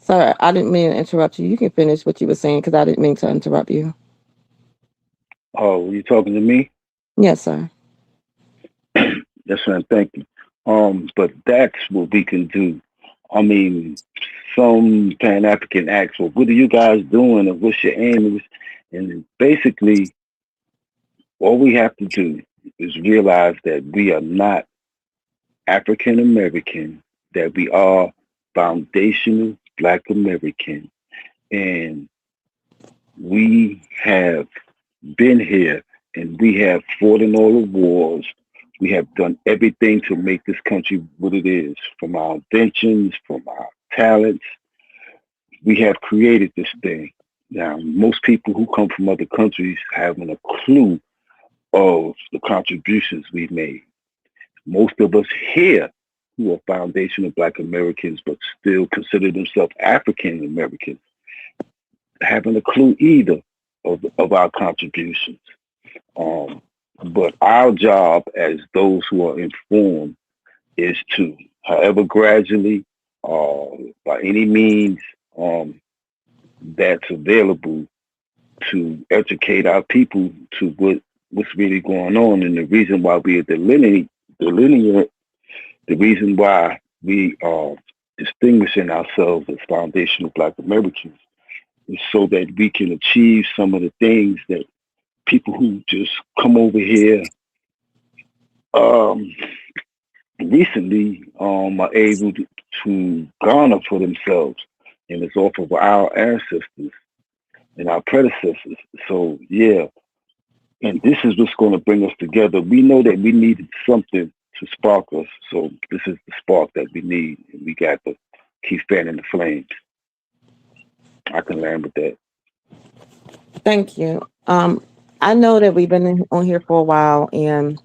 R: Sorry, I didn't mean to interrupt you. You can finish what you were saying, because I didn't mean to interrupt you.
P: Oh, were you talking to me?
R: Yes, sir.
P: Yes, ma'am. Thank you. But that's what we can do. I mean, some Pan African acts, well, what are you guys doing, and what's your aim? And basically, all we have to do is realize that we are not African American, that we are foundational Black American, and we have been here, and we have fought in all the wars. We have done everything to make this country what it is, from our inventions, from our talents. We have created this thing. Now, most people who come from other countries haven't a clue of the contributions we've made. Most of us here who are foundational Black Americans but still consider themselves African Americans haven't a clue either of our contributions. But our job as those who are informed is to, however gradually, by any means that's available, to educate our people to what's really going on. And the reason why we are the reason why we are distinguishing ourselves as foundational Black Americans is so that we can achieve some of the things that people who just come over here recently are able to garner for themselves, and it's off of our ancestors and our predecessors. So yeah, and this is what's going to bring us together. We know that we needed something to spark us, so this is the spark that we need, and we got to keep fanning the flames. I can land with that.
R: Thank you. I know that we've been on here for a while, and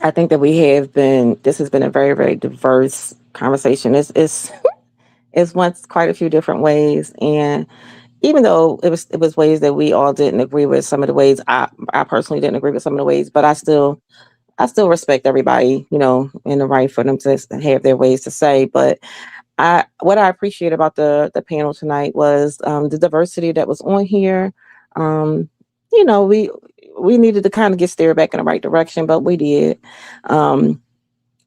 R: I think that this has been a very, very diverse conversation. It's went quite a few different ways, and even though it was ways that we all didn't agree with, some of the ways I personally didn't agree with some of the ways, but I still respect everybody, in the right for them to have their ways to say. But what I appreciate about the panel tonight was the diversity that was on here. We needed to kind of get steered back in the right direction, but we did.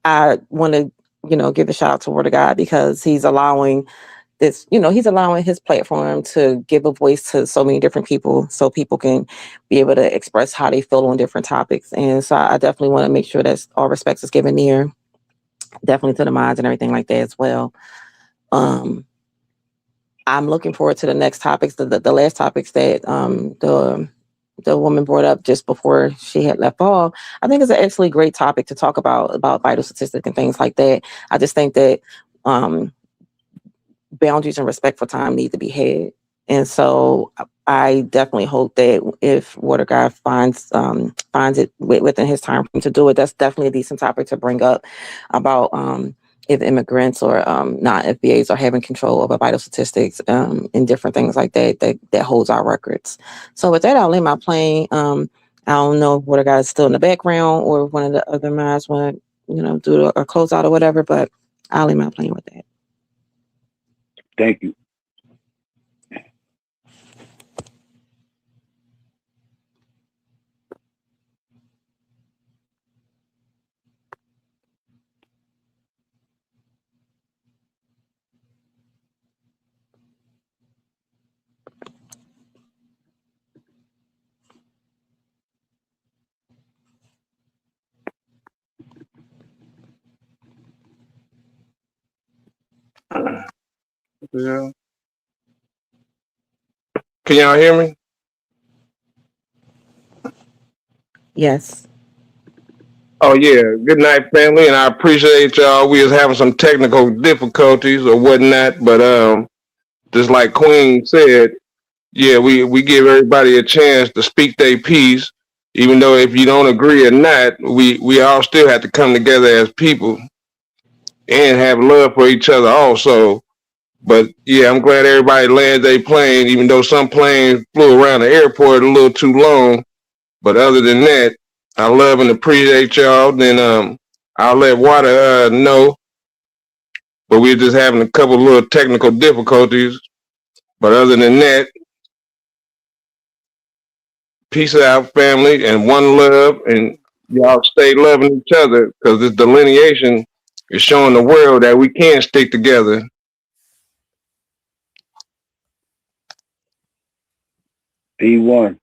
R: I want to, give a shout out to Word of God, because he's allowing this, he's allowing his platform to give a voice to so many different people, so people can be able to express how they feel on different topics. And so I definitely want to make sure that all respect is given here, definitely to the minds and everything like that as well. I'm looking forward to the next topics, the last topics that the woman brought up just before she had left off. I think it's an actually great topic to talk about vital statistics and things like that. I just think that boundaries and respect for time need to be had. And so I definitely hope that if Water Guy finds it within his time frame to do it, that's definitely a decent topic to bring up about if immigrants or non-FBAs are having control over vital statistics and different things like that holds our records. So with that, I'll land my plane. I don't know if Water Guy is still in the background or one of the other minds want to, do a closeout or whatever, but I'll land my plane with that.
P: Thank you.
Q: Yeah. Can y'all hear me?
R: Yes.
Q: Oh yeah. Good night, family, and I appreciate y'all. We was having some technical difficulties or whatnot, but just like Queen said, yeah, we give everybody a chance to speak their piece, even though if you don't agree or not, we all still have to come together as people and have love for each other also. But yeah, I'm glad everybody landed their plane, even though some planes flew around the airport a little too long. But other than that, I love and appreciate y'all. Then I'll let Water know. But we're just having a couple little technical difficulties. But other than that, peace out, family, and one love, and y'all stay loving each other, because this delineation is showing the world that we can stick together.
P: Be one.